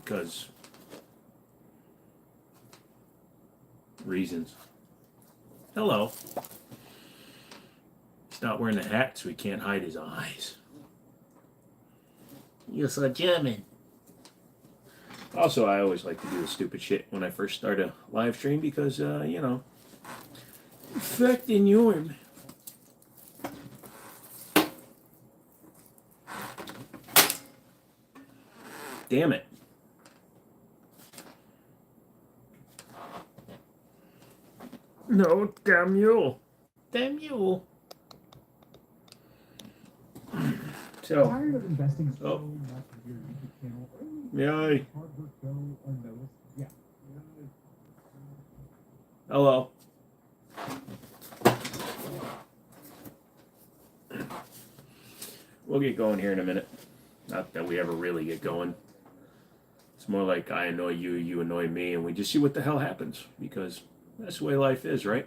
because reasons. Hello. He's not wearing the hat, so he can't hide his eyes. You're so German. Also, I always like to do the stupid shit when I first start a live stream because, you know, affecting your... Damn it. No, damn you. Damn you. So, Tired of investing so oh. much of your YouTube channel? Yay. Hard work go unnoticed? Yeah. Hello. We'll get going here in a minute. Not that we ever really get going. It's more like I annoy you, you annoy me, and we just see what the hell happens, because that's the way life is, right?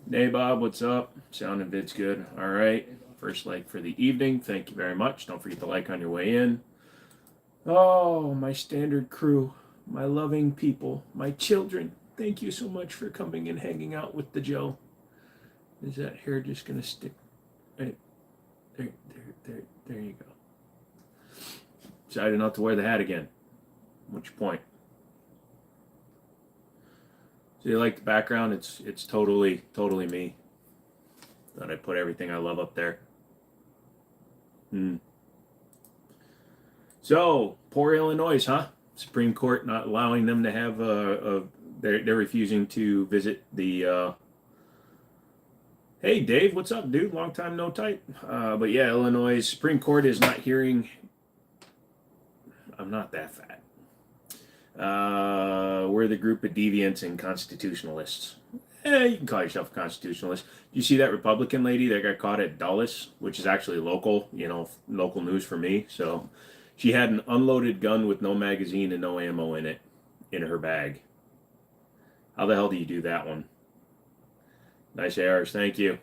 Hey Bob, what's up? Sound and vid's good. All right. First like for the evening. Thank you very much. Don't forget to like on your way in. Oh, my standard crew, my loving people, my children. Thank you so much for coming and hanging out with the Joe. Is that hair just gonna stick? Right there, there you go. Decided not to wear the hat again. What's your point? So you like the background? It's totally me. Thought I'd put everything I love up there. So, poor Illinois, huh? Supreme Court not allowing them to have they're refusing to visit the Hey Dave, what's up, dude? Long time no type. But yeah, Illinois Supreme Court is not hearing. I'm not that fat. We're the group of deviants and constitutionalists. You can call yourself a constitutionalist. You see that Republican lady that got caught at Dulles, which is actually local, you know, local news for me. So she had an unloaded gun with no magazine and no ammo in it, in her bag. How the hell do you do that one? Nice ARs, thank you.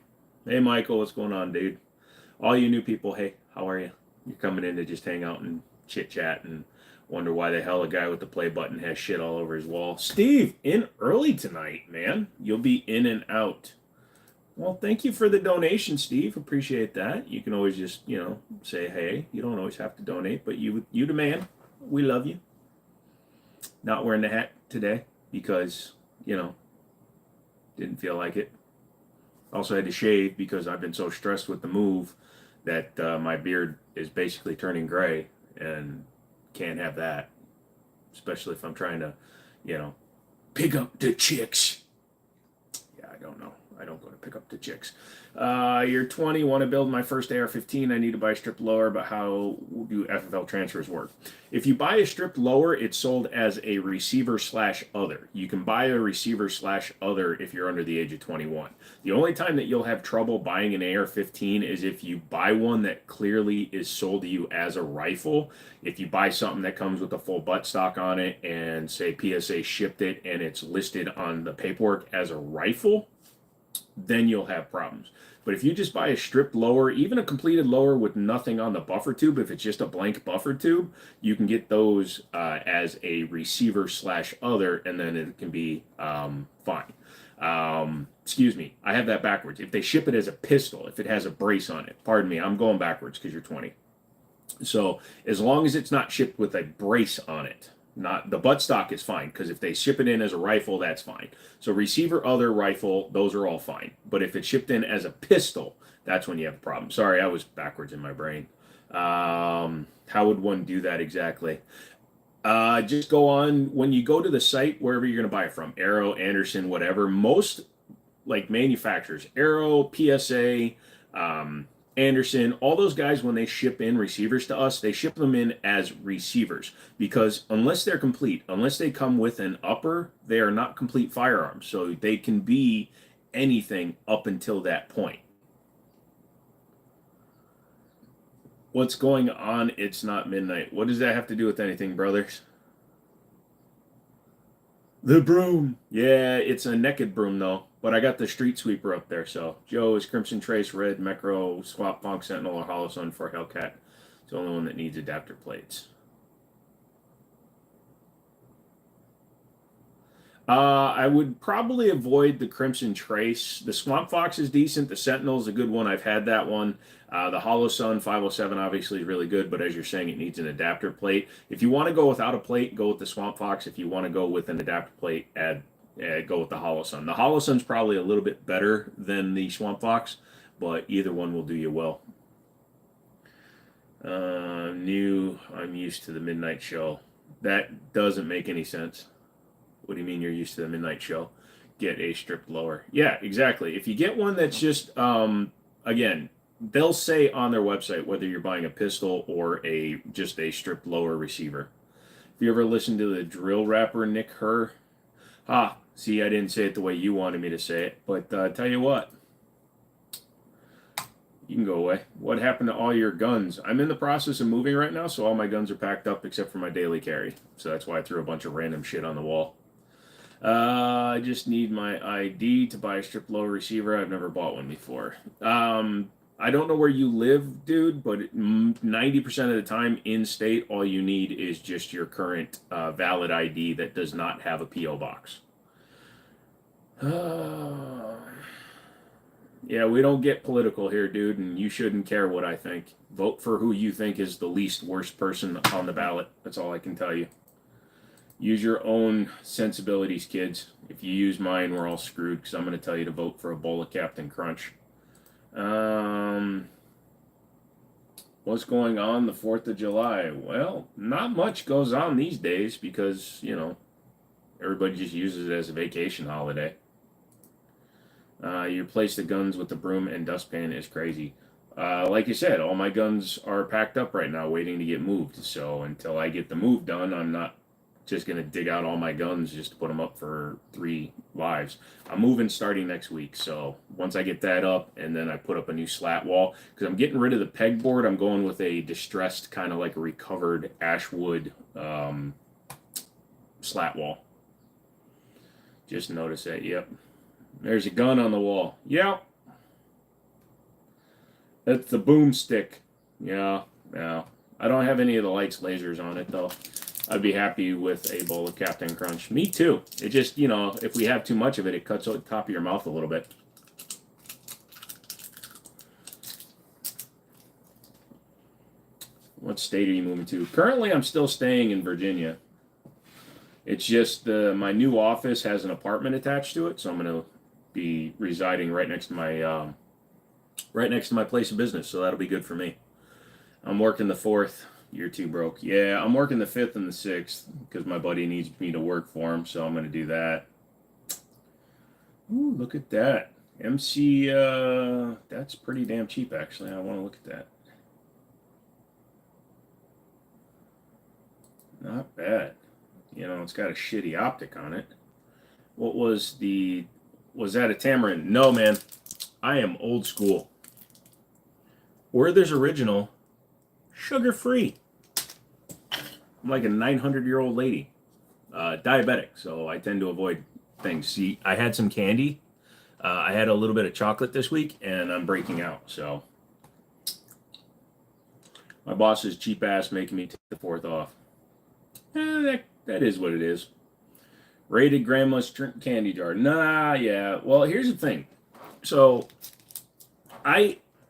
Hey Michael, what's going on, dude? All you new people, hey, how are you? You're coming in to just hang out and chit chat and wonder why the hell a guy with the play button has shit all over his wall. Steve, in early tonight, man. You'll be in and out. Well, thank you for the donation, Steve. Appreciate that. You can always just, you know, say, hey, you don't always have to donate, but you the man. We love you. Not wearing the hat today because, you know, didn't feel like it. Also had to shave because I've been so stressed with the move that my beard is basically turning gray, and can't have that, especially if I'm trying to, you know, pick up the chicks. Yeah, I don't know. I don't go to pick up the chicks. You're 20, want to build my first AR-15. I need to buy a strip lower, but how do FFL transfers work? If you buy a strip lower, it's sold as a receiver/other. You can buy a receiver/other if you're under the age of 21. The only time that you'll have trouble buying an AR-15 is if you buy one that clearly is sold to you as a rifle. If you buy something that comes with a full buttstock on it and say PSA shipped it and it's listed on the paperwork as a rifle, then you'll have problems. But if you just buy a stripped lower, even a completed lower with nothing on the buffer tube, if it's just a blank buffer tube, you can get those as a receiver/other, and then it can be fine. Excuse me, I have that backwards. If they ship it as a pistol, if it has a brace on it, pardon me, I'm going backwards because you're 20. So as long as it's not shipped with a brace on it, not the buttstock is fine, because if they ship it in as a rifle, that's fine. So receiver, other, rifle, those are all fine. But if it's shipped in as a pistol, that's when you have a problem. Sorry, I was backwards in my brain. How would one do that exactly? Just go on, when you go to the site, wherever you're going to buy it from, Arrow, Anderson, whatever, most like manufacturers, Arrow, PSA, Anderson, all those guys, when they ship in receivers to us, they ship them in as receivers, because unless they're complete, unless they come with an upper, they are not complete firearms. So they can be anything up until that point. What's going on? It's not midnight. What does that have to do with anything, brothers? The broom. Yeah, it's a naked broom, though. But I got the street sweeper up there, so. Joe is Crimson Trace, Red, Mecro, Swap, Funk, Sentinel, or Hollow Sun for Hellcat. It's the only one that needs adapter plates. I would probably avoid the Crimson Trace. The Swamp Fox is decent. The Sentinel is a good one. I've had that one. The Hollow Sun 507 obviously is really good, but as you're saying, it needs an adapter plate. If you want to go without a plate, go with the Swamp Fox. If you want to go with an adapter plate, go with the Hollow Sun. The Hollow Sun's probably a little bit better than the Swamp Fox, but either one will do you well. I'm used to the midnight show. That doesn't make any sense. What do you mean you're used to the midnight show? Get a stripped lower. Yeah, exactly. If you get one that's just, again, they'll say on their website whether you're buying a pistol or just a stripped lower receiver. If you ever listen to the drill rapper Nick Herr, see, I didn't say it the way you wanted me to say it, but tell you what, you can go away. What happened to all your guns? I'm in the process of moving right now, so all my guns are packed up except for my daily carry. So that's why I threw a bunch of random shit on the wall. I just need my ID to buy a strip lower receiver. I've never bought one before. I don't know where you live, dude, but 90% of the time in state, all you need is just your current valid ID that does not have a P.O. box. Yeah, we don't get political here, dude, and you shouldn't care what I think. Vote for who you think is the least worst person on the ballot. That's all I can tell you. Use your own sensibilities, kids. If you use mine, we're all screwed because I'm going to tell you to vote for a bowl of Captain Crunch. What's going on the 4th of July? Well, not much goes on these days because, everybody just uses it as a vacation holiday. You replace the guns with the broom and dustpan is crazy. Like you said, all my guns are packed up right now waiting to get moved. So until I get the move done, I'm not just going to dig out all my guns just to put them up for 3 lives. I'm moving starting next week. So once I get that up and then I put up a new slat wall, because I'm getting rid of the pegboard, I'm going with a distressed kind of like a recovered ashwood slat wall. Just notice that, yep. There's a gun on the wall. Yep. That's the boomstick. Yeah. I don't have any of the lights lasers on it, though. I'd be happy with a bowl of Captain Crunch. Me too. It just, if we have too much of it, it cuts out the top of your mouth a little bit. What state are you moving to? Currently, I'm still staying in Virginia. It's just my new office has an apartment attached to it, so I'm going to be residing right next to my place of business. So that'll be good for me. I'm working the 4th. You're too broke. Yeah, I'm working the 5th and the 6th because my buddy needs me to work for him, so I'm going to do that. Ooh, look at that. MC, that's pretty damn cheap, actually. I want to look at that. Not bad. It's got a shitty optic on it. What was that a Tamarind? No, man. I am old school. Werther's Original, sugar-free. I'm like a 900-year-old lady. Diabetic, so I tend to avoid things. See, I had some candy. I had a little bit of chocolate this week, and I'm breaking out, so. My boss is cheap-ass making me take the 4th off. That is what it is. Rated grandma's candy jar. Nah, yeah. Well, here's the thing. So,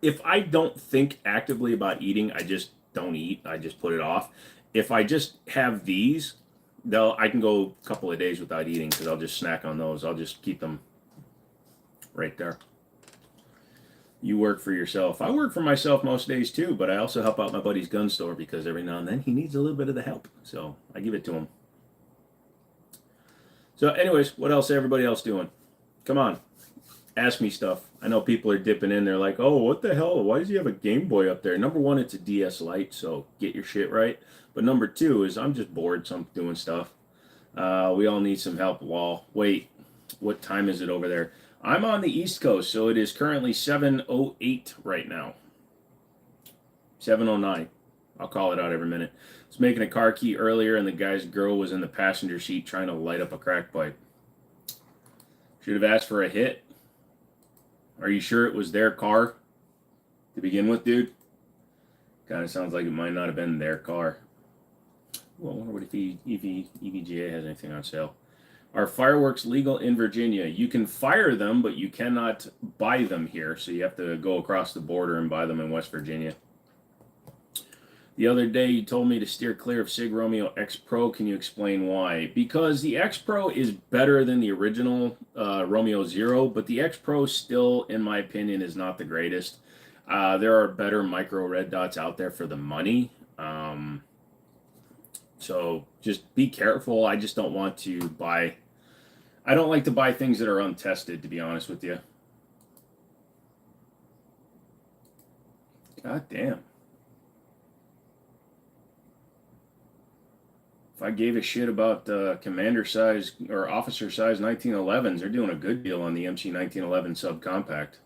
if I don't think actively about eating, I just don't eat. I just put it off. If I just have these, I can go a couple of days without eating because I'll just snack on those. I'll just keep them right there. You work for yourself. I work for myself most days too, but I also help out my buddy's gun store because every now and then he needs a little bit of the help. So I give it to him. So anyways, what else is everybody else doing? Come on. Ask me stuff. I know people are dipping in. They're like, oh, what the hell? Why does he have a Game Boy up there? Number one, it's a DS Lite, so get your shit right. But number two is I'm just bored, so I'm doing stuff. We all need some help. Lol. Wait, what time is it over there? I'm on the East Coast, so it is currently 7:08 right now. 7:09. I'll call it out every minute. I was making a car key earlier, and the guy's girl was in the passenger seat trying to light up a crack pipe. Should have asked for a hit. Are you sure it was their car to begin with, dude? Kind of sounds like it might not have been their car. Well, I wonder what if EVGA has anything on sale. Are fireworks legal in Virginia? You can fire them, but you cannot buy them here. So you have to go across the border and buy them in West Virginia. The other day you told me to steer clear of Sig Romeo X Pro. Can you explain why? Because the X Pro is better than the original Romeo Zero, but the X Pro still, in my opinion, is not the greatest. There are better micro red dots out there for the money. So just be careful. I just don't want to buy. I don't like to buy things that are untested, to be honest with you. God damn. If I gave a shit about commander size or officer size 1911s, they're doing a good deal on the MC 1911 subcompact.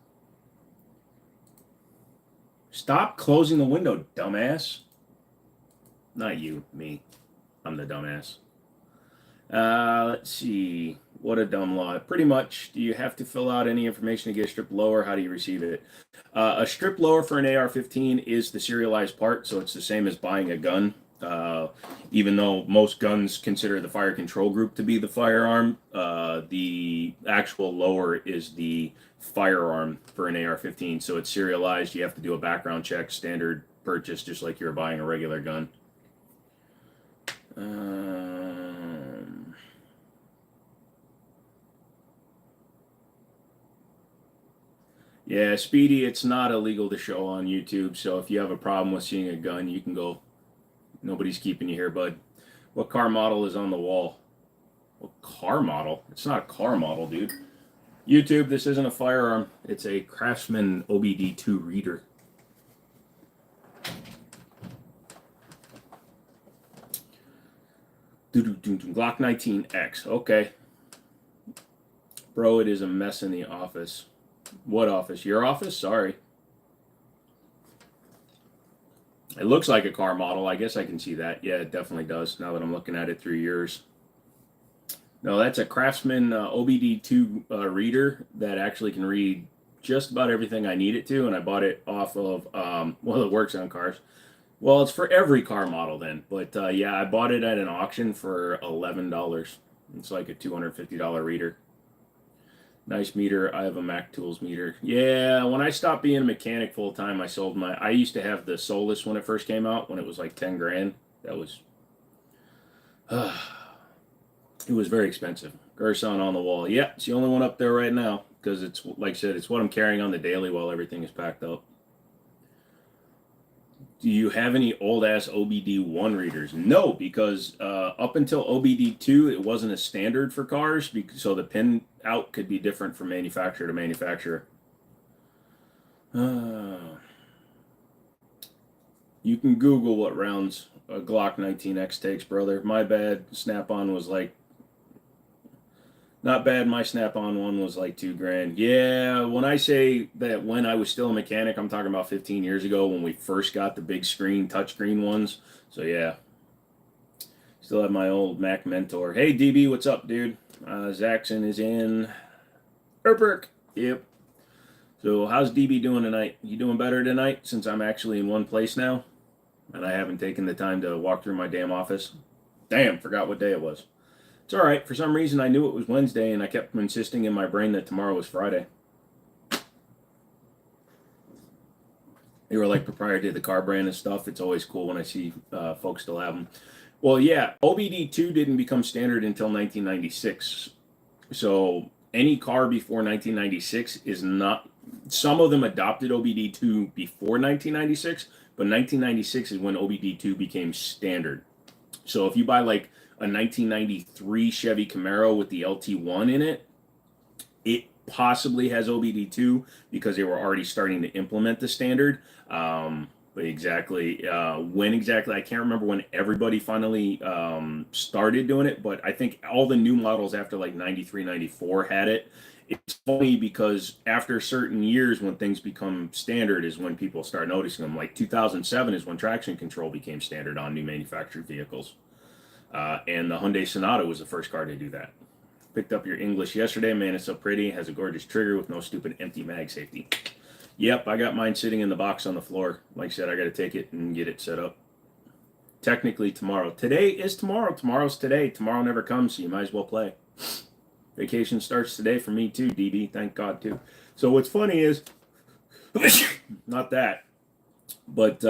Stop closing the window, dumbass. Not you, me. I'm the dumbass. Let's see. What a dumb law. Pretty much, do you have to fill out any information to get a strip lower? How do you receive it? A strip lower for an AR-15 is the serialized part, so it's the same as buying a gun. Even though most guns consider the fire control group to be the firearm, the actual lower is the firearm for an AR-15. So it's serialized. You have to do a background check, standard purchase, just like you're buying a regular gun. Yeah, Speedy, it's not illegal to show on YouTube, so if you have a problem with seeing a gun, you can go. Nobody's keeping you here, bud. What car model is on the wall? What car model? It's not a car model, dude. YouTube, this isn't a firearm. It's a Craftsman OBD2 reader. Glock 19X. Okay. Bro, it is a mess in the office. What office? Your office? Sorry. It looks like a car model. I guess I can see that. Yeah, it definitely does now that I'm looking at it through yours. No, that's a Craftsman OBD2 reader that actually can read just about everything I need it to, and I bought it off of, well, it works on cars. Well, it's for every car model then, but yeah, I bought it at an auction for $11. It's like a $250 reader. Nice meter. I have a Mac Tools meter. Yeah, when I stopped being a mechanic full time, I sold my. I used to have the Solus when it first came out, when it was like 10 grand. That was. It was very expensive. Gerson on the wall. Yeah, it's the only one up there right now because it's, like I said, it's what I'm carrying on the daily while everything is packed up. Do you have any old ass OBD1 readers? No, because up until OBD2, it wasn't a standard for cars, so the pin out could be different from manufacturer to manufacturer. You can Google what rounds a Glock 19X takes, brother. My bad. Snap-on was like, not bad. My Snap-on one was like 2 grand. Yeah, when I say that when I was still a mechanic, I'm talking about 15 years ago when we first got the big screen, touchscreen ones. So yeah, still have my old Mac Mentor. Hey DB, what's up, dude? Zaxxon is in Erperk. Yep. So how's DB doing tonight? You doing better tonight since I'm actually in one place now and I haven't taken the time to walk through my damn office? Damn, forgot what day it was. It's all right. For some reason, I knew it was Wednesday, and I kept insisting in my brain that tomorrow was Friday. They were like proprietary to the car brand and stuff. It's always cool when I see folks still have them. Well, yeah, OBD2 didn't become standard until 1996. So any car before 1996 is not... Some of them adopted OBD2 before 1996, but 1996 is when OBD2 became standard. So if you buy like a 1993 Chevy Camaro with the LT1 in it, it possibly has OBD2 because they were already starting to implement the standard. But exactly when exactly, I can't remember when everybody finally started doing it, but I think all the new models after like 93, 94 had it. It's funny because after certain years when things become standard is when people start noticing them. Like 2007 is when traction control became standard on new manufactured vehicles. And the Hyundai Sonata was the first car to do that. Picked up your English yesterday. Man, it's so pretty. Has a gorgeous trigger with no stupid empty mag safety. Yep, I got mine sitting in the box on the floor. Like I said, I got to take it and get it set up. Technically tomorrow. Today is tomorrow. Tomorrow's today. Tomorrow never comes, so you might as well play. Vacation starts today for me too, DB. Thank God too. So what's funny is, not that, but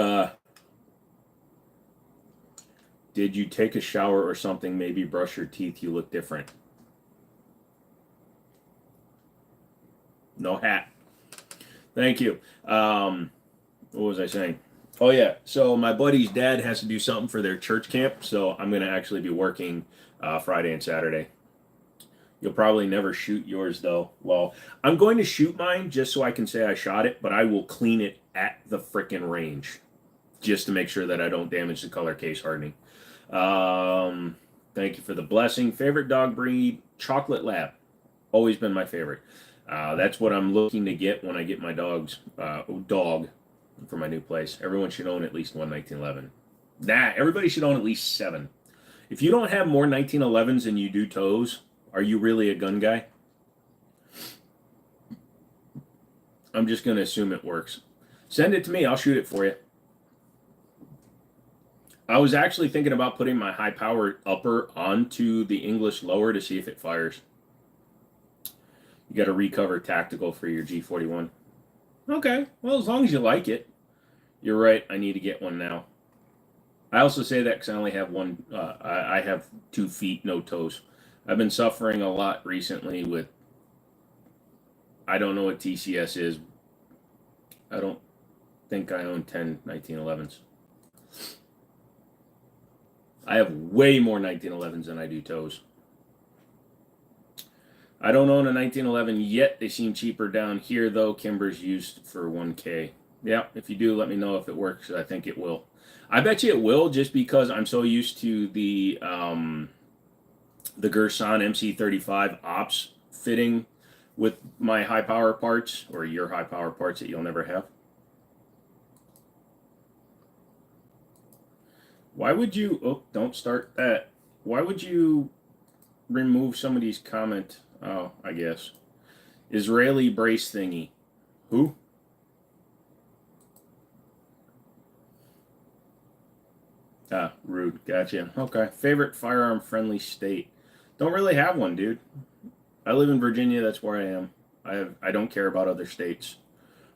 did you take a shower or something? Maybe brush your teeth. You look different. No hat. Thank you. What was I saying? Oh yeah. So my buddy's dad has to do something for their church camp, so I'm gonna actually be working Friday and Saturday. You'll probably never shoot yours though. Well, I'm going to shoot mine just so I can say I shot it, but I will clean it at the frickin' range just to make sure that I don't damage the color case hardening. Thank you for the blessing. Favorite dog breed? Chocolate Lab. Always been my favorite. That's what I'm looking to get when I get my dog for my new place. Everyone should own at least one 1911. Nah, everybody should own at least 7. If you don't have more 1911s than you do toes, are you really a gun guy? I'm just going to assume it works. Send it to me. I'll shoot it for you. I was actually thinking about putting my high-powered upper onto the English lower to see if it fires. You got to recover tactical for your G41. Okay, well, as long as you like it. You're right, I need to get one now. I also say that because I only have one, I have 2 feet, no toes. I've been suffering a lot recently with, I don't know what TCS is. I don't think I own 10 1911s. I have way more 1911s than I do toes. I don't own a 1911 yet. They seem cheaper down here, though. Kimber's used for 1K. Yeah, if you do, let me know if it works. I think it will. I bet you it will, just because I'm so used to the Gerson MC35 ops fitting with my high power parts, or your high power parts that you'll never have. Why would you, oh, don't start that. Why would you remove somebody's comment? Oh, I guess. Israeli brace thingy. Who? Ah, rude. Gotcha. Okay. Favorite firearm friendly state? Don't really have one, dude. I live in Virginia. That's where I am. I don't care about other states.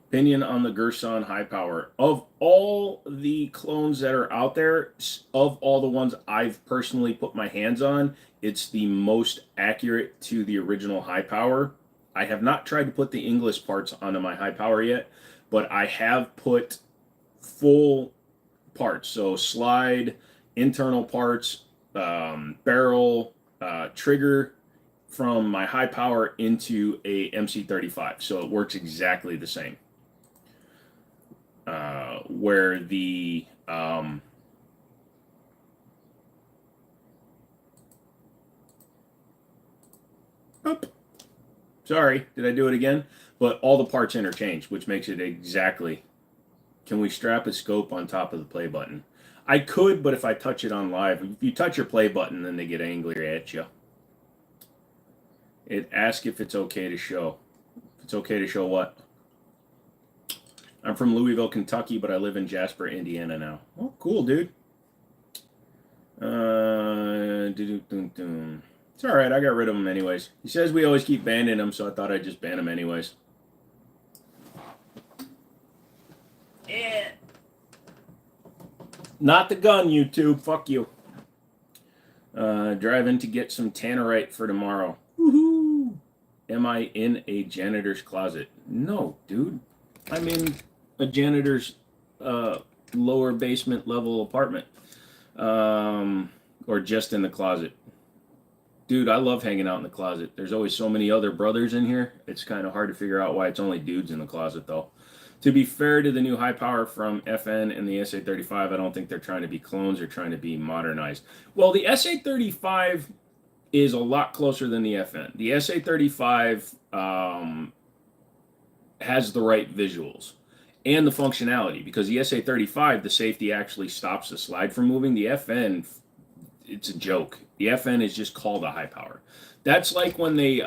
Opinion on the Gerson high power. Of all the clones that are out there, of all the ones I've personally put my hands on, it's the most accurate to the original high power. I have not tried to put the English parts onto my high power yet, but I have put full parts. So slide, internal parts, barrel, trigger from my high power into a MC35. So it works exactly the same. Where the sorry, did I do it again? But all the parts interchange, which makes it exactly. Can we strap a scope on top of the play button? I could, but if I touch it on live, if you touch your play button, then they get angry at you. It asks if it's okay to show. If it's okay to show what? I'm from Louisville, Kentucky, but I live in Jasper, Indiana now. Oh, cool, dude. It's all right. I got rid of him anyways. He says we always keep banning him, so I thought I'd just ban him anyways. Yeah. Not the gun, YouTube. Fuck you. Driving to get some tannerite for tomorrow. Woohoo! Am I in a janitor's closet? No, dude. I'm in a janitor's lower basement level apartment. Or just in the closet. Dude, I love hanging out in the closet. There's always so many other brothers in here. It's kind of hard to figure out why it's only dudes in the closet, though. To be fair to the new high power from FN and the SA35, I don't think they're trying to be clones or trying to be modernized. Well, the SA35 is a lot closer than the FN. The SA35 has the right visuals and the functionality, because the SA35, the safety actually stops the slide from moving. The FN, it's a joke. The FN is just called a high power. That's like when they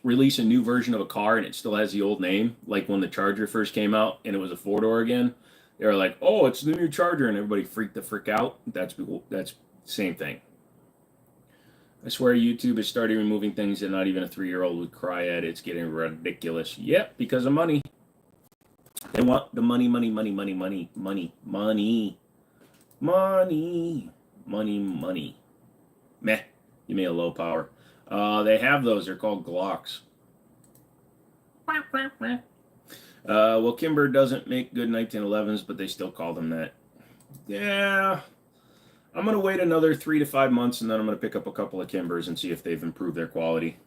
release a new version of a car and it still has the old name, like when the Charger first came out and it was a 4-door again. They were like, oh, it's the new Charger, and everybody freaked the frick out. That's same thing. I swear YouTube has started removing things that not even a 3-year-old would cry at. It's getting ridiculous. Yep, because of money. They want the money, money, money, money, money, money, money, money, money, money. Meh. Give me a low power. They have those. They're called Glocks. Well, Kimber doesn't make good 1911s, but they still call them that. Yeah. I'm going to wait another 3 to 5 months, and then I'm going to pick up a couple of Kimbers and see if they've improved their quality.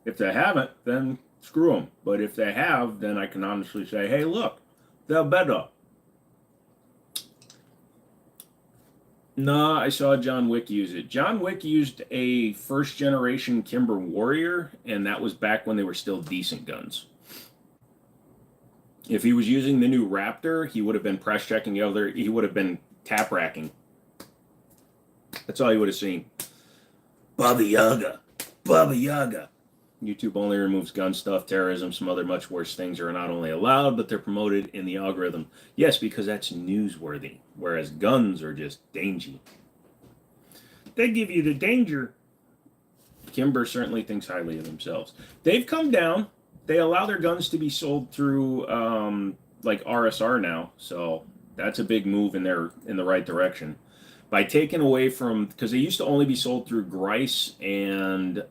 If they haven't, then screw them. But if they have, then I can honestly say, hey, look, they're better. No, I saw John Wick use it. John Wick used a first-generation Kimber Warrior, and that was back when they were still decent guns. If he was using the new Raptor, he would have been press checking the other. He would have been tap racking. That's all you would have seen. Baba Yaga. Baba Yaga. YouTube only removes gun stuff, terrorism, some other much worse things are not only allowed, but they're promoted in the algorithm. Yes, because that's newsworthy, whereas guns are just dangy. They give you the danger. Kimber certainly thinks highly of themselves. They've come down. They allow their guns to be sold through like RSR now, so that's a big move in the right direction. By taking away from, because they used to only be sold through Grice and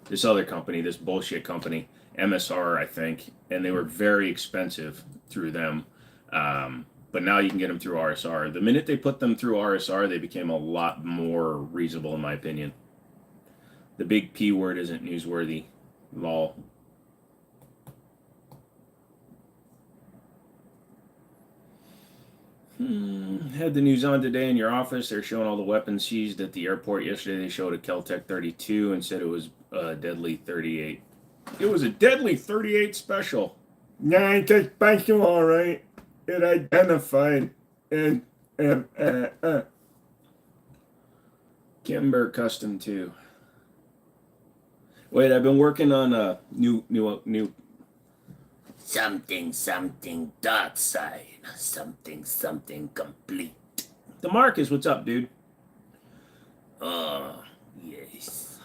this other company, this bullshit company, MSR, I think, and they were very expensive through them. But now you can get them through RSR. The minute they put them through RSR, they became a lot more reasonable, in my opinion. The big P word isn't newsworthy. Lol. Had the news on today in your office. They're showing all the weapons seized at the airport. Yesterday they showed a Kel-Tec 32 and said it was a deadly 38. It was a deadly 38 special. Nah, it's a special, all right. It identified. Kimber Custom 2. Wait, I've been working on a new something dark side, something complete. The Marcus, what's up, dude? Oh, yes.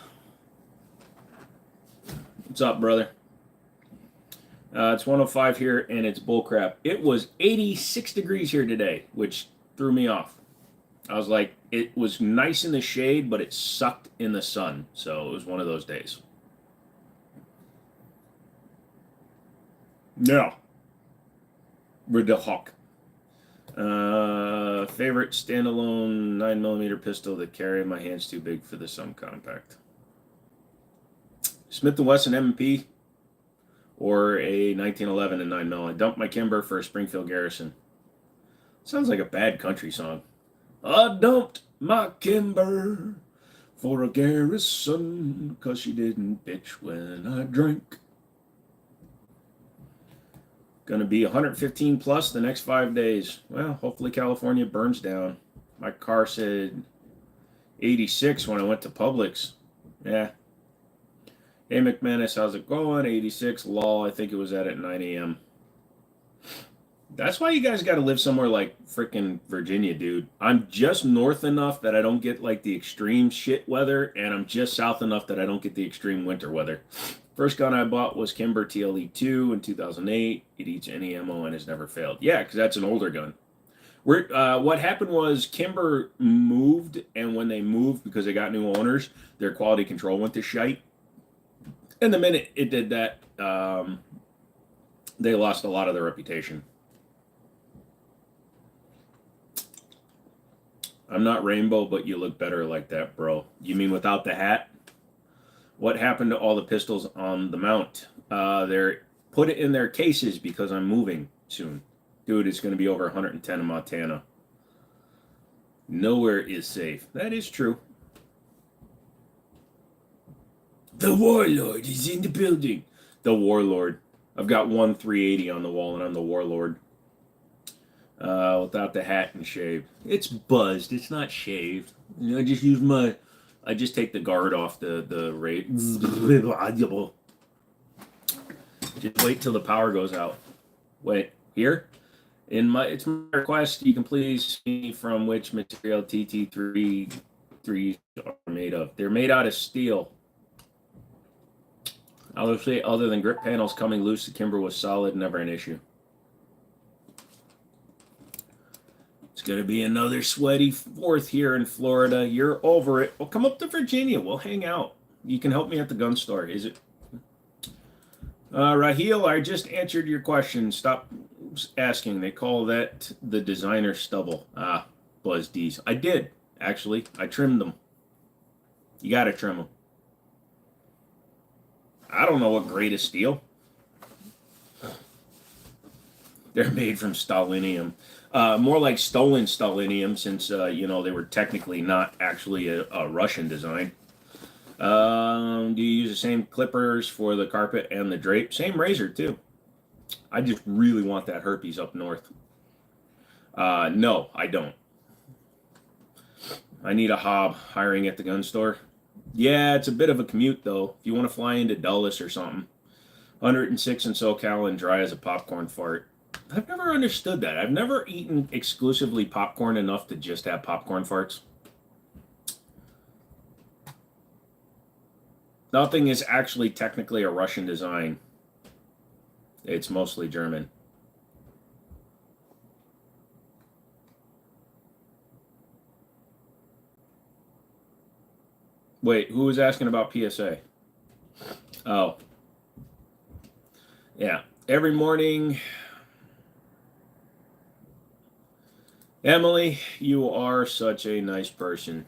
What's up, brother? It's 105 here, and it's bullcrap. It was 86 degrees here today, which threw me off. I was like, it was nice in the shade, but it sucked in the sun. So it was one of those days. No. With the hawk. Favorite standalone 9mm pistol that carry. My hand's too big for the subcompact. Smith & Wesson M&P or a 1911 and 9mm. I dumped my Kimber for a Springfield Garrison. Sounds like a bad country song. I dumped my Kimber for a Garrison because she didn't bitch when I drank. Going to be 115 plus the next 5 days. Well, hopefully California burns down. My car said 86 when I went to Publix. Yeah. Hey, McManus, how's it going? 86, lol. I think it was at 9 a.m. That's why you guys got to live somewhere like freaking Virginia, dude. I'm just north enough that I don't get like the extreme shit weather, and I'm just south enough that I don't get the extreme winter weather. First gun I bought was Kimber TLE2 in 2008. It eats any ammo and has never failed. Yeah, because that's an older gun. What happened was Kimber moved, and when they moved, because they got new owners, their quality control went to shite. And the minute it did that, they lost a lot of their reputation. I'm not rainbow, but you look better like that, bro. You mean without the hat? What happened to all the pistols on the mount? They're put it in their cases because I'm moving soon. Dude, it's going to be over 110 in Montana. Nowhere is safe. That is true. The Warlord is in the building. The Warlord. I've got one 380 on the wall, and I'm the Warlord. Without the hat and shave. It's buzzed. It's not shaved. You know, I just take the guard off the rate. Just wait till the power goes out. Wait, here? It's my request you can please see from which material TT3 are made of. They're made out of steel. I'll say other than grip panels coming loose, the timber was solid, never an issue. It's going to be another sweaty 4th here in Florida. You're over it. Well, come up to Virginia. We'll hang out. You can help me at the gun store. Is it? Raheel, I just answered your question. Stop asking. They call that the designer stubble. Ah, Buzz D's. I did, actually. I trimmed them. You got to trim them. I don't know what grade of steel. They're made from stalinium. More like stolen stalinium, since, they were technically not actually a Russian design. Do you use the same clippers for the carpet and the drape? Same razor, too. I just really want that herpes up north. No, I don't. I need a hob hiring at the gun store. Yeah, it's a bit of a commute, though. If you want to fly into Dulles or something. 106 in SoCal and dry as a popcorn fart. I've never understood that. I've never eaten exclusively popcorn enough to just have popcorn farts. Nothing is actually technically a Russian design. It's mostly German. Wait, who was asking about PSA? Oh. Yeah. Every morning. Emily, you are such a nice person.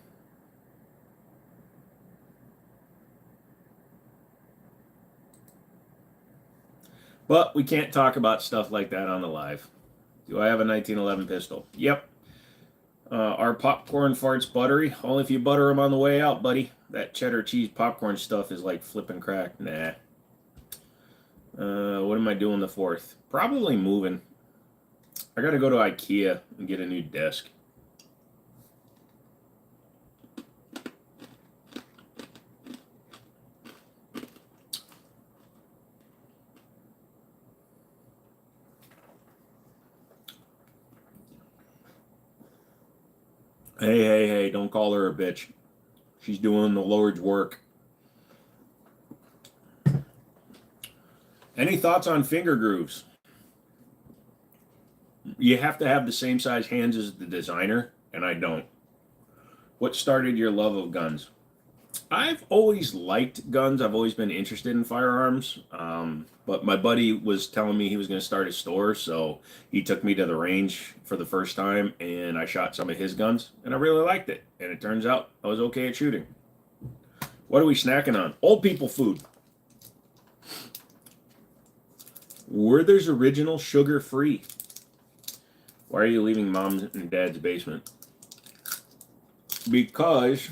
But we can't talk about stuff like that on the live. Do I have a 1911 pistol? Yep. Are popcorn farts buttery? Only if you butter them on the way out, buddy. That cheddar cheese popcorn stuff is like flipping crack. Nah. What am I doing the 4th? Probably moving. I gotta go to IKEA and get a new desk. Hey, don't call her a bitch. She's doing the Lord's work. Any thoughts on finger grooves? You have to have the same size hands as the designer, and I don't. What started your love of guns? I've always liked guns. I've always been interested in firearms. But my buddy was telling me he was going to start a store, so he took me to the range for the first time, and I shot some of his guns, and I really liked it. And it turns out I was okay at shooting. What are we snacking on? Old people food. Werther's Original sugar-free. Why are you leaving mom's and dad's basement? Because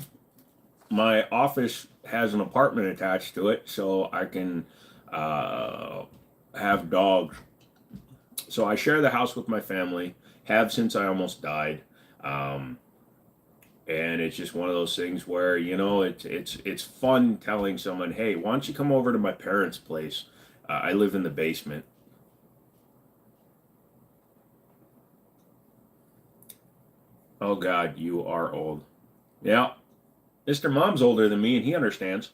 my office has an apartment attached to it, so I can have dogs. So I share the house with my family, have since I almost died. And it's just one of those things where, it's fun telling someone, hey, why don't you come over to my parents' place? I live in the basement. Oh, God, you are old. Yeah. Mr. Mom's older than me, and he understands.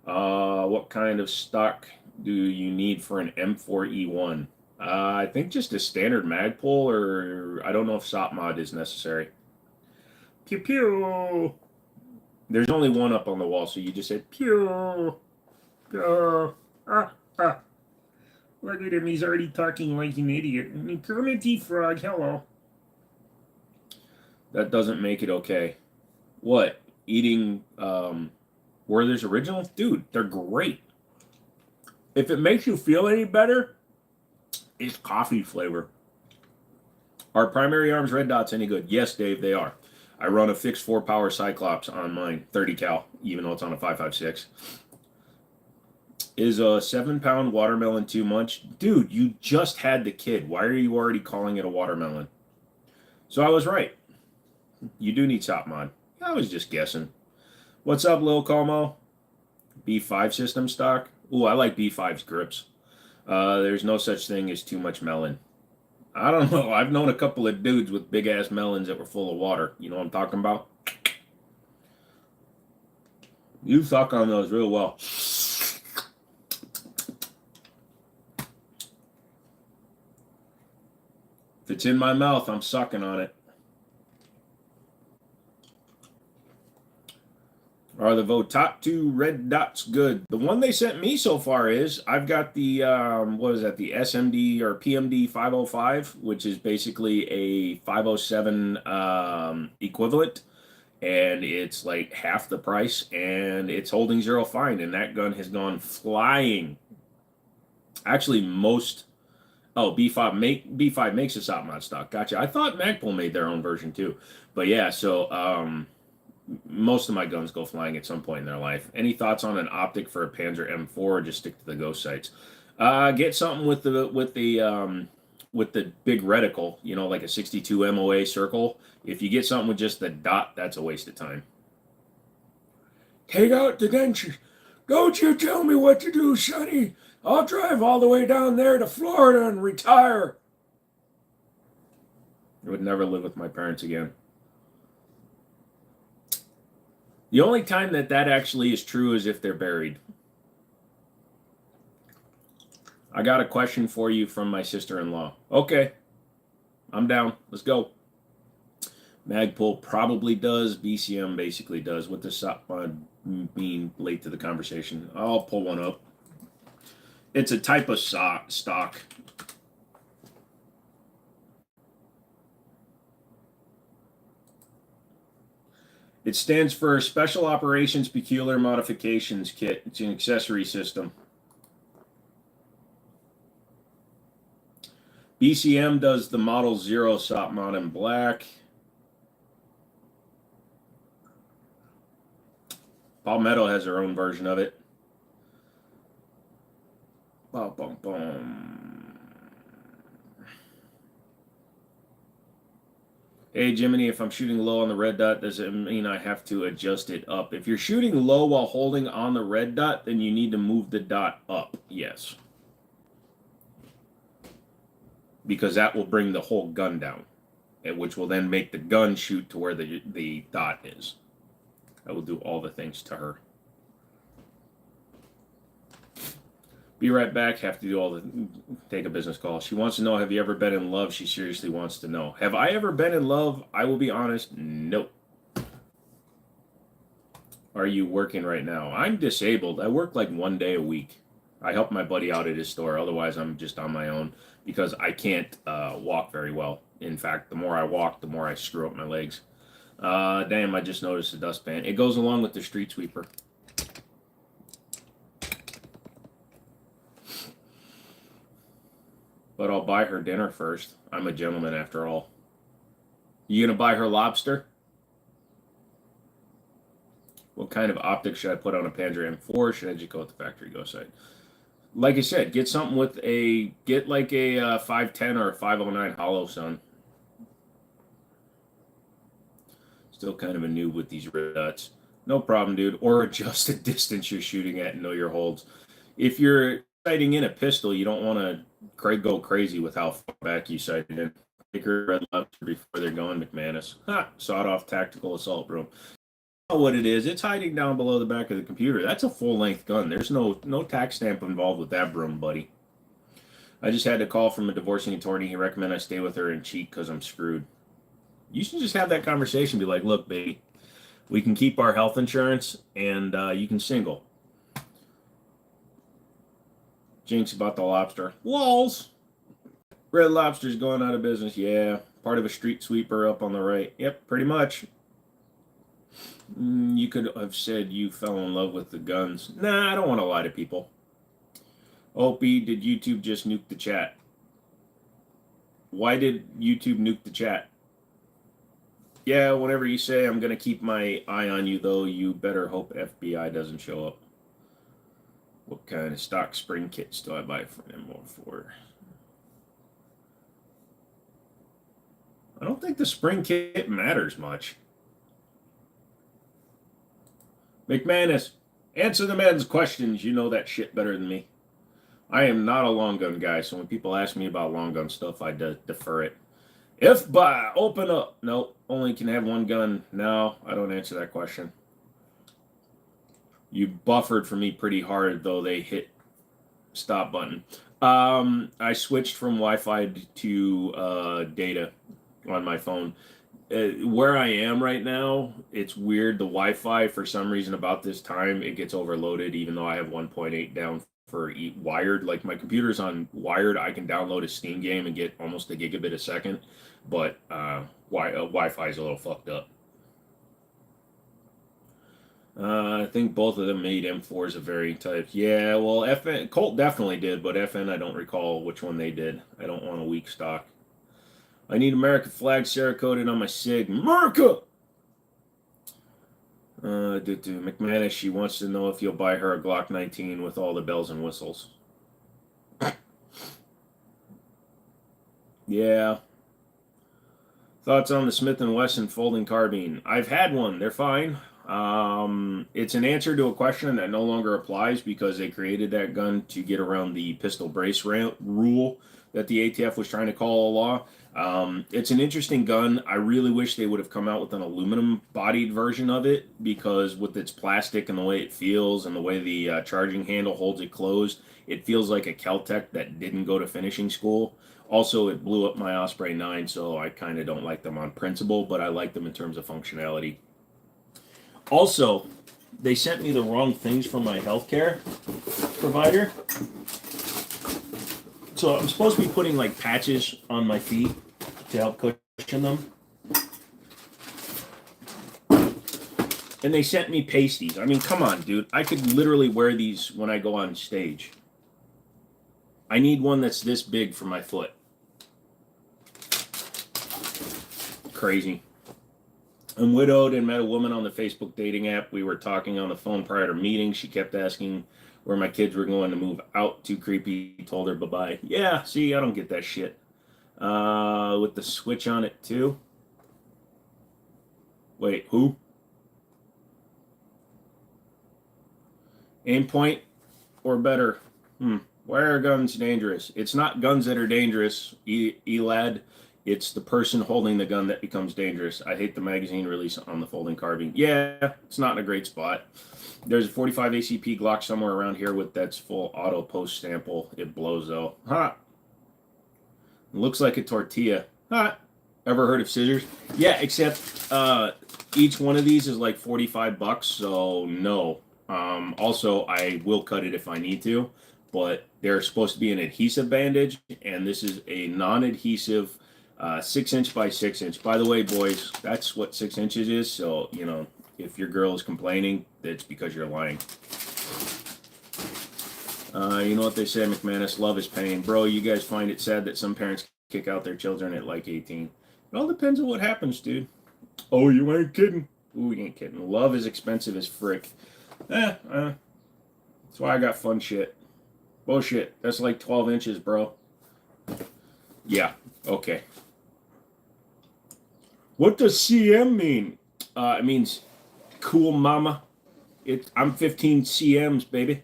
What kind of stock do you need for an M4E1? I think just a standard mag pull, or I don't know if SOP mod is necessary. Pew pew. There's only one up on the wall, so you just said pew. Pew. Look at him, he's already talking like an idiot. Kermit the Frog, hello. That doesn't make it okay. What? Eating Werther's Original? Dude, they're great. If it makes you feel any better, it's coffee flavor. Are primary arms red dots any good? Yes, Dave, they are. I run a fixed 4-power Cyclops on mine, 30 cal, even though it's on a 5.56. Is a 7-pound watermelon too much? Dude, you just had the kid. Why are you already calling it a watermelon? So I was right. You do need SOP mod. I was just guessing. What's up, Lil Como? B5 system stock? Ooh, I like B5's grips. There's no such thing as too much melon. I don't know. I've known a couple of dudes with big ass melons that were full of water. You know what I'm talking about? You suck on those real well. If it's in my mouth, I'm sucking on it. Are the Votattu red dots good? The one they sent me so far is I've got the what is that, the SMD or PMD 505, which is basically a 507 equivalent, and it's like half the price, and it's holding zero fine, and that gun has gone flying. Actually, most B5 makes a SOP mod stock. Gotcha. I thought Magpul made their own version too, but yeah. So most of my guns go flying at some point in their life. Any thoughts on an optic for a Panzer M4, or just stick to the ghost sights? Get something with the big reticle, you know, like a 62 MOA circle. If you get something with just the dot, that's a waste of time. Take out the dentures. Don't you tell me what to do, Sonny. I'll drive all the way down there to Florida and retire. I would never live with my parents again. The only time that actually is true is if they're buried. I got a question for you from my sister-in-law. Okay, I'm down. Let's go. Magpul probably does. BCM basically does. What does SOP mod mean late to the conversation? I'll pull one up. It's a type of stock. It stands for Special Operations Peculiar Modifications Kit. It's an accessory system. BCM does the Model 0 SOP mod in black. Palmetto has their own version of it. Boom, boom, boom. Hey, Jimmini, if I'm shooting low on the red dot, does it mean I have to adjust it up? If you're shooting low while holding on the red dot, then you need to move the dot up, yes. Because that will bring the whole gun down, which will then make the gun shoot to where the dot is. I will do all the things to her. Be right back. Have to do take a business call. She wants to know, have you ever been in love? She seriously wants to know. Have I ever been in love? I will be honest, no. Are you working right now? I'm disabled. I work like 1 day a week. I help my buddy out at his store. Otherwise, I'm just on my own because I can't walk very well. In fact, the more I walk, the more I screw up my legs. Damn, I just noticed a dustpan. It goes along with the street sweeper. But I'll buy her dinner first. I'm a gentleman after all. You gonna buy her lobster? What kind of optic should I put on a Panzer M4? Should I just go with the factory go sight? Like I said, get something with get like a 510 or a 509 hollow, son. Still kind of a noob with these red dots. No problem, dude. Or adjust the distance you're shooting at and know your holds. If you're sighting in a pistol, you don't want to go crazy with how far back you sighted in. Take her red lobster before they're going, McManus. Ha! Sawed-off tactical assault room. I don't know what it is. It's hiding down below the back of the computer. That's a full-length gun. There's no tax stamp involved with that broom, buddy. I just had a call from a divorcing attorney. He recommended I stay with her and cheat because I'm screwed. You should just have that conversation. Be like, look, baby, we can keep our health insurance, and you can single. Jinx about the lobster. Walls. Red Lobster's going out of business. Yeah. Part of a street sweeper up on the right. Yep, pretty much. You could have said you fell in love with the guns. Nah, I don't want to lie to people. Opie, did YouTube just nuke the chat? Why did YouTube nuke the chat? Yeah, whenever you say I'm going to keep my eye on you, though, you better hope FBI doesn't show up. What kind of stock spring kits do I buy for them more for? I don't think the spring kit matters much. McManus, answer the man's questions. You know that shit better than me. I am not a long gun guy, so when people ask me about long gun stuff, I defer it. If by open up, no, only can have one gun. No, I don't answer that question. You buffered for me pretty hard, though they hit stop button. I switched from Wi-Fi to data on my phone. Where I am right now, it's weird. The Wi-Fi, for some reason, about this time, it gets overloaded, even though I have 1.8 down for wired. Like my computer's on wired, I can download a Steam game and get almost a gigabit a second, but Wi-Fi is a little fucked up. I think both of them made M4s of varying types. Yeah, well, FN Colt definitely did, but FN I don't recall which one they did. I don't want a weak stock. I need American flag Cerakoted on my SIG. America! McManus, she wants to know if you'll buy her a Glock 19 with all the bells and whistles. Yeah. Thoughts on the Smith & Wesson folding carbine? I've had one. They're fine. It's an answer to a question that no longer applies because they created that gun to get around the pistol brace rule that the ATF was trying to call a law. It's an interesting gun. I really wish they would have come out with an aluminum bodied version of it because with its plastic and the way it feels and the way the charging handle holds it closed, it feels like a Kel-Tec that didn't go to finishing school. Also, it blew up my Osprey 9, so I kind of don't like them on principle, but I like them in terms of functionality. Also, they sent me the wrong things from my healthcare provider. So I'm supposed to be putting like patches on my feet to help cushion them. And they sent me pasties. I mean, come on, dude. I could literally wear these when I go on stage. I need one that's this big for my foot. Crazy. I'm widowed and met a woman on the Facebook dating app. We were talking on the phone prior to meeting. She kept asking where my kids were going to move out. Too creepy. Told her bye-bye. Yeah, see, I don't get that shit. With the switch on it too. Wait, who? Aim point or better? Why are guns dangerous? It's not guns that are dangerous, Elad. It's the person holding the gun that becomes dangerous. I hate the magazine release on the folding carbine. Yeah, it's not in a great spot. There's a 45 ACP Glock somewhere around here with that's full auto post sample. It blows though. Ha! It looks like a tortilla. Ha! Ever heard of scissors? Yeah, except each one of these is like $45, so no. Also, I will cut it if I need to, but they're supposed to be an adhesive bandage, and this is a non-adhesive 6-inch by 6-inch. By the way, boys, that's what 6 inches is. So, you know, if your girl is complaining, it's because you're lying. You know what they say, McManus, love is pain. Bro, you guys find it sad that some parents kick out their children at like 18. It all depends on what happens, dude. Oh, you ain't kidding. Ooh, you ain't kidding. Love is expensive as frick. That's why I got fun shit. Bullshit. That's like 12 inches, bro. Yeah, okay. What does CM mean? It means cool mama. I'm 15 CMs, baby.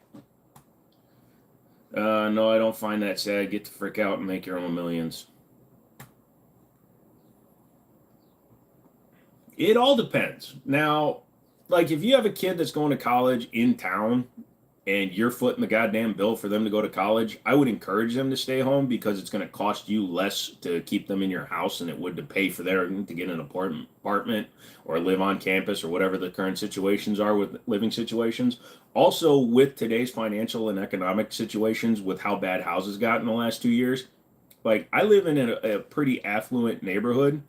No, I don't find that sad. Get the frick out and make your own millions. It all depends. Now, like if you have a kid that's going to college in town and you're footing the goddamn bill for them to go to college, I would encourage them to stay home because it's going to cost you less to keep them in your house than it would to pay for them to get an apartment or live on campus or whatever the current situations are with living situations. Also, with today's financial and economic situations, with how bad houses got in the last 2 years, like I live in a pretty affluent neighborhood,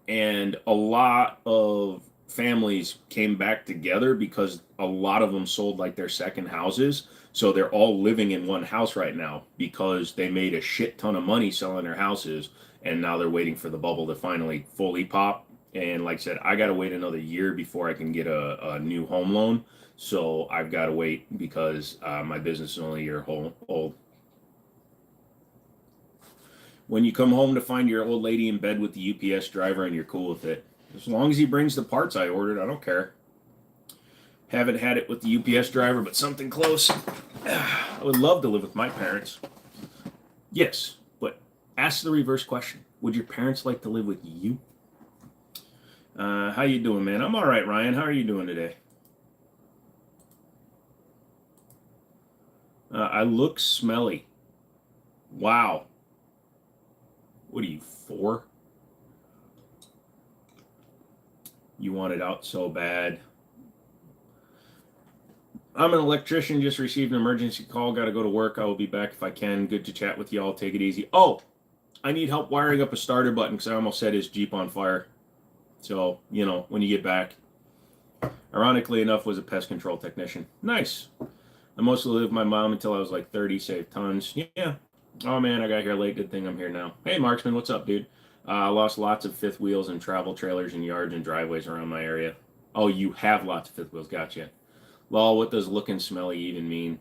and a lot of families came back together because a lot of them sold like their second houses, so they're all living in one house right now because they made a shit ton of money selling their houses, and now they're waiting for the bubble to finally fully pop. And like I said, I gotta wait another year before I can get a new home loan, so I've got to wait because my business is only a year old. When you come home to find your old lady in bed with the UPS driver and you're cool with it, as long as he brings the parts I ordered, I don't care. Haven't had it with the UPS driver, but something close. I would love to live with my parents. Yes, but ask the reverse question. Would your parents like to live with you? How you doing, man? I'm all right, Ryan. How are you doing today? I look smelly. Wow. What are you, 4? You want it out so bad. I'm an electrician, just received an emergency call. Got to go to work. I will be back if I can. Good to chat with y'all. Take it easy. Oh, I need help wiring up a starter button because I almost set his Jeep on fire. So, you know, when you get back. Ironically enough, was a pest control technician. Nice. I mostly lived with my mom until I was like 30, saved tons. Yeah. Oh, man, I got here late. Good thing I'm here now. Hey, Marksman, what's up, dude? I lost lots of fifth wheels and travel trailers and yards and driveways around my area. Oh, you have lots of fifth wheels. Gotcha. Lol, what does looking smelly even mean?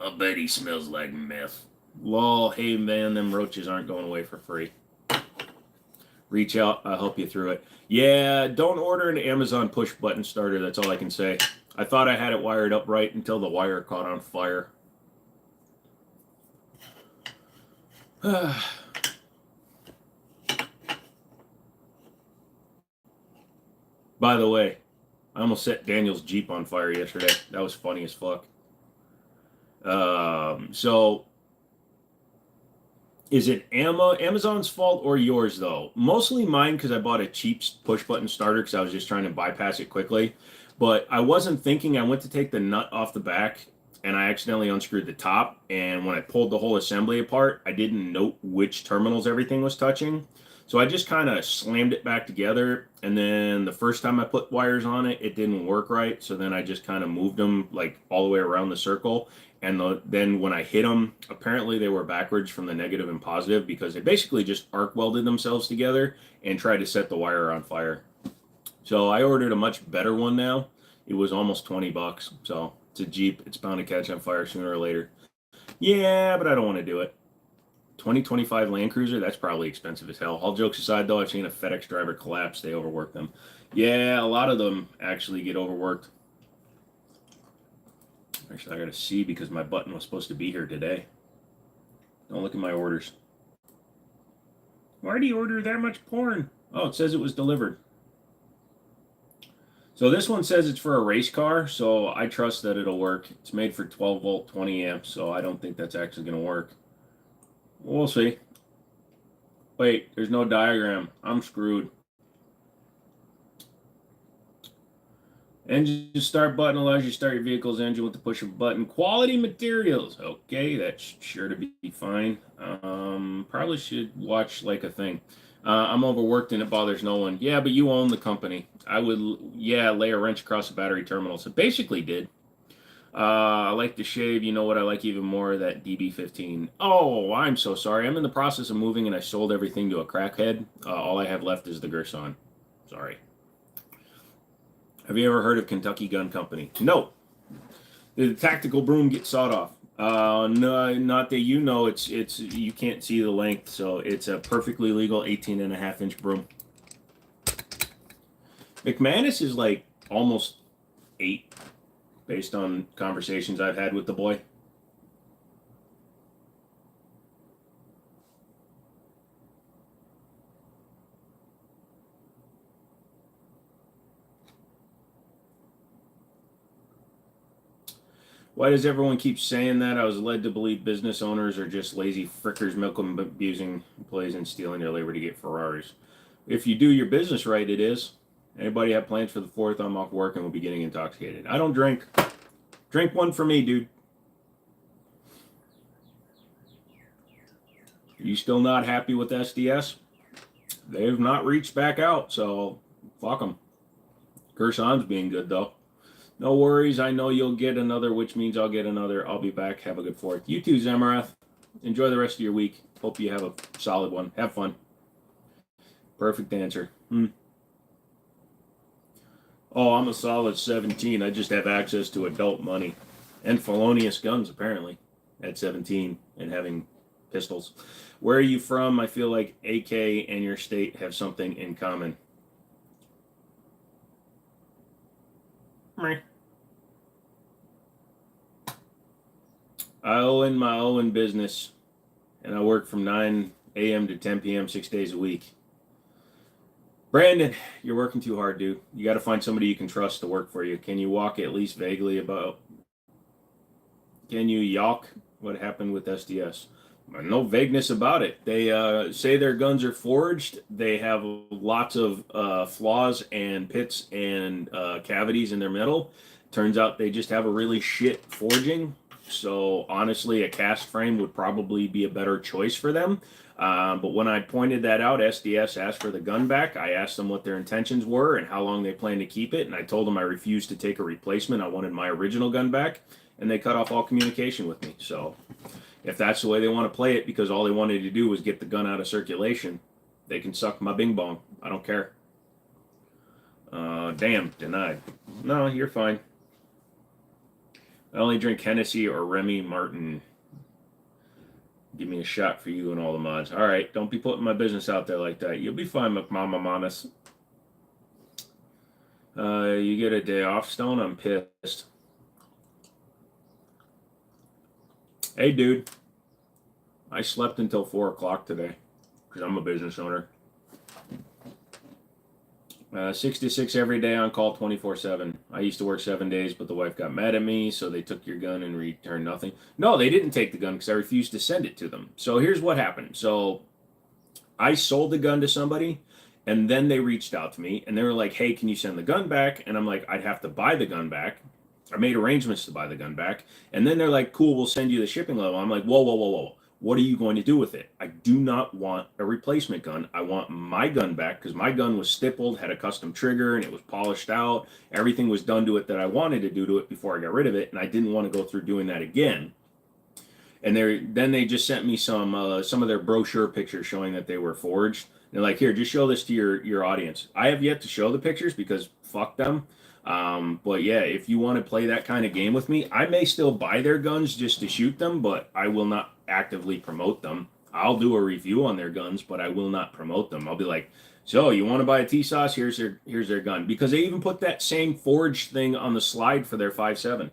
I bet he smells like meth. Lol, hey man, them roaches aren't going away for free. Reach out, I'll help you through it. Yeah, don't order an Amazon push button starter, that's all I can say. I thought I had it wired up right until the wire caught on fire. By the way, I almost set Daniel's Jeep on fire yesterday. That was funny as fuck. So is it Amazon's fault or yours though? Mostly mine because I bought a cheap push button starter because I was just trying to bypass it quickly. But I wasn't thinking. I went to take the nut off the back and I accidentally unscrewed the top. And when I pulled the whole assembly apart, I didn't note which terminals everything was touching. So I just kind of slammed it back together. And then the first time I put wires on it, it didn't work right. So then I just kind of moved them like all the way around the circle. And then when I hit them, apparently they were backwards from the negative and positive because they basically just arc welded themselves together and tried to set the wire on fire. So I ordered a much better one now. It was almost $20. So it's a Jeep. It's bound to catch on fire sooner or later. Yeah, but I don't want to do it. 2025 Land Cruiser, that's probably expensive as hell. All jokes aside, though, I've seen a FedEx driver collapse. They overwork them. Yeah, a lot of them actually get overworked. Actually, I got to see because my button was supposed to be here today. Don't look at my orders. Why do you order that much porn? Oh, it says it was delivered. So this one says it's for a race car, so I trust that it'll work. It's made for 12 volt, 20 amps, so I don't think that's actually going to work. We'll see. Wait, there's no diagram. I'm screwed. Engine start button allows you to start your vehicle's engine with the push of a button. Quality materials. Okay, that's sure to be fine. Probably should watch like a thing. I'm overworked and it bothers no one. Yeah, but you own the company. I would, yeah, lay a wrench across the battery terminal. So basically did. I like to shave. You know what I like even more? That DB15. Oh, I'm so sorry. I'm in the process of moving and I sold everything to a crackhead. All I have left is the Gerson. Sorry. Have you ever heard of Kentucky Gun Company? No. The tactical broom gets sawed off. No, not that you know. It's you can't see the length, so it's a perfectly legal 18.5-inch broom. McManus is like almost 8, based on conversations I've had with the boy. Why does everyone keep saying that? I was led to believe business owners are just lazy frickers, milking, abusing employees, and stealing their labor to get Ferraris. If you do your business right, it is. Anybody have plans for the 4th? I'm off work and will be getting intoxicated. I don't drink. Drink one for me, dude. Are you still not happy with SDS? They've not reached back out, so fuck them. Gerson's being good, though. No worries. I know you'll get another, which means I'll get another. I'll be back. Have a good 4th. You too, Zamarath. Enjoy the rest of your week. Hope you have a solid one. Have fun. Perfect answer. Oh, I'm a solid 17. I just have access to adult money. And felonious guns, apparently, at 17 and having pistols. Where are you from? I feel like AK and your state have something in common. I own my own business, and I work from 9 a.m. to 10 p.m. 6 days a week. Brandon, you're working too hard, dude. You got to find somebody you can trust to work for you. Can you walk at least vaguely about? Can you yawk what happened with SDS? No vagueness about it. They say their guns are forged. They have lots of flaws and pits and cavities in their metal. Turns out they just have a really shit forging. So honestly, a cast frame would probably be a better choice for them. But when I pointed that out, SDS asked for the gun back. I asked them what their intentions were and how long they plan to keep it. And I told them I refused to take a replacement. I wanted my original gun back. And they cut off all communication with me. So if that's the way they want to play it, because all they wanted to do was get the gun out of circulation, they can suck my bing bong. I don't care. Damn, denied. No, you're fine. I only drink Hennessy or Remy Martin. Give me a shot for you and all the mods. All right, don't be putting my business out there like that. You'll be fine, McMama. You get a day off, Stone? I'm pissed. Hey, dude. I slept until 4 o'clock today because I'm a business owner. 6 to 6 every day on call 24/7. I used to work 7 days, but the wife got mad at me, so they took your gun and returned nothing. No, they didn't take the gun because I refused to send it to them. So here's what happened. So I sold the gun to somebody, and then they reached out to me, and they were like, hey, can you send the gun back? And I'm like, I'd have to buy the gun back. I made arrangements to buy the gun back. And then they're like, cool, we'll send you the shipping level. I'm like, whoa. What are you going to do with it? I do not want a replacement gun. I want my gun back because my gun was stippled, had a custom trigger, and it was polished out. Everything was done to it that I wanted to do to it before I got rid of it, and I didn't want to go through doing that again. And then they just sent me some of their brochure pictures showing that they were forged. They're like, here, just show this to your audience. I have yet to show the pictures because fuck them. But yeah, if you want to play that kind of game with me, I may still buy their guns just to shoot them, but I will not actively promote them. I'll do a review on their guns, but I will not promote them. I'll be like, so you want to buy a T-Sauce? Here's their gun. Because they even put that same forged thing on the slide for their 5.7.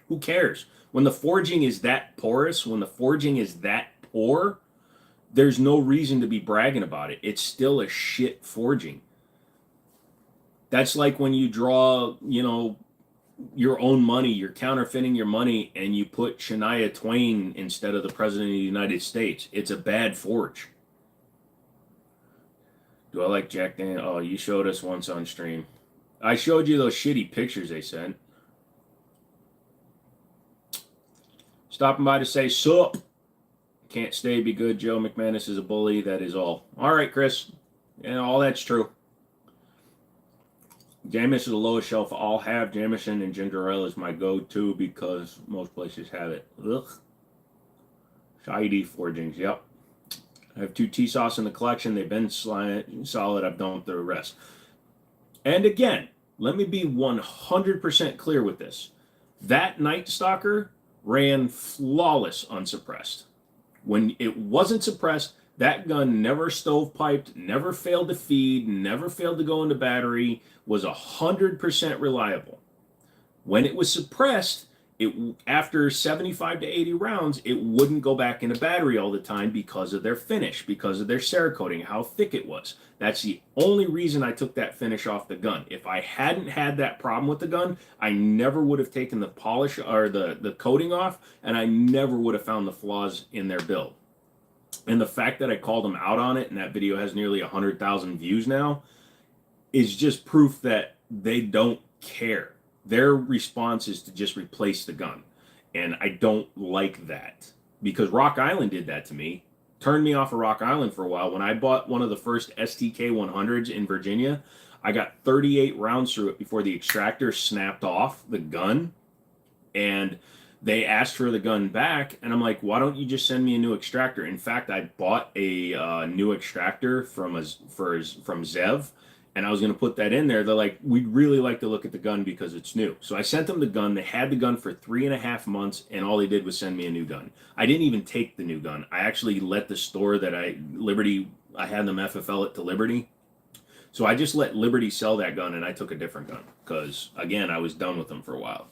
Who cares? When the forging is that porous, when the forging is that poor, there's no reason to be bragging about it. It's still a shit forging. That's like when you draw, your own money, you're counterfeiting your money, and you put Shania Twain instead of the President of the United States. It's a bad forge. Do I like Jack Daniels? Oh, you showed us once on stream. I showed you those shitty pictures they sent. Stopping by to say sup. Can't stay, be good. Joe McManus is a bully. That is all. All right, Chris. Yeah, all that's true. Jameson is the lowest shelf I'll have. Jameson and ginger ale is my go-to because most places have it. Ugh. Shady forgings, yep. I have 2 T-Sauce in the collection. They've been solid. I've dumped the rest. And again, let me be 100% clear with this. That Night Stalker ran flawless unsuppressed. When it wasn't suppressed, that gun never stovepiped, never failed to feed, never failed to go into battery, was 100% reliable. When it was suppressed, after 75 to 80 rounds, it wouldn't go back into battery all the time because of their finish, because of their Cerakoting, how thick it was. That's the only reason I took that finish off the gun. If I hadn't had that problem with the gun, I never would have taken the polish or the coating off, and I never would have found the flaws in their build. And the fact that I called them out on it, and that video has nearly 100,000 views now, is just proof that they don't care. Their response is to just replace the gun. And I don't like that. Because Rock Island did that to me. Turned me off of Rock Island for a while. When I bought one of the first STK 100s in Virginia, I got 38 rounds through it before the extractor snapped off the gun. And they asked for the gun back, and I'm like, why don't you just send me a new extractor? In fact, I bought a new extractor from Zev, and I was going to put that in there. They're like, we'd really like to look at the gun because it's new. So I sent them the gun. They had the gun for 3.5 months, and all they did was send me a new gun. I didn't even take the new gun. I actually let the store that I had them FFL it to Liberty. So I just let Liberty sell that gun, and I took a different gun because, again, I was done with them for a while.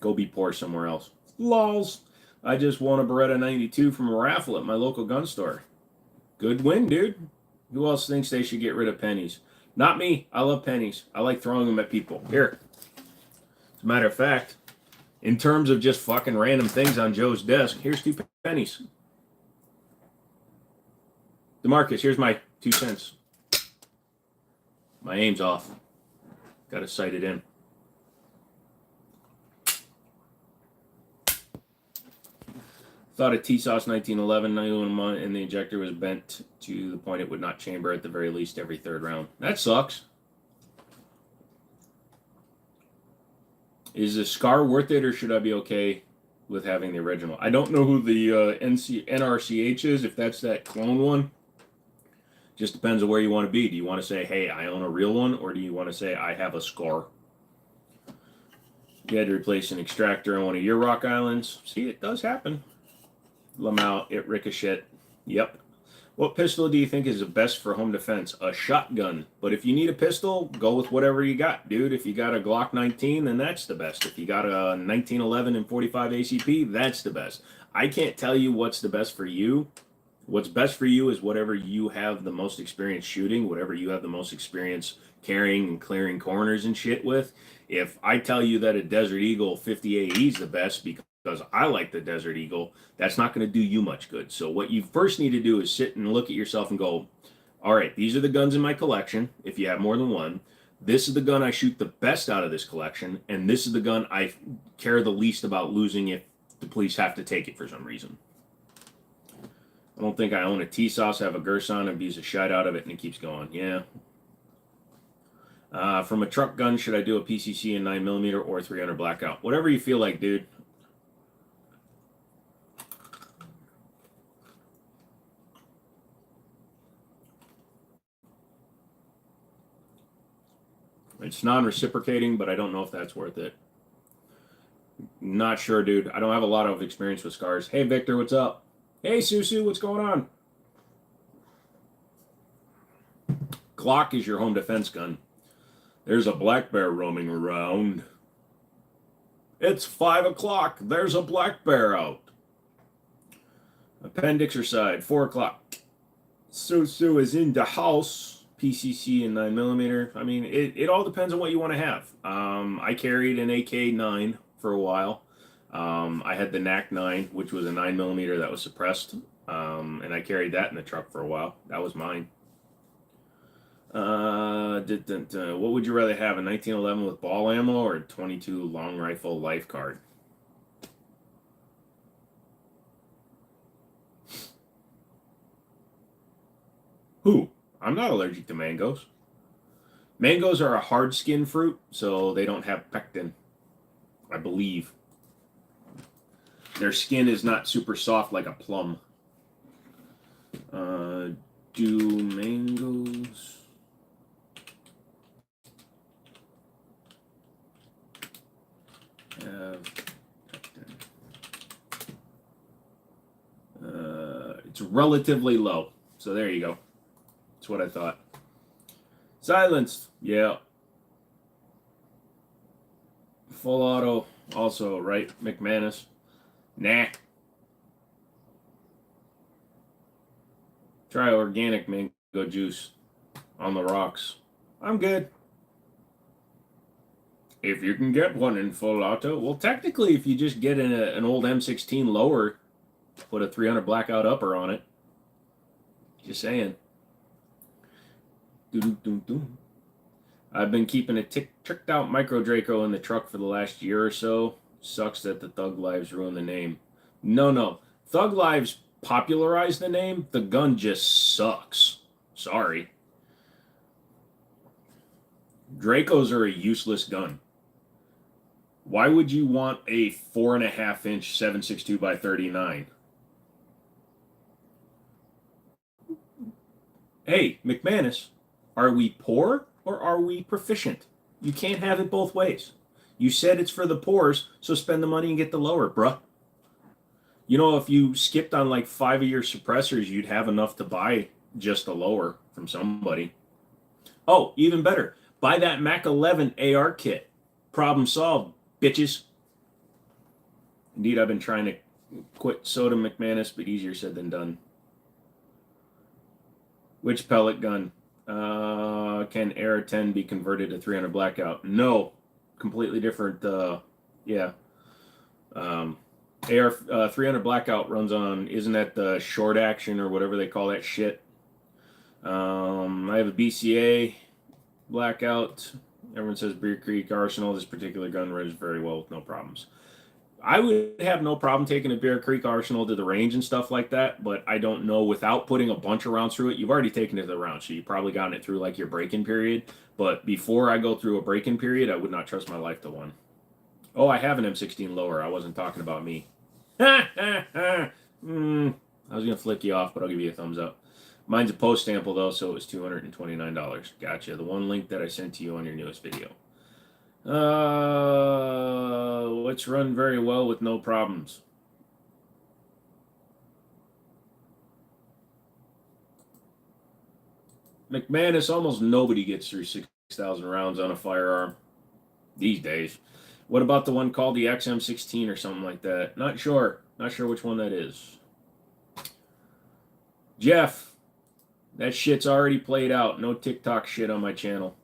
Go be poor somewhere else. Lols. I just won a Beretta 92 from a raffle at my local gun store. Good win, dude. Who else thinks they should get rid of pennies? Not me. I love pennies. I like throwing them at people. Here. As a matter of fact, in terms of just fucking random things on Joe's desk, here's 2 pennies. DeMarcus, here's my 2 cents. My aim's off. Got to sight it in. Thought a T-Sauce 1911 and the injector was bent to the point it would not chamber at the very least every 3rd round. That sucks. Is the SCAR worth it, or should I be okay with having the original? I don't know who the NRCH is, if that's that clone one. Just depends on where you want to be. Do you want to say, hey, I own a real one, or do you want to say, I have a SCAR? You had to replace an extractor on one of your rock islands. See, it does happen. Lamau, it ricochet. Yep. What pistol do you think is the best for home defense? A shotgun. But if you need a pistol, go with whatever you got, dude. If you got a Glock 19, then that's the best. If you got a 1911 and 45 ACP, that's the best. I can't tell you what's the best for you. What's best for you is whatever you have the most experience shooting, whatever you have the most experience carrying and clearing corners and shit with. If I tell you that a Desert Eagle 50 AE is the best because I like the Desert Eagle, that's not going to do you much good. So what you first need to do is sit and look at yourself and go, all right, these are the guns in my collection, if you have more than one. This is the gun I shoot the best out of this collection, and this is the gun I care the least about losing if the police have to take it for some reason. I don't think I own a T-Sauce, have a Gerson, abuse a shite out of it, and it keeps going. Yeah. From a truck gun, should I do a PCC in 9mm or 300 blackout? Whatever you feel like, dude. It's non-reciprocating, but I don't know if that's worth it. Not sure, dude. I don't have a lot of experience with scars. Hey, Victor, what's up? Hey, Susu, what's going on? Glock is your home defense gun. There's a black bear roaming around. It's 5 o'clock. There's a black bear out. Appendix or side, 4 o'clock. Susu is in the house. PCC and 9mm. I mean, it all depends on what you want to have. I carried an AK-9 for a while. I had the NAC-9, which was a 9mm that was suppressed. And I carried that in the truck for a while. That was mine. What would you rather have, a 1911 with ball ammo or a 22 long rifle life card? Who? I'm not allergic to mangoes. Mangoes are a hard skin fruit, so they don't have pectin, I believe. Their skin is not super soft like a plum. Do mangoes have pectin? It's relatively low, so there you go. That's what I thought. Silenced, yeah. Full auto, also, right? McManus. Nah. Try organic mango juice on the rocks. I'm good. If you can get one in full auto. Well, technically, if you just get an old M16 lower, put a 300 blackout upper on it. Just saying. I've been keeping a tricked out Micro Draco in the truck for the last year or so. Sucks that the Thug Lives ruined the name. No. Thug Lives popularized the name. The gun just sucks. Sorry. Dracos are a useless gun. Why would you want a 4.5-inch 7.62 by 39? Hey, McManus. Are we poor or are we proficient? You can't have it both ways. You said it's for the poors, so spend the money and get the lower, bruh. You know, if you skipped on like 5 of your suppressors, you'd have enough to buy just a lower from somebody. Oh, even better. Buy that Mac 11 AR kit. Problem solved, bitches. Indeed, I've been trying to quit soda McManus, but easier said than done. Which pellet gun? Can AR-10 be converted to 300 blackout? No, completely different. Yeah, AR 300 blackout runs on. Isn't that the short action or whatever they call that shit? I have a BCA blackout. Everyone says Bear Creek Arsenal. This particular gun runs very well with no problems. I would have no problem taking a Bear Creek Arsenal to the range and stuff like that, but I don't know without putting a bunch of rounds through it. You've already taken it to the round, so you've probably gotten it through like your break-in period. But before I go through a break-in period, I would not trust my life to one. Oh, I have an M16 lower. I wasn't talking about me. I was gonna flick you off, but I'll give you a thumbs up. Mine's a post sample though, so it was $229. Gotcha. The one link that I sent to you on your newest video. Let's run very well with no problems. McManus, almost nobody gets through 6,000 rounds on a firearm these days. What about the one called the XM16 or something like that? Not sure. Not sure which one that is. Jeff, that shit's already played out. No TikTok shit on my channel.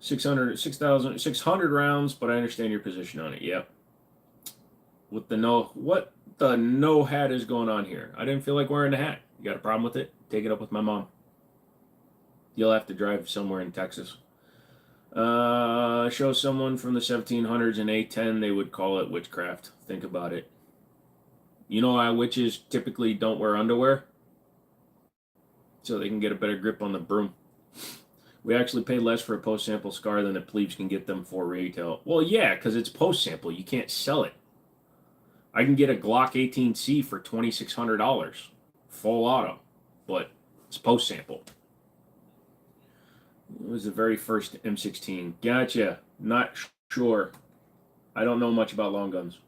600 rounds, but I understand your position on it. Yep. With the no, what the no hat is going on here? I didn't feel like wearing the hat. You got a problem with it? Take it up with my mom. You'll have to drive somewhere in Texas. Show someone from the 1700s an A10, they would call it witchcraft. Think about it. You know why witches typically don't wear underwear? So they can get a better grip on the broom. We actually pay less for a post-sample SCAR than the plebes can get them for retail. Well, yeah, because it's post-sample. You can't sell it. I can get a Glock 18C for $2,600. Full auto. But it's post-sample. It was the very first M16. Gotcha. Not sure. I don't know much about long guns.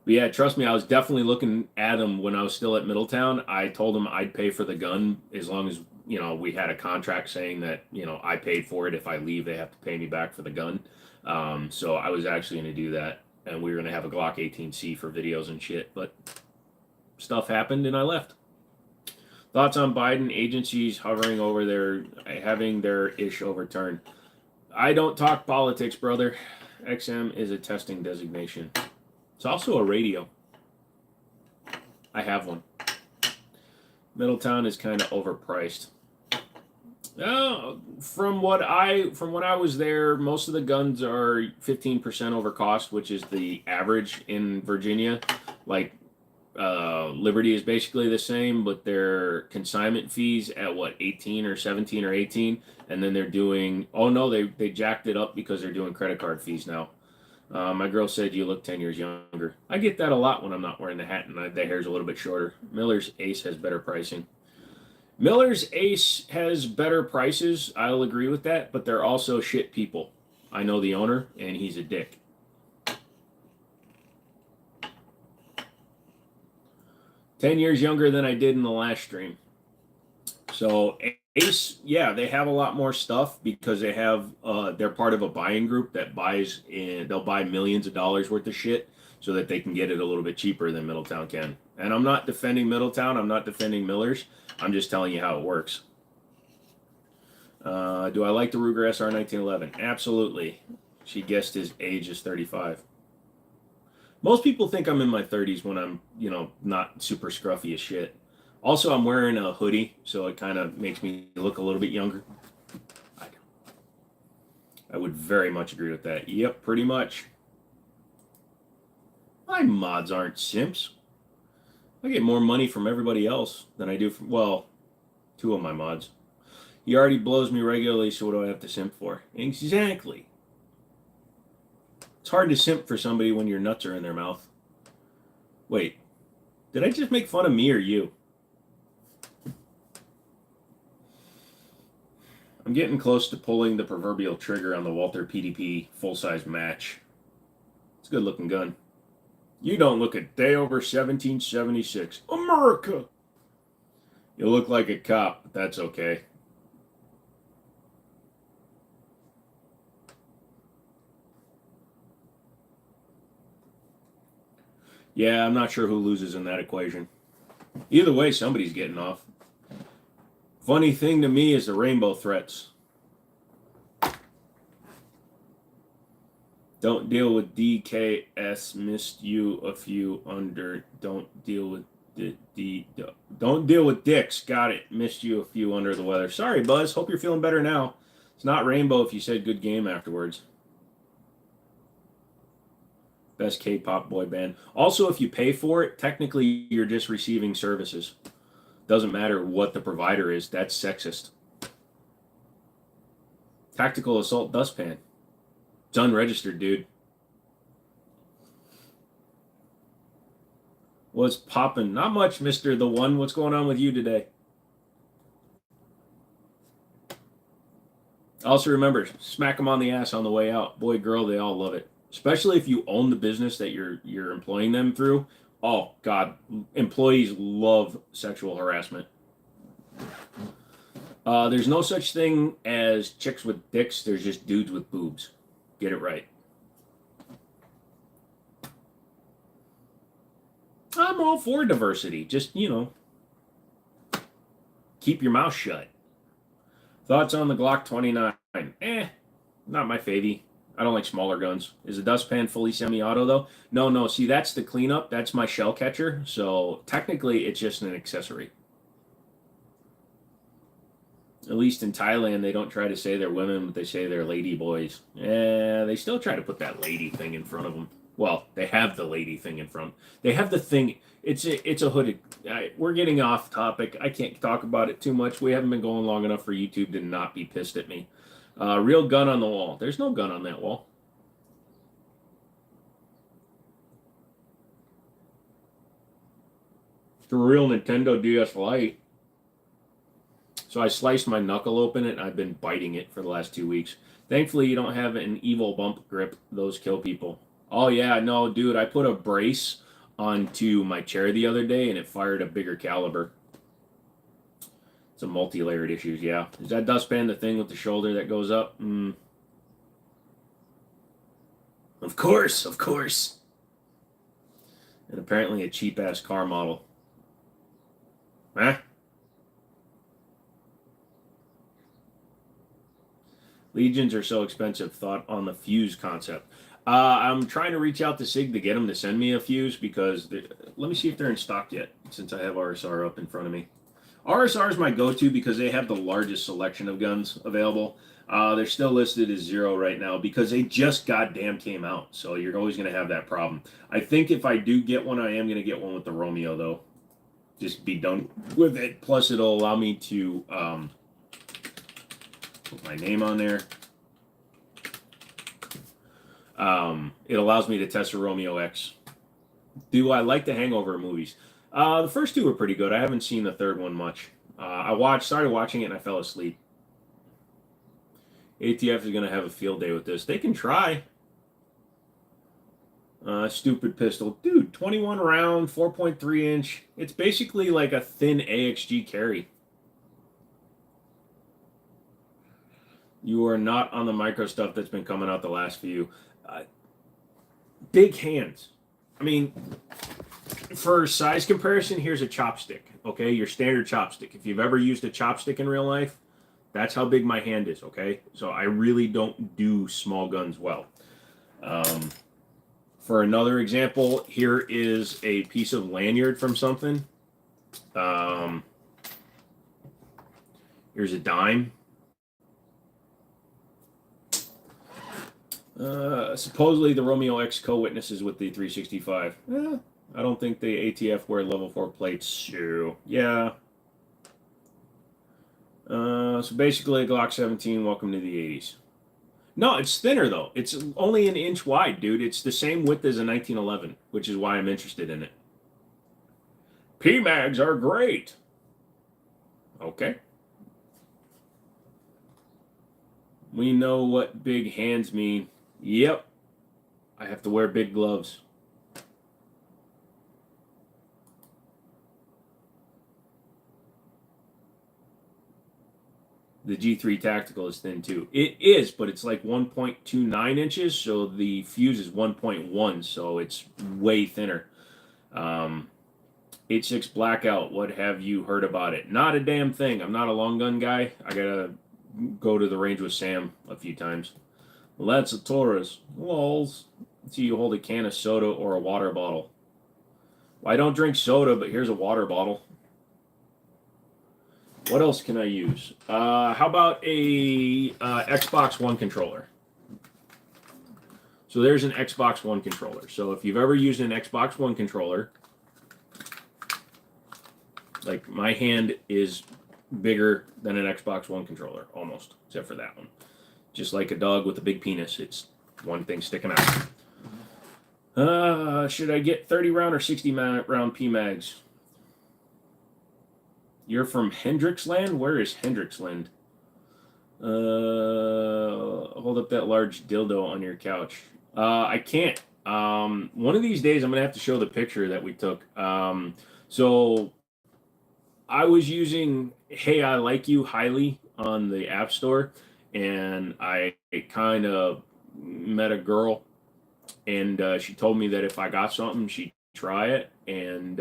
But yeah, trust me, I was definitely looking at them when I was still at Middletown. I told them I'd pay for the gun as long as, you know, we had a contract saying that, you know, I paid for it. If I leave, they have to pay me back for the gun. So I was actually going to do that. And we were going to have a Glock 18C for videos and shit. But stuff happened and I left. Thoughts on Biden agencies hovering over having their ish overturned? I don't talk politics, brother. XM is a testing designation. It's also a radio. I have one. Middletown is kind of overpriced. From what I was there, most of the guns are 15% over cost, which is the average in Virginia. Like Liberty is basically the same, but their consignment fees at what, 18 or 17 or 18, and then they're doing, oh no, they jacked it up because they're doing credit card fees now. My girl said you look 10 years younger. I get that a lot when I'm not wearing the hat and the hair's a little bit shorter. Miller's Ace has better pricing. Miller's Ace has better prices. I'll agree with that, but they're also shit people. I know the owner, and he's a dick. "10 years younger than I did in the last stream." So Ace, yeah, they have a lot more stuff because they have they're part of a buying group that buys in. They'll buy millions of dollars worth of shit so that they can get it a little bit cheaper than Middletown can. And I'm not defending Middletown. I'm not defending Miller's. I'm just telling you how it works. Do I like the Ruger SR 1911? Absolutely. She guessed his age is 35. Most people think I'm in my 30s when I'm, you know, not super scruffy as shit. Also, I'm wearing a hoodie, so it kind of makes me look a little bit younger. I would very much agree with that. Yep, pretty much. My mods aren't simps. I get more money from everybody else than I do from, well, 2 of my mods. He already blows me regularly, so what do I have to simp for? Exactly. It's hard to simp for somebody when your nuts are in their mouth. Wait, did I just make fun of me or you? I'm getting close to pulling the proverbial trigger on the Walther PDP full-size match. It's a good-looking gun. You don't look a day over 1776. America! You look like a cop, but that's okay. Yeah, I'm not sure who loses in that equation. Either way, somebody's getting off. Funny thing to me is the rainbow threats. Don't deal with DKS. Missed you a few under. Don't deal with Don't deal with dicks. Got it. Missed you a few under the weather. Sorry, Buzz. Hope you're feeling better now. It's not rainbow if you said good game afterwards. Best K-pop boy band. Also, if you pay for it, technically you're just receiving services. Doesn't matter what the provider is. That's sexist. Tactical assault dustpan. It's unregistered, dude. What's poppin'? Not much, Mr. The One. What's going on with you today? Also remember, smack them on the ass on the way out. Boy, girl, they all love it. Especially if you own the business that you're employing them through. Oh God, employees love sexual harassment. There's no such thing as chicks with dicks. There's just dudes with boobs. Get it right. I'm all for diversity. Just, keep your mouth shut. Thoughts on the Glock 29? Not my favy. I don't like smaller guns. Is the dustpan fully semi-auto though? No. See, that's the cleanup. That's my shell catcher. So technically, it's just an accessory. At least in Thailand, they don't try to say they're women, but they say they're lady boys. They still try to put that lady thing in front of them. Well, they have the lady thing in front. They have the thing. It's a hooded. We're getting off topic. I can't talk about it too much. We haven't been going long enough for YouTube to not be pissed at me. Real gun on the wall. There's no gun on that wall. It's a real Nintendo DS Lite. So I sliced my knuckle open and I've been biting it for the last 2 weeks. Thankfully, you don't have an evil bump grip. Those kill people. Oh, yeah. No, dude, I put a brace onto my chair the other day and it fired a bigger caliber. It's a multi-layered issues, yeah. Is that dustpan the thing with the shoulder that goes up? Of course. And apparently a cheap-ass car model. Huh? Legions are so expensive. Thought on the fuse concept. I'm trying to reach out to SIG to get them to send me a fuse because let me see if they're in stock yet since I have RSR up in front of me. RSR is my go-to because they have the largest selection of guns available. They're still listed as 0 right now because they just goddamn came out. So you're always going to have that problem. I think if I do get one, I am going to get one with the Romeo though. Just be done with it. Plus it'll allow me to put my name on there. It allows me to test a Romeo X. Do I like the Hangover movies? The first 2 were pretty good. I haven't seen the third one much. I started watching it and I fell asleep. ATF is going to have a field day with this. They can try. Stupid pistol. Dude, 21 round, 4.3 inch. It's basically like a thin AXG carry. You are not on the micro stuff that's been coming out the last few. Big hands. I mean, for size comparison, here's a chopstick. Okay, your standard chopstick. If you've ever used a chopstick in real life, that's how big my hand is. Okay, so I really don't do small guns well. For another example, here is a piece of lanyard from something. Here's a dime. Supposedly the Romeo X co-witnesses with the 365. I don't think the ATF wear level 4 plates. So, yeah. So basically a Glock 17, welcome to the 80s. No, it's thinner though. It's only an inch wide, dude. It's the same width as a 1911, which is why I'm interested in it. PMags are great. Okay. We know what big hands mean. Yep. I have to wear big gloves. The G3 Tactical is thin too. It is, but it's like 1.29 inches, so the fuse is 1.1, so it's way thinner. 86 Blackout, what have you heard about it? Not a damn thing. I'm not a long gun guy. I gotta go to the range with Sam a few times. Well, that's a Taurus. Lols. See, you hold a can of soda or a water bottle. Well, I don't drink soda, but here's a water bottle. What else can I use? How about a Xbox One controller? So there's an Xbox One controller. So if you've ever used an Xbox One controller, like my hand is bigger than an Xbox One controller, almost, except for that one. Just like a dog with a big penis, it's one thing sticking out. Should I get 30 round or 60 round PMags? You're from Hendricksland? Where is Hendricksland? Hold up that large dildo on your couch. I can't. One of these days I'm going to have to show the picture that we took. So I was using Hey I Like You highly on the App Store, and I kind of met a girl, and she told me that if I got something, she'd try it, and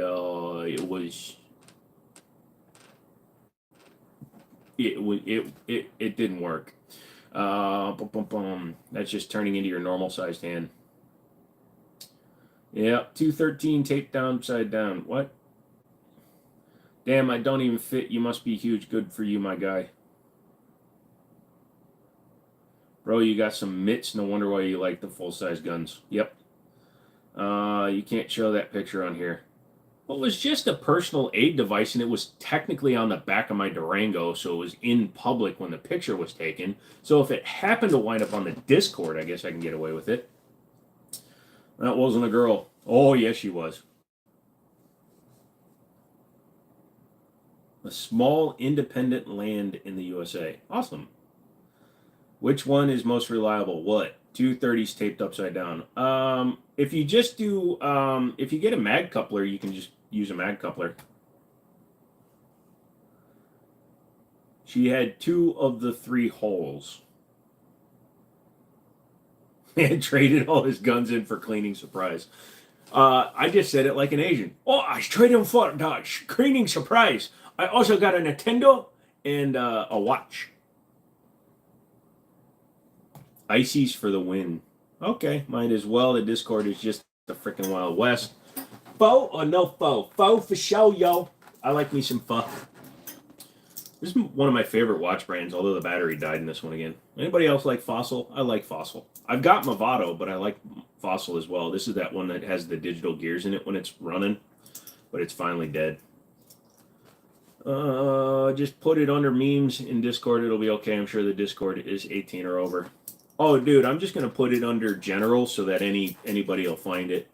it didn't work. That's just turning into your normal sized hand. Yeah, 213 taped down upside down. What? Damn, I don't even fit. You must be huge. Good for you, my guy. Bro, you got some mitts. No wonder why you like the full-size guns. Yep. You can't show that picture on here. Well, it was just a personal aid device, and it was technically on the back of my Durango, so it was in public when the picture was taken. So if it happened to wind up on the Discord, I guess I can get away with it. That wasn't a girl. Oh, yes, she was. A small independent land in the USA. Awesome. Which one is most reliable? What? 230s taped upside down. If you just do, if you get a mag coupler, you can just use a mag coupler. She had 2 of the 3 holes. Man traded all his guns in for cleaning surprise. I just said it like an Asian. Oh, I traded him for cleaning surprise. I also got a Nintendo and a watch. Ices for the win. Okay, might as well. The Discord is just the freaking Wild West. Faux or no faux? Faux for show, yo. I like me some pho. This is one of my favorite watch brands, although the battery died in this one again. Anybody else like Fossil? I like Fossil. I've got Movado, but I like Fossil as well. This is that one that has the digital gears in it when it's running, but it's finally dead. Just put it under memes in Discord. It'll be okay. I'm sure the Discord is 18 or over. Oh, dude, I'm just going to put it under general so that anybody will find it.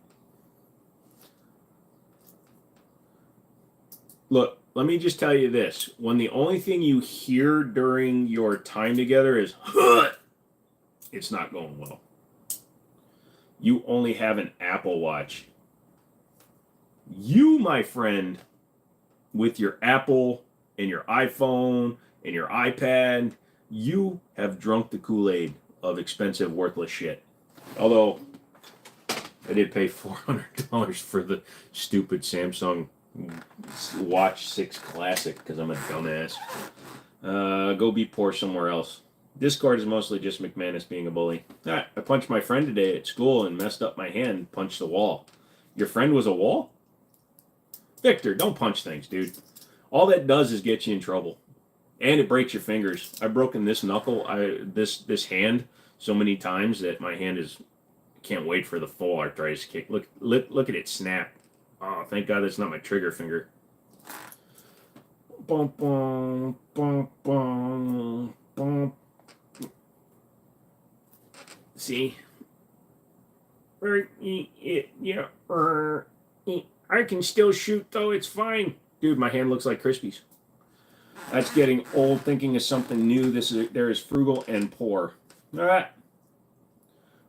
Look, let me just tell you this. When the only thing you hear during your time together is, it's not going well. You only have an Apple Watch. You, my friend, with your Apple and your iPhone and your iPad, you have drunk the Kool-Aid of expensive, worthless shit. Although, I did pay $400 for the stupid Samsung Watch 6 Classic because I'm a dumbass. Go be poor somewhere else. Discord is mostly just McManus being a bully. I punched my friend today at school and messed up my hand, punched the wall. Your friend was a wall? Victor, don't punch things, dude. All that does is get you in trouble. And it breaks your fingers. I've broken this knuckle, this hand so many times that my hand is, can't wait for the full arthritis kick. Look at it snap. Oh, thank God that's not my trigger finger. Bum, bum, bum, bum, bum. See? Yeah. I can still shoot though, it's fine. Dude, my hand looks like Crispies. That's getting old, thinking of something new. There is frugal and poor. All right.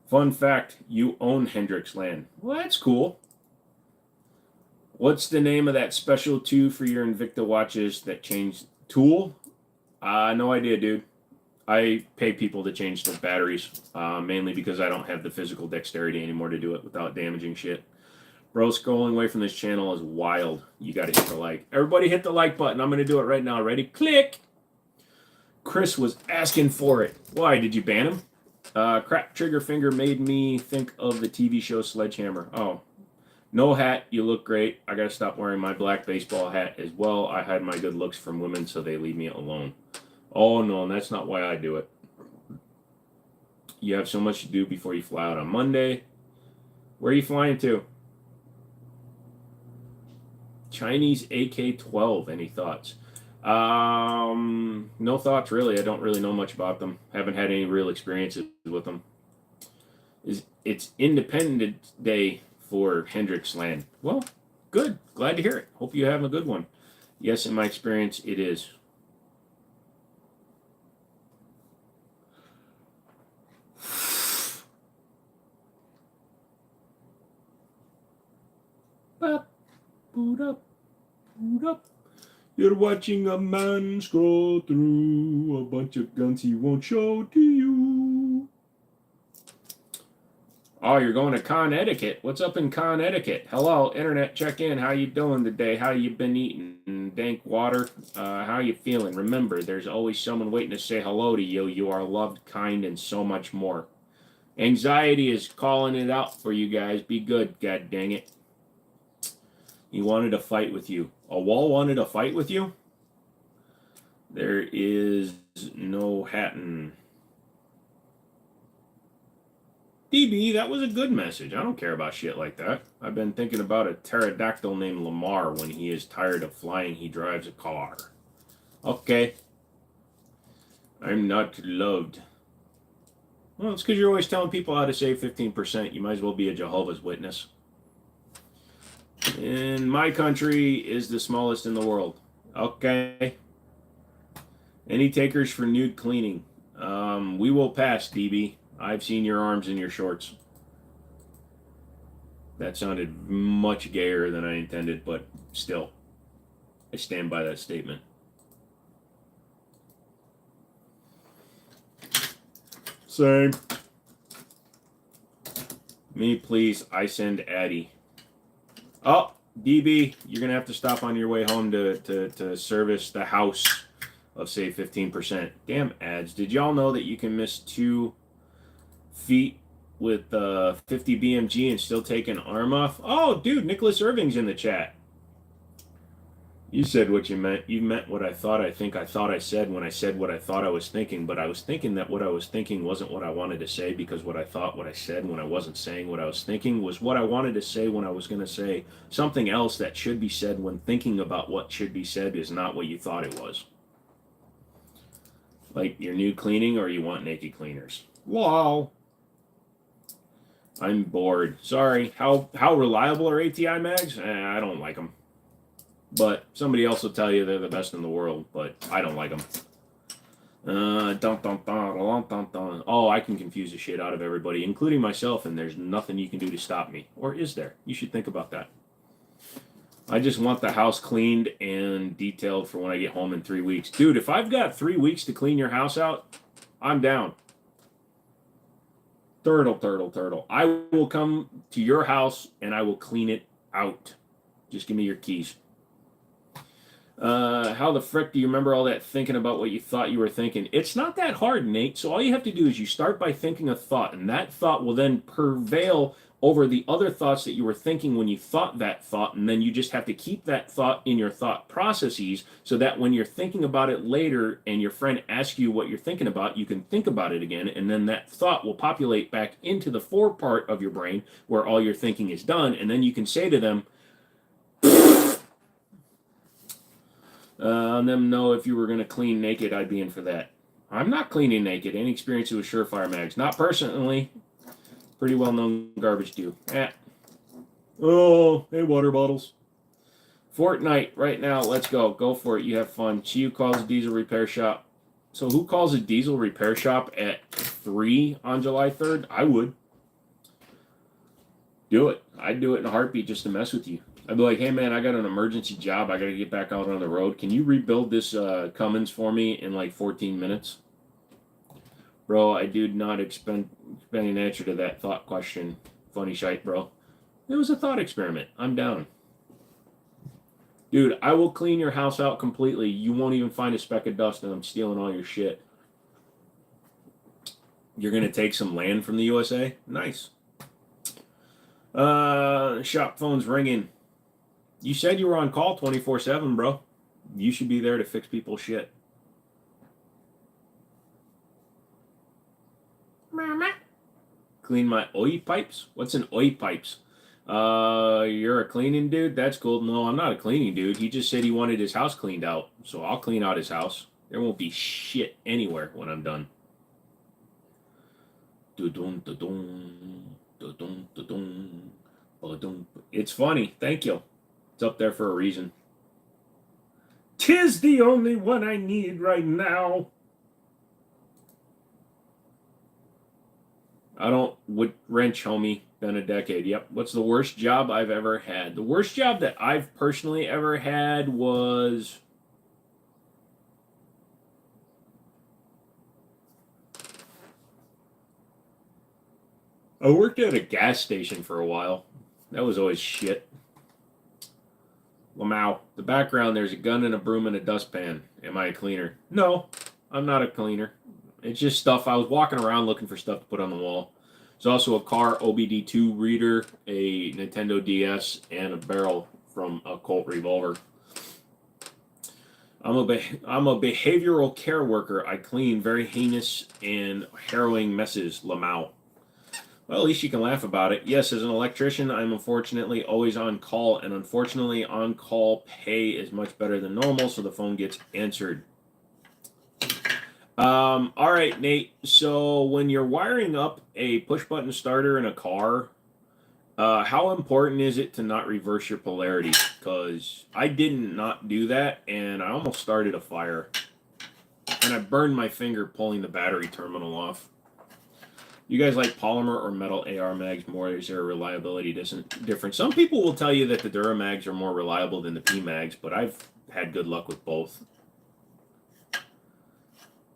Fun fact, you own Hendricksland. Well, that's cool. What's the name of that special tool for your Invicta watches that changed tool? No idea, dude. I pay people to change the batteries, mainly because I don't have the physical dexterity anymore to do it without damaging shit. Bro, scrolling away from this channel is wild. You gotta hit the like. Everybody hit the like button. I'm gonna do it right now. Ready? Click! Chris was asking for it. Why? Did you ban him? Crap trigger finger made me think of the TV show Sledgehammer. Oh. No hat, you look great. I gotta stop wearing my black baseball hat as well. I hide my good looks from women so they leave me alone. Oh no, that's not why I do it. You have so much to do before you fly out on Monday. Where are you flying to? Chinese AK-12. Any thoughts? No thoughts really. I don't really know much about them. Haven't had any real experiences with them. It's Independence Day for Hendrixland. Well, good. Glad to hear it. Hope you have a good one. Yes, in my experience, it is. Boot up, boot up. You're watching a man scroll through a bunch of guns he won't show to you. Oh, you're going to Connecticut. What's up in Connecticut? Hello, internet, check in. How you doing today? How you been eating? Dank water? How you feeling? Remember, there's always someone waiting to say hello to you. You are loved, kind, and so much more. Anxiety is calling it out for you guys. Be good, god dang it. He wanted to fight with you. A wall wanted to fight with you? There is no hatting. DB, that was a good message. I don't care about shit like that. I've been thinking about a pterodactyl named Lamar. When he is tired of flying, he drives a car. Okay. I'm not loved. Well, it's because you're always telling people how to save 15%. You might as well be a Jehovah's Witness. In my country is the smallest in the world. Okay. Any takers for nude cleaning? We will pass, DB. I've seen your arms in your shorts. That sounded much gayer than I intended, but still, I stand by that statement. Same. Me, please. I send Addy. Oh, DB, you're going to have to stop on your way home to service the house of Save 15%. Damn ads. Did y'all know that you can miss 2 feet with 50 BMG and still take an arm off? Oh, dude, Nicholas Irving's in the chat. You said what you meant. You meant what I thought I said when I said what I thought I was thinking, but I was thinking that what I was thinking wasn't what I wanted to say, because what I thought what I said when I wasn't saying what I was thinking was what I wanted to say when I was going to say something else that should be said when thinking about what should be said is not what you thought it was. Like your nude cleaning, or you want naked cleaners? Wow. I'm bored. Sorry. How reliable are ATI mags? I don't like them. But somebody else will tell you they're the best in the world, but I don't like them. Oh, I can confuse the shit out of everybody, including myself, and there's nothing you can do to stop me. Or is there? You should think about that. I just want the house cleaned and detailed for when I get home in 3 weeks. Dude, if I've got 3 weeks to clean your house out, I'm down. Turtle. I will come to your house and I will clean it out. Just give me your keys. How the frick do you remember all that thinking about what you thought you were thinking? It's not that hard, Nate. So all you have to do is you start by thinking a thought, and that thought will then prevail over the other thoughts that you were thinking when you thought that thought, and then you just have to keep that thought in your thought processes so that when you're thinking about it later and your friend asks you what you're thinking about, you can think about it again, and then that thought will populate back into the fore part of your brain where all your thinking is done, and then you can say to them, them know if you were going to clean naked, I'd be in for that. I'm not cleaning naked. Any experience with Surefire mags? Not personally. Pretty well-known garbage do. Oh, hey, water bottles. Fortnite, right now. Let's go. Go for it. You have fun. See who calls a diesel repair shop. So who calls a diesel repair shop at 3 on July 3rd? I would. Do it. I'd do it in a heartbeat just to mess with you. I'd be like, hey man, I got an emergency job. I got to get back out on the road. Can you rebuild this Cummins for me in like 14 minutes? Bro, I do not expect an answer to that thought question. Funny shite, bro. It was a thought experiment. I'm down. Dude, I will clean your house out completely. You won't even find a speck of dust, and I'm stealing all your shit. You're gonna take some land from the USA? Nice. Shop phone's ringing. You said you were on call 24/7, bro. You should be there to fix people's shit. Mama. Clean my oi pipes? What's an oi pipes? You're a cleaning dude? That's cool. No, I'm not a cleaning dude. He just said he wanted his house cleaned out. So I'll clean out his house. There won't be shit anywhere when I'm done. It's funny. Thank you. It's up there for a reason. 'Tis the only one I need right now. I don't would wrench, homie. Been a decade. Yep. What's the worst job I've ever had? The worst job that I've personally ever had was I worked at a gas station for a while. That was always shit. Lamau. The background, there's a gun and a broom and a dustpan. Am I a cleaner? No, I'm not a cleaner. It's just stuff. I was walking around looking for stuff to put on the wall. There's also a car OBD2 reader, a Nintendo DS, and a barrel from a Colt revolver. I'm a behavioral care worker. I clean very heinous and harrowing messes. Lamau. Well, at least you can laugh about it. Yes, as an electrician, I'm unfortunately always on call, and unfortunately, on-call pay is much better than normal, so the phone gets answered. All right, Nate. So when you're wiring up a push-button starter in a car, how important is it to not reverse your polarity? Because I didn't not do that, and I almost started a fire, and I burned my finger pulling the battery terminal off. You guys like polymer or metal AR mags more? Is there a reliability difference? Some people will tell you that the Duramags are more reliable than the PMags, but I've had good luck with both.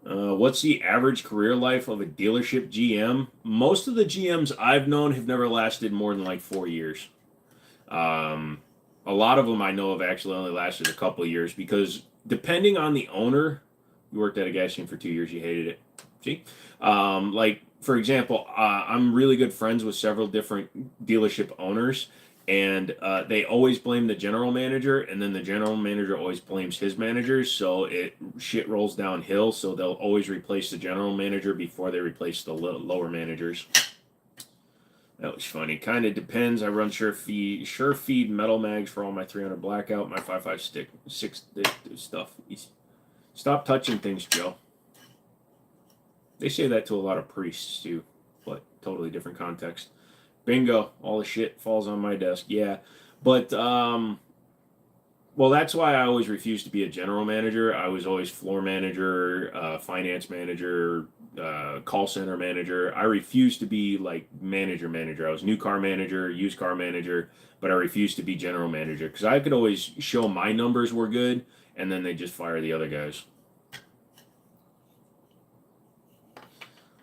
What's the average career life of a dealership GM? Most of the GMs I've known have never lasted more than like 4 years. A lot of them I know have actually only lasted a couple of years because depending on the owner, you worked at a gas station for 2 years, you hated it. See? Like, for example, I'm really good friends with several different dealership owners, and they always blame the general manager, and then the general manager always blames his managers, so shit rolls downhill. So they'll always replace the general manager before they replace the lower managers. That was funny. Kind of depends. I run sure feed metal mags for all my 300 blackout, my 5.56 stick stuff. Stop touching things, Joe. They say that to a lot of priests too, but totally different context. Bingo, all the shit falls on my desk. Yeah, but well, that's why I always refused to be a general manager. I was always floor manager, finance manager, call center manager. I refused to be like manager. I was new car manager, used car manager, but I refused to be general manager because I could always show my numbers were good, and then they just fire the other guys.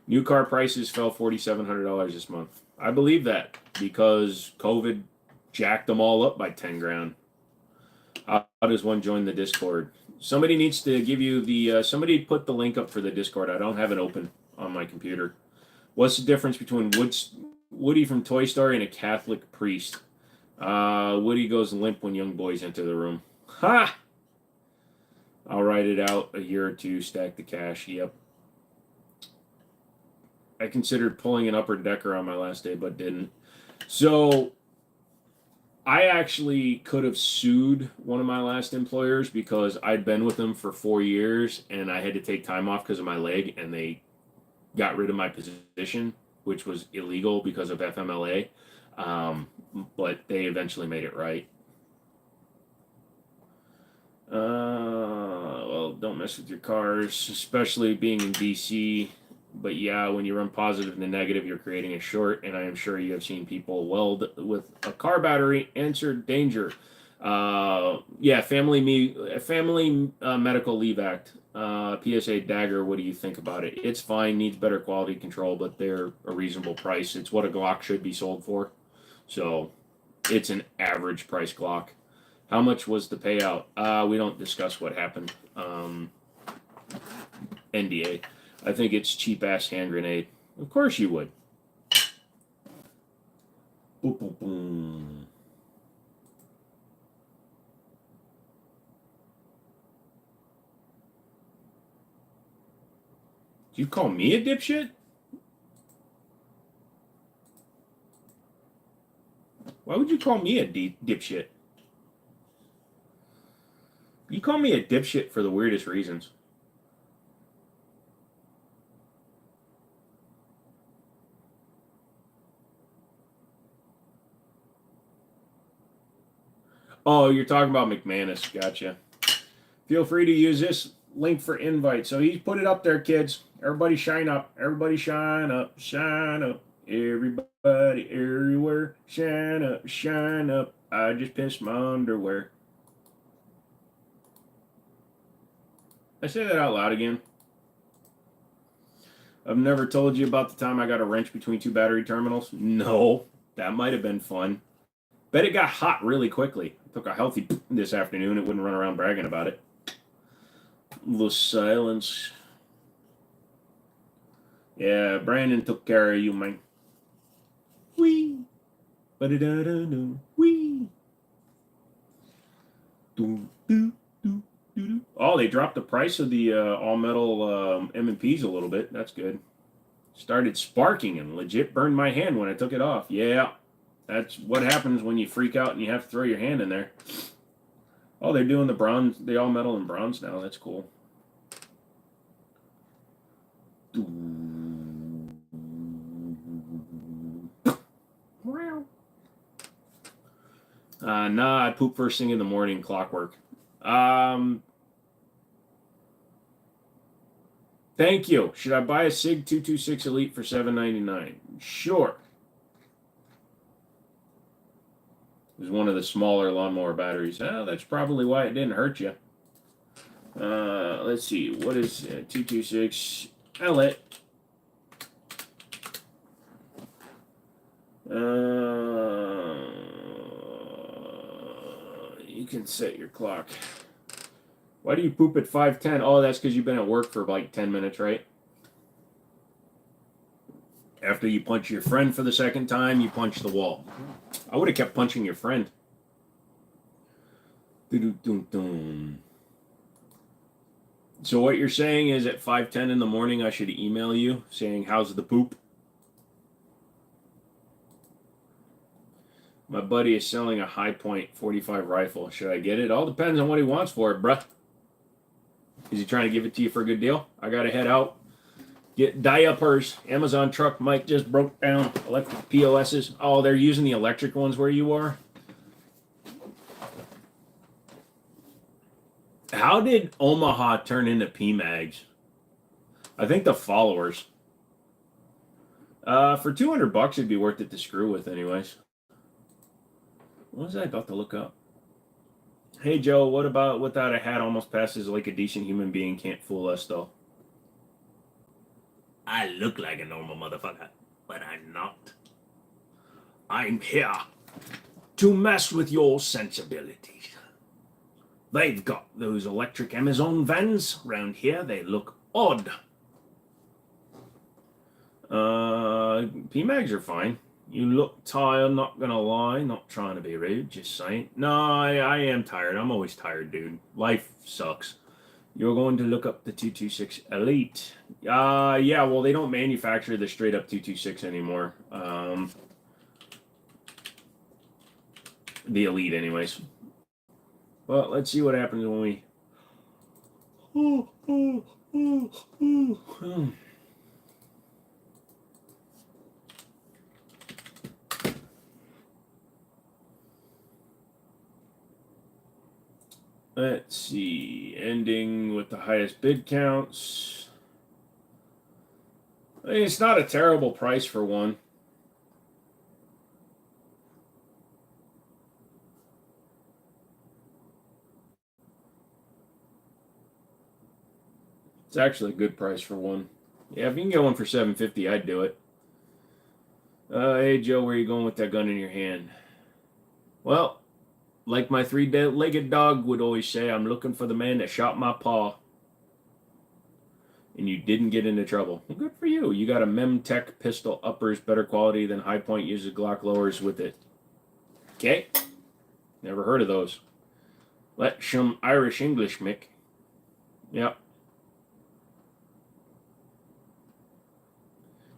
New car prices fell $4,700 this month. I believe that because COVID jacked them all up by 10 grand. How does one join the Discord? Somebody needs to give you the. Somebody put the link up for the Discord. I don't have it open on my computer. What's the difference between Woody from Toy Story and a Catholic priest? Woody goes limp when young boys enter the room. Ha! I'll write it out a year or two. Stack the cash. Yep. I considered pulling an upper decker on my last day, but didn't. So I actually could have sued one of my last employers because I'd been with them for 4 years and I had to take time off because of my leg, and they got rid of my position, which was illegal because of FMLA. But they eventually made it right. Well, don't mess with your cars, especially being in DC. But yeah, when you run positive to negative, you're creating a short, and I am sure you have seen people weld with a car battery. Answer danger. Yeah, family medical leave act. PSA Dagger. What do you think about it? It's fine. Needs better quality control, but they're a reasonable price. It's what a Glock should be sold for. So, it's an average price Glock. How much was the payout? We don't discuss what happened. NDA. I think it's cheap ass hand grenade. Of course you would. Boom, boom, boom. Do you call me a dipshit? Why would you call me a dipshit? You call me a dipshit for the weirdest reasons. Oh, you're talking about McManus. Gotcha. Feel free to use this link for invite. So he's put it up there, kids. Everybody shine up. Everybody shine up. Shine up. Everybody everywhere. Shine up. Shine up. I just pissed my underwear. I say that out loud again. I've never told you about the time I got a wrench between two battery terminals. No, that might have been fun. Bet it got hot really quickly. I took a healthy this afternoon. It wouldn't run around bragging about it. The silence. Yeah, Brandon took care of you, man. Wee. Ba-da-da-da-da. Wee. Do, do, do, do, do. Oh, they dropped the price of the all-metal M&Ps a little bit. That's good. Started sparking and legit burned my hand when I took it off. Yeah, that's what happens when you freak out and you have to throw your hand in there. Oh, they're doing the bronze, the all-metal and bronze now. That's cool. Nah, I poop first thing in the morning, clockwork. Thank you. Should I buy a SIG 226 Elite for $7.99? Sure. It was one of the smaller lawnmower batteries. Oh, that's probably why it didn't hurt you. Let's see. What is 226 Elite? You can set your clock. Why do you poop at 5:10? Oh, that's because you've been at work for like 10 minutes, right? After you punch your friend for the second time, you punch the wall. I would have kept punching your friend. So what you're saying is at 5:10 in the morning, I should email you saying, how's the poop? My buddy is selling a high point 45 rifle. Should I get it? All depends on what he wants for it, bruh. Is he trying to give it to you for a good deal? I got to head out. Get diapers. Amazon truck mic just broke down. Electric POSs. Oh, they're using the electric ones where you are? How did Omaha turn into PMags? I think the followers. For $200, it'd be worth it to screw with, anyways. What was I about to look up? Hey, Joe, what about without a hat almost passes like a decent human being? Can't fool us, though. I look like a normal motherfucker, but I'm not. I'm here to mess with your sensibilities. They've got those electric Amazon vans around here. They look odd. PMags are fine. You look tired, not gonna lie. Not trying to be rude, just saying. No, I am tired. I'm always tired, dude. Life sucks. You're going to look up the 226 Elite. Yeah, well, they don't manufacture the straight up 226 anymore. The Elite, anyways. Well, let's see what happens when we. Let's see. Ending with the highest bid counts. I mean, it's not a terrible price for one. It's actually a good price for one. Yeah, if you can get one for $750, I'd do it. Hey Joe, where you going with that gun in your hand? Well, like my three-legged dog would always say, I'm looking for the man that shot my paw. And you didn't get into trouble. Well, good for you. You got a Memtech pistol uppers, better quality than High Point uses Glock lowers with it. Okay? Never heard of those. Let some Irish English, Mick. Yep.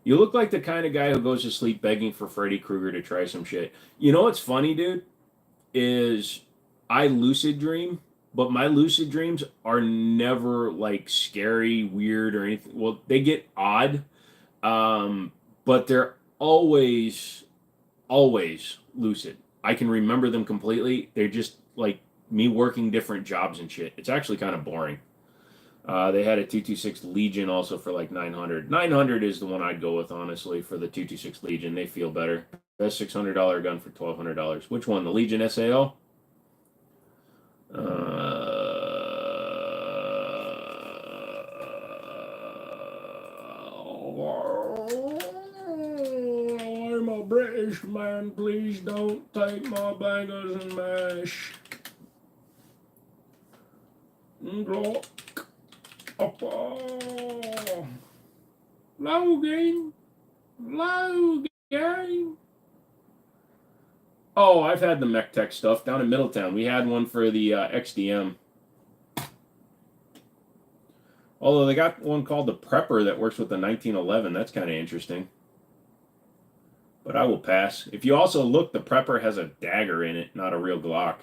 You look like the kind of guy who goes to sleep begging for Freddy Krueger to try some shit. You know what's funny, dude? Is I lucid dream, but my lucid dreams are never like scary, weird, or anything. Well, they get odd, but they're always lucid. I can remember them completely. They're just like me working different jobs and shit. It's actually kind of boring. They had a 226 Legion also for like 900. 900 is the one I'd go with, honestly, for the 226 Legion. They feel better. Best $600 gun for $1,200. Which one? The Legion SAO? I'm a British man. Please don't take my bangers and mash. Glock. Logan. Oh, I've had the MechTech stuff down in Middletown. We had one for the XDM. Although they got one called the Prepper that works with the 1911. That's kind of interesting. But I will pass. If you also look, the Prepper has a dagger in it, not a real Glock.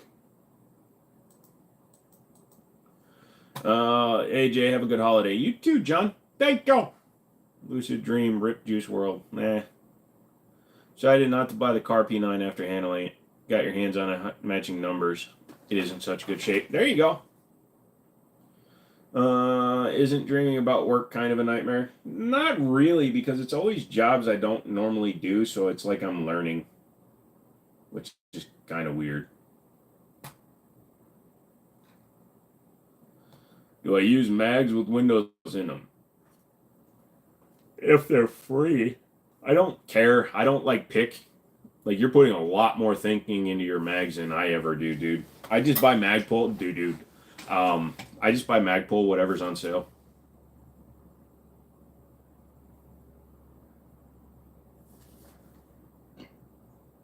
AJ, have a good holiday. You too, John. Thank you. Lucid Dream, Rip Juice World. Nah. Decided not to buy the Car P9 after handling it. Got your hands on it, matching numbers. It is in such good shape. There you go. Isn't dreaming about work kind of a nightmare? Not really, because it's always jobs I don't normally do, so it's like I'm learning, which is kind of weird. Do I use mags with windows in them? If they're free. I don't care. I don't like pick. Like, you're putting a lot more thinking into your mags than I ever do, dude. I just buy Magpul, dude. I just buy Magpul, whatever's on sale.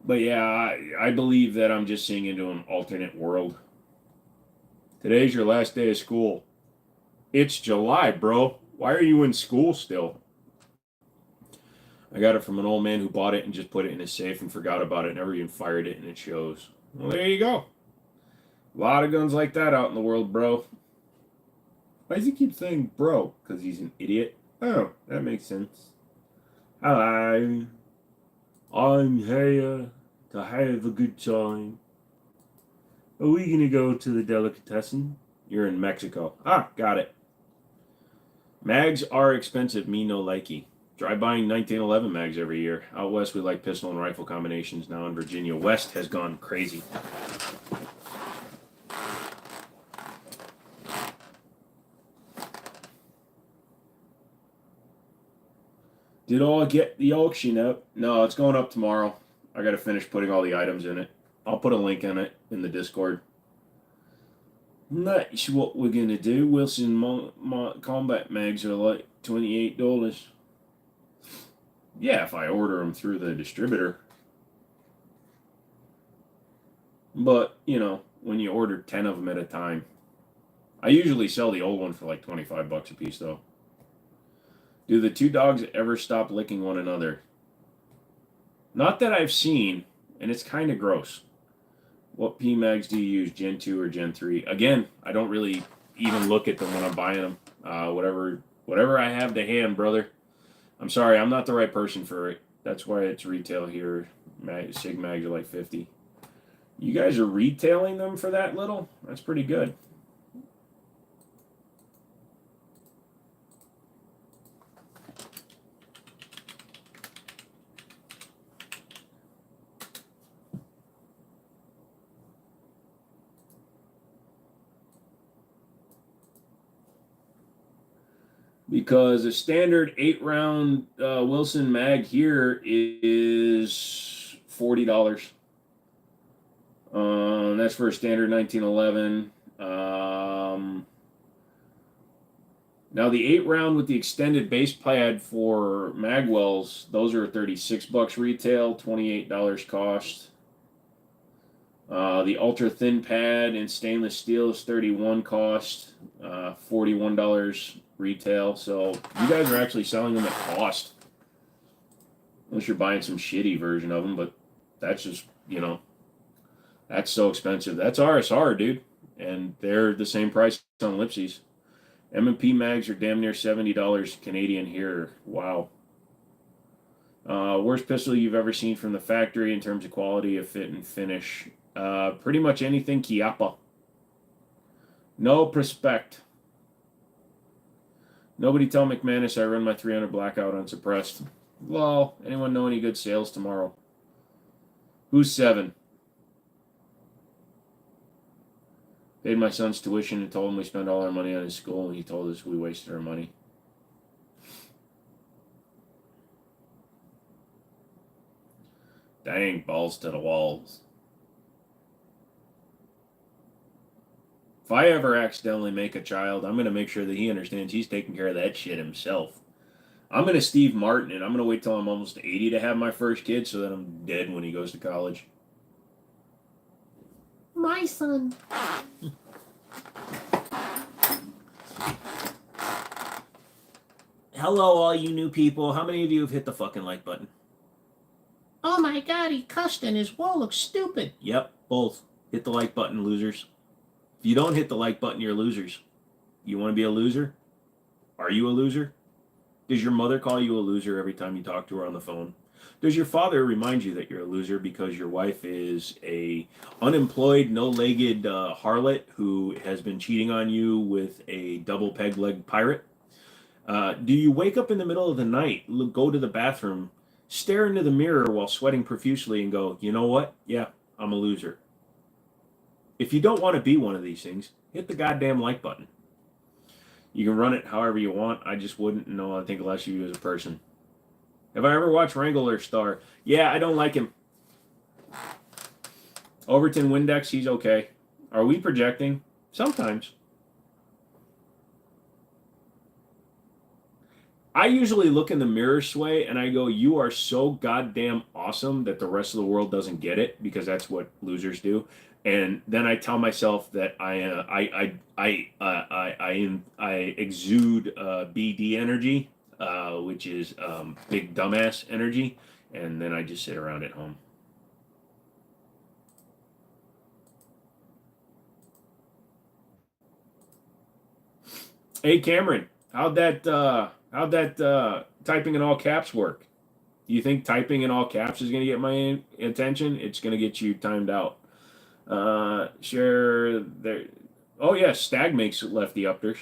But yeah, I believe that I'm just seeing into an alternate world. Today's your last day of school. It's July, bro. Why are you in school still? I got it from an old man who bought it and just put it in his safe and forgot about it. Never even fired it, and it shows. Well, there you go. A lot of guns like that out in the world, bro. Why does he keep saying bro? Because he's an idiot? Oh, that makes sense. Hello. I'm here to have a good time. Are we going to go to the delicatessen? You're in Mexico. Ah, got it. Mags are expensive. Me no likey. Try buying 1911 mags every year. Out west, we like pistol and rifle combinations. Now in Virginia, West has gone crazy. Did all get the auction up? No, it's going up tomorrow. I got to finish putting all the items in it. I'll put a link in it in the Discord. That's what we're going to do. Wilson combat mags are like $28. Yeah, if I order them through the distributor. But, you know, when you order 10 of them at a time. I usually sell the old one for like 25 bucks a piece, though. Do the two dogs ever stop licking one another? Not that I've seen, and it's kind of gross. What PMags do you use, Gen 2 or Gen 3? Again, I don't really even look at them when I'm buying them. Whatever I have to hand, brother. I'm sorry, I'm not the right person for it. That's why it's retail here. Sig mags are like 50. You guys are retailing them for that little? That's pretty good. Because a standard 8-round Wilson mag here is $40. That's for a standard 1911. Now the 8-round with the extended base pad for Magwells, those are $36 retail, $28 cost. The ultra thin pad in stainless steel is $31 cost, $41 retail. So you guys are actually selling them at cost, unless you're buying some shitty version of them. But that's just, that's so expensive. That's RSR, dude, and they're the same price on Lipsies. M&P mags are damn near $70 Canadian here. Wow. Worst pistol you've ever seen from the factory in terms of quality of fit and finish. Pretty much anything Chiappa. No prospect. Nobody tell McManus I run my 300 blackout unsuppressed. Lol. Anyone know any good sales tomorrow? Who's 7? Paid my son's tuition and told him we spent all our money on his school, and he told us we wasted our money. Dang, balls to the walls. If I ever accidentally make a child, I'm going to make sure that he understands he's taking care of that shit himself. I'm going to Steve Martin it. I'm going to wait till I'm almost 80 to have my first kid so that I'm dead when he goes to college. My son. Hello, all you new people. How many of you have hit the fucking like button? Oh my god, he cussed and his wall looks stupid. Yep, both. Hit the like button, losers. If you don't hit the like button, you're losers. You want to be a loser? Are you a loser? Does your mother call you a loser every time you talk to her on the phone? Does your father remind you that you're a loser because your wife is a unemployed, no-legged harlot who has been cheating on you with a double peg-leg pirate? Do you wake up in the middle of the night, go to the bathroom, stare into the mirror while sweating profusely and go, you know what? Yeah, I'm a loser. If you don't want to be one of these things, hit the goddamn like button. You can run it however you want. I just wouldn't know. I think less of you as a person. Have I ever watched Wrangler Star? Yeah, I don't like him. Overton Windex, he's okay. Are we projecting? Sometimes. I usually look in the mirror, Sway, and I go, you are so goddamn awesome that the rest of the world doesn't get it, because that's what losers do. And then I tell myself that I exude BD energy, which is big dumbass energy, and then I just sit around at home. Hey Cameron, how'd that typing in all caps work? Do you think typing in all caps is going to get my attention? It's going to get you timed out. Share there. Oh yeah, Stag makes lefty uppers.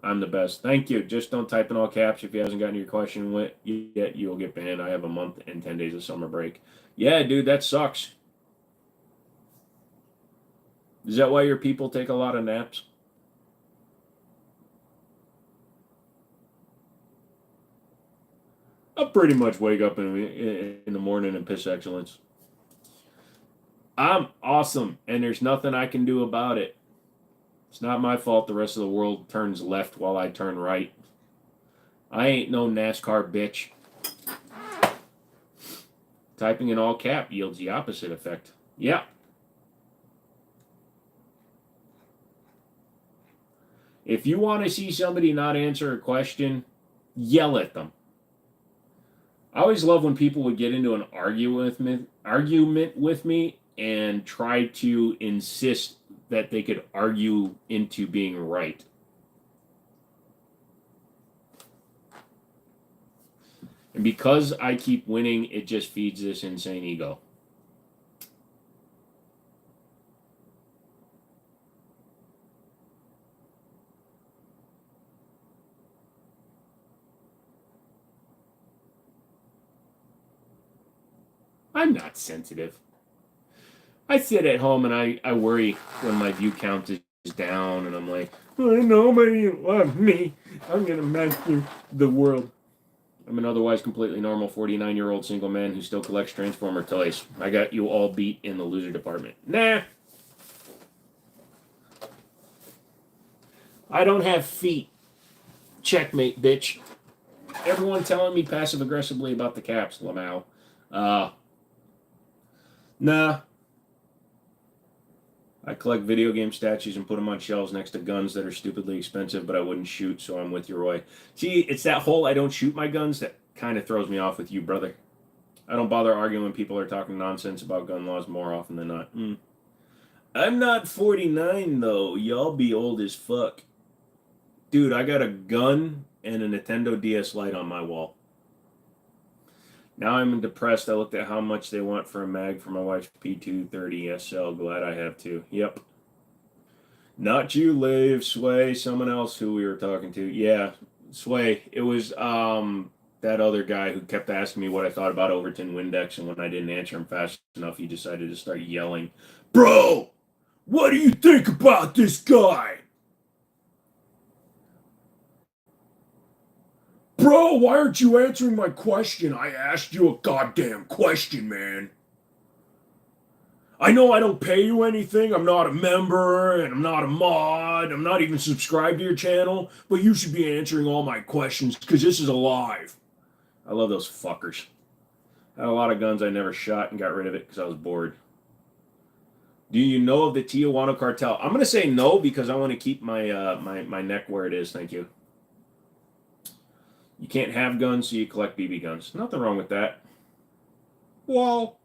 I'm the best. Thank you. Just don't type in all caps if he hasn't gotten your question yet. You'll get banned. I have a month and 10 days of summer break. Yeah, dude, that sucks. Is that why your people take a lot of naps? I pretty much wake up in the morning and piss excellence. I'm awesome, and there's nothing I can do about it. It's not my fault the rest of the world turns left while I turn right. I ain't no NASCAR bitch. Typing in all cap yields the opposite effect. Yeah. If you want to see somebody not answer a question, yell at them. I always love when people would get into an argument with me and try to insist that they could argue into being right. And because I keep winning, it just feeds this insane ego. I'm not sensitive. I sit at home and I worry when my view count is down, and I'm like, nobody loves me. I'm gonna master the world. I'm an otherwise completely normal 49-year-old single man who still collects Transformer toys. I got you all beat in the loser department. Nah. I don't have feet. Checkmate, bitch. Everyone telling me passive aggressively about the caps, Lamau. Nah. I collect video game statues and put them on shelves next to guns that are stupidly expensive, but I wouldn't shoot, so I'm with you, Roy. See, it's that whole I don't shoot my guns that kind of throws me off with you, brother. I don't bother arguing when people are talking nonsense about gun laws more often than not. I'm not 49, though. Y'all be old as fuck. Dude, I got a gun and a Nintendo DS Lite on my wall. Now I'm depressed. I looked at how much they want for a mag for my wife's P230 SL. Glad I have to. Yep. Not you, Lave, Sway, someone else who we were talking to. Yeah, Sway. It was that other guy who kept asking me what I thought about Overton Windex, and when I didn't answer him fast enough, he decided to start yelling, "Bro, what do you think about this guy? Bro, why aren't you answering my question? I asked you a goddamn question, man. I know I don't pay you anything. I'm not a member, and I'm not a mod. I'm not even subscribed to your channel, but you should be answering all my questions because this is a live." I love those fuckers. I had a lot of guns I never shot and got rid of it because I was bored. Do you know of the Tijuana cartel? I'm going to say no because I want to keep my, my neck where it is. Thank you. You can't have guns, so you collect BB guns. Nothing wrong with that. Well,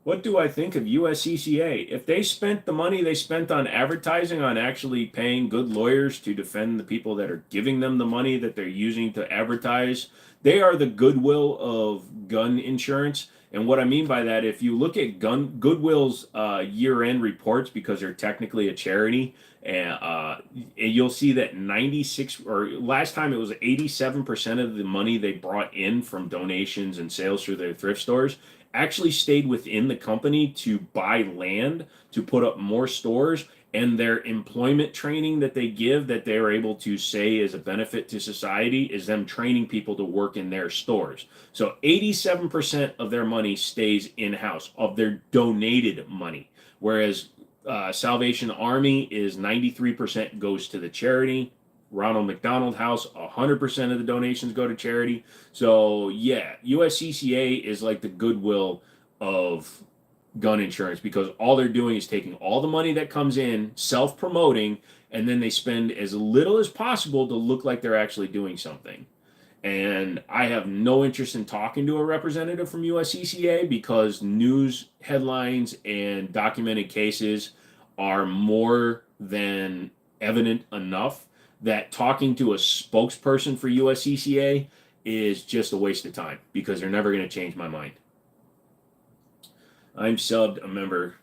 what do I think of USCCA? If they spent the money they spent on advertising on actually paying good lawyers to defend the people that are giving them the money that they're using to advertise, they are the Goodwill of gun insurance. And what I mean by that, if you look at Goodwill's year-end reports, because they're technically a charity, and you'll see that 96, or last time it was 87% of the money they brought in from donations and sales through their thrift stores actually stayed within the company to buy land, to put up more stores, and their employment training that they give that they're able to say is a benefit to society is them training people to work in their stores. So 87% of their money stays in-house, of their donated money, whereas Salvation Army is 93% goes to the charity. Ronald McDonald House, 100% of the donations go to charity. So yeah, USCCA is like the Goodwill of gun insurance because all they're doing is taking all the money that comes in, self-promoting, and then they spend as little as possible to look like they're actually doing something. And I have no interest in talking to a representative from USCCA because news headlines and documented cases are more than evident enough that talking to a spokesperson for USCCA is just a waste of time because they're never going to change my mind. I'm subbed, a member,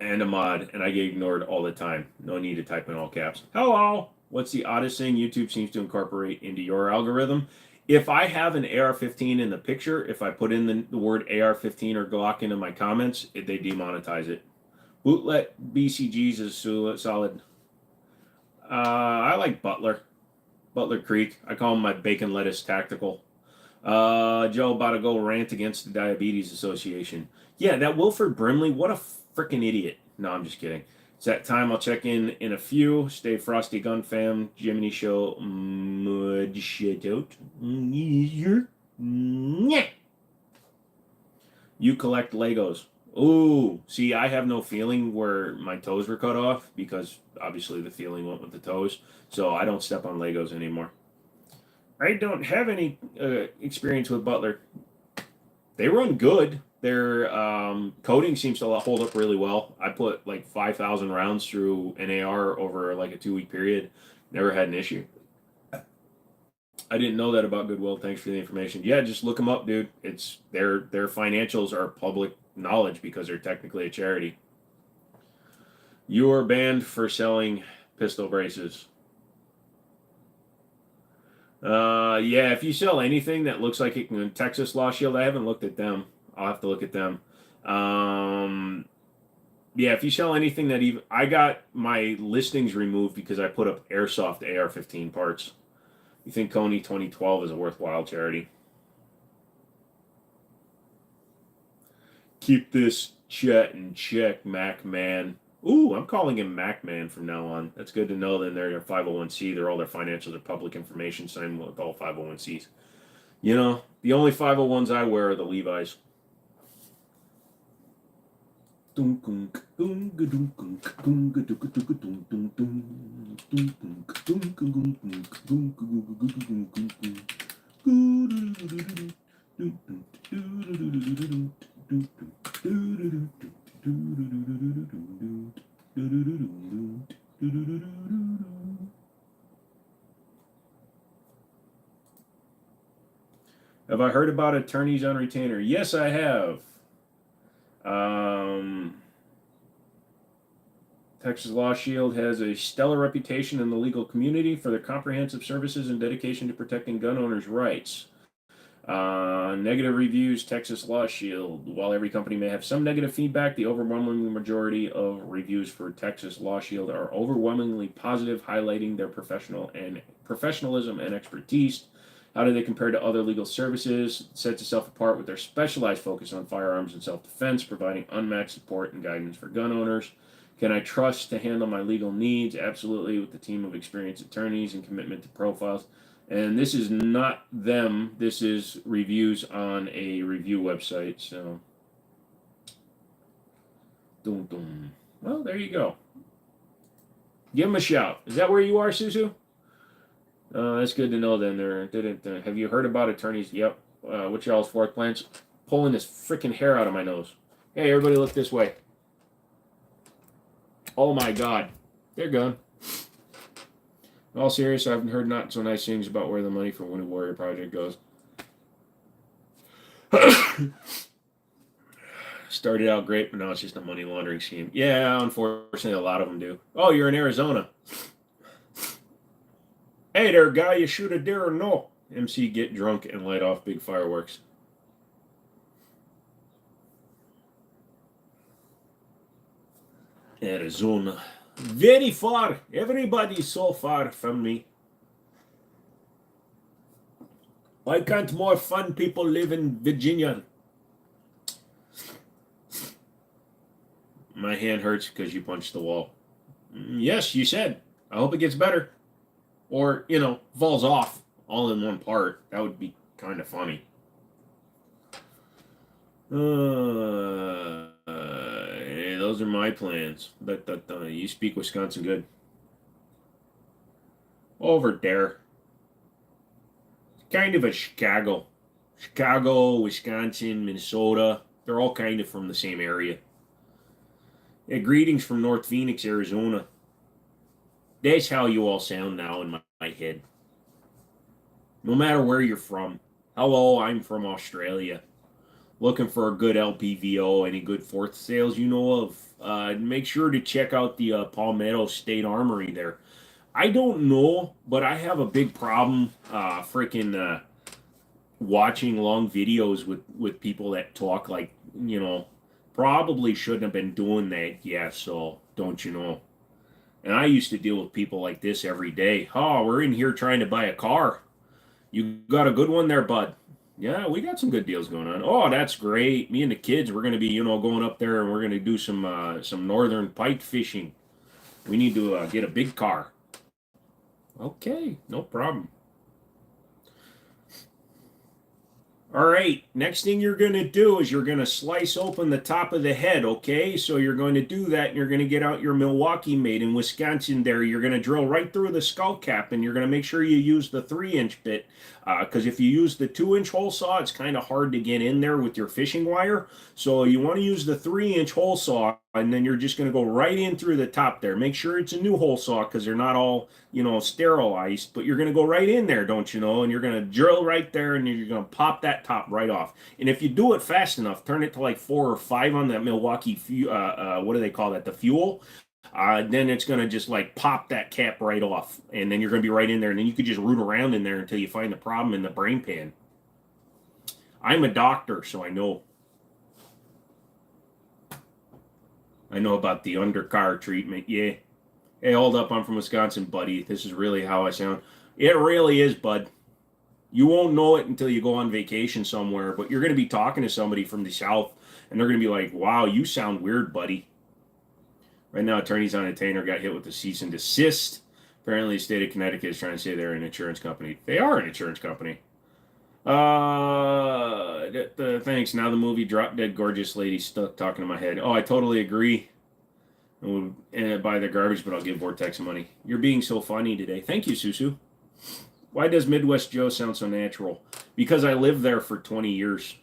and a mod, and I get ignored all the time. No need to type in all caps. Hello! What's the oddest thing YouTube seems to incorporate into your algorithm? If I have an AR-15 in the picture, if I put in the word AR-15 or Glock into my comments, they demonetize it. Bootlet BCGs is solid. I like Butler Creek. I call him my bacon lettuce tactical. Joe about to go rant against the Diabetes Association. Yeah, that Wilford Brimley, what a freaking idiot. No, I'm just kidding. It's that time. I'll check in a few. Stay frosty, gun fam. Jimmini show. Mud shit out. You collect Legos. Ooh, see, I have no feeling where my toes were cut off because obviously the feeling went with the toes. So I don't step on Legos anymore. I don't have any experience with Butler. They run good. Their coding seems to hold up really well. I put like 5,000 rounds through an AR over like a 2-week period. Never had an issue. I didn't know that about Goodwill. Thanks for the information. Yeah, just look them up, dude. It's their financials are public knowledge because they're technically a charity. You are banned for selling pistol braces. Yeah, if you sell anything that looks like it can Texas Law Shield, I haven't looked at them. I'll have to look at them. Yeah, if you sell anything that even I got my listings removed because I put up airsoft AR-15 parts. You think Coney 2012 is a worthwhile charity? Keep this chat in check, Mac Man. Ooh, I'm calling him Mac Man from now on. That's good to know. Then they're 501c. They're all their financials are public information. Same with all 501cs. You know, the only 501s I wear are the Levi's. Have I heard about attorneys on retainer? Yes, I have. Texas Law Shield has a stellar reputation in the legal community for their comprehensive services and dedication to protecting gun owners' rights. Negative reviews, Texas Law Shield. While every company may have some negative feedback, the overwhelming majority of reviews for Texas Law Shield are overwhelmingly positive, highlighting their professionalism and expertise. How do they compare to other legal services? It sets itself apart with their specialized focus on firearms and self-defense, providing unmatched support and guidance for gun owners. Can I trust to handle my legal needs? Absolutely, with the team of experienced attorneys and commitment to profiles. And this is not them. This is reviews on a review website. So, well, there you go. Give them a shout. Is that where you are, Susu? That's good to know. Then have you heard about attorneys? Yep. What's y'all's fourth plans? Pulling this freaking hair out of my nose. Hey, everybody, look this way. Oh my God, they're gone. In all seriousness, I haven't heard not so nice things about where the money for Wounded Warrior Project goes. Started out great, but now it's just a money laundering scheme. Yeah, unfortunately, a lot of them do. Oh, you're in Arizona. Hey there, guy, you shoot a deer or no? MC, get drunk and light off big fireworks. Arizona. Very far. Everybody's so far from me. Why can't more fun people live in Virginia? My hand hurts because you punched the wall. Yes, you said. I hope it gets better. Or, falls off all in one part. That would be kind of funny. Those are my plans. You speak Wisconsin good. Over there. Kind of a Chicago. Chicago, Wisconsin, Minnesota. They're all kind of from the same area. Yeah, greetings from North Phoenix, Arizona. That's how you all sound now in my head. No matter where you're from. Hello, I'm from Australia. Looking for a good LPVO, any good fourth sales you know of, make sure to check out the Palmetto State Armory there. I don't know, but I have a big problem watching long videos with people that talk like, probably shouldn't have been doing that. Yeah, so don't you know? And I used to deal with people like this every day. Oh, we're in here trying to buy a car. You got a good one there, bud? Yeah, we got some good deals going on. Oh, that's great. Me and the kids, we're going to be, going up there and we're going to do some northern pike fishing. We need to get a big car. Okay, no problem. All right, next thing you're going to do is you're going to slice open the top of the head, okay? So you're going to do that, and you're going to get out your Milwaukee made in Wisconsin there. You're going to drill right through the skull cap, and you're going to make sure you use the 3-inch bit, because if you use the 2-inch hole saw, it's kind of hard to get in there with your fishing wire. So you want to use the 3-inch hole saw, and then you're just going to go right in through the top there. Make sure it's a new hole saw, because they're not all, sterilized, but you're going to go right in there, don't you know? And you're going to drill right there, and you're going to pop that top right off. And if you do it fast enough, turn it to like 4 or 5 on that Milwaukee, what do they call that? The fuel. Then it's going to just like pop that cap right off. And then you're going to be right in there. And then you could just root around in there until you find the problem in the brain pan. I'm a doctor, so I know. I know about the undercar treatment. Yeah. Hey, hold up. I'm from Wisconsin, buddy. This is really how I sound. It really is, bud. You won't know it until you go on vacation somewhere, but you're going to be talking to somebody from the South, and they're going to be like, wow, you sound weird, buddy. Right now, attorneys on a detainer got hit with a cease and desist. Apparently, the state of Connecticut is trying to say they're an insurance company. They are an insurance company. Thanks. Now the movie Drop Dead Gorgeous Lady stuck talking in my head. Oh, I totally agree. And buy the garbage, but I'll give Vortex money. You're being so funny today. Thank you, Susu. Why does Midwest Joe sound so natural? Because I lived there for 20 years.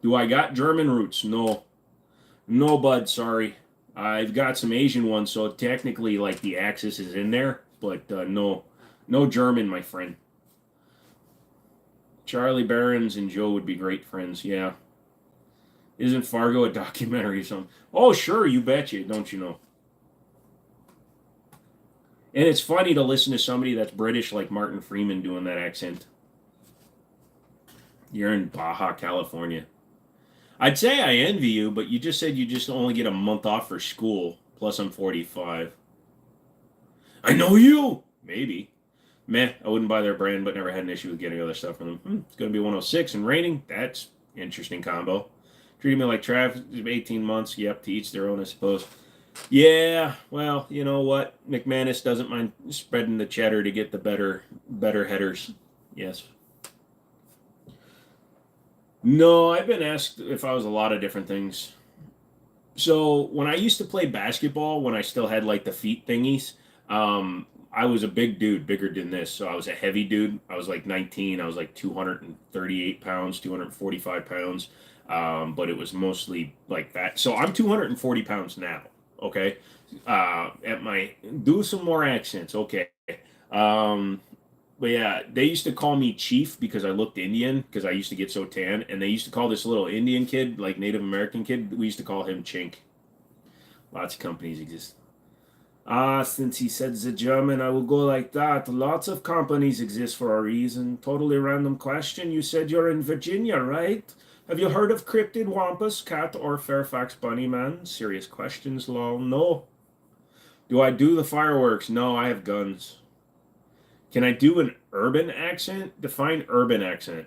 Do I got German roots? No. No, bud, sorry. I've got some Asian ones, so technically, like, the axis is in there, but no. No German, my friend. Charlie Barons and Joe would be great friends, yeah. Isn't Fargo a documentary or something? Oh, sure, you betcha, don't you know? And it's funny to listen to somebody that's British like Martin Freeman doing that accent. You're in Baja, California. I'd say I envy you, but you just said you just only get a month off for school. Plus, I'm 45. I know you! Maybe. Meh, I wouldn't buy their brand, but never had an issue with getting other stuff from them. It's going to be 106 and raining. That's interesting combo. Treating me like trash, 18 months. Yep, to each their own, I suppose. Yeah, well, you know what? McManus doesn't mind spreading the cheddar to get the better headers. Yes. No, I've been asked if I was a lot of different things. So when I used to play basketball, when I still had like the feet thingies, I was a big dude, bigger than this. So I was a heavy dude. I was like 19. I was like 238 pounds, 245 pounds. But it was mostly like that. So I'm 240 pounds now. Okay. At my do some more accents. Okay. Um, but yeah, they used to call me Chief because I looked Indian because I used to get so tan, and they used to call this little Indian kid, like Native American kid, we used to call him Chink. Lots of companies exist. Ah, since he said the German, I will go like that. Lots of companies exist for a reason. Totally random question. You said you're in Virginia, right? Have you heard of cryptid wampus, cat, or Fairfax bunny man? Serious questions, lol. No. Do I do the fireworks? No, I have guns. Can I do an urban accent? Define urban accent.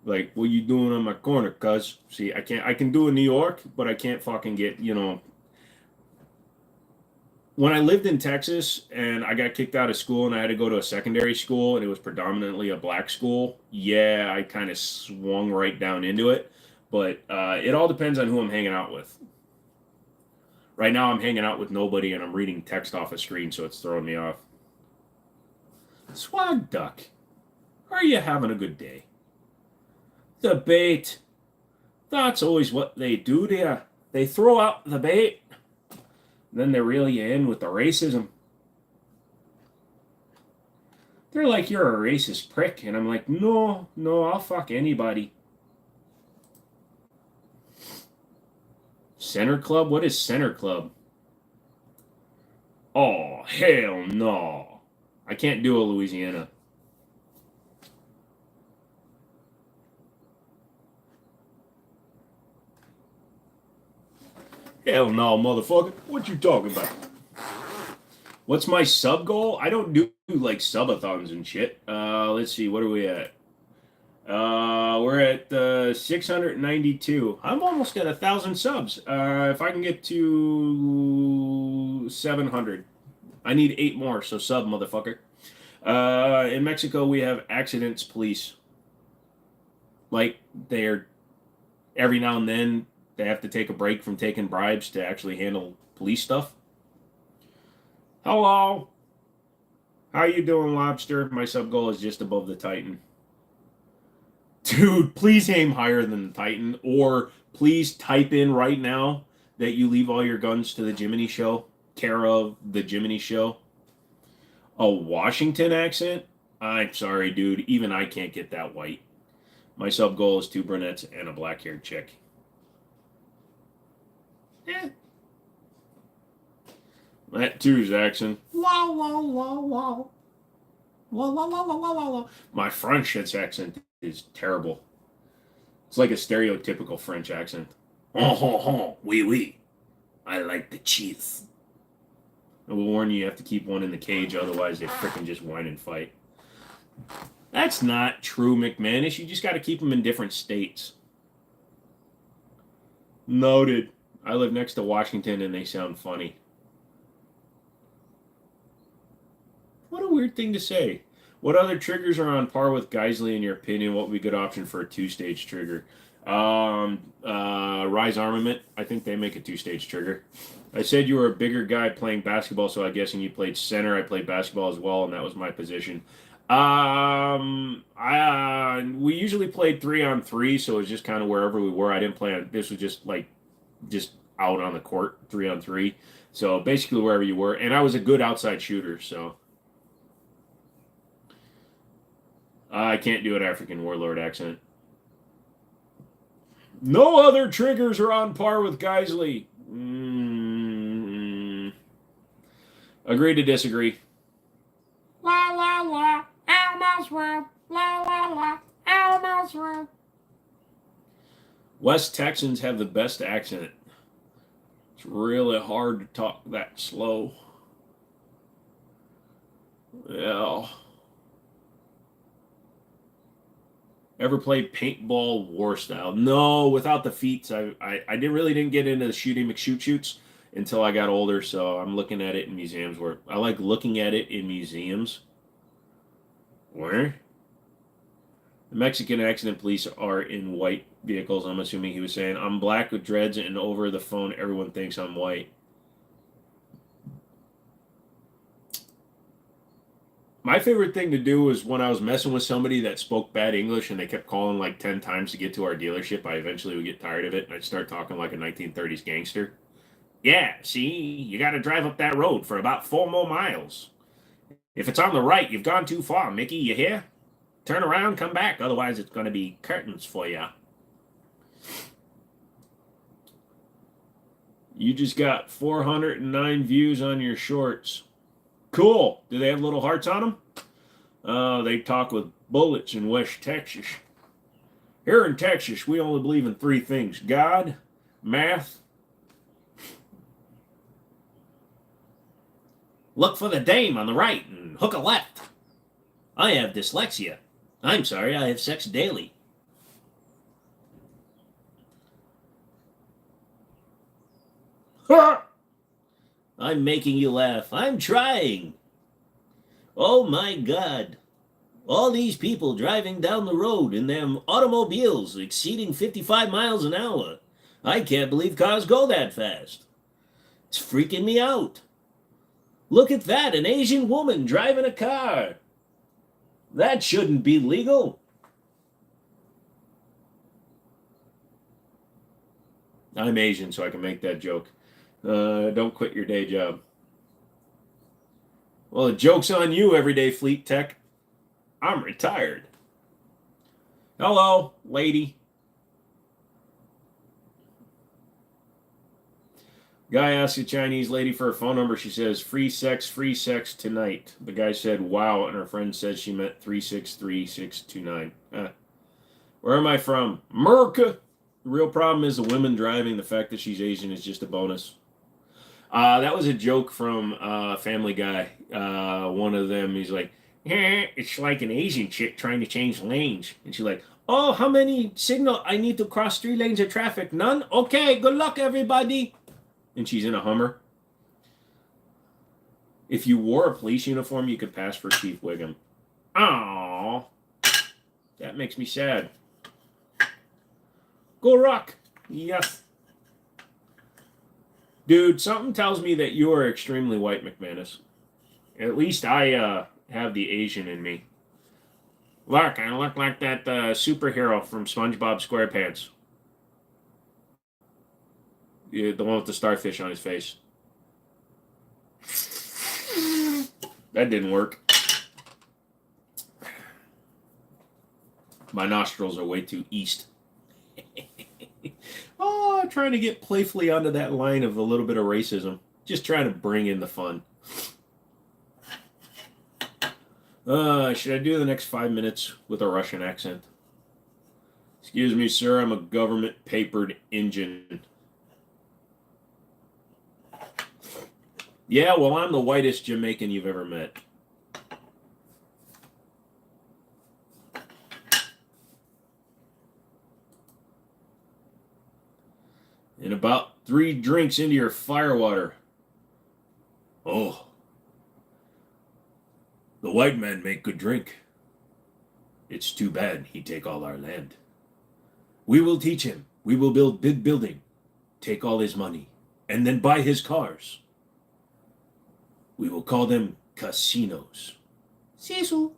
Like, what you doing on my corner, cuz? See, I can do in New York, but I can't fucking get, when I lived in Texas and I got kicked out of school and I had to go to a secondary school and it was predominantly a black school, yeah, I kind of swung right down into it. But it all depends on who I'm hanging out with. Right now, I'm hanging out with nobody and I'm reading text off a screen, so it's throwing me off. Swag duck, are you having a good day? The bait. That's always what they do to you. They throw out the bait, then they reel you in with the racism. They're like, you're a racist prick. And I'm like, no, I'll fuck anybody. Center Club? What is Center Club? Oh, hell no. I can't do a Louisiana. Hell no, motherfucker. What you talking about? What's my sub goal? I don't do like subathons and shit. Let's see. What are we at? We're at 692. I'm almost at 1,000 subs. If I can get to 700, I need 8 more. So sub, motherfucker. In Mexico, we have accidents police. Like they're every now and then they have to take a break from taking bribes to actually handle police stuff. Hello. How you doing, Lobster? My sub goal is just above the Titan. Dude, please aim higher than the Titan, or please type in right now that you leave all your guns to the Jimmini show, care of the Jimmini show. A Washington accent? I'm sorry, dude. Even I can't get that white. My sub goal is 2 brunettes and a black-haired chick. Eh. That two's accent. Wow, wow, wow, wow. Wow, wow, wow, wow, wow, wow. My French accent is terrible. It's like a stereotypical French accent. Oh, oui, oui. I like the cheese. I will warn you, you have to keep one in the cage, otherwise they frickin' just whine and fight. That's not true, McManus. You just got to keep them in different states. Noted. I live next to Washington and they sound funny. What a weird thing to say. What other triggers are on par with Geisley in your opinion? What would be a good option for a 2-stage trigger? Rise Armament. I think they make a 2-stage trigger. I said you were a bigger guy playing basketball, so I'm guessing you played center. I played basketball as well, and that was my position. We usually played 3-on-3, so it was just kind of wherever we were. I didn't play on. This was just out on the court, 3-on-3. So basically wherever you were, and I was a good outside shooter, so. I can't do an African warlord accent. No other triggers are on par with Geisley. Agree to disagree. La la la, Elmo's world. La la la, Elmo's world. West Texans have the best accent. It's really hard to talk that slow. Yeah. Ever played paintball war style? No, without the feats. I really didn't get into the shooting McShoot-shoots until I got older, so I'm looking at it in museums where I like looking at it in museums. Where? The Mexican accident police are in white vehicles, I'm assuming he was saying. I'm black with dreads, and over the phone everyone thinks I'm white. My favorite thing to do was when I was messing with somebody that spoke bad English and they kept calling like 10 times to get to our dealership. I eventually would get tired of it and I'd start talking like a 1930s gangster. Yeah, see, you got to drive up that road for about 4 more miles. If it's on the right, you've gone too far, Mickey, you hear? Turn around, come back, otherwise it's going to be curtains for you. You just got 409 views on your shorts. Cool. Do they have little hearts on them? They talk with bullets in West Texas. Here in Texas, we only believe in 3 things. God, math. Look for the dame on the right and hook a left. I have dyslexia. I'm sorry, I have sex daily. I'm making you laugh. I'm trying. Oh my God. All these people driving down the road in them automobiles exceeding 55 miles an hour. I can't believe cars go that fast. It's freaking me out. Look at that, an Asian woman driving a car. That shouldn't be legal. I'm Asian, so I can make that joke. Don't quit your day job. Well, the joke's on you, Everyday Fleet Tech. I'm retired. Hello, lady. Guy asks a Chinese lady for her phone number. She says, free sex tonight. The guy said, wow, and her friend says she meant 363629. Where am I from? America. The real problem is the women driving. The fact that she's Asian is just a bonus. That was a joke from Family Guy. One of them, he's like, it's like an Asian chick trying to change lanes. And she's like, oh, how many signal? I need to cross 3 lanes of traffic. None? Okay, good luck, everybody. And she's in a Hummer. If you wore a police uniform, you could pass for Chief Wiggum. Aww. That makes me sad. Go Rock. Yes. Dude, something tells me that you are extremely white, McManus. At least I have the Asian in me. Look, I look like that superhero from SpongeBob SquarePants. Yeah, the one with the starfish on his face. That didn't work. My nostrils are way too east. Oh, trying to get playfully onto that line of a little bit of racism. Just trying to bring in the fun. Should I do the next 5 minutes with a Russian accent? Excuse me, sir. I'm a government papered engine. Yeah, well, I'm the whitest Jamaican you've ever met. And about 3 drinks into your firewater. Oh. The white man make good drink. It's too bad he take all our land. We will teach him. We will build big building. Take all his money. And then buy his cars. We will call them casinos. Cecil.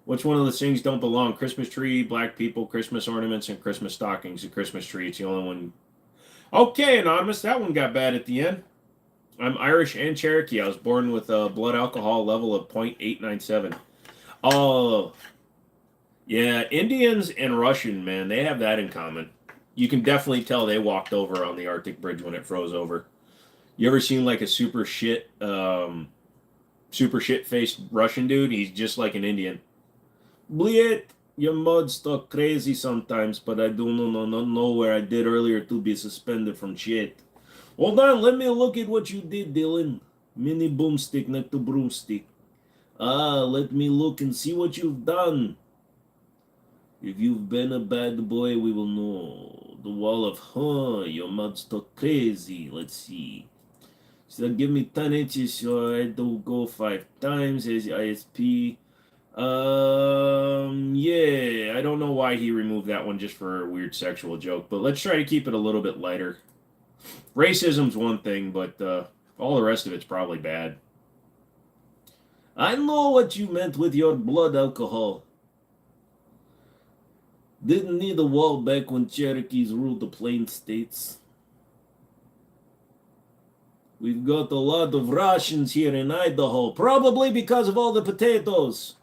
Which one of those things don't belong? Christmas tree, black people, Christmas ornaments, and Christmas stockings. A Christmas tree, it's the only one. Okay, Anonymous, that one got bad at the end. I'm Irish and Cherokee. I was born with a blood alcohol level of 0.897. Oh, yeah, Indians and Russian, man, they have that in common. You can definitely tell they walked over on the Arctic Bridge when it froze over. You ever seen like a super shit faced Russian dude? He's just like an Indian. Bliet, your mud's stuck crazy sometimes, but I do not know where I did earlier to be suspended from shit. Hold on, let me look at what you did, Dylan. Mini boomstick, not the broomstick. Let me look and see what you've done. If you've been a bad boy, we will know. The wall of, your mud's stuck crazy. Let's see. So give me 10 inches, so I do go 5 times as ISP. Yeah, I don't know why he removed that one just for a weird sexual joke, but let's try to keep it a little bit lighter. Racism's one thing, but all the rest of it's probably bad. I know what you meant with your blood alcohol. Didn't need a wall back when Cherokees ruled the Plain States. We've got a lot of Russians here in Idaho, probably because of all the potatoes.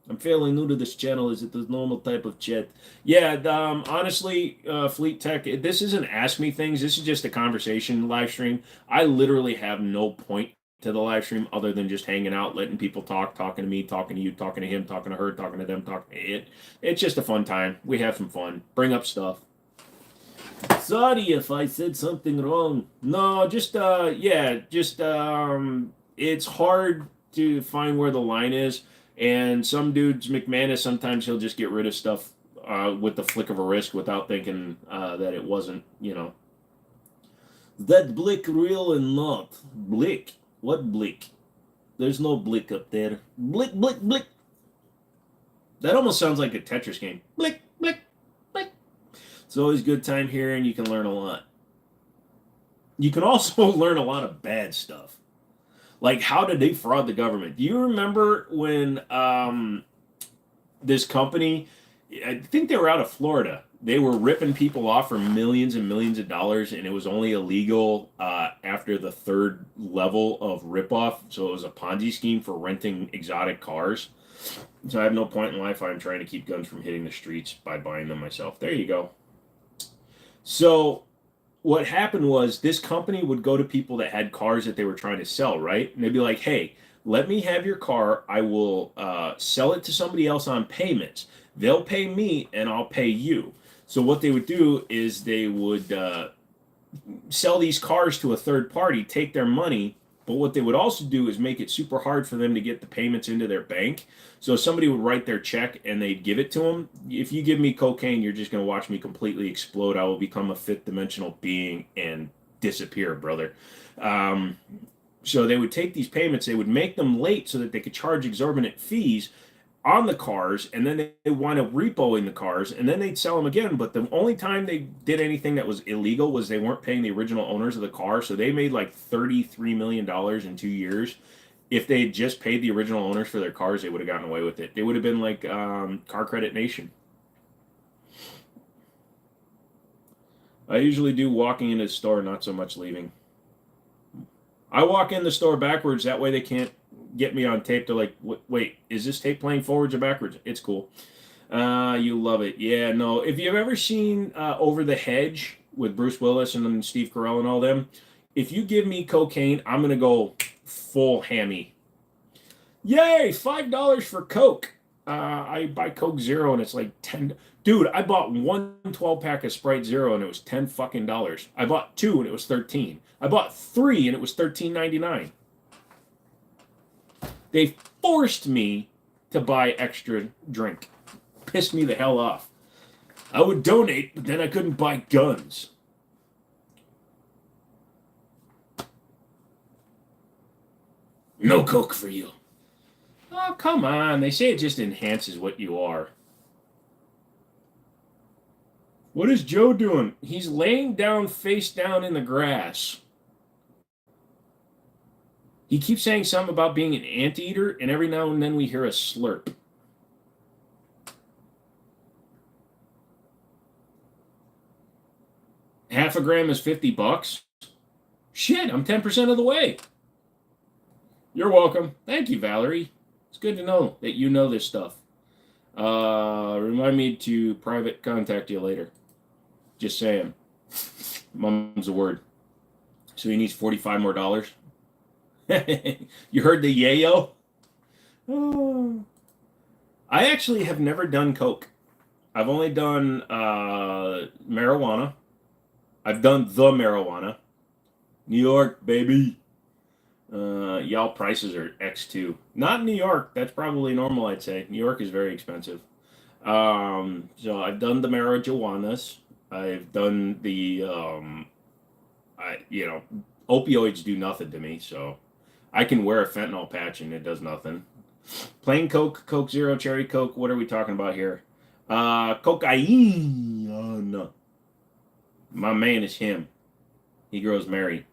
I'm fairly new to this channel. Is it the normal type of chat? Yeah, honestly, Fleet Tech, this isn't Ask Me Things. This is just a conversation live stream. I literally have no point to the live stream other than just hanging out, letting people talk, talking to me, talking to you, talking to him, talking to her, talking to them, talking to it. It's just a fun time. We have some fun. Bring up stuff. Sorry if I said something wrong. No, just it's hard to find where the line is. And some dudes, McManus, sometimes he'll just get rid of stuff with the flick of a wrist without thinking that it wasn't, That blick real and not. Blick? What blick? There's no blick up there. Blick, blick, blick. That almost sounds like a Tetris game. Blick, blick, blick. It's always a good time here, and you can learn a lot. You can also learn a lot of bad stuff. Like, how did they fraud the government? Do you remember when this company, I think they were out of Florida, they were ripping people off for millions and millions of dollars, and it was only illegal after the 3rd level of ripoff. So it was a Ponzi scheme for renting exotic cars. So I have no point in life. I'm trying to keep guns from hitting the streets by buying them myself. There you go. So what happened was this company would go to people that had cars that they were trying to sell, right? And they'd be like, hey, let me have your car. I will sell it to somebody else on payments. They'll pay me and I'll pay you. So what they would do is they would sell these cars to a third party, take their money. But what they would also do is make it super hard for them to get the payments into their bank. So somebody would write their check and they'd give it to them. If you give me cocaine, you're just going to watch me completely explode. I will become a 5th dimensional being and disappear, brother. So they would take these payments, they would make them late so that they could charge exorbitant fees on the cars, and then they wind up repoing the cars, and then they'd sell them again. But the only time they did anything that was illegal was they weren't paying the original owners of the car. So they made like $33 million in 2 years. If they had just paid the original owners for their cars, they would have gotten away with it. They would have been like Car Credit Nation. I usually do walking into the store, not so much leaving. I walk in the store backwards. That way they can't get me on tape. They're like, wait, is this tape playing forwards or backwards? It's cool. You love it. Yeah, no. If you've ever seen Over the Hedge with Bruce Willis and then Steve Carell and all them, if you give me cocaine, I'm going to go full hammy. Yay, $5 for Coke. I buy Coke Zero and it's like $10. Dude, I bought one 12-pack of Sprite Zero and it was $10 fucking. I bought two and it was 13. I bought three and it was $13.99. They forced me to buy extra drink. Pissed me the hell off. I would donate, but then I couldn't buy guns. No Coke for you. Oh, come on. They say it just enhances what you are. What is Joe doing? He's laying down face down in the grass. He keeps saying something about being an anteater, and every now and then we hear a slurp. Half a gram is $50. Shit, I'm 10% of the way. You're welcome. Thank you, Valerie. It's good to know that you know this stuff. Remind me to private contact you later. Just saying. Mum's a word. So he needs $45 more. You heard the yayo? Oh. I actually have never done coke. I've only done marijuana. I've done the marijuana. New York, baby. Y'all prices are X2. Not New York. That's probably normal, I'd say. New York is very expensive. So I've done the marijuanas. I've done the, opioids do nothing to me, so I can wear a fentanyl patch and it does nothing. Plain Coke, Coke Zero, Cherry Coke, what are we talking about here? Cocaine. Oh, no. My man is him. He grows Mary.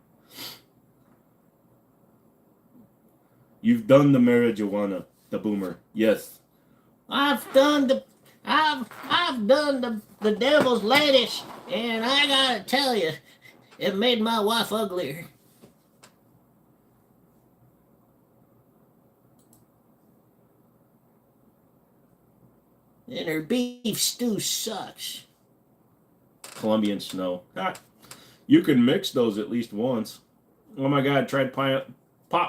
You've done the marijuana, the boomer. Yes. I've done the devil's lettuce, and I gotta tell you, it made my wife uglier. And her beef stew sucks. Colombian snow. Ah, you can mix those at least once. Oh my God, tried pot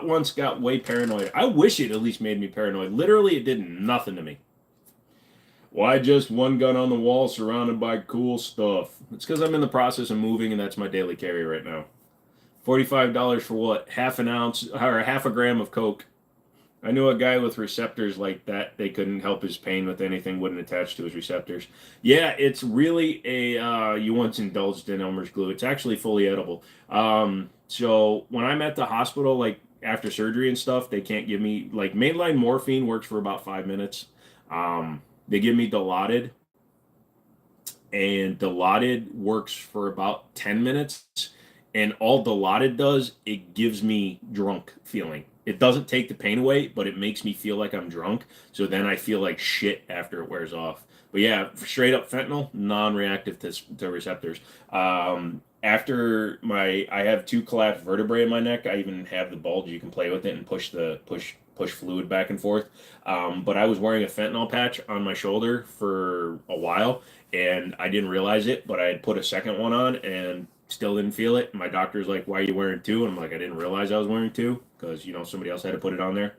once, got way paranoid. I wish it at least made me paranoid. Literally, it did nothing to me. Why just one gun on the wall surrounded by cool stuff? It's because I'm in the process of moving and that's my daily carry right now. $45 for what? Half an ounce or half a gram of Coke. I knew a guy with receptors like that. They couldn't help his pain with anything, wouldn't attach to his receptors. Yeah, it's really a, you once indulged in Elmer's glue. It's actually fully edible. So when I'm at the hospital, like after surgery and stuff, they can't give me, like mainline morphine works for about 5 minutes. They give me Dilaudid, and Dilaudid works for about 10 minutes. And all Dilaudid does, it gives me drunk feeling. It doesn't take the pain away, but it makes me feel like I'm drunk. So then I feel like shit after it wears off. But yeah, straight up fentanyl, non-reactive to receptors. After I have 2 collapsed vertebrae in my neck. I even have the bulge. You can play with it and push fluid back and forth. But I was wearing a fentanyl patch on my shoulder for a while, and I didn't realize it. But I had put a second one on and still didn't feel it. My doctor's like, "Why are you wearing 2?" And I'm like, "I didn't realize I was wearing 2 because somebody else had to put it on there."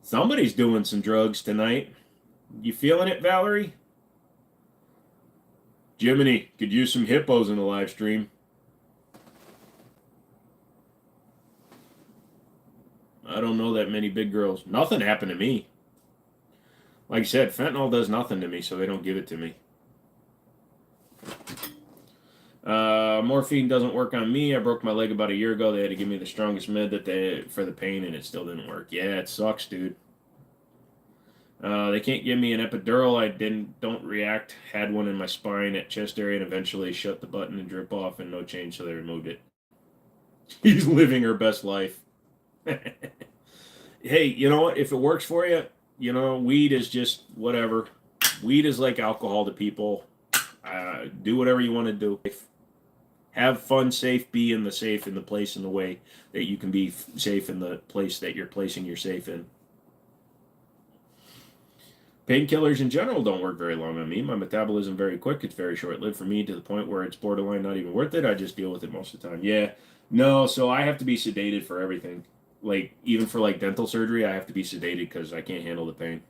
Somebody's doing some drugs tonight. You feeling it, Valerie? Jimmini, could use some hippos in the live stream. I don't know that many big girls. Nothing happened to me. Like I said, fentanyl does nothing to me, so they don't give it to me. Morphine doesn't work on me. I broke my leg about a year ago. They had to give me the strongest med for the pain, and it still didn't work. Yeah, it sucks, dude. They can't give me an epidural. I don't react. Had one in my spine at chest area, and eventually shut the button and drip off, and no change, so they removed it. She's living her best life. Hey, you know what? If it works for you, weed is just whatever. Weed is like alcohol to people. Do whatever you want to do. Have fun, safe, be in the place in the way that you can be safe in the place that you're placing your safe in. Painkillers in general don't work very long on me. My metabolism very quick. It's very short-lived for me to the point where it's borderline not even worth it. I just deal with it most of the time. Yeah. No, so I have to be sedated for everything. Like, even for, like, dental surgery, I have to be sedated because I can't handle the pain.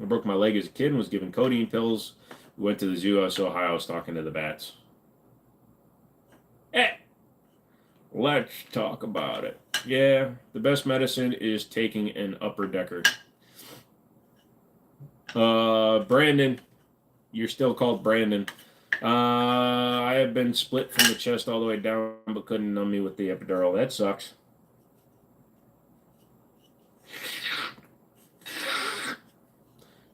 I broke my leg as a kid and was given codeine pills We went to the zoo. I was so high I was talking to the bats. Let's talk about it. Yeah, the best medicine is taking an upper decker. Brandon, you're still called Brandon. I have been split from the chest all the way down, but couldn't numb me with the epidural. That sucks.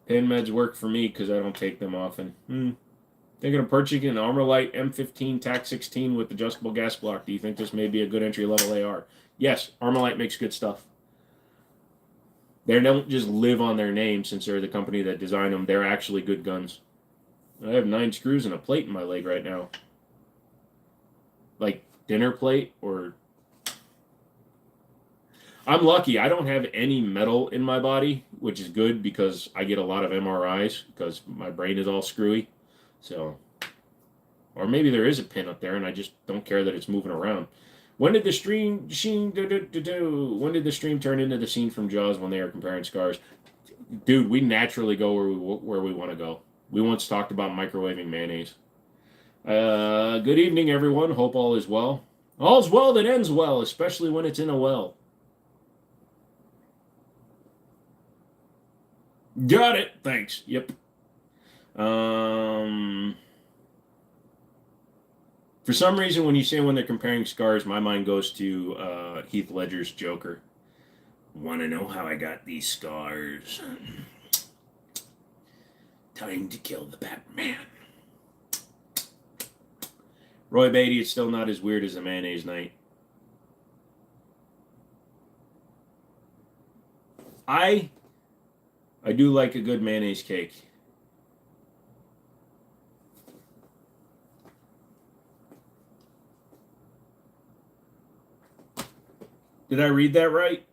Pain meds work for me because I don't take them often. Thinking of purchasing an Armorlight M15 TAC-16 with adjustable gas block. Do you think this may be a good entry-level AR? Yes, Armorlight makes good stuff. They don't just live on their name since they're the company that designed them. They're actually good guns. I have 9 screws and a plate in my leg right now. Like dinner plate or... I'm lucky. I don't have any metal in my body, which is good because I get a lot of MRIs because my brain is all screwy. So, or maybe there is a pin up there and I just don't care that it's moving around. When did the stream When did the stream turn into the scene from Jaws when they are comparing scars? Dude, we naturally go where we want to go. We once talked about microwaving mayonnaise. Good evening, everyone. Hope all is well. All's well that ends well, especially when it's in a well. Got it. Thanks. Yep. For some reason, when you say when they're comparing scars, my mind goes to Heath Ledger's Joker. Want to know how I got these scars? Time to kill the Batman. Roy Beatty, it's still not as weird as a mayonnaise night. I do like a good mayonnaise cake. Did I read that right?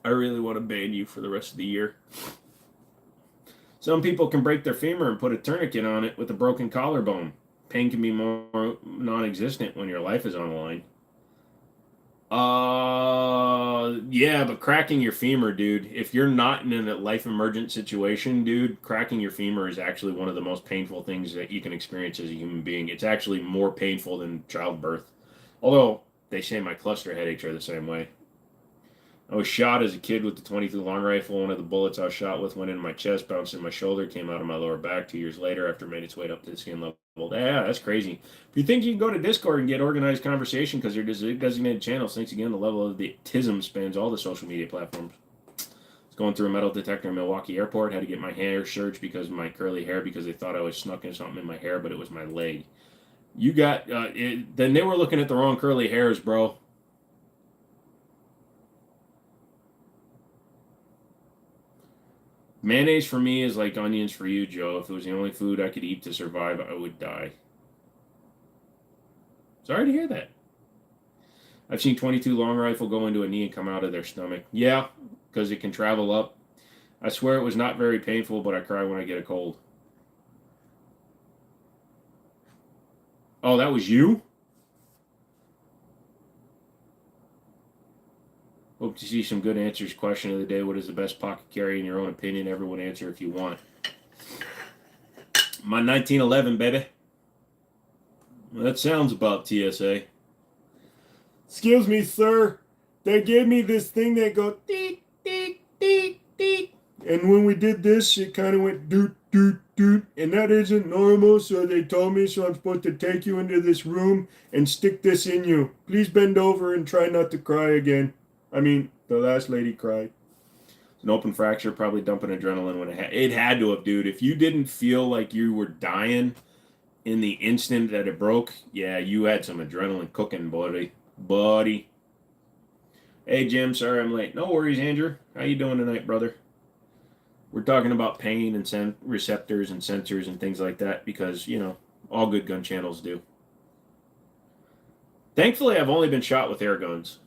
I really want to ban you for the rest of the year. Some people can break their femur and put a tourniquet on it with a broken collarbone. Pain can be more non-existent when your life is on the line. Yeah, but cracking your femur, dude. If you're not in a life emergent situation, dude, cracking your femur is actually one of the most painful things that you can experience as a human being. It's actually more painful than childbirth. Although, they say my cluster headaches are the same way. I was shot as a kid with the 22 long rifle. One of the bullets I was shot with went into my chest, bounced in my shoulder, came out of my lower back 2 years later after it made its way up to the skin level. Yeah, that's crazy. If you think you can go to Discord and get organized conversation because they're designated channels, thanks again, the level of the autism spans all the social media platforms. I was going through a metal detector in Milwaukee Airport, had to get my hair searched because of my curly hair because they thought I was snuck in something in my hair, but it was my leg. You got, then they were looking at the wrong curly hairs, bro. Mayonnaise for me is like onions for you, Joe. If it was the only food I could eat to survive, I would die. Sorry to hear that. I've seen 22 long rifle go into a knee and come out of their stomach. Yeah, because it can travel up. I swear it was not very painful, but I cry when I get a cold. Oh, that was you? Hope to see some good answers. Question of the day: what is the best pocket carry in your own opinion? Everyone answer if you want. My 1911, baby. Well, that sounds about TSA. Excuse me, sir. They gave me this thing that goes deet, deet, deet, deet. And when we did this, it kind of went doot, doot, doot. And that isn't normal, so they told me, so I'm supposed to take you into this room and stick this in you. Please bend over and try not to cry again. I mean, the last lady cried. It's an open fracture, probably dumping adrenaline when it had to have, dude. If you didn't feel like you were dying in the instant that it broke, yeah, you had some adrenaline cooking, buddy. Hey, Jim, sorry I'm late. No worries, Andrew. How you doing tonight, brother? We're talking about pain and receptors and sensors and things like that because, you know, all good gun channels do. Thankfully, I've only been shot with air guns.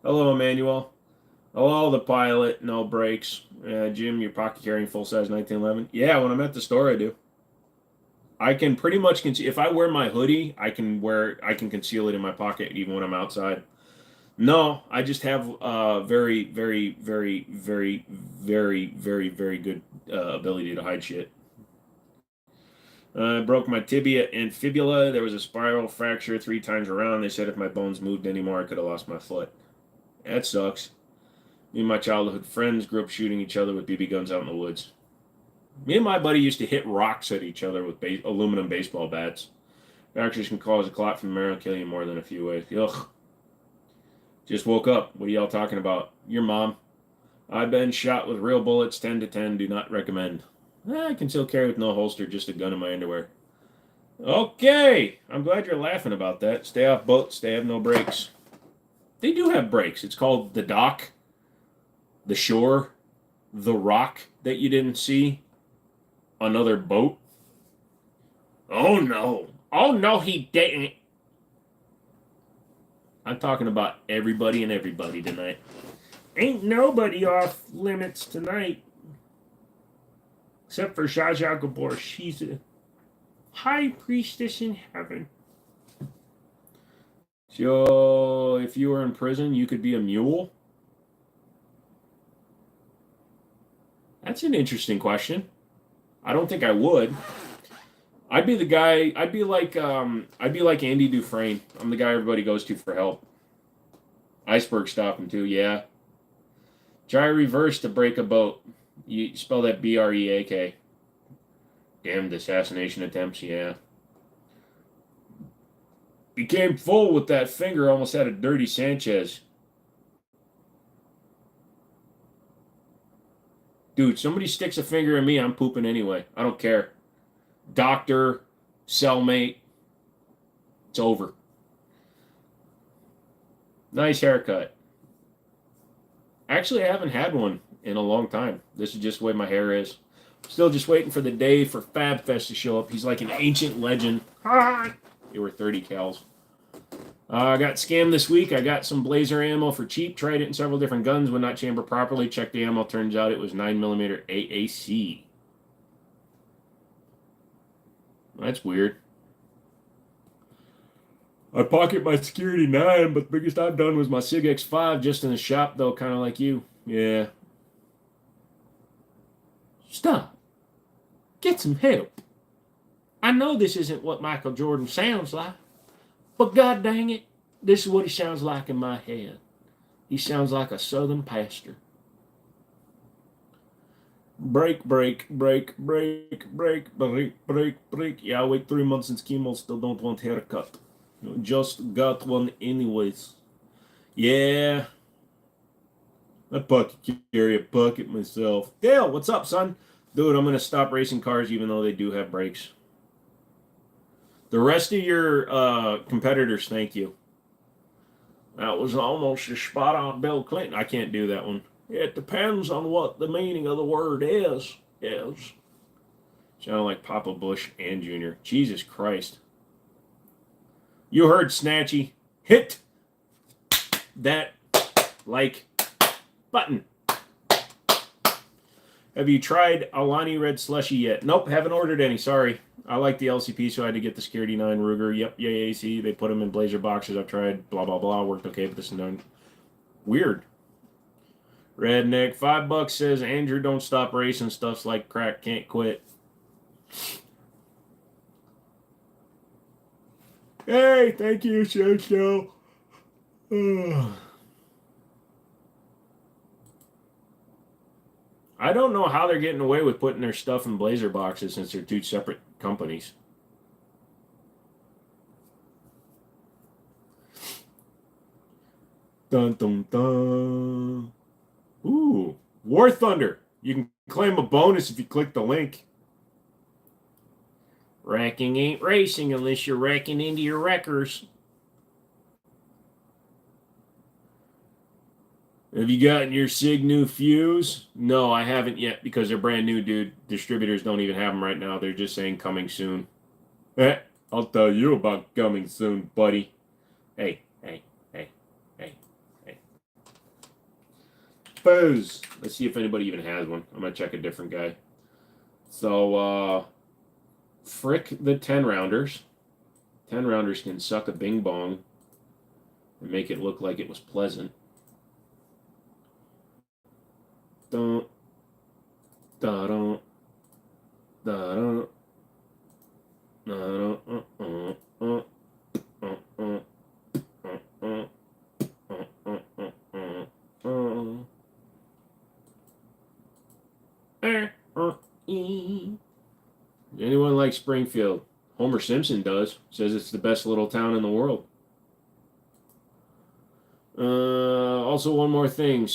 Hello, Emmanuel. Hello, the pilot. No brakes. Jim, your pocket carrying full-size 1911? Yeah, when I'm at the store, I do. I can pretty much if I wear my hoodie, I can conceal it in my pocket even when I'm outside. No, I just have very, very, very, very, very, very, very good ability to hide shit. I broke my tibia and fibula. There was a spiral fracture 3 times around. They said if my bones moved anymore, I could have lost my foot. That sucks. Me and my childhood friends grew up shooting each other with BB guns out in the woods. Me and my buddy used to hit rocks at each other with aluminum baseball bats. Fractures can cause a clot from the marrow, kill you more than a few ways. Ugh. Just woke up. What are y'all talking about? Your mom. I've been shot with real bullets, 10 to 10. Do not recommend. I can still carry with no holster, just a gun in my underwear. Okay. I'm glad you're laughing about that. Stay off boats. They have no brakes. They do have brakes. It's called the dock, the shore, the rock that you didn't see, another boat. Oh, no. Oh, no, he didn't. I'm talking about everybody and everybody tonight. Ain't nobody off limits tonight. Except for Zsa Zsa Gabor. She's a high priestess in heaven. So, if you were in prison, you could be a mule? That's an interesting question. I don't think I would. I'd be the guy. I'd be like Andy Dufresne. I'm the guy everybody goes to for help. Iceberg stopping too. Yeah. Try reverse to break a boat. You spell that BREAK. Damned assassination attempts. Yeah. Became full with that finger. Almost had a dirty Sanchez. Dude, somebody sticks a finger in me, I'm pooping anyway. I don't care. Doctor, cellmate, it's over. Nice haircut. Actually, I haven't had one in a long time. This is just the way my hair is. Still just waiting for the day for Fab Fest to show up. He's like an ancient legend. You were 30 cals. I got scammed this week. I got some blazer ammo for cheap. Tried it in several different guns. Would not chamber properly. Checked the ammo. Turns out it was 9mm AAC. That's weird. I pocket my Security 9, but the biggest I've done was my Sig X5 just in the shop, though, kind of like you. Yeah. Stop. Get some help. I know this isn't what Michael Jordan sounds like, but god dang it, this is what he sounds like in my head. He sounds like a southern pastor. Break, break, break, break, break, break, break, break. Yeah, I wait 3 months since chemo, still don't want haircut. Just got one anyways. Yeah. I pocket carry a bucket myself. Dale, what's up, son? Dude, I'm going to stop racing cars even though they do have brakes. The rest of your competitors, thank you. That was almost a spot on Bill Clinton. I can't do that one. It depends on what the meaning of the word is. Sound like Papa Bush and Jr. Jesus Christ. You heard Snatchy. Hit that like button. Have you tried Alani Red Slushy yet? Nope, haven't ordered any. Sorry. I like the LCP, so I had to get the Security 9 Ruger. Yep, yay, AC. They put them in blazer boxes. I've tried blah, blah, blah. Worked okay, but this is done. Weird. Redneck, $5 says, Andrew, don't stop racing. Stuff's like crack. Can't quit. Hey, thank you, Show. I don't know how they're getting away with putting their stuff in blazer boxes since they're two separate companies. Dun dun dun. Ooh, War Thunder. You can claim a bonus if you click the link. Racking ain't racing unless you're racking into your wreckers. Have you gotten your Sig new fuse? No, I haven't yet because they're brand new, dude. Distributors don't even have them right now. They're just saying coming soon. I'll tell you about coming soon, buddy. Hey. Booze. Let's see if anybody even has one. I'm going to check a different guy. So, frick the 10-rounders. 10-rounders can suck a bing bong. and make it look like it was pleasant. Dun, da, dun, da, dun, da, dun, Anyone like Springfield? Homer Simpson does. Says it's the best little town in the world. Also, one more thing.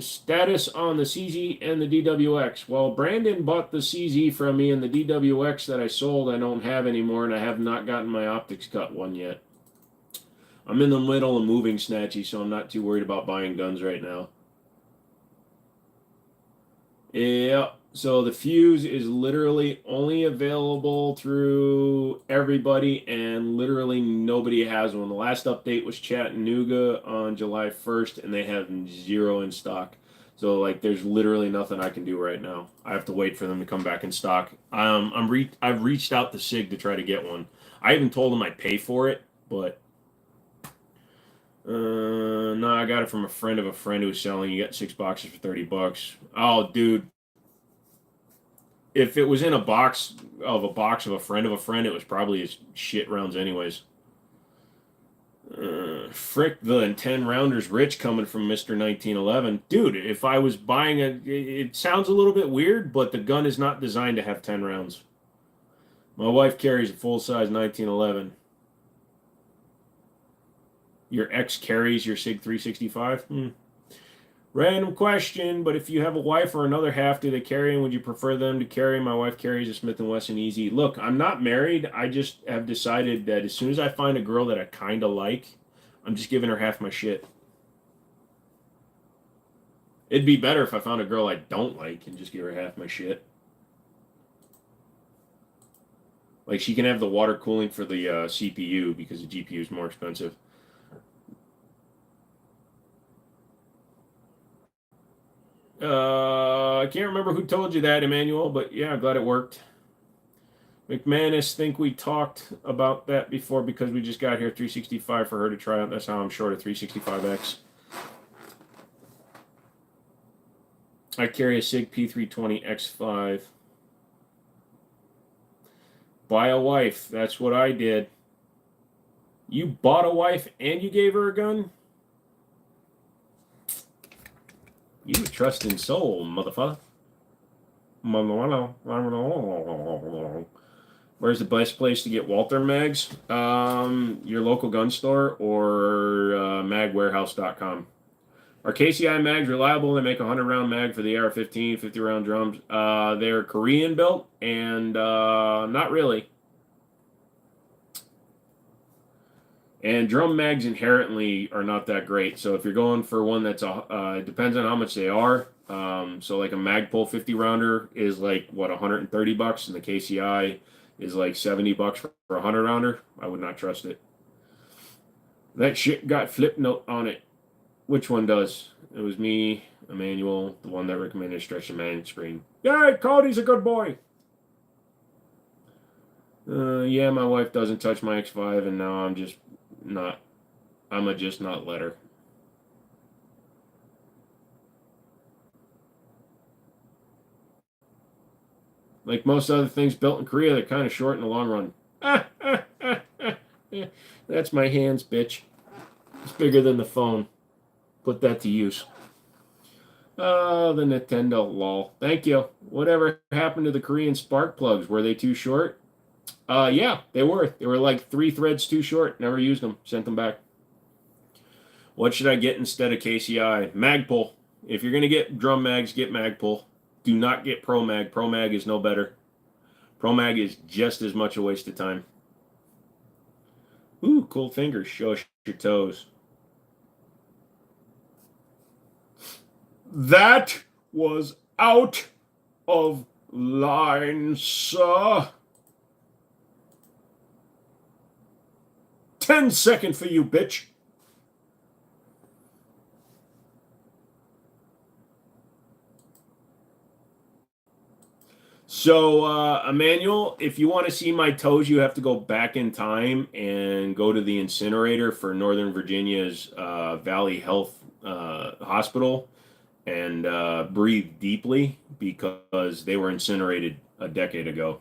Status on the CZ and the DWX. Well, Brandon bought the CZ from me, and the DWX that I sold I don't have anymore, and I have not gotten my optics cut one yet. I'm in the middle of moving Snatchy, so I'm not too worried about buying guns right now. Yeah, so the fuse is literally only available through everybody, and literally nobody has one. The last update was Chattanooga on July 1st, and they have 0 in stock. So like, there's literally nothing I can do right now. I have to wait for them to come back in stock. I've reached out to SIG to try to get one. I even told them I'd pay for it, but no, I got it from a friend of a friend who was selling. You get 6 boxes for $30. Oh, dude. If it was in a box of a friend of a friend, it was probably as shit rounds anyways. Frick the 10 rounders rich coming from Mr. 1911. Dude, if I was buying it sounds a little bit weird, but the gun is not designed to have 10 rounds. My wife carries a full-size 1911. Your ex carries your SIG 365? Random question, but if you have a wife or another half, do they carry, and would you prefer them to carry? My wife carries a Smith & Wesson Easy. Look, I'm not married. I just have decided that as soon as I find a girl that I kind of like, I'm just giving her half my shit. It'd be better if I found a girl I don't like and just give her half my shit. Like, she can have the water cooling for the CPU because the GPU is more expensive. I can't remember who told you that, Emmanuel, but yeah, glad it worked. McManus, think we talked about that before because we just got here 365 for her to try out. That's how I'm short of 365X. I carry a SIG P320X5. Buy a wife. That's what I did. You bought a wife and you gave her a gun? You trust in soul, motherfucker. Where's the best place to get Walther mags? Your local gun store or magwarehouse.com. Are KCI mags reliable? They make a 100-round mag for the AR-15, 50-round drums. They're Korean built, and not really. And drum mags inherently are not that great. So if you're going for one that's it depends on how much they are. So like a Magpul 50 rounder is like what, $130, and the KCI is like $70 for a 100 rounder. I would not trust it. That shit got flip note on it. Which one does? It was me, Emmanuel, the one that recommended stretch the man screen. Yeah, Cody's a good boy. Yeah, my wife doesn't touch my X5, and now I'm just not let her. Like most other things built in Korea, they're kind of short in the long run. That's my hands, bitch. It's bigger than the phone. Put that to use. Oh, the Nintendo, lol. Thank you. Whatever happened to the Korean spark plugs? Were they too short? Yeah, they were. They were like 3 threads too short. Never used them. Sent them back. What should I get instead of KCI? Magpul. If you're going to get drum mags, get Magpul. Do not get Pro Mag. Pro Mag is no better. Pro Mag is just as much a waste of time. Ooh, cool fingers. Show us your toes. That was out of line, sir. 10 seconds for you, bitch. So, Emmanuel, if you want to see my toes, you have to go back in time and go to the incinerator for Northern Virginia's Valley Health Hospital and breathe deeply because they were incinerated a decade ago.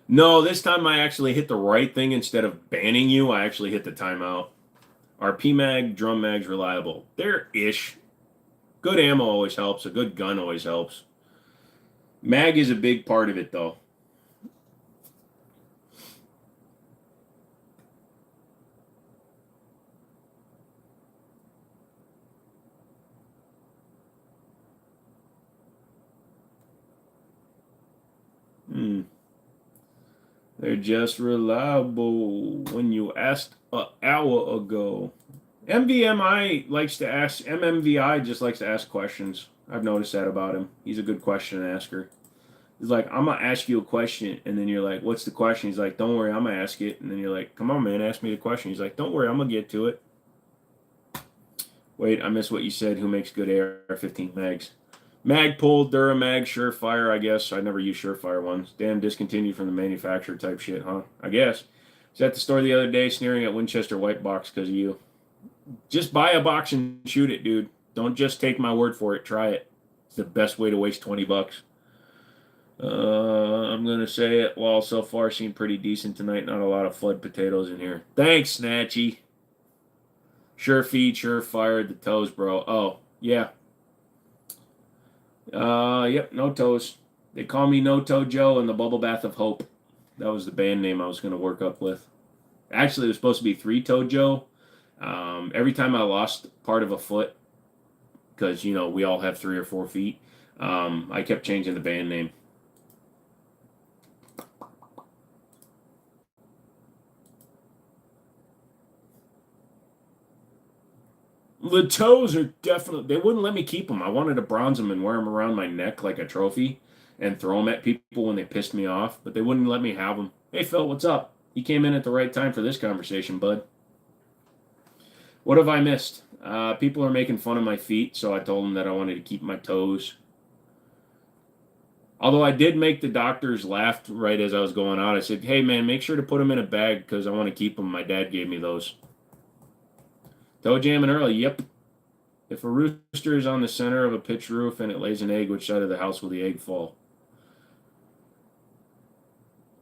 No, this time I actually hit the right thing instead of banning you. I actually hit the timeout. Are PMag drum mags reliable? They're ish. Good ammo always helps. A good gun always helps. Mag is a big part of it, though. They're just reliable when you asked an hour ago. MVMI likes to ask, MMVI just likes to ask questions. I've noticed that about him. He's a good question asker. He's like, I'm going to ask you a question. And then you're like, what's the question? He's like, don't worry, I'm going to ask it. And then you're like, come on, man, ask me the question. He's like, don't worry, I'm going to get to it. Wait, I missed what you said. Who makes good AR-15 mags? Magpul, Duramag, Surefire, I guess. I never used Surefire ones. Damn, discontinued from the manufacturer type shit, huh? I guess. Was at the store the other day sneering at Winchester White Box because of you. Just buy a box and shoot it, dude. Don't just take my word for it. Try it. It's the best way to waste $20. I'm going to say it. Well, so far seemed pretty decent tonight. Not a lot of flood potatoes in here. Thanks, Snatchy. Sure feed, sure fired the toes, bro. Oh, yeah. Yep, No Toes. They call me No Toe Joe and the Bubble Bath of Hope. That was the band name I was going to work up with. Actually, it was supposed to be Three Toe Joe. Every time I lost part of a foot, because, you know, we all have 3 or 4 feet, I kept changing the band name. The toes are definitely, they wouldn't let me keep them. I wanted to bronze them and wear them around my neck like a trophy and throw them at people when they pissed me off, but they wouldn't let me have them. Hey, Phil, what's up? You came in at the right time for this conversation, bud. What have I missed? People are making fun of my feet, so I told them that I wanted to keep my toes. Although I did make the doctors laugh right as I was going out. I said, hey, man, make sure to put them in a bag because I want to keep them. My dad gave me those. Toe jamming early, yep. If a rooster is on the center of a pitched roof and it lays an egg, which side of the house will the egg fall?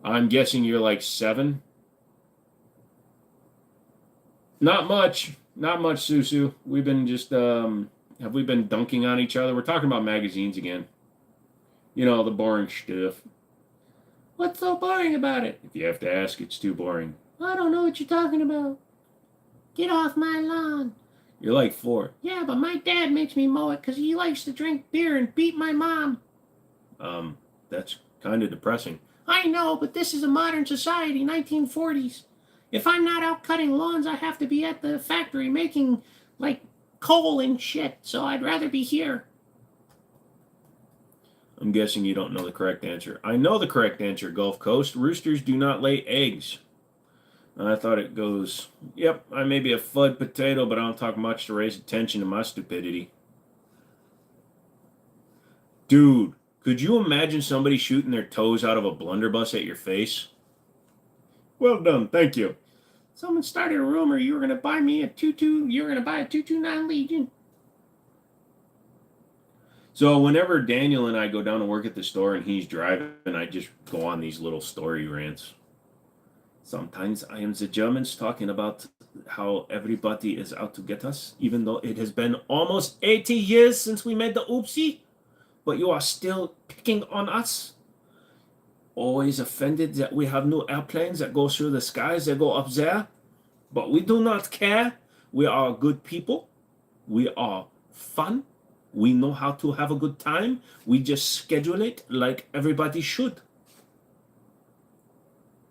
I'm guessing you're like 7. Not much. Not much, Susu. We've been just, have we been dunking on each other? We're talking about magazines again. You know, the boring stuff. What's so boring about it? If you have to ask, it's too boring. I don't know what you're talking about. Get off my lawn. You're like 4. Yeah, but my dad makes me mow it because he likes to drink beer and beat my mom. That's kind of depressing. I know, but this is a modern society, 1940s. If I'm not out cutting lawns, I have to be at the factory making, like, coal and shit, so I'd rather be here. I'm guessing you don't know the correct answer. I know the correct answer, Gulf Coast. Roosters do not lay eggs. I thought it goes, yep, I may be a FUD potato, but I don't talk much to raise attention to my stupidity. Dude, could you imagine somebody shooting their toes out of a blunderbuss at your face? Well done, thank you. Someone started a rumor you were going to buy me a 22, you were going to buy a 229 Legion. So whenever Daniel and I go down to work at the store and he's driving, I just go on these little story rants. Sometimes I am the Germans talking about how everybody is out to get us, even though it has been almost 80 years since we made the oopsie, but you are still picking on us. Always offended that we have new airplanes that go through the skies, that go up there, but we do not care. We are good people. We are fun. We know how to have a good time. We just schedule it like everybody should.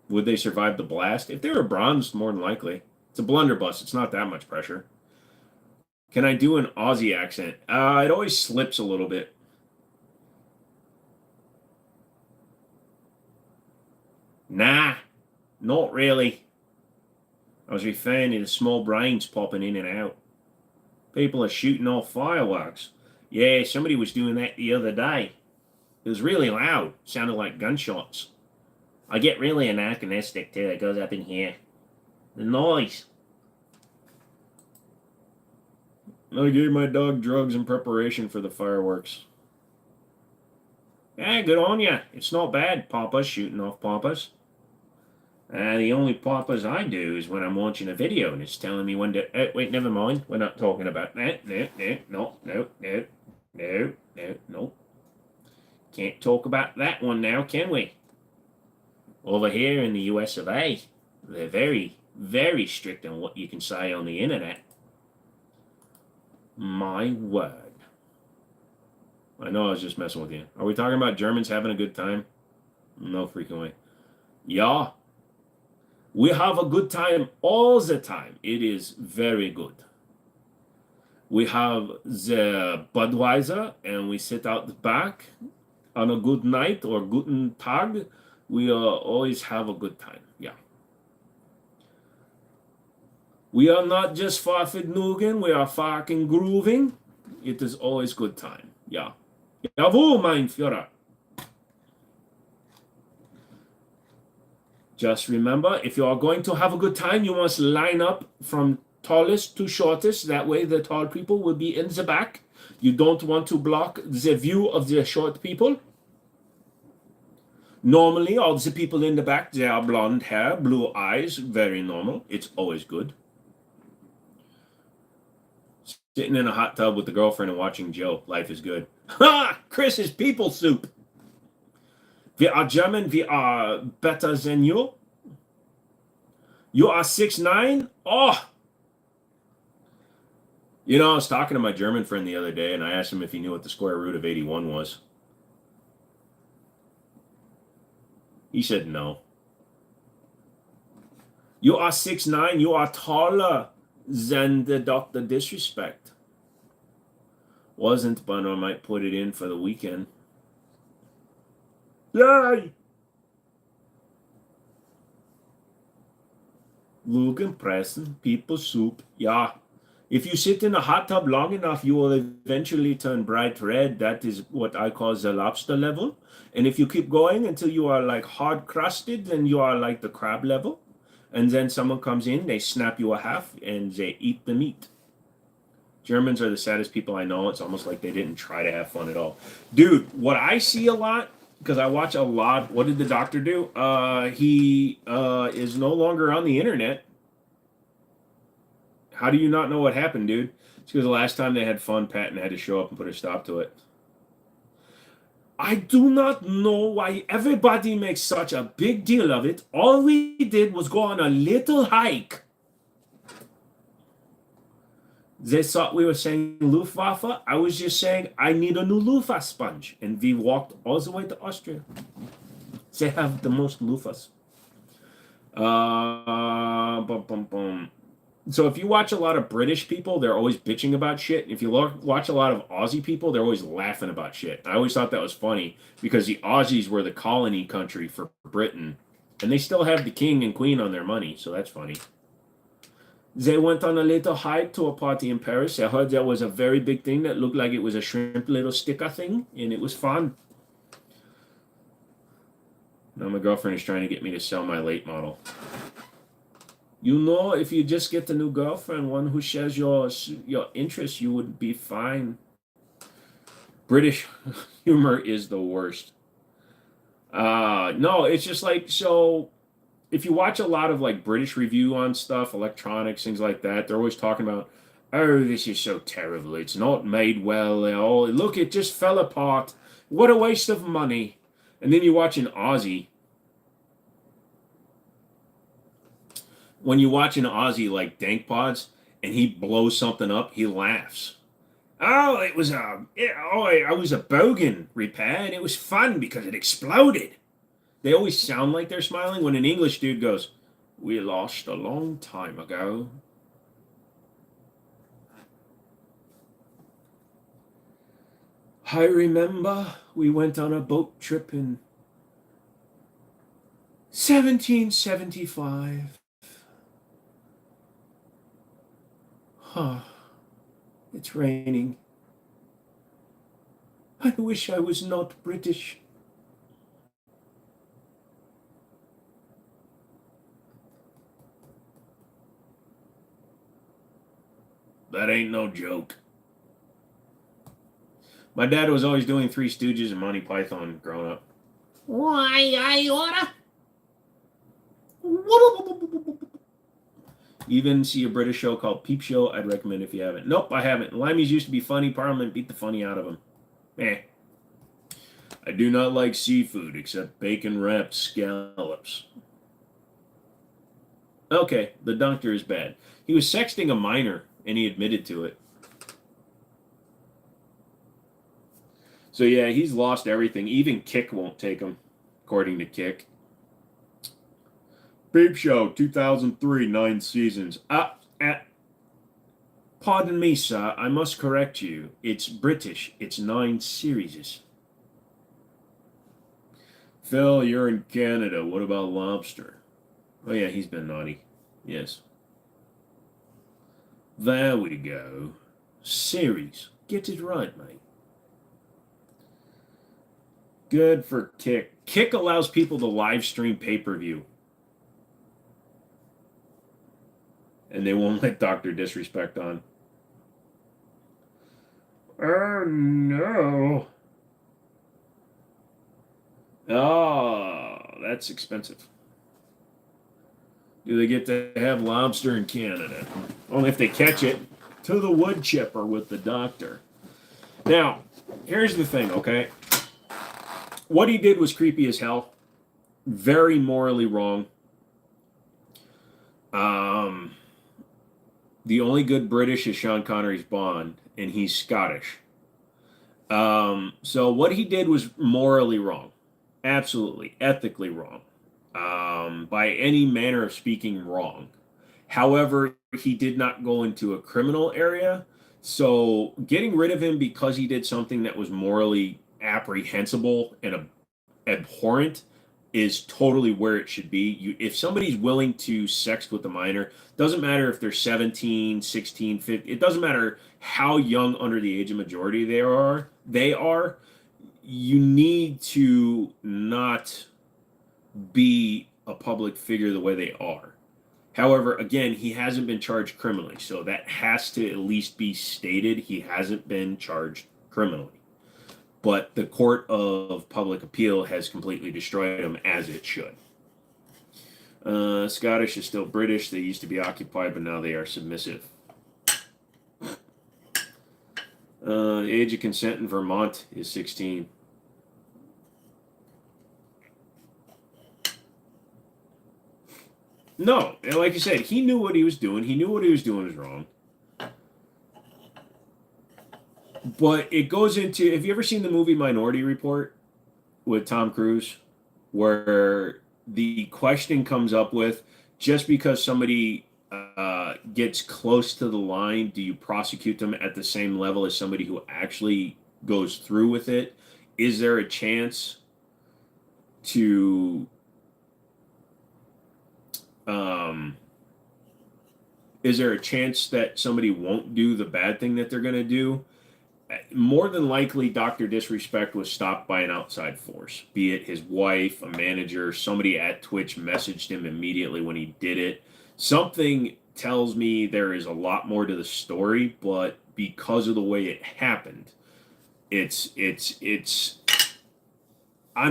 Would they survive the blast? If they were bronzed, more than likely. It's a blunderbuss. It's not that much pressure. Can I do an Aussie accent? It always slips a little bit. Nah, not really. I was referring to the small brains popping in and out. People are shooting off fireworks. Yeah, somebody was doing that the other day. It was really loud. Sounded like gunshots. I get really anachronistic too. It goes up in here. The noise. I gave my dog drugs in preparation for the fireworks. Yeah, good on ya. It's not bad, Papas, shooting off Papas. The only Papas I do is when I'm watching a video and it's telling me when to... wait, never mind. We're not talking about that. No. Can't talk about that one now, can we? Over here in the US of A, they're very, very strict on what you can say on the internet. My word. I know I was just messing with you. Are we talking about Germans having a good time? No freaking way. Yeah. We have a good time all the time. It is very good. We have the Budweiser and we sit out the back on a good night or guten Tag. We always have a good time. Yeah. We are not just Farfignugan, we are fucking grooving. It is always good time. Yeah. Jawohl, mein Führer. Just remember, if you are going to have a good time, you must line up from tallest to shortest. That way the tall people will be in the back. You don't want to block the view of the short people. Normally, all the people in the back, they are blonde hair, blue eyes, very normal. It's always good. Sitting in a hot tub with the girlfriend and watching Joe. Life is good. Ha! Chris is people soup. We are German. We are better than you. You are 6'9"? Oh! You know, I was talking to my German friend the other day, and I asked him if he knew what the square root of 81 was. He said no. You are 6'9". You are taller than the Dr. Disrespect. Wasn't, but I might put it in for the weekend. Yay! Lugan Pressen, people soup. Yeah. If you sit in a hot tub long enough, you will eventually turn bright red. That is what I call the lobster level. And if you keep going until you are like hard crusted, then you are like the crab level. And then someone comes in, they snap you a half, and they eat the meat. Germans are the saddest people I know. It's almost like they didn't try to have fun at all. Dude, what I see a lot, because I watch a lot, what did the doctor do? He is no longer on the internet. How do you not know what happened, dude? It's because the last time they had fun, Patton had to show up and put a stop to it. I do not know why everybody makes such a big deal of it. All we did was go on a little hike. They thought we were saying Luftwaffe. I was just saying I need a new Luftwaffe sponge. And we walked all the way to Austria. They have the most Luftwaffes. So if you watch a lot of British people, they're always bitching about shit. If you watch a lot of Aussie people, they're always laughing about shit. I always thought that was funny because the Aussies were the colony country for Britain. And they still have the king and queen on their money, so that's funny. They went on a little hike to a party in Paris. I heard there was a very big thing that looked like it was a shrimp little sticker thing, and it was fun. Now my girlfriend is trying to get me to sell my late model. You know, if you just get a new girlfriend, one who shares your interests, you would be fine. British humor is the worst. No, it's just like, so if you watch a lot of like British review on stuff, electronics, things like that, they're always talking about, oh, this is so terrible. It's not made well. Oh, look, it just fell apart. What a waste of money. And then you watch an Aussie. When you watch an Aussie like Dank Pods and he blows something up, he laughs. Oh, I was a bogan repair and it was fun because it exploded. They always sound like they're smiling when an English dude goes, we lost a long time ago. I remember we went on a boat trip in 1775. Huh. It's raining. I wish I was not British. That ain't no joke. My dad was always doing Three Stooges and Monty Python growing up. Why, I oughta. Even see a British show called Peep Show. I'd recommend if you haven't. Nope, I haven't. Limeys used to be funny. Parliament beat the funny out of them. Eh. I do not like seafood except bacon wrapped scallops. Okay, the doctor is bad. He was sexting a minor and he admitted to it. So yeah, he's lost everything. Even Kick won't take him, according to Kick. Peep Show, 2003, 9 seasons. Pardon me, sir. I must correct you. It's British. It's 9 series. Phil, you're in Canada. What about Lobster? Oh yeah, he's been naughty. Yes. There we go. Series. Get it right, mate. Good for Kick. Kick allows people to live stream pay-per-view. And they won't let Dr. Disrespect on. Oh, no. Oh, that's expensive. Do they get to have lobster in Canada? Only if they catch it to the wood chipper with the doctor. Now, here's the thing, okay? What he did was creepy as hell. Very morally wrong. The only good British is Sean Connery's Bond, and he's Scottish. So what he did was morally wrong. Absolutely. Ethically wrong. By any manner of speaking, wrong. However, he did not go into a criminal area. So getting rid of him because he did something that was morally apprehensible and abhorrent is totally where it should be. If somebody's willing to sex with a minor, doesn't matter if they're 17, 16, 15, it doesn't matter how young under the age of majority they are, you need to not be a public figure the way they are. However, again, he hasn't been charged criminally, so that has to at least be stated. He hasn't been charged criminally. But the Court of Public Appeal has completely destroyed him, as it should. Scottish is still British. They used to be occupied, but now they are submissive. Age of consent in Vermont is 16. No, and like you said, he knew what he was doing. He knew what he was doing was wrong. But it goes into, have you ever seen the movie Minority Report with Tom Cruise, where the question comes up with, just because somebody gets close to the line, do you prosecute them at the same level as somebody who actually goes through with it? Is there a chance to that somebody won't do the bad thing that they're going to do? More than likely, Dr. Disrespect was stopped by an outside force, be it his wife, a manager, somebody at Twitch messaged him immediately when he did it. Something tells me there is a lot more to the story, but because of the way it happened, I'm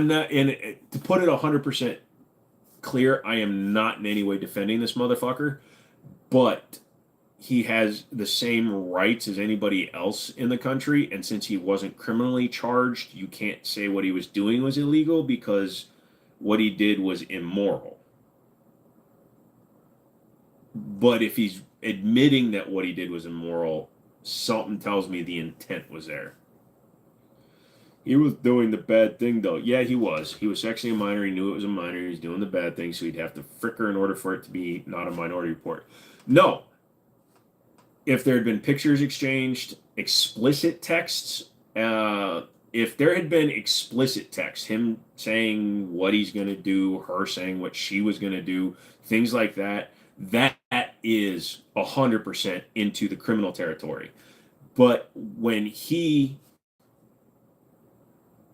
not in it. To put it 100% clear, I am not in any way defending this motherfucker, but he has the same rights as anybody else in the country, and since he wasn't criminally charged, you can't say what he was doing was illegal because what he did was immoral. But if he's admitting that what he did was immoral, something tells me the intent was there. He was doing the bad thing, though. Yeah, he was. He was sexing a minor. He knew it was a minor. He was doing the bad thing, so he'd have to frick her in order for it to be not a Minority Report. No. If there had been pictures exchanged, explicit texts, if there had been explicit text, him saying what he's going to do, her saying what she was going to do, things like that, that is 100% into the criminal territory. But when he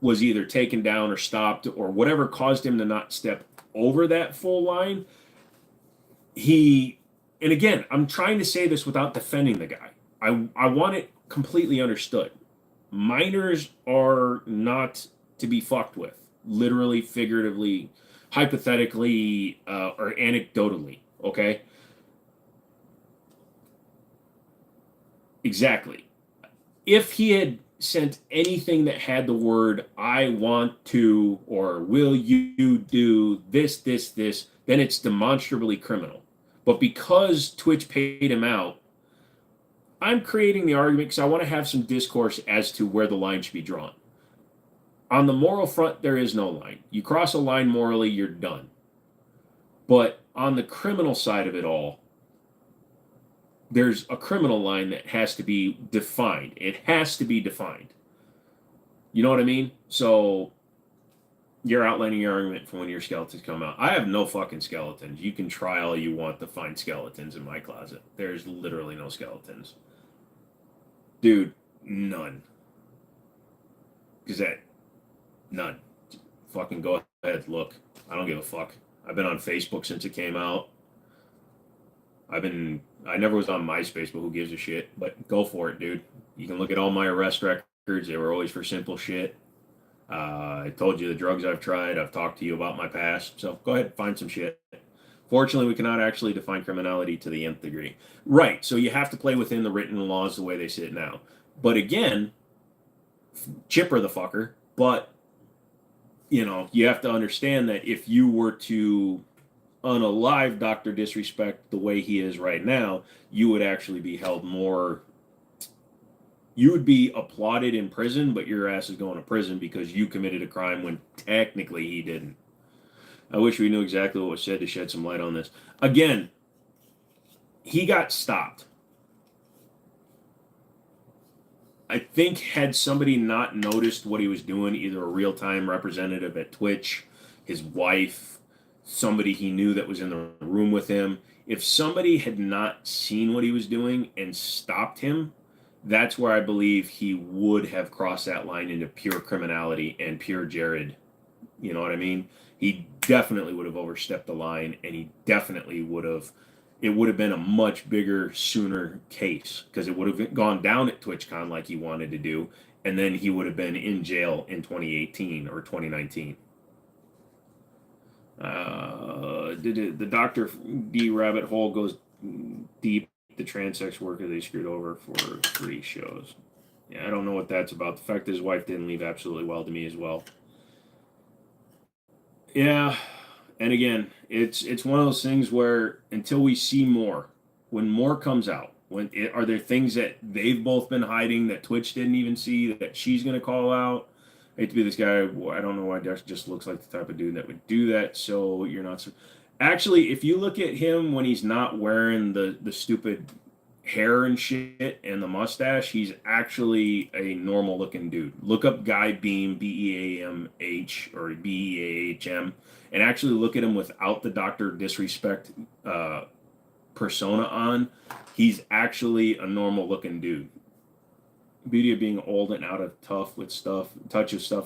was either taken down or stopped or whatever caused him to not step over that full line, and again, I'm trying to say this without defending the guy. I want it completely understood. Minors are not to be fucked with, literally, figuratively, hypothetically, or anecdotally, okay? Exactly. If he had sent anything that had the word "I want to" or "will you do this, then it's demonstrably criminal. But because Twitch paid him out, I'm creating the argument because I want to have some discourse as to where the line should be drawn. On the moral front, there is no line. You cross a line morally, you're done. But on the criminal side of it all, there's a criminal line that has to be defined. It has to be defined. You know what I mean? So you're outlining your argument for when your skeletons come out. I have no fucking skeletons. You can try all you want to find skeletons in my closet. There's literally no skeletons. Dude, none. Gazette, none. Fucking go ahead, look. I don't give a fuck. I've been on Facebook since it came out. I never was on MySpace, but who gives a shit? But go for it, dude. You can look at all my arrest records. They were always for simple shit. I told you the drugs I've tried. I've talked to you about my past. So go ahead and find some shit. Fortunately, we cannot actually define criminality to the nth degree. Right, so you have to play within the written laws the way they sit now. But again, chipper the fucker. But, you have to understand that if you were to unalive Dr. Disrespect the way he is right now, you would actually be held more. You would be applauded in prison, but your ass is going to prison because you committed a crime when technically he didn't. I wish we knew exactly what was said to shed some light on this. Again, he got stopped. I think had somebody not noticed what he was doing, either a real-time representative at Twitch, his wife, somebody he knew that was in the room with him, if somebody had not seen what he was doing and stopped him, that's where I believe he would have crossed that line into pure criminality and pure Jared. You know what I mean? He definitely would have overstepped the line, and he definitely would have. It would have been a much bigger, sooner case because it would have gone down at TwitchCon like he wanted to do, and then he would have been in jail in 2018 or 2019. The Dr. D rabbit hole goes deep. The transex worker they screwed over for 3 shows. Yeah, I don't know what that's about. The fact that his wife didn't leave absolutely well to me as well. Yeah, and again, it's one of those things where until we see more, when more comes out, are there things that they've both been hiding that Twitch didn't even see that she's going to call out? I hate to be this guy. I don't know why Dex just looks like the type of dude that would do that. So you're not. Actually, if you look at him when he's not wearing the stupid hair and shit and the mustache, he's actually a normal looking dude. Look up Guy Beam, Beamh or Beahm, and actually look at him without the Dr. Disrespect persona on. He's actually a normal looking dude. Beauty of being old and out of touch with stuff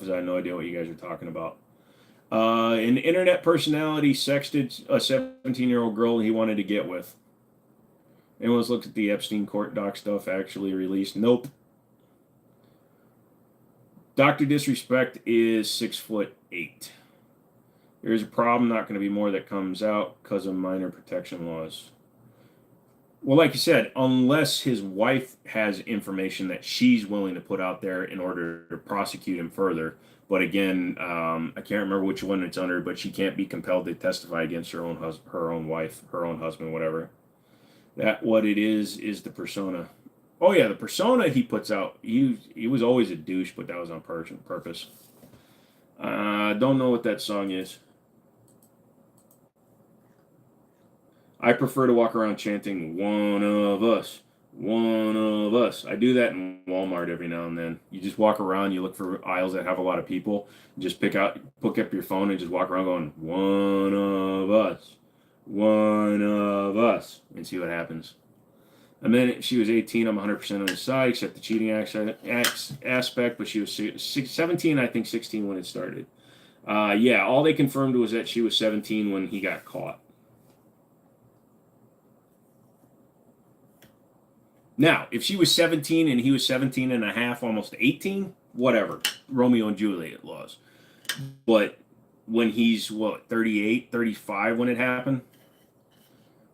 is I have no idea what you guys are talking about. An internet personality sexted a 17-year-old girl he wanted to get with. Anyone's looked at the Epstein court doc stuff actually released? Nope. Dr. Disrespect is 6'8". There's a problem, not going to be more that comes out because of minor protection laws. Well, like you said, unless his wife has information that she's willing to put out there in order to prosecute him further. But again, I can't remember which one it's under, but she can't be compelled to testify against her own wife, her own husband, whatever. That what it is the persona. Oh yeah, the persona he puts out. He was always a douche, but that was on purpose. Don't know what that song is. I prefer to walk around chanting "One of us, one of us." I do that in Walmart every now and then. You just walk around, you look for aisles that have a lot of people, just pick up your phone and just walk around going "One of us, one of us," and see what happens. And then she was 18. I'm 100% on his side, except the cheating aspect. But she was 17, I think 16 when it started. Yeah, all they confirmed was that she was 17 when he got caught. Now, if she was 17 and he was 17 and a half, almost 18, whatever. Romeo and Juliet laws. But when he's, what, 38, 35 when it happened?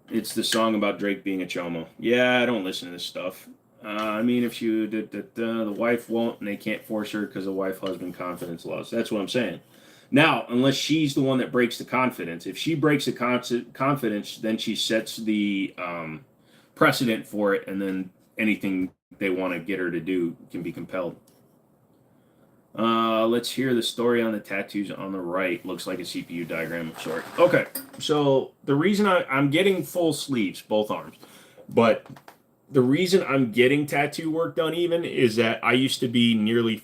It's the song about Drake being a chomo. Yeah, I don't listen to this stuff. I mean, if she did, the wife won't, and they can't force her because of wife-husband confidence laws. That's what I'm saying. Now, unless she's the one that breaks the confidence. If she breaks the confidence, then she sets the precedent for it, and then anything they want to get her to do can be compelled. Let's hear the story on the tattoos on the right. Looks like a CPU diagram of sort. Okay, so the reason I'm getting full sleeves, both arms, but the reason I'm getting tattoo work done even is that I used to be nearly,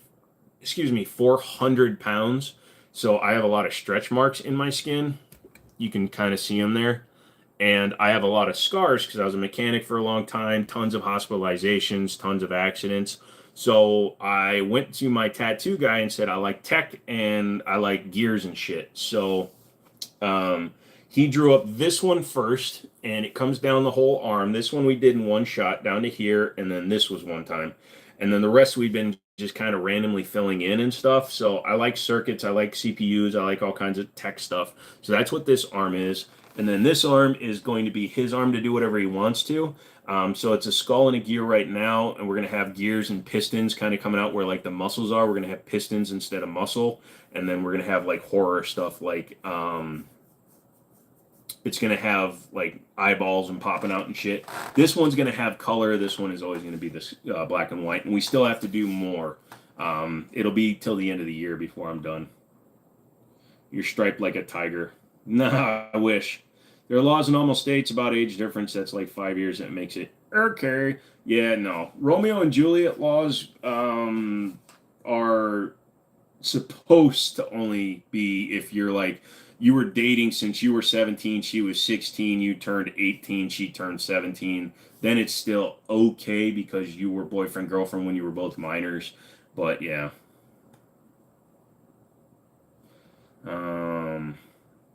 400 pounds. So I have a lot of stretch marks in my skin. You can kind of see them there. And I have a lot of scars because I was a mechanic for a long time, tons of hospitalizations, tons of accidents. So I went to my tattoo guy and said, I like tech and I like gears and shit. So he drew up this one first, and it comes down the whole arm. This one we did in one shot down to here, and then this was one time. And then the rest we've been just kind of randomly filling in and stuff. So I like circuits, I like CPUs, I like all kinds of tech stuff. So that's what this arm is. And then this arm is going to be his arm to do whatever he wants to. So it's a skull and a gear right now, and we're going to have gears and pistons kind of coming out where like the muscles are. We're going to have pistons instead of muscle. And then we're going to have like horror stuff like it's going to have like eyeballs and popping out and shit. This one's going to have color. This one is always going to be this black and white. And we still have to do more. It'll be till the end of the year before I'm done. You're striped like a tiger. Nah, I wish. There are laws in almost states about age difference. That's like 5 years. That makes it okay. Yeah, no. Romeo and Juliet laws are supposed to only be if you're like you were dating since you were 17, she was 16, you turned 18, she turned 17. Then it's still okay because you were boyfriend girlfriend when you were both minors. But yeah.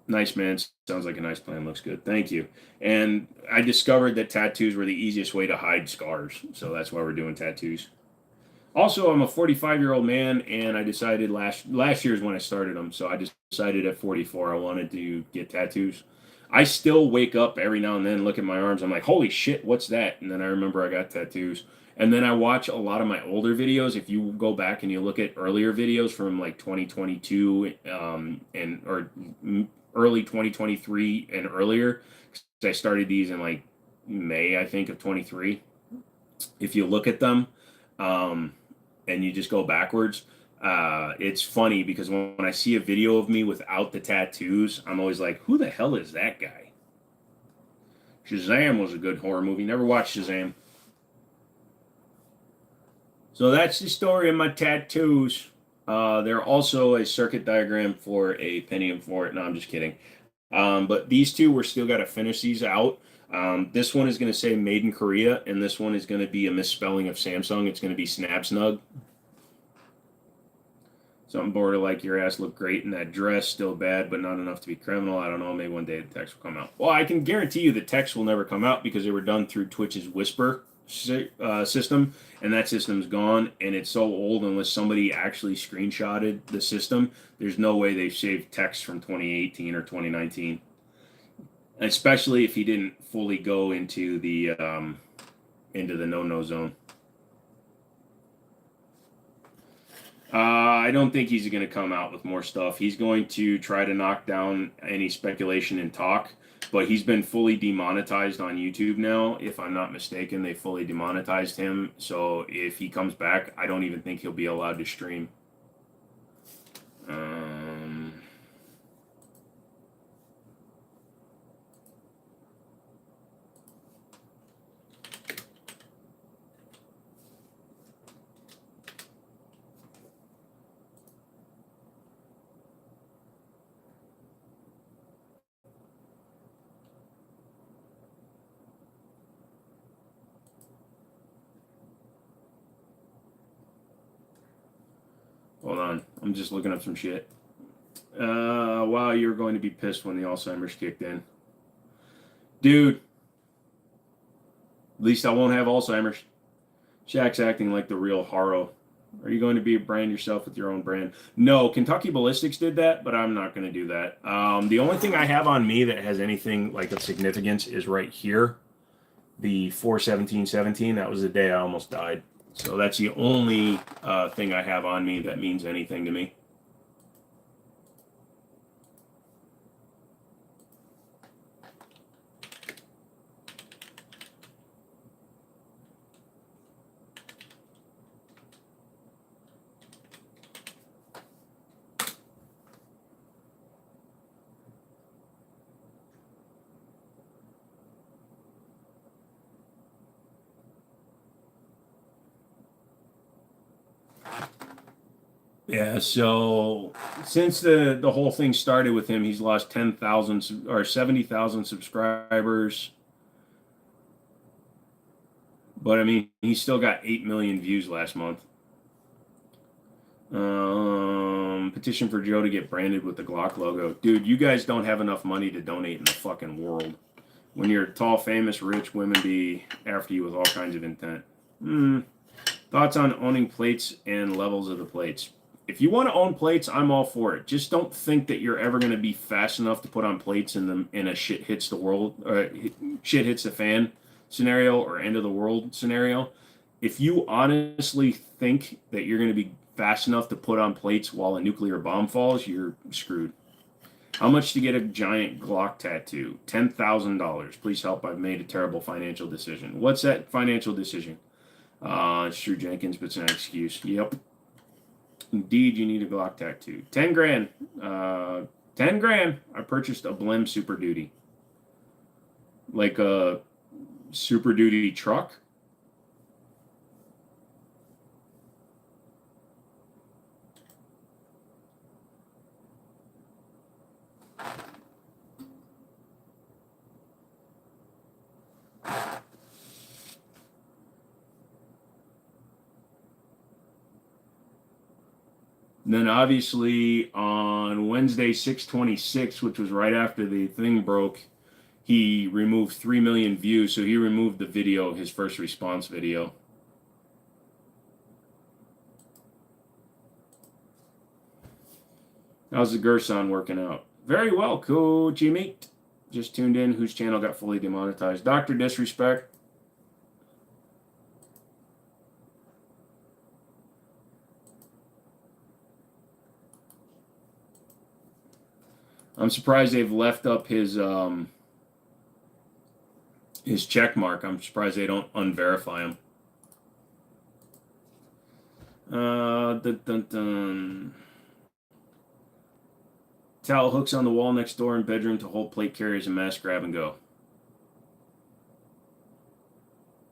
Nice, man. Sounds like a nice plan. Looks good. Thank you. And I discovered that tattoos were the easiest way to hide scars. So that's why we're doing tattoos. Also, I'm a 45-year-old man, and I decided last year is when I started them. So I decided at 44 I wanted to get tattoos. I still wake up every now and then and look at my arms. I'm like, holy shit, what's that? And then I remember I got tattoos. And then I watch a lot of my older videos. If you go back and you look at earlier videos from like 2022 or early 2023 and earlier, because I started these in like May, I think, of 23. If you look at them, and you just go backwards, it's funny because when I see a video of me without the tattoos, I'm always like, who the hell is that guy? Shazam was a good horror movie. Never watched Shazam. So that's the story of my tattoos. They're also a circuit diagram for a Pentium for it. No, I'm just kidding. But these two, we're still got to finish these out. This one is going to say made in Korea, and this one is going to be a misspelling of Samsung. It's going to be Snap Snug. Something border like your ass looked great in that dress, still bad, but not enough to be criminal. I don't know, maybe one day the text will come out. Well, I can guarantee you the text will never come out because they were done through Twitch's Whisper system, and that system's gone, and it's so old unless somebody actually screenshotted the system, there's no way they've saved text from 2018 or 2019. Especially if he didn't fully go into the no-no zone. I don't think he's going to come out with more stuff. He's going to try to knock down any speculation and talk, but he's been fully demonetized on YouTube now. If I'm not mistaken, they fully demonetized him. So if he comes back, I don't even think he'll be allowed to stream. Hold on. I'm just looking up some shit. Wow, you're going to be pissed when the Alzheimer's kicked in. Dude. At least I won't have Alzheimer's. Shaq's acting like the real Haro. Are you going to be a brand yourself with your own brand? No, Kentucky Ballistics did that, but I'm not going to do that. The only thing I have on me that has anything like of significance is right here. The 4/17/17. That was the day I almost died. So that's the only thing I have on me that means anything to me. Yeah, so since the whole thing started with him, he's lost 10,000 or 70,000 subscribers. But I mean, he still got 8 million views last month. Petition for Joe to get branded with the Glock logo. Dude, you guys don't have enough money to donate in the fucking world. When you're tall, famous, rich, women be after you with all kinds of intent. Thoughts on owning plates and levels of the plates? If you want to own plates, I'm all for it. Just don't think that you're ever going to be fast enough to put on plates in a shit hits the world, shit hits the fan scenario or end of the world scenario. If you honestly think that you're going to be fast enough to put on plates while a nuclear bomb falls, you're screwed. How much to get a giant Glock tattoo? $10,000. Please help. I've made a terrible financial decision. What's that financial decision? It's Drew Jenkins, but it's an excuse. Yep. Indeed, you need a Glock tattoo. 10 grand. 10 grand. I purchased a Blim Super Duty. Like a Super Duty truck. And then obviously on Wednesday, 6/26, which was right after the thing broke, he removed 3 million views. So he removed the video, his first response video. How's the Gerson working out? Very well, cool. Jimmini. Just tuned in. Whose channel got fully demonetized? Dr. Disrespect. I'm surprised they've left up his check mark. I'm surprised they don't unverify him. Dun, dun, dun. Towel hooks on the wall next door in bedroom to hold plate carriers and mass grab and go.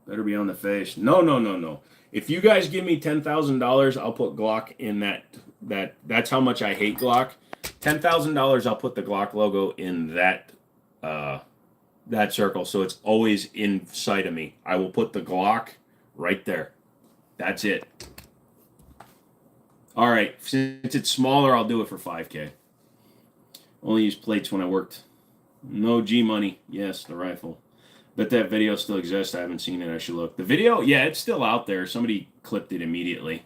Better be on the face. No. If you guys give me $10,000, I'll put Glock in that. That's how much I hate Glock. $10,000, I'll put the Glock logo in that circle, so it's always in sight of me. I will put the Glock right there. That's it. All right, since it's smaller, I'll do it for $5K. Only use plates when I worked. No G-Money. Yes, the rifle. Bet that video still exists. I haven't seen it. I should look. The video, yeah, it's still out there. Somebody clipped it immediately.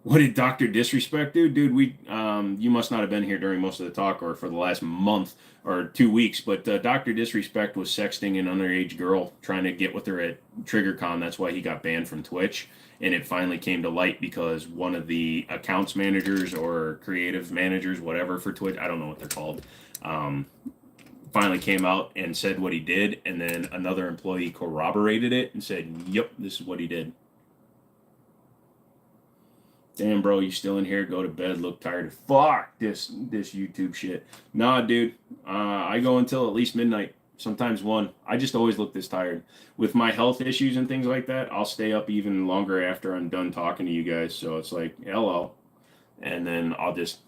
What did Dr. Disrespect do? Dude, you must not have been here during most of the talk or for the last month or 2 weeks, but Dr. Disrespect was sexting an underage girl trying to get with her at TriggerCon. That's why he got banned from Twitch. And it finally came to light because one of the accounts managers or creative managers, whatever, for Twitch, I don't know what they're called, finally came out and said what he did. And then another employee corroborated it and said, yep, this is what he did. Damn, bro, you still in here? Go to bed. Look tired. Fuck this YouTube shit. Nah, dude. I go until at least midnight. Sometimes 1. I just always look this tired. With my health issues and things like that, I'll stay up even longer after I'm done talking to you guys. So it's like, hello. And then I'll just...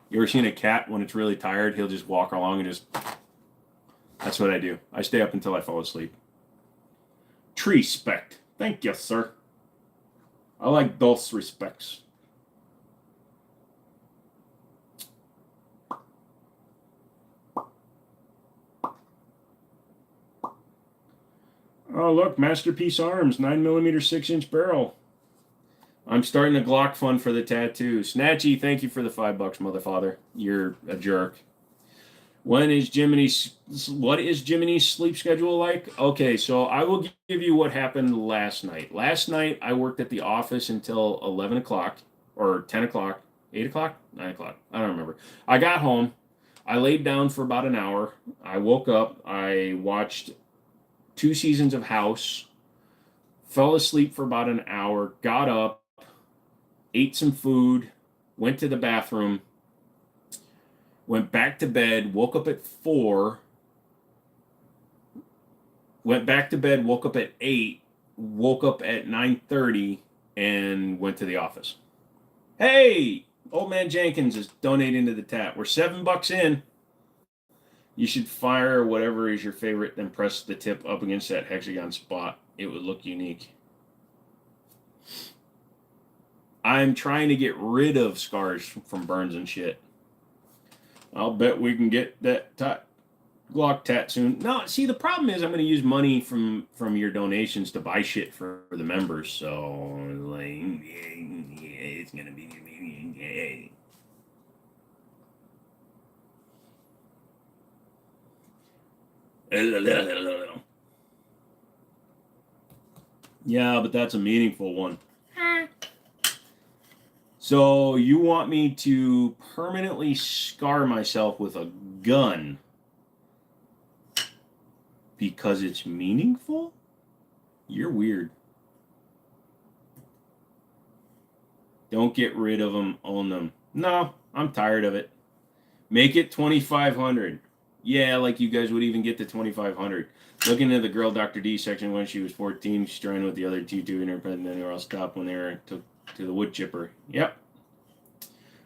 You ever seen a cat when it's really tired? He'll just walk along and just... That's what I do. I stay up until I fall asleep. Tree spect. Thank you, sir. I like those respects. Oh, look, Masterpiece Arms, 9mm 6-inch barrel. I'm starting a Glock fund for the tattoo. Snatchy, thank you for the $5, motherfather. You're a jerk. What is Jimmini's sleep schedule like? Okay, so I will give you what happened last night. Last night, I worked at the office until 11 o'clock, or 10 o'clock, 8 o'clock, 9 o'clock. I don't remember. I got home. I laid down for about an hour. I woke up. I watched 2 seasons of House. Fell asleep for about an hour. Got up. Ate some food. Went to the bathroom. Went back to bed, woke up at 4, went back to bed, woke up at 8, woke up at 9:30, and went to the office. Hey, old man Jenkins is donating to the tap. We're $7 in. You should fire whatever is your favorite, then press the tip up against that hexagon spot. It would look unique. I'm trying to get rid of scars from burns and shit. I'll bet we can get that Glock tat soon. No, see, the problem is I'm going to use money from your donations to buy shit for the members. So, like, it's going to be... Yeah, but that's a meaningful one. So you want me to permanently scar myself with a gun because it's meaningful? You're weird. Don't get rid of them, own them. No, I'm tired of it. Make it 2,500. Yeah, like you guys would even get to 2,500. Looking at the girl Dr. D section when she was 14, she's trying with the other two doing her, and then they were all stopped when they were took to the wood chipper. Yep.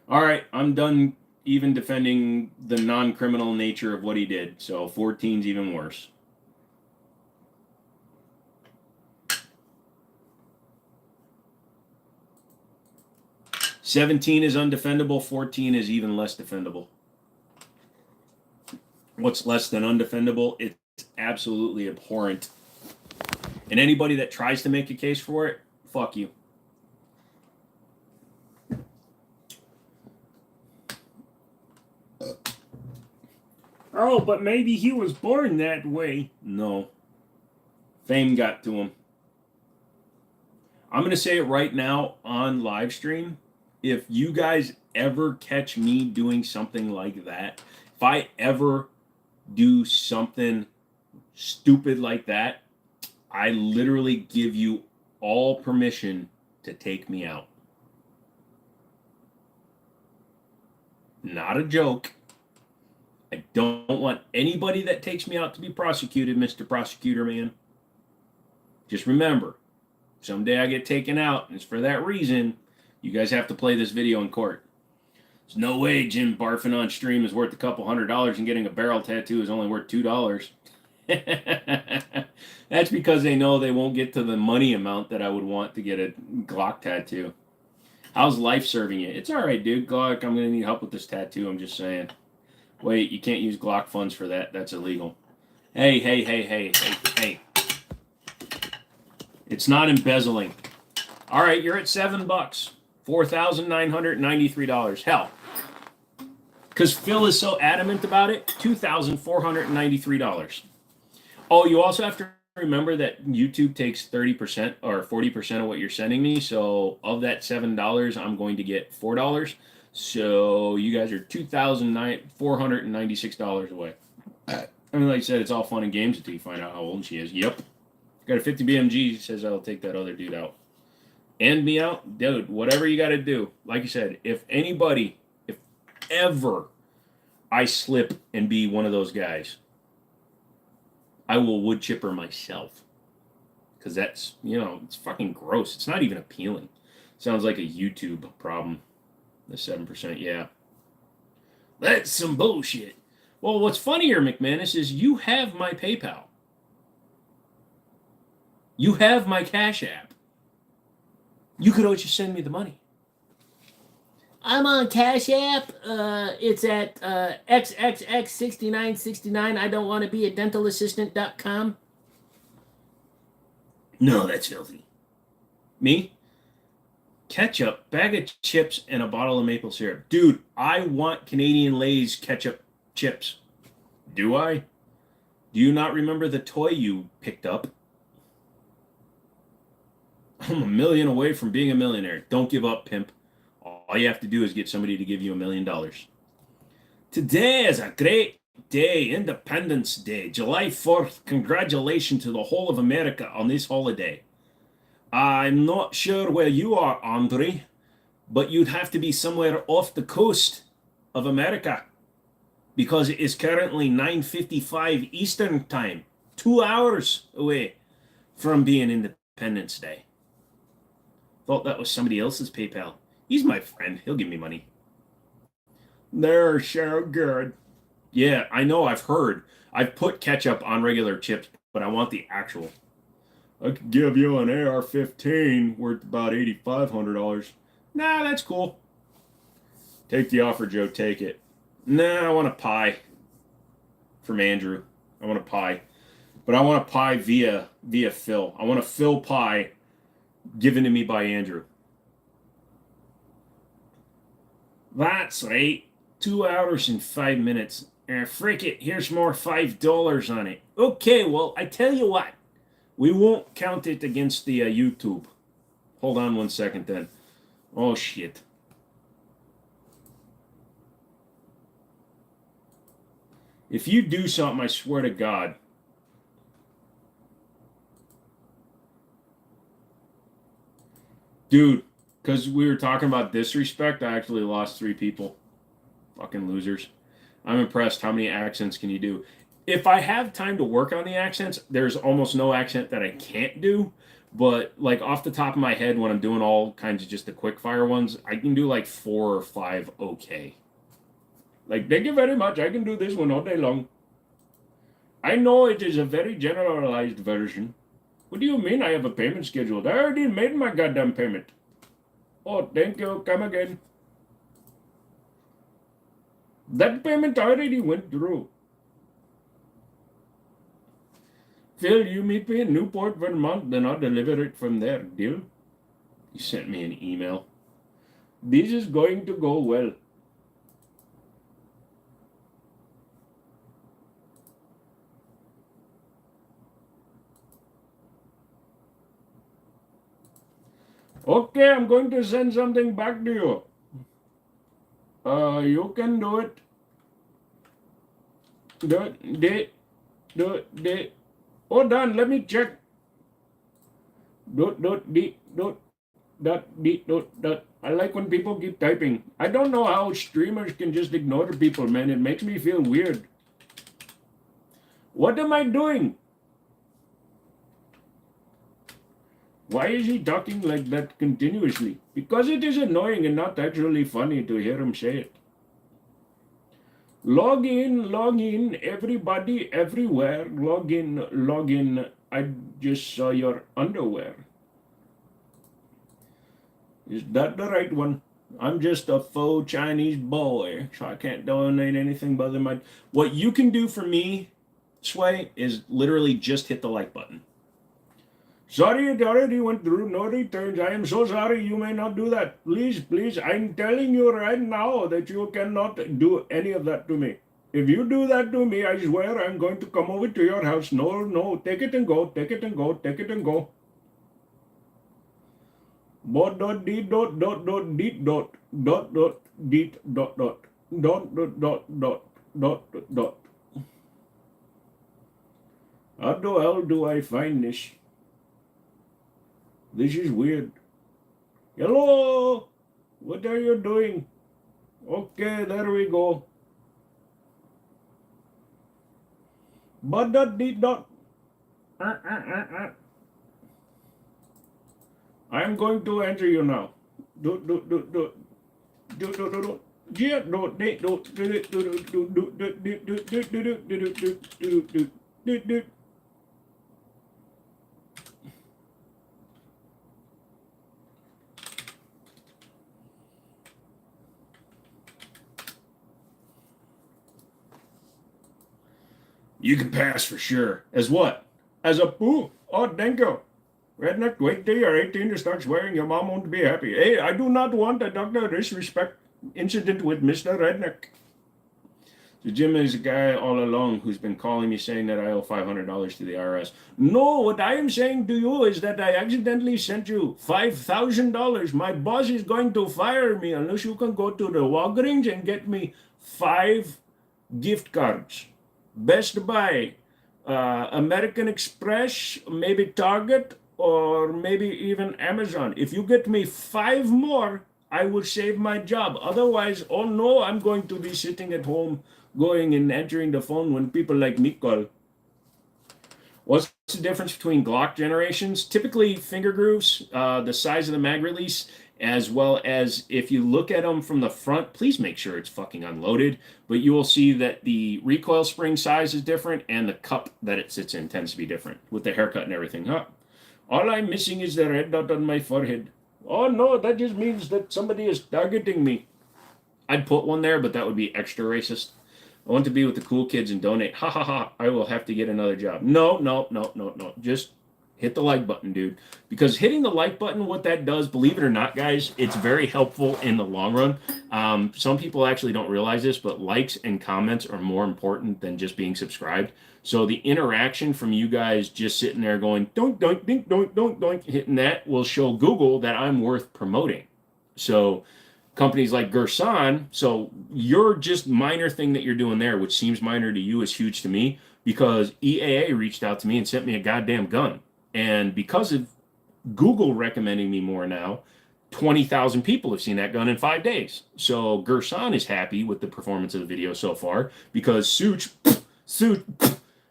All right, I'm done even defending the non-criminal nature of what he did. So 14's even worse. $17 is undefendable. 14 is even less defendable. What's less than undefendable? It's absolutely abhorrent. And anybody that tries to make a case for it, fuck you. Oh, but maybe he was born that way. No. Fame got to him. I'm going to say it right now on live stream. If you guys ever catch me doing something like that, if I ever do something stupid like that, I literally give you all permission to take me out. Not a joke. I don't want anybody that takes me out to be prosecuted, Mr. Prosecutor Man. Just remember, someday I get taken out, and it's for that reason. You guys have to play this video in court. There's no way Jim barfing on stream is worth a couple $100 and getting a barrel tattoo is only worth $2. That's because they know they won't get to the money amount that I would want to get a Glock tattoo. How's life serving you? It's all right, dude. Glock, I'm going to need help with this tattoo. I'm just saying. Wait, you can't use Glock funds for that. That's illegal. Hey. It's not embezzling. All right, you're at $7. $4,993. Hell. Because Phil is so adamant about it, $2,493. Oh, you also have to remember that YouTube takes 30% or 40% of what you're sending me. So of that $7, I'm going to get $4. So you guys are $2,496 away. I mean, like I said, it's all fun and games until you find out how old she is. Yep. Got a 50 BMG, says I'll take that other dude out. And me out? Dude, whatever you got to do. Like you said, if ever I slip and be one of those guys, I will wood chipper myself. Because that's, it's fucking gross. It's not even appealing. Sounds like a YouTube problem. The 7%, yeah. That's some bullshit. Well, what's funnier, McManus, is you have my PayPal. You have my Cash App. You could always just send me the money. I'm on Cash App. It's at XXX6969. I don't want to be a dentalassistant.com. No, that's filthy. Me? Ketchup, bag of chips, and a bottle of maple syrup. Dude, I want Canadian Lay's ketchup chips. Do I? Do you not remember the toy you picked up? I'm a million away from being a millionaire. Don't give up, pimp. All you have to do is get somebody to give you $1,000,000. Today is a great day, Independence Day, July 4th. Congratulations to the whole of America on this holiday. I'm not sure where you are, Andre, but you'd have to be somewhere off the coast of America because it is currently 9:55 Eastern Time, 2 hours away from being Independence Day. Thought that was somebody else's PayPal. He's my friend. He'll give me money. They're so good. Yeah, I know. I've heard. I've put ketchup on regular chips, but I want the actual. I could give you an AR-15 worth about $8,500. Nah, that's cool. Take the offer, Joe. Take it. Nah, I want a pie from Andrew. I want a pie, but I want a pie via Phil. I want a Phil pie given to me by Andrew. That's right. 2 hours and 5 minutes. Frick it. Here's more $5 on it. Okay, well, I tell you what. We won't count it against the YouTube. Hold on 1 second then. Oh, shit. If you do something, I swear to God. Dude, because we were talking about disrespect, I actually lost 3 people. Fucking losers. I'm impressed. How many accents can you do? If I have time to work on the accents, there's almost no accent that I can't do. But like off the top of my head, when I'm doing all kinds of just the quick fire ones, I can do like 4 or 5 okay. Like, thank you very much. I can do this one all day long. I know it is a very generalized version. What do you mean I have a payment scheduled? I already made my goddamn payment. Oh, thank you. Come again. That payment already went through. Phil, you meet me in Newport, Vermont, then I'll deliver it from there. Deal? He sent me an email. This is going to go well. Okay, I'm going to send something back to you. You can do it. Do it. Hold on, let me check. I like when people keep typing. I don't know how streamers can just ignore people, man. It makes me feel weird. What am I doing? Why is he talking like that continuously? Because it is annoying and not actually funny to hear him say it. Log in, everybody, everywhere. Log in. I just saw your underwear. Is that the right one? I'm just a faux Chinese boy, so I can't donate anything but my... What you can do for me, Sway, is literally just hit the like button. Sorry, it already went through. No returns. I am so sorry. You may not do that. Please. I'm telling you right now that you cannot do any of that to me. If you do that to me, I swear I'm going to come over to your house. No. Take it and go. Take it and go. Take it and go. Deet dot. How the hell do I find this? This is weird. Hello? What are you doing? Okay, there we go. But I'm going to enter you now. You can pass for sure. As what? As a poo? Oh, thank you. Redneck, wait till you're 18 to start swearing. Your mom won't be happy. Hey, I do not want a Dr. Disrespect incident with Mr. Redneck. So Jim is a guy all along who's been calling me saying that I owe $500 to the IRS. No, what I am saying to you is that I accidentally sent you $5,000. My boss is going to fire me unless you can go to the Walgreens and get me 5 gift cards. Best Buy, American Express, maybe Target, or maybe even Amazon. If you get me 5 more, I will save my job. Otherwise, oh no, I'm going to be sitting at home going and answering the phone when people like me call. What's the difference between Glock generations? Typically, finger grooves, the size of the mag release, as well as if you look at them from the front, please make sure it's fucking unloaded. But you will see that the recoil spring size is different and the cup that it sits in tends to be different with the haircut and everything. Huh? All I'm missing is the red dot on my forehead. Oh no, that just means that somebody is targeting me. I'd put one there, but that would be extra racist. I want to be with the cool kids and donate. Ha ha ha. I will have to get another job. No. Just hit the like button, dude. Because hitting the like button, what that does, believe it or not, guys, it's very helpful in the long run. Some people actually don't realize this, but likes and comments are more important than just being subscribed. So the interaction from you guys just sitting there going, don't, hitting that will show Google that I'm worth promoting. So companies like Gerson, so your just minor thing that you're doing there, which seems minor to you, is huge to me because EAA reached out to me and sent me a goddamn gun. And because of Google recommending me more now, 20,000 people have seen that gun in 5 days. So Gerson is happy with the performance of the video so far because Such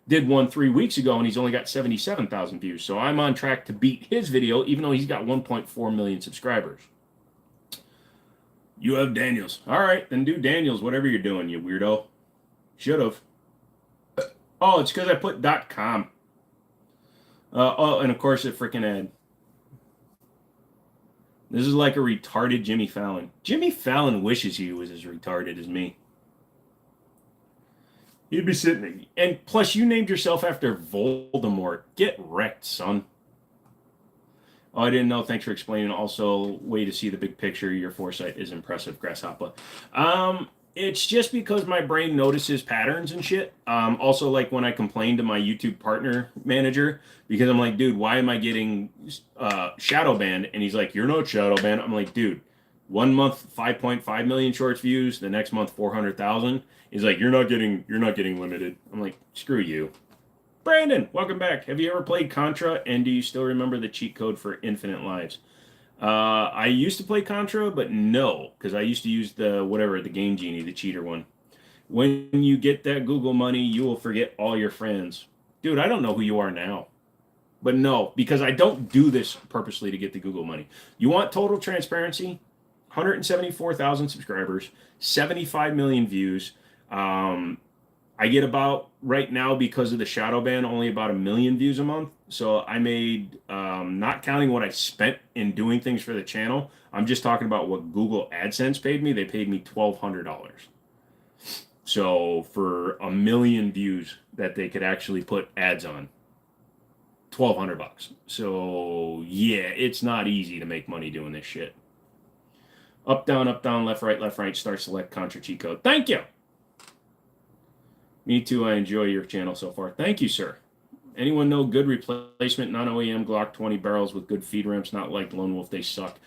did one 3 weeks ago and he's only got 77,000 views. So I'm on track to beat his video, even though he's got 1.4 million subscribers. You have Daniels. All right, then do Daniels, whatever you're doing, you weirdo. Should have. Oh, it's because I put .com. Oh, and of course a freaking ad. This is like a retarded Jimmy Fallon. Jimmy Fallon wishes he was as retarded as me. You'd be sitting, and plus you named yourself after Voldemort. Get wrecked, son. Oh, I didn't know. Thanks for explaining. Also, way to see the big picture. Your foresight is impressive, Grasshopper. It's just because my brain notices patterns and shit. Also, like when I complained to my YouTube partner manager, because I'm like, dude, why am I getting shadow banned? And he's like, you're not shadow banned. I'm like, dude, 1 month 5.5 million shorts views, the next month 400,000. He's like, you're not getting limited. I'm like, screw you. Brandon, welcome back. Have you ever played Contra, and do you still remember the cheat code for infinite lives? I used to play Contra, but no, because I used to use the Game Genie, the cheater one. When you get that Google money, you will forget all your friends. Dude, I don't know who you are now. But no, because I don't do this purposely to get the Google money. You want total transparency? 174,000 subscribers, 75 million views. I get about, right now, because of the shadow ban, only about 1 million views a month. So I made, not counting what I spent in doing things for the channel, I'm just talking about what Google AdSense paid me. They paid me $1,200. So for 1 million views that they could actually put ads on, $1,200. So yeah, it's not easy to make money doing this shit. Up, down, left, right, start, select, Contra cheat code. Thank you. Me too. I enjoy your channel so far. Thank you, sir. Anyone know good replacement non-OEM Glock 20 barrels with good feed ramps? Not like Lone Wolf. They suck.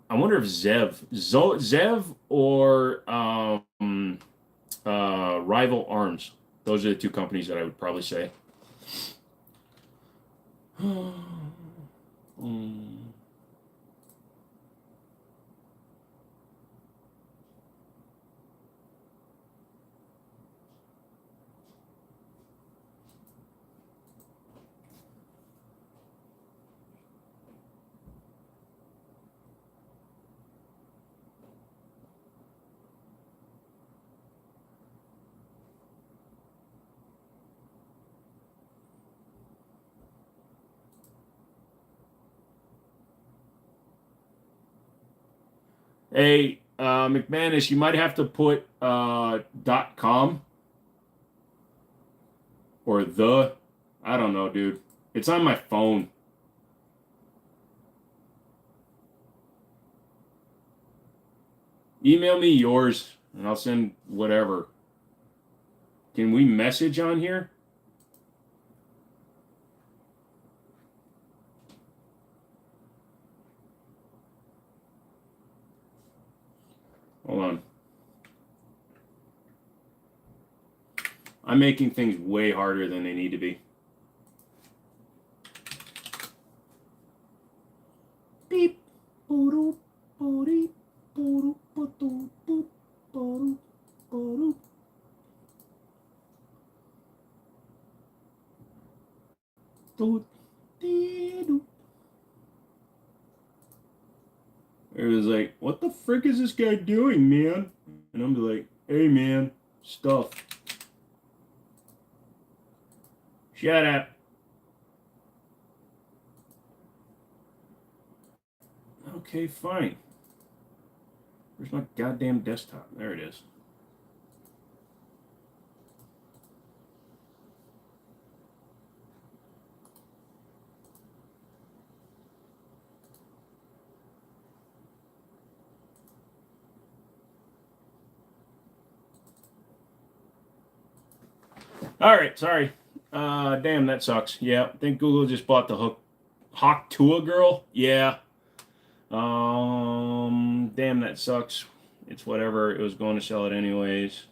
I wonder if Zev or Rival Arms. Those are the two companies that I would probably say. Hey, McManus, you might have to put .com or I don't know, dude. It's on my phone. Email me yours, and I'll send whatever. Can we message on here? Hold on. I'm making things way harder than they need to be. Beep. Boop, boop, boop, boop, boop, boop, boop. It was like, what the frick is this guy doing, man? And I'm like, hey, man, stuff. Shut up. Okay, fine. Where's my goddamn desktop? There it is. All right, sorry. Damn, that sucks. Yeah, I think Google just bought the Hawk Tua girl. Yeah. Damn, that sucks. It's whatever. It was going to sell it anyways.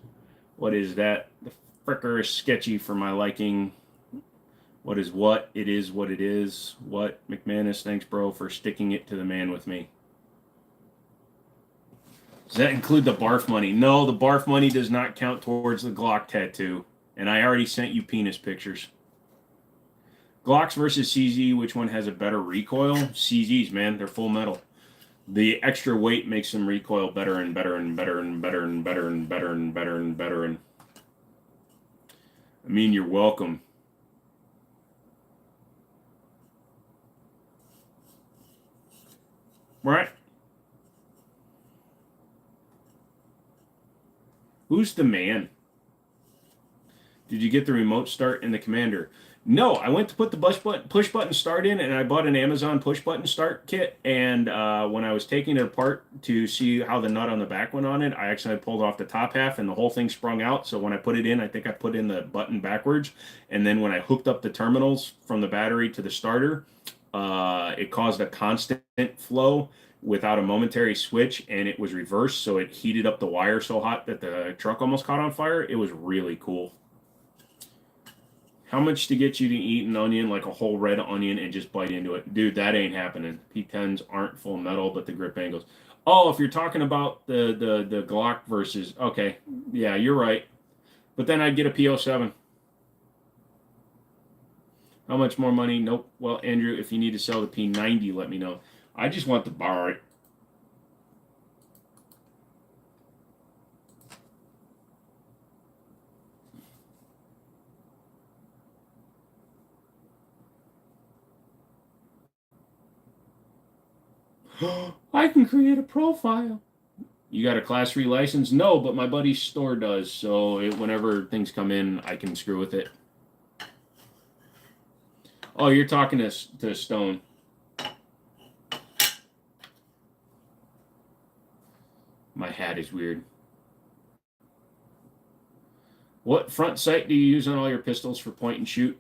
What is that? The fricker is sketchy for my liking. What is what? It is what it is. What? McManus, thanks, bro, for sticking it to the man with me. Does that include the barf money? No, the barf money does not count towards the Glock tattoo. And I already sent you penis pictures. Glocks versus CZ, which one has a better recoil? CZs, man, they're full metal. The extra weight makes them recoil better and better and better and better and better and better and better and better. And I mean, you're welcome. Right? Who's the man? Did you get the remote start in the commander? No, I went to put the push button start in, and I bought an Amazon push button start kit. And when I was taking it apart to see how the nut on the back went on it, I actually pulled off the top half, and the whole thing sprung out. So when I put it in, I think I put in the button backwards. And then when I hooked up the terminals from the battery to the starter, it caused a constant flow without a momentary switch, and it was reversed. So it heated up the wire so hot that the truck almost caught on fire. It was really cool. How much to get you to eat an onion, like a whole red onion, and just bite into it? Dude, that ain't happening. P10s aren't full metal, but the grip angles. Oh, if you're talking about the Glock versus... Okay, yeah, you're right. But then I'd get a P07. How much more money? Nope. Well, Andrew, if you need to sell the P90, let me know. I just want to borrow it. I can create a profile. You got a class 3 license? No, but my buddy's store does. So whenever things come in, I can screw with it. Oh, you're talking to Stone. My hat is weird. What front sight do you use on all your pistols for point and shoot?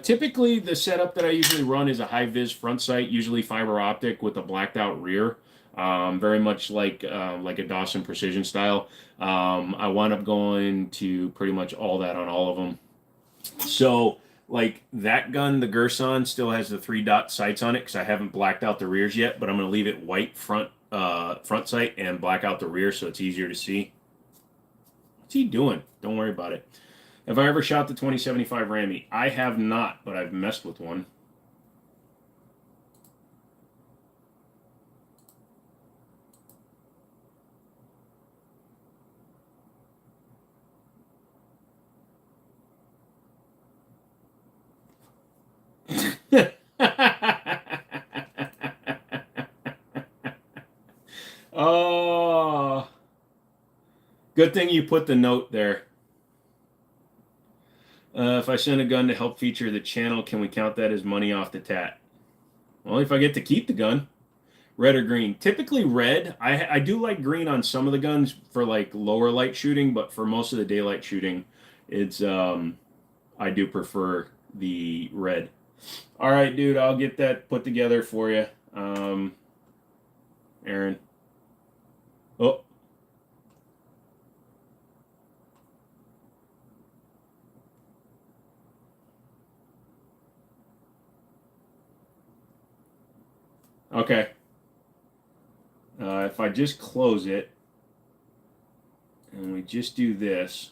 Typically, the setup that I usually run is a high-vis front sight, usually fiber optic with a blacked-out rear. Very much like a Dawson Precision style. I wound up going to pretty much all that on all of them. So, like that gun, the Gerson, still has the 3-dot sights on it because I haven't blacked out the rears yet, but I'm going to leave it white front sight and black out the rear so it's easier to see. What's he doing? Don't worry about it. Have I ever shot the 2075 Rammy? I have not, but I've messed with one. Oh, good thing you put the note there. If I send a gun to help feature the channel, can we count that as money off the tat? Well, if I get to keep the gun. Red or green? Typically red. I do like green on some of the guns for like lower light shooting, but for most of the daylight shooting, it's I do prefer the red. All right, dude, I'll get that put together for you. Aaron. Oh. Okay. If I just close it and we just do this.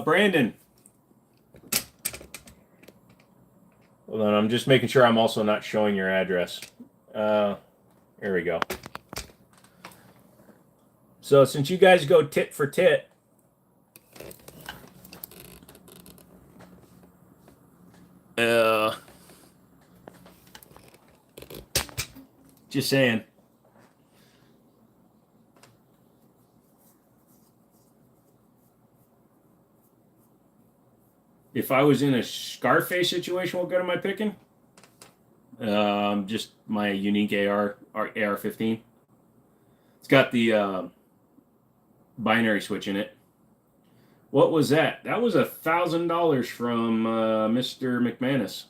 Brandon. Hold on, I'm just making sure I'm also not showing your address. There we go. So since you guys go tit for tit, just saying. If I was in a Scarface situation, what gun am I picking? Just my unique AR-15. It's got the binary switch in it. What was that? That was $1,000 from Mr. McManus.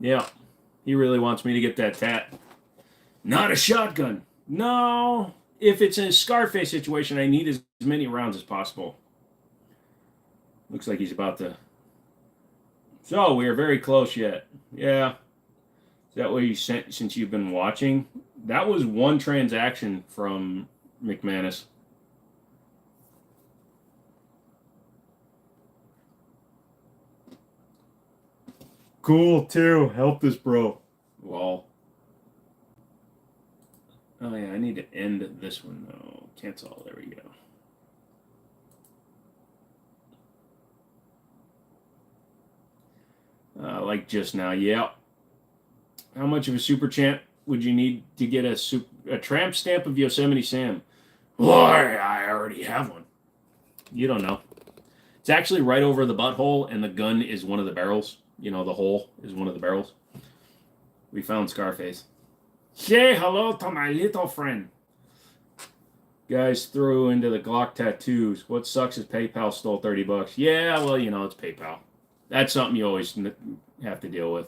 Yeah, he really wants me to get that tat. Not a shotgun. No. If it's in a Scarface situation, I need as many rounds as possible. Looks like he's about to. So we are very close yet. Yeah. Is that what you sent since you've been watching? That was one transaction from McManus. Cool too. Help this bro. Well. Oh yeah, I need to end this one though. Cancel. There we go. Like just now, yeah. How much of a super champ would you need to get a tramp stamp of Yosemite Sam? Boy, I already have one. You don't know. It's actually right over the butthole, and the gun is one of the barrels. You know, the hole is one of the barrels. We found Scarface. Say hello to my little friend. Guys threw into the Glock tattoos. What sucks is PayPal stole $30. Yeah, well, you know, it's PayPal. That's something you always have to deal with.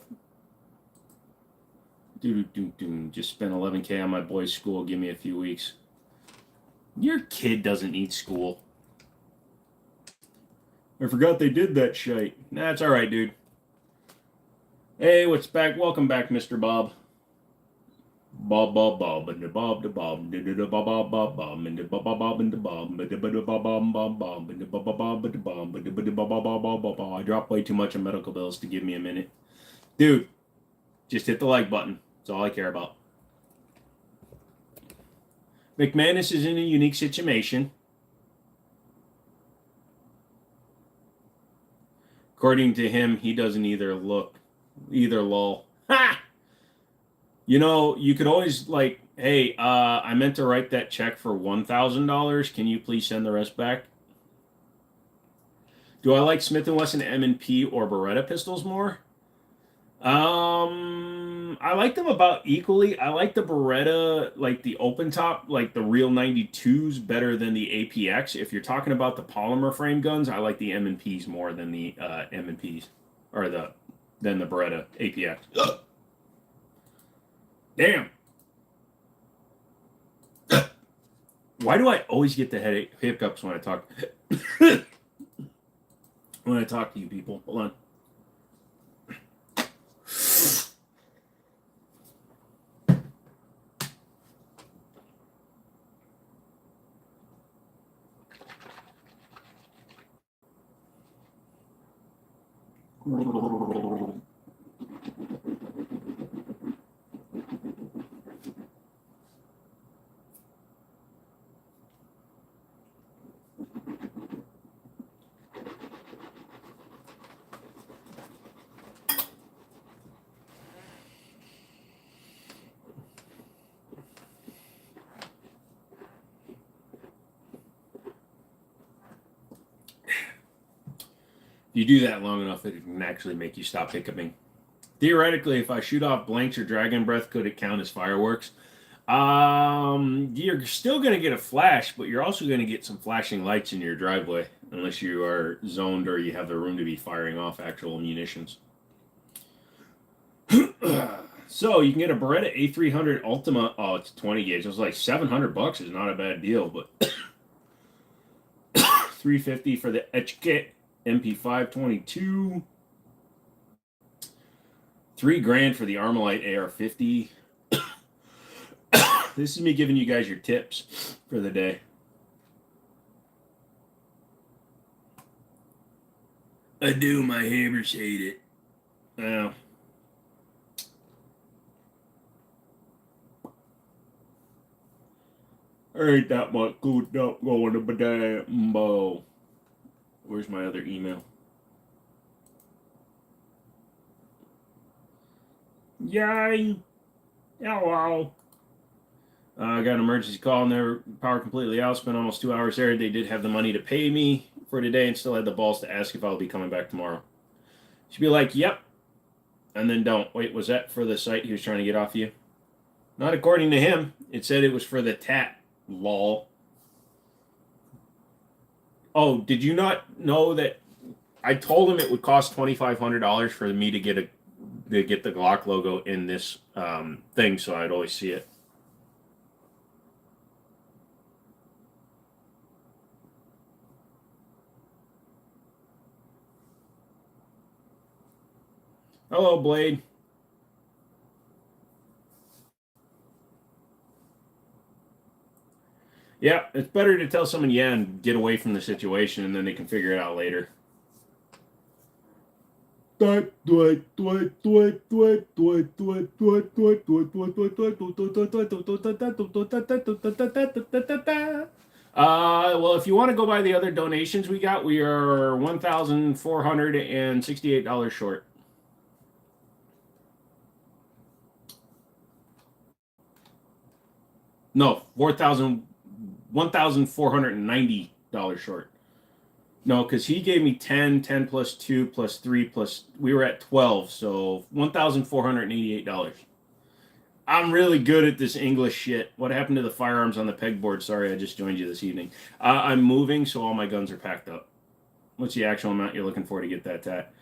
Just spent $11K on my boy's school. Give me a few weeks. Your kid doesn't need school. I forgot they did that shite. Nah, it's all right, dude. Hey, what's back? Welcome back, Mr. Bob. Bob, and the Bob, the Bob, the Bob, Bob, and the Bob, and the Bob, and the Bob, Bob, and the Bob, and the Bob, and the Bob. I dropped way too much on medical bills to give me a minute. Dude, just hit the like button. That's all I care about. McManus is in a unique situation. According to him, he doesn't either lol. Ha! You know, you could always like, hey, I meant to write that check for $1,000. Can you please send the rest back? Do I like Smith & Wesson M&P or Beretta pistols more? I like them about equally. I like the Beretta, like the open top, like the real 92s better than the APX. If you're talking about the polymer frame guns, I like the M&Ps more than the M&Ps or than the Beretta APX. Ugh. Damn. Why do I always get the hiccups when I talk when I talk to you people? Hold on. you do that long enough, it can actually make you stop hiccuping. Theoretically, if I shoot off blanks or dragon breath, could it count as fireworks? You're still going to get a flash, but you're also going to get some flashing lights in your driveway, unless you are zoned or you have the room to be firing off actual munitions. So you can get a Beretta A300 Ultima. Oh, it's 20 gauge. It was like $700 is not a bad deal, but $350 for the HK MP522. $3,000 for the Armalite AR-50. This is me giving you guys your tips for the day. I do. My neighbors hate it. Well, there ain't that much good up going to damn bow. Where's my other email? Yay! Hello. I got an emergency call and their power completely out. Spent almost 2 hours there. They did have the money to pay me for today and still had the balls to ask if I'll be coming back tomorrow. She'd be like, yep. And then don't. Wait, was that for the site he was trying to get off you? Not according to him. It said it was for the tat. Lol. Oh, did you not know that I told him it would cost $2,500 for me to get the Glock logo in this thing, so I'd always see it. Hello, Blade. Yeah, it's better to tell someone yeah and get away from the situation, and then they can figure it out later. Well, if you want to go by the other donations we got, we are $1,468 short. No, $1,490 short. No, because he gave me 10 plus 2 plus 3 plus... We were at 12, so $1,488. I'm really good at this English shit. What happened to the firearms on the pegboard? Sorry, I just joined you this evening. I'm moving, so all my guns are packed up. What's the actual amount you're looking for to get that tat?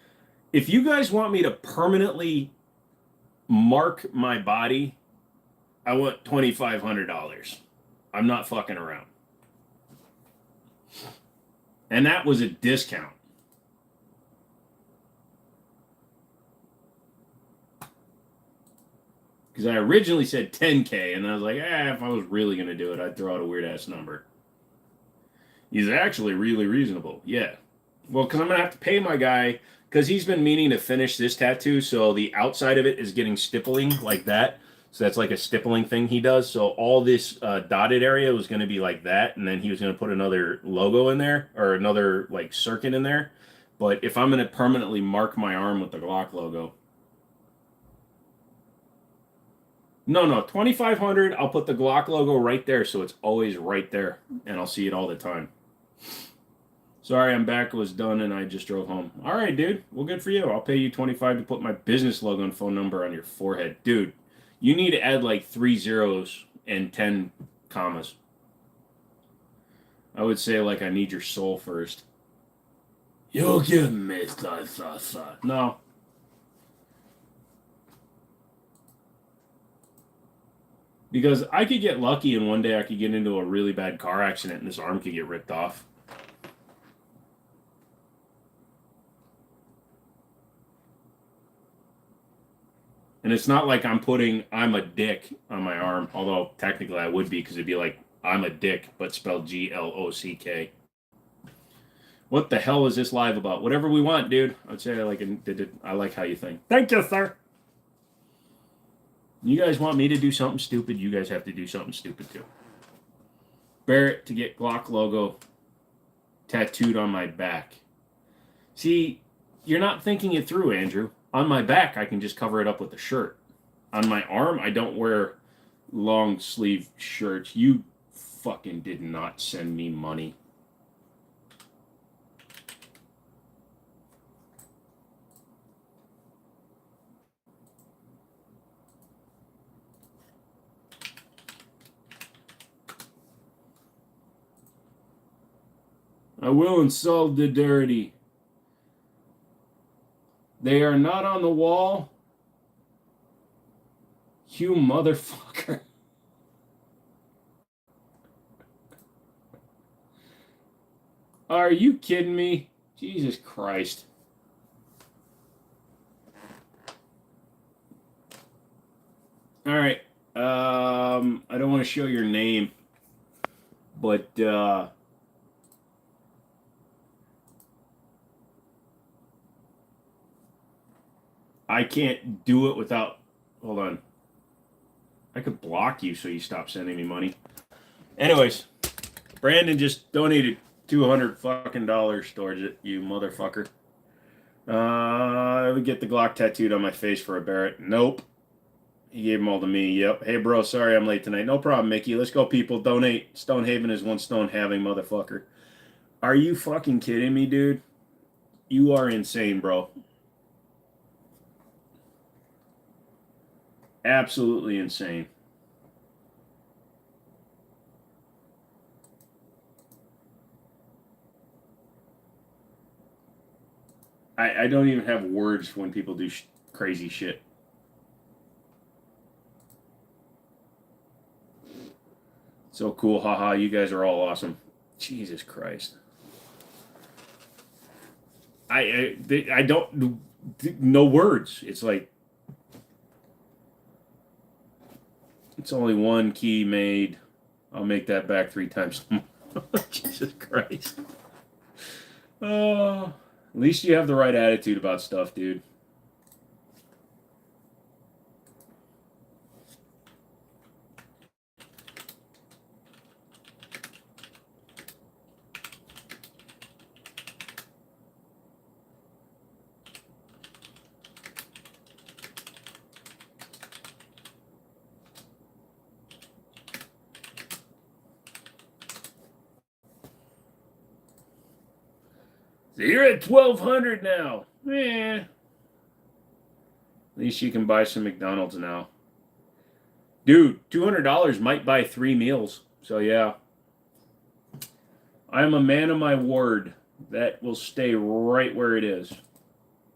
If you guys want me to permanently mark my body, I want $2,500. I'm not fucking around. And that was a discount. Because I originally said 10K, and I was like, if I was really going to do it, I'd throw out a weird-ass number. He's actually really reasonable. Yeah. Well, because I'm going to have to pay my guy, because he's been meaning to finish this tattoo, so the outside of it is getting stippling like that. So that's like a stippling thing he does. So all this dotted area was going to be like that, and then he was going to put another logo in there, or another like circuit in there. But if I'm going to permanently mark my arm with the Glock logo, no, $2,500. I'll put the Glock logo right there, so it's always right there, and I'll see it all the time. Sorry, I'm back. It was done, and I just drove home. All right, dude. Well, good for you. I'll pay you $25 to put my business logo and phone number on your forehead, dude. You need to add like 3 zeros and 10 commas. I would say like I need your soul first. You'll give me no. Because I could get lucky and one day I could get into a really bad car accident and this arm could get ripped off. And it's not like I'm putting I'm a dick on my arm, although technically I would be because it'd be like I'm a dick, but spelled Glock. What the hell is this live about? Whatever we want, dude. I'd say I like how you think. Thank you, sir. You guys want me to do something stupid, you guys have to do something stupid too. Barrett to get Glock logo tattooed on my back. See, you're not thinking it through, Andrew. On my back, I can just cover it up with a shirt. On my arm, I don't wear long sleeve shirts. You fucking did not send me money. I will in solidarity. They are not on the wall. You motherfucker. Are you kidding me? Jesus Christ. All right. I don't want to show your name, but I can't do it without. Hold on. I could block you so you stop sending me money. Anyways, Brandon just donated $200 fucking dollars towards it. You motherfucker. I would get the Glock tattooed on my face for a Barrett. Nope. He gave them all to me. Yep. Hey, bro, sorry I'm late tonight. No problem, Mickey. Let's go, people. Donate. Stonehaven is one stone having, motherfucker. Are you fucking kidding me, dude? You are insane, bro. Absolutely insane. I don't even have words when people do crazy shit. So cool, haha, you guys are all awesome. Jesus Christ. I don't, no words. It's like, it's only one key made. I'll make that back 3 times. Jesus Christ. At least you have the right attitude about stuff, dude. So you're at 1,200 now. At least you can buy some McDonald's now. Dude, $200 might buy 3 meals. So yeah. I'm a man of my word. That will stay right where it is.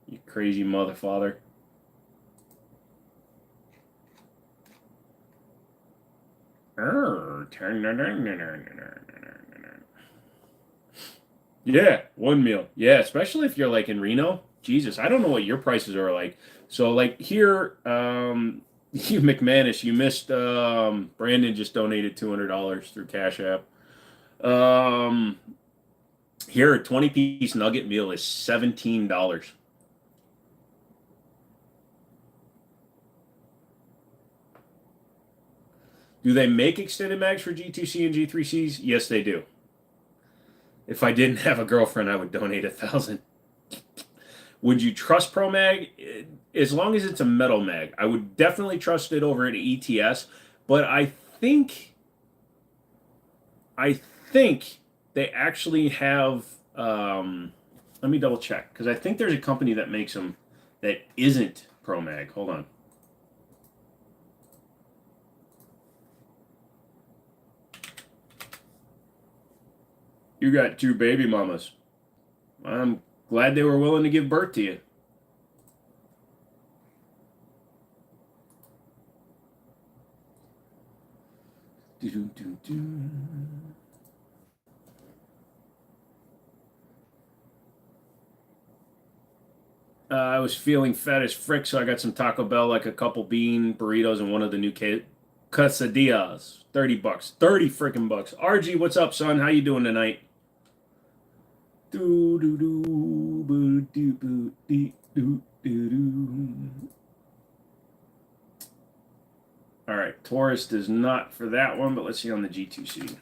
You crazy motherfather. Yeah, 1 meal. Yeah, especially if you're like in Reno. Jesus, I don't know what your prices are like. So like here, you McManus, you missed Brandon just donated $200 through Cash App. Here a 20-piece nugget meal is $17. Do they make extended mags for G2C and G3Cs? Yes, they do. If I didn't have a girlfriend, I would donate 1,000. Would you trust Pro Mag? As long as it's a metal mag, I would definitely trust it over at ETS. But I think they actually have. Let me double check because I think there's a company that makes them that isn't Pro Mag. Hold on. You got 2 baby mamas. I'm glad they were willing to give birth to you. I was feeling fat as frick, so I got some Taco Bell, like a couple bean burritos and one of the new quesadillas. $30. 30 freaking bucks. RG, what's up, son? How you doing tonight? Do do do boo do boo dee do do do. All right, Tourist is not for that one, but let's see on the G2C.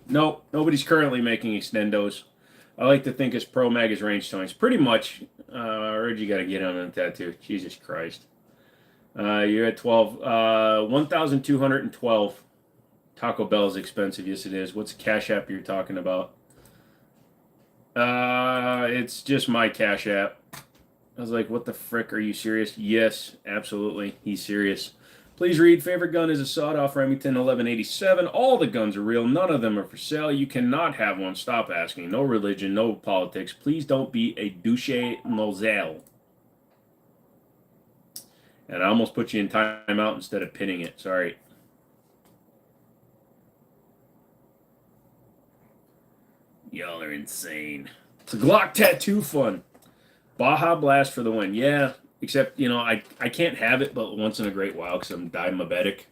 Nope, nobody's currently making extendos. I like to think as Pro Mag as range toys. Pretty much. Reggie got to get on that tattoo. Jesus Christ. You're at 12. 1,212. Taco Bell is expensive. Yes, it is. What's the Cash App you're talking about? It's just my Cash App. I was like, what the frick? Are you serious? Yes, absolutely. He's serious. Please read. Favorite gun is a sawed-off Remington 1187. All the guns are real. None of them are for sale. You cannot have one. Stop asking. No religion, no politics. Please don't be a douche nozel. And I almost put you in timeout instead of pinning it. Sorry. Y'all are insane. It's a Glock tattoo fun. Baja Blast for the win. Yeah, except, you know, I can't have it but once in a great while because I'm diabetic.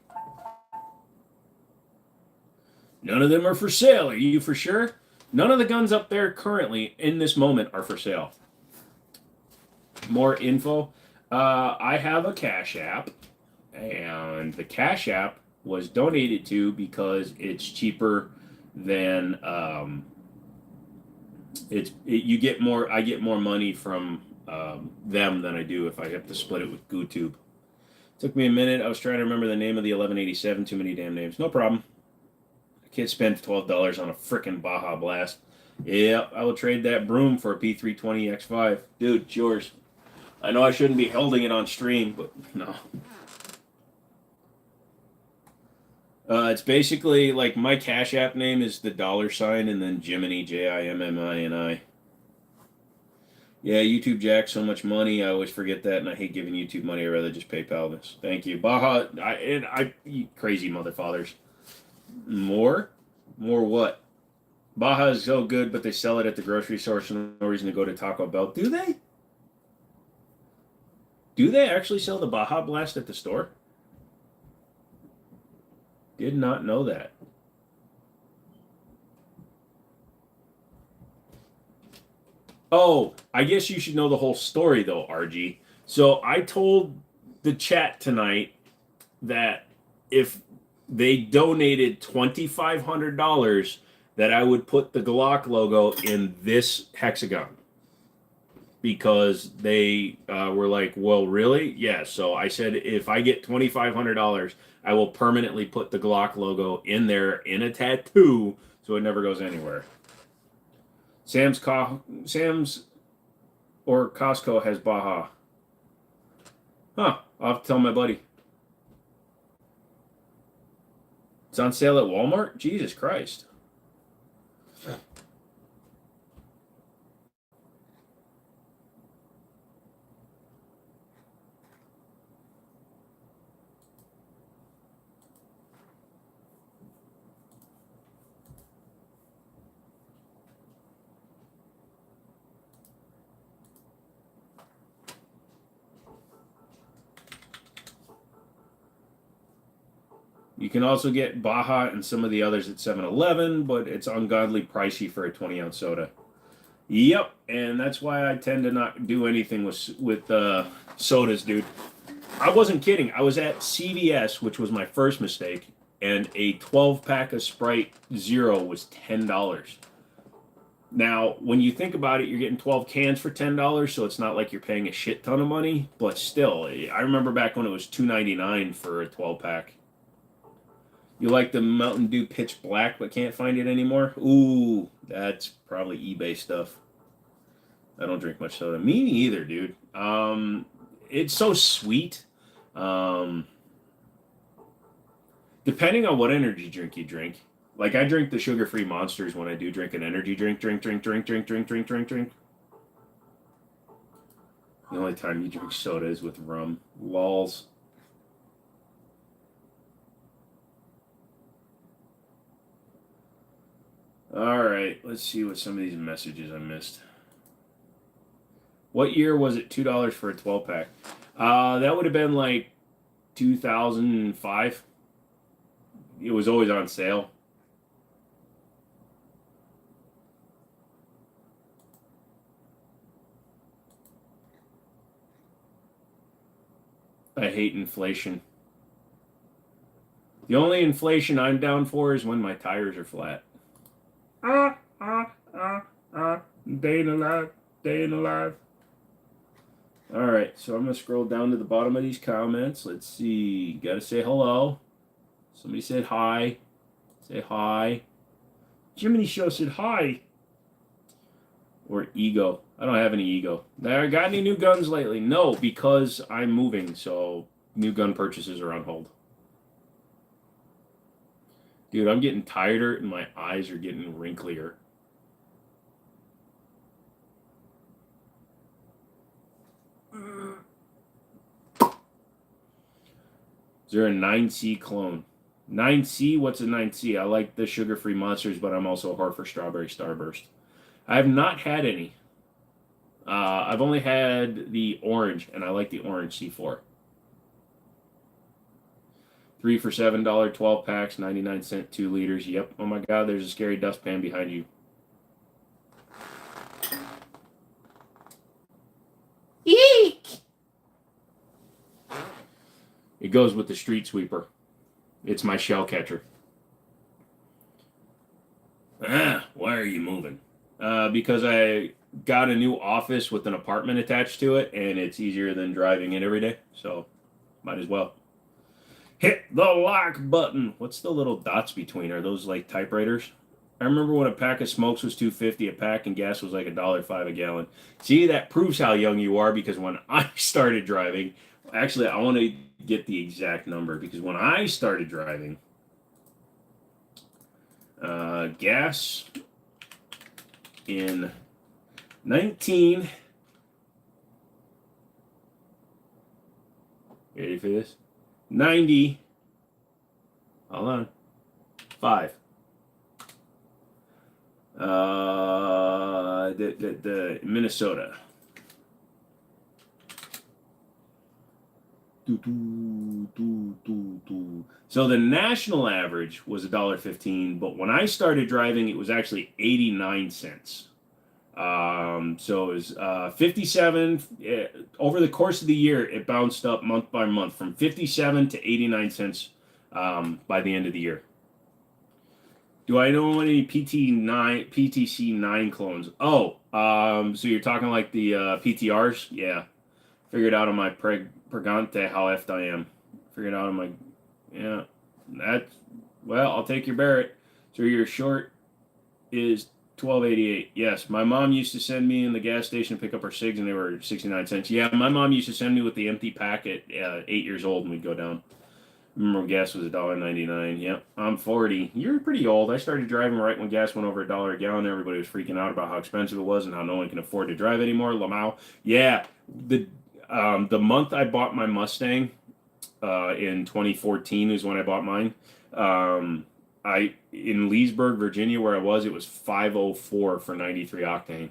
None of them are for sale. Are you for sure? None of the guns up there currently in this moment are for sale. More info. I have a Cash App, and the Cash App was donated to because it's cheaper than you get more. I get more money from them than I do if I have to split it with GooTube. Took me a minute. I was trying to remember the name of the 1187. Too many damn names. No problem. I can't spend $12 on a frickin' Baja Blast. Yeah, I will trade that broom for a P320 X5. Dude, it's yours. I know I shouldn't be holding it on stream, but no. It's basically like my Cash App name is the $ and then Jimmini, Jimmini. Yeah, YouTube Jack, so much money. I always forget that, and I hate giving YouTube money. I'd rather just PayPal this. Thank you. Baja, you crazy motherfathers. More what? Baja is so good, but they sell it at the grocery store, so no reason to go to Taco Bell. Do they? Do they actually sell the Baja Blast at the store? Did not know that. Oh, I guess you should know the whole story, though, RG. So I told the chat tonight that if they donated $2,500, that I would put the Glock logo in this hexagon. Because they were like, well, really? Yeah, so I said, if I get $2,500, I will permanently put the Glock logo in there in a tattoo so it never goes anywhere. Sam's or Costco has Baja. Huh, I'll have to tell my buddy. It's on sale at Walmart? Jesus Christ. You can also get Baja and some of the others at 7-Eleven, but it's ungodly pricey for a 20-ounce soda. Yep, and that's why I tend to not do anything with sodas, dude. I wasn't kidding. I was at CVS, which was my first mistake, and a 12-pack of Sprite Zero was $10. Now, when you think about it, you're getting 12 cans for $10, so it's not like you're paying a shit ton of money, but still, I remember back when it was $2.99 for a 12-pack. You like the Mountain Dew Pitch Black but can't find it anymore? Ooh, that's probably eBay stuff. I don't drink much soda. Me neither, dude. It's so sweet. Depending on what energy drink you drink. Like, I drink the sugar-free Monsters when I do drink an energy drink. The only time you drink soda is with rum. Lols. All right, let's see what some of these messages I missed. What year was it $2 for a 12-pack? That would have been like 2005. It was always on sale. I hate inflation. The only inflation I'm down for is when my tires are flat. Day in alive. Alright, so I'm going to scroll down to the bottom of these comments. Let's see. Gotta say hello. Somebody said hi. Say hi. Jimmini Show said hi. Or ego. I don't have any ego. I got any new guns lately? No, because I'm moving, so new gun purchases are on hold. Dude, I'm getting tireder and my eyes are getting wrinklier. Is there a 9C clone? 9C? What's a 9C? I like the sugar-free monsters, but I'm also a whore for strawberry starburst. I have not had any. I've only had the orange, and I like the orange C4. 3 for $7, 12 packs, 99 cents, 2 liters. Yep. Oh my God, there's a scary dustpan behind you. Eek! It goes with the street sweeper. It's my shell catcher. Why are you moving? Because I got a new office with an apartment attached to it, and it's easier than driving in every day. So, might as well. Hit the like button. What's the little dots between? Are those like typewriters? I remember when a pack of smokes was $2.50 a pack and gas was like $1.05 a gallon. See, that proves how young you are, because when I started driving, actually, I want to get the exact number, because when I started driving, gas in 19. Ready for this? 90. Hold on. 5. The Minnesota. So the national average was $1.15, but when I started driving, it was actually 89 cents. So it was 57. Over the course of the year, it bounced up month by month from 57 to 89 cents by the end of the year. Do I know any PTC 9 clones? Oh, so you're talking like the PTRs? Yeah. Figured out on my Pregante how effed I am. Figured out on my, yeah, that's, well, I'll take your Barrett. So your short is $12.88. Yes, my mom used to send me in the gas station to pick up her cigs, and they were 69 cents. Yeah, my mom used to send me with the empty pack at 8 years old, and we'd go down. Remember when gas was $1.99. Yep, I'm 40. You're pretty old. I started driving right when gas went over $1 a gallon. Everybody was freaking out about how expensive it was and how no one can afford to drive anymore. Lamau. Yeah, the month I bought my Mustang in 2014 is when I bought mine. In Leesburg, Virginia, where I was, it was 504 for 93 octane.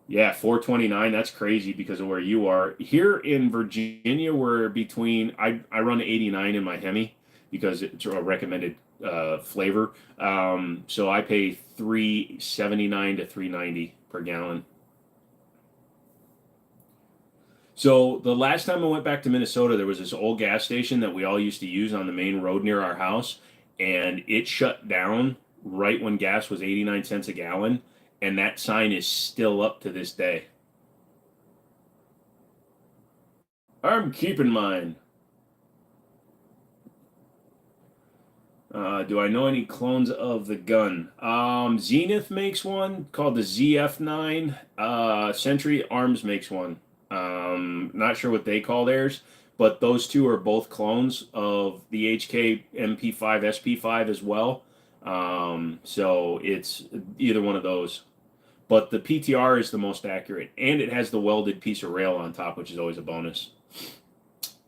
Yeah, 429. That's crazy because of where you are. Here in Virginia, we're between. I run 89 in my Hemi because it's a recommended flavor. So I pay 379 to 390 per gallon. So the last time I went back to Minnesota, there was this old gas station that we all used to use on the main road near our house, and it shut down right when gas was 89 cents a gallon, and that sign is still up to this day. I'm keeping mine. Do I know any clones of the gun? Zenith makes one called the ZF9. Century Arms makes one. Not sure what they call theirs, but those two are both clones of the HK MP5 SP5 as well. So it's either one of those. But the PTR is the most accurate, and it has the welded piece of rail on top, which is always a bonus.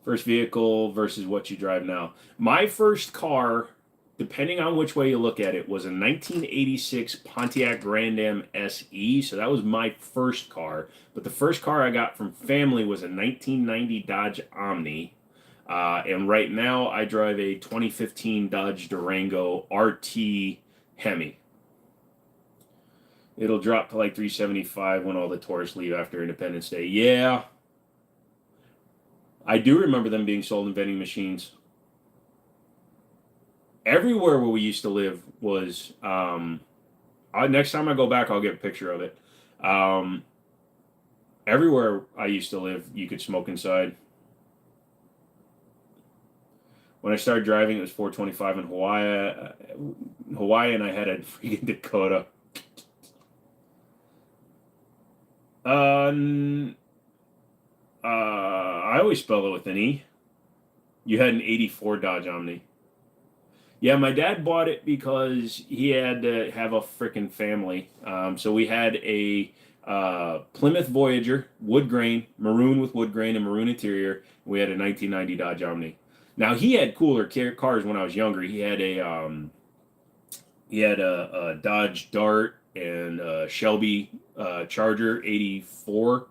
First vehicle versus what you drive now. My first car, depending on which way you look at it, was a 1986 Pontiac Grand Am SE. So that was my first car. But the first car I got from family was a 1990 Dodge Omni. And right now I drive a 2015 Dodge Durango RT Hemi. It'll drop to like 375 when all the tourists leave after Independence Day. Yeah. I do remember them being sold in vending machines. Everywhere where we used to live was next time I go back I'll get a picture of it. Everywhere I used to live you could smoke inside. When I started driving it was 425 in Hawaii, and I had a freaking Dakota. I always spell it with an E. You had an 84 Dodge Omni. Yeah, my dad bought it because he had to have a freaking family. So we had a Plymouth Voyager, wood grain, maroon with wood grain and maroon interior. We had a 1990 Dodge Omni. Now he had cooler cars when I was younger. He had a Dodge Dart and a Shelby Charger 84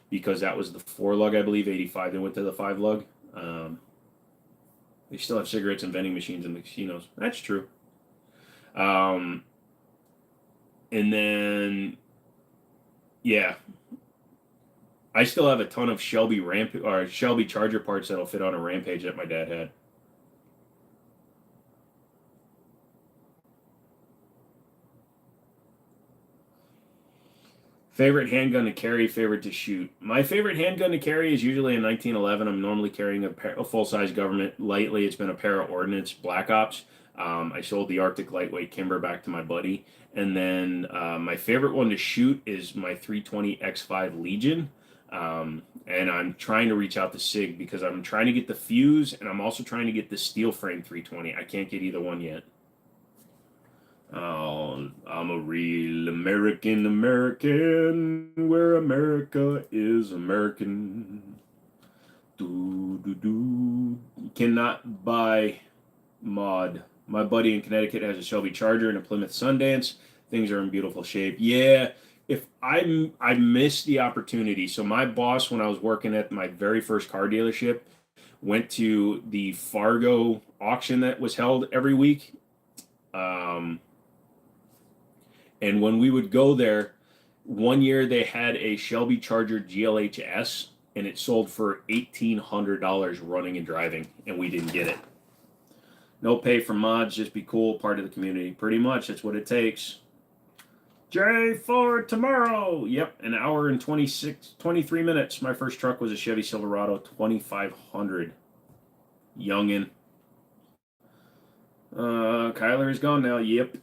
because that was the 4 lug, I believe. 85 they went to the 5 lug. They still have cigarettes and vending machines in the casinos. That's true. And then, yeah, I still have a ton of Shelby Charger parts that'll fit on a Rampage that my dad had. Favorite handgun to carry, favorite to shoot. My favorite handgun to carry is usually a 1911. I'm normally carrying a full-size government. Lately, it's been a Para Ordnance Black Ops. I sold the Arctic Lightweight Kimber back to my buddy. And then my favorite one to shoot is my 320 X5 Legion. And I'm trying to reach out to SIG because I'm trying to get the fuse and I'm also trying to get the steel frame 320. I can't get either one yet. Oh, I'm a real American, where America is American. You cannot buy mod. My buddy in Connecticut has a Shelby Charger and a Plymouth Sundance. Things are in beautiful shape. Yeah, if I missed the opportunity. So my boss, when I was working at my very first car dealership, went to the Fargo auction that was held every week. And when we would go there, one year they had a Shelby Charger GLHS, and it sold for $1,800 running and driving, and we didn't get it. No pay for mods, just be cool, part of the community. Pretty much, that's what it takes. J for tomorrow. Yep, an hour and 23 minutes. My first truck was a Chevy Silverado 2500. Youngin. Kyler is gone now. Yep.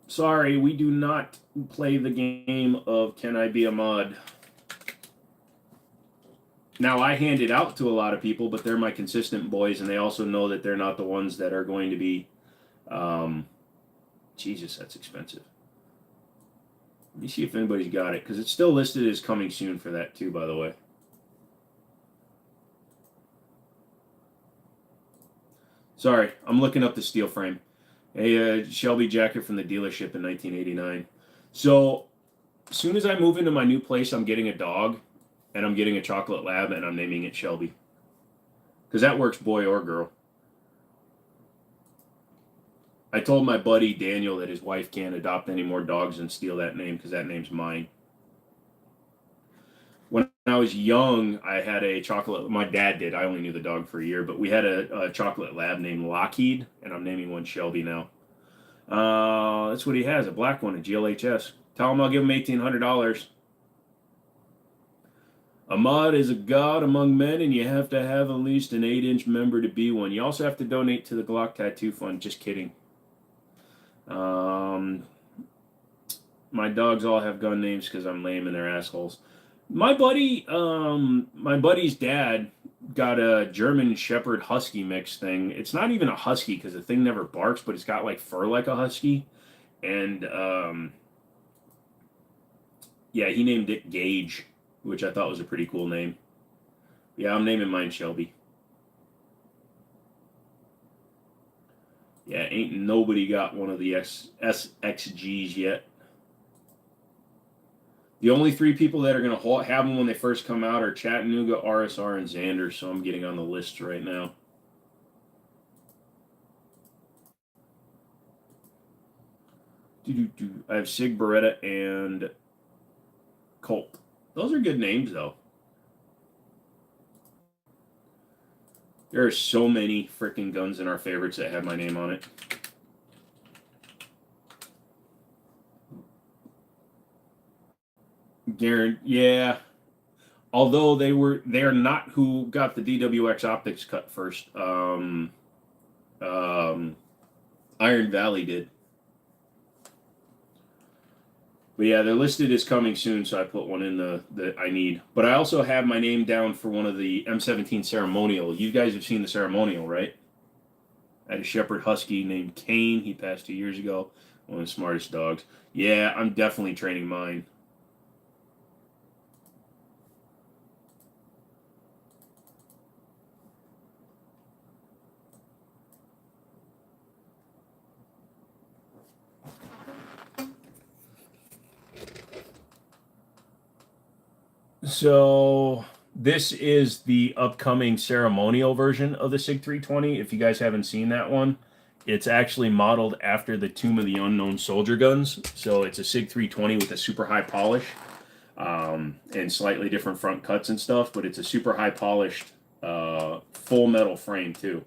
Sorry, we do not play the game of Can I Be a Mod. Now, I hand it out to a lot of people, but they're my consistent boys, and they also know that they're not the ones that are going to be... Jesus, that's expensive. Let me see if anybody's got it, because it's still listed as coming soon for that, too, by the way. Sorry, I'm looking up the steel frame. A Shelby jacket from the dealership in 1989. So, as soon as I move into my new place, I'm getting a dog, and I'm getting a chocolate lab, and I'm naming it Shelby. Because that works boy or girl. I told my buddy Daniel that his wife can't adopt any more dogs and steal that name, because that name's mine. When I was young, I had a chocolate... My dad did. I only knew the dog for a year, but we had a chocolate lab named Lockheed, and I'm naming one Shelby now. That's what he has, a black one, a GLHS. Tell him I'll give him $1,800. A mod is a god among men, and you have to have at least an 8-inch member to be one. You also have to donate to the Glock Tattoo Fund. Just kidding. My dogs all have gun names because I'm lame and they're assholes. My buddy's dad got a German Shepherd Husky mix thing. It's not even a Husky because the thing never barks, but it's got like fur like a Husky. And yeah, he named it Gage, which I thought was a pretty cool name. Yeah, I'm naming mine Shelby. Yeah, ain't nobody got one of the SXGs yet. The only 3 people that are going to have them when they first come out are Chattanooga, RSR, and Xander, so I'm getting on the list right now. I have Sig, Beretta, and Colt. Those are good names, though. There are so many freaking guns in our favorites that have my name on it. Yeah. Although they are not who got the DWX optics cut first. Iron Valley did. But yeah, they're listed as coming soon, so I put one in that I need. But I also have my name down for one of the M17 ceremonial. You guys have seen the ceremonial, right? I had a Shepherd Husky named Kane. He passed 2 years ago. One of the smartest dogs. Yeah, I'm definitely training mine. So this is the upcoming ceremonial version of the SIG 320. If you guys haven't seen that one, it's actually modeled after the Tomb of the Unknown soldier guns. So it's a SIG 320 with a super high polish and slightly different front cuts and stuff, but it's a super high polished full metal frame too.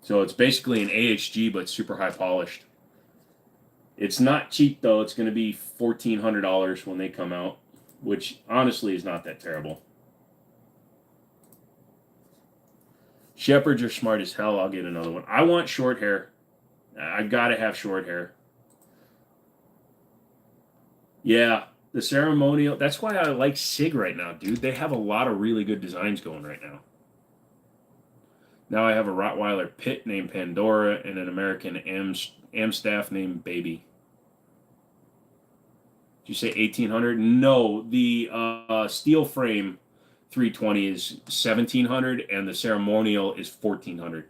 So it's basically an AHG but super high polished. It's not cheap though. It's going to be $1,400 when they come out, which honestly is not that terrible. Shepherds are smart as hell. I'll get another one. I want short hair. I've got to have short hair. Yeah, the ceremonial. That's why I like SIG right now, dude. They have a lot of really good designs going right now. Now I have a Rottweiler Pit named Pandora and an American Amstaff named Baby. Did you say 1,800? No, the steel frame 320 is 1,700 and the ceremonial is 1,400.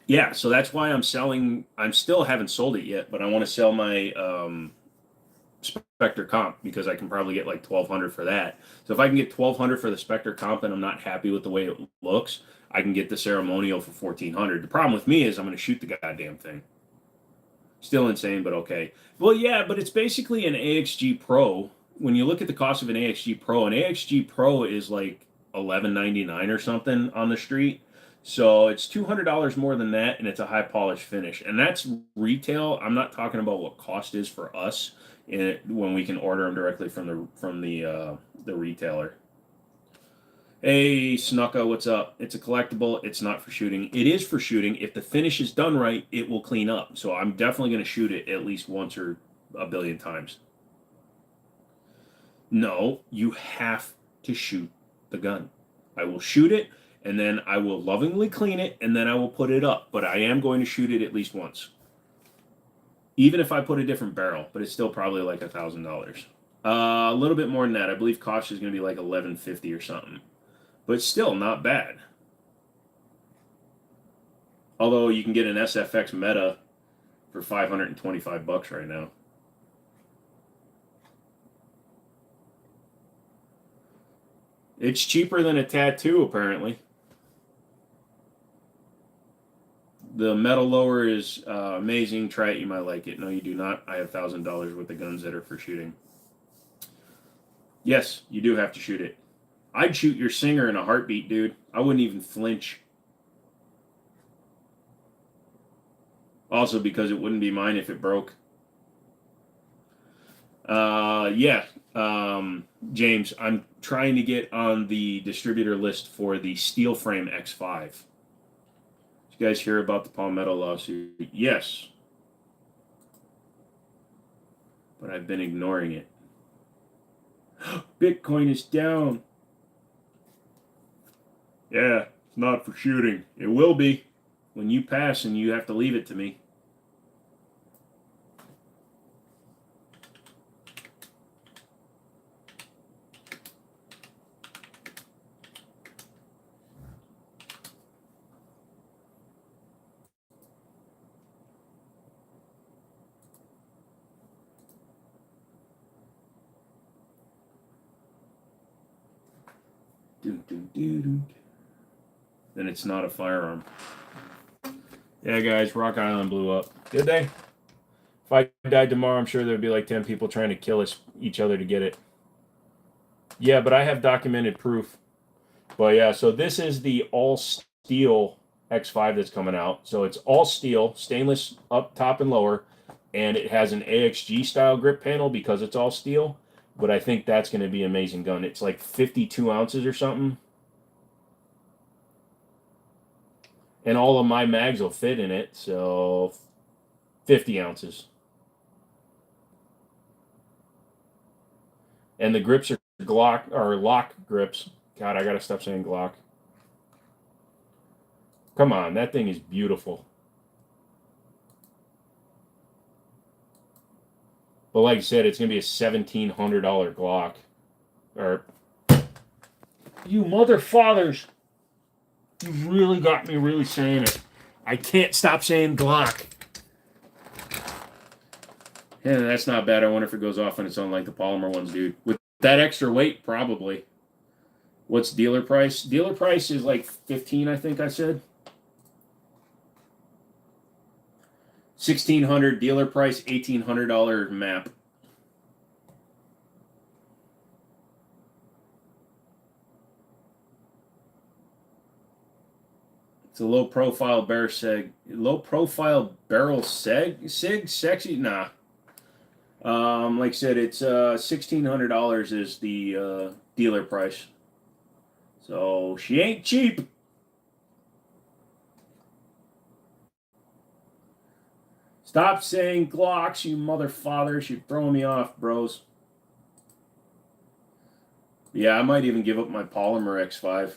Yeah, so that's why I'm selling. I still haven't sold it yet, but I want to sell my Spectre Comp because I can probably get like 1,200 for that. So if I can get 1,200 for the Spectre Comp and I'm not happy with the way it looks, I can get the ceremonial for 1,400. The problem with me is I'm going to shoot the goddamn thing. Still insane, but okay. Well, yeah, but it's basically an AXG Pro. When you look at the cost of an AXG Pro, an AXG Pro is like $11.99 or something on the street. So it's $200 more than that, and it's a high polish finish. And that's retail. I'm not talking about what cost is for us when we can order them directly from the retailer. Hey, Snucka, what's up? It's a collectible. It's not for shooting. It is for shooting. If the finish is done right, it will clean up. So I'm definitely going to shoot it at least once or a billion times. No, you have to shoot the gun. I will shoot it, and then I will lovingly clean it, and then I will put it up. But I am going to shoot it at least once. Even if I put a different barrel, but it's still probably like $1,000. A little bit more than that. I believe cost is going to be like $11.50 or something. But still not bad. Although you can get an SFX Meta for $525 right now. It's cheaper than a tattoo, apparently. The metal lower is amazing. Try it, you might like it. No, you do not. I have $1,000 worth of guns that are for shooting. Yes, you do have to shoot it. I'd shoot your Singer in a heartbeat, dude. I wouldn't even flinch. Also, because it wouldn't be mine if it broke. Yeah, James, I'm trying to get on the distributor list for the Steel Frame X5. Did you guys hear about the Palmetto lawsuit? Yes. But I've been ignoring it. Bitcoin is down. Yeah, it's not for shooting. It will be when you pass and you have to leave it to me. Then it's not a firearm. Yeah, guys, Rock Island blew up. Did they? If I died tomorrow, I'm sure there'd be like 10 people trying to kill each other to get it. Yeah, but I have documented proof. But yeah, so this is the all steel X5 that's coming out. So it's all steel, stainless up top and lower, and it has an AXG style grip panel because it's all steel. But I think that's going to be an amazing gun. It's like 52 ounces or something. And all of my mags will fit in it, so 50 ounces. And the grips are Glock or lock grips. God, I gotta stop saying Glock. Come on, that thing is beautiful. But like I said, it's going to be a $1,700 Glock. Or, you mother fathers. You really got me really saying it. I can't stop saying Glock. Yeah, that's not bad. I wonder if it goes off on its own like the polymer ones, dude. With that extra weight, probably. What's dealer price? Dealer price is like 15, I think I said. 1,600 dealer price, $1,800 map. It's a low profile barrel seg. Low profile barrel sig sexy. Nah. Like I said, it's $1,600 is the dealer price. So she ain't cheap. Stop saying Glocks, you mother fathers. You're throwing me off, bros. Yeah, I might even give up my polymer X5.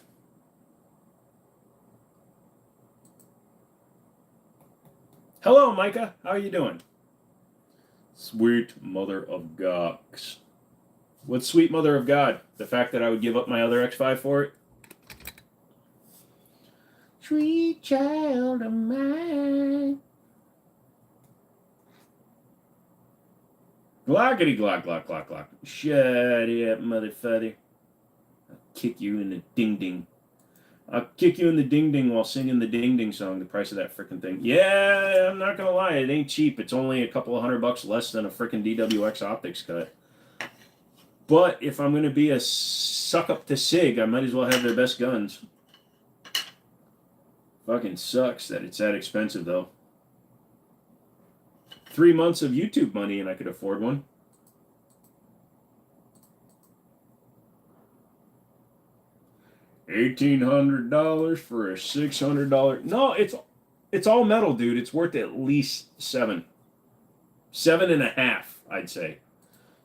Hello, Micah. How are you doing? Sweet mother of Gox. What's sweet mother of God? The fact that I would give up my other X5 for it? Sweet child of mine. Glockety glock, glock, glock, glock. Shut up, motherfucker. I'll kick you in the ding ding. I'll kick you in the ding ding while singing the ding ding song, the price of that freaking thing. Yeah, I'm not gonna lie, it ain't cheap. It's only a couple of $100 less than a freaking DWX optics cut. But if I'm gonna be a suck up to SIG, I might as well have their best guns. Fucking sucks that it's that expensive though. 3 months of YouTube money and I could afford one. $1,800 for a $600. No, it's all metal, dude. It's worth at least $7.5, I'd say.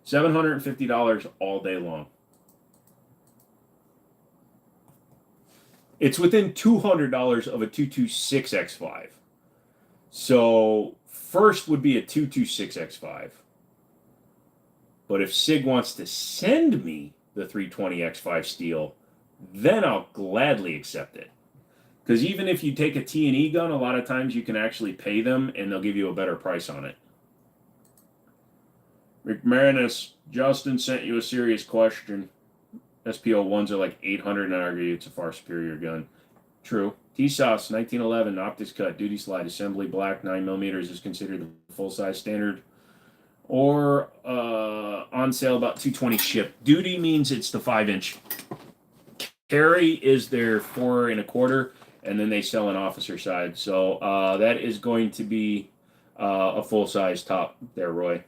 $750 all day long. It's within $200 of a 226 X5. So first would be a 226 X5. But if SIG wants to send me the 320 X5 steel, then I'll gladly accept it. Because even if you take a T&E gun, a lot of times you can actually pay them and they'll give you a better price on it. McManus, Justin sent you a serious question. SPO1s are like 800 and I argue it's a far superior gun. True. T-Sauce, 1911, optics cut, duty slide, assembly, black, 9mm is considered the full-size standard. Or on sale about $220 ship. Duty means it's the 5-inch. Carry is their 4 1/4, and then they sell an officer side. So that is going to be a full-size top there, Roy.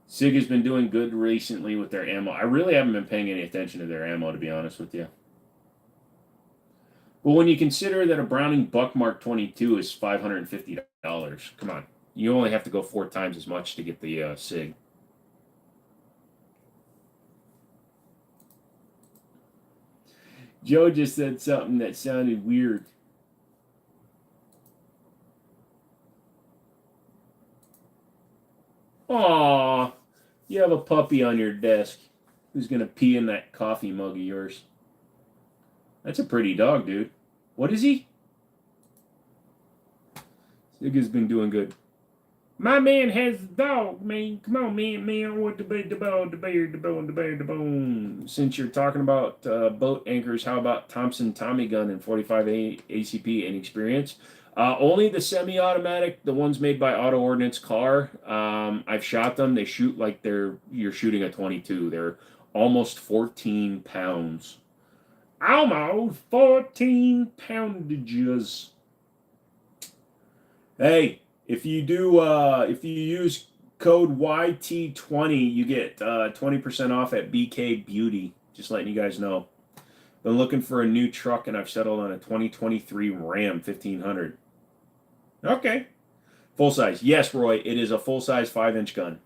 SIG has been doing good recently with their ammo. I really haven't been paying any attention to their ammo, to be honest with you. Well, when you consider that a Browning Buck Mark 22 is $550, come on. You only have to go 4 times as much to get the SIG. Joe just said something that sounded weird. Aw, you have a puppy on your desk who's going to pee in that coffee mug of yours. That's a pretty dog, dude. What is he? Sig has been doing good. My man has a dog, man. Come on, man. I want the bone. Since you're talking about boat anchors, how about Thompson Tommy gun and 45 ACP inexperience? Only the semi-automatic, the ones made by Auto Ordnance Car. I've shot them. They shoot like you're shooting a 22. They're almost 14 pounds. Almost 14 poundages. Hey, if you use code YT20, you get 20% off at BK Beauty. Just letting you guys know. Been looking for a new truck, and I've settled on a 2023 Ram 1500. Okay. Full size. Yes, Roy, it is a full-size 5-inch gun.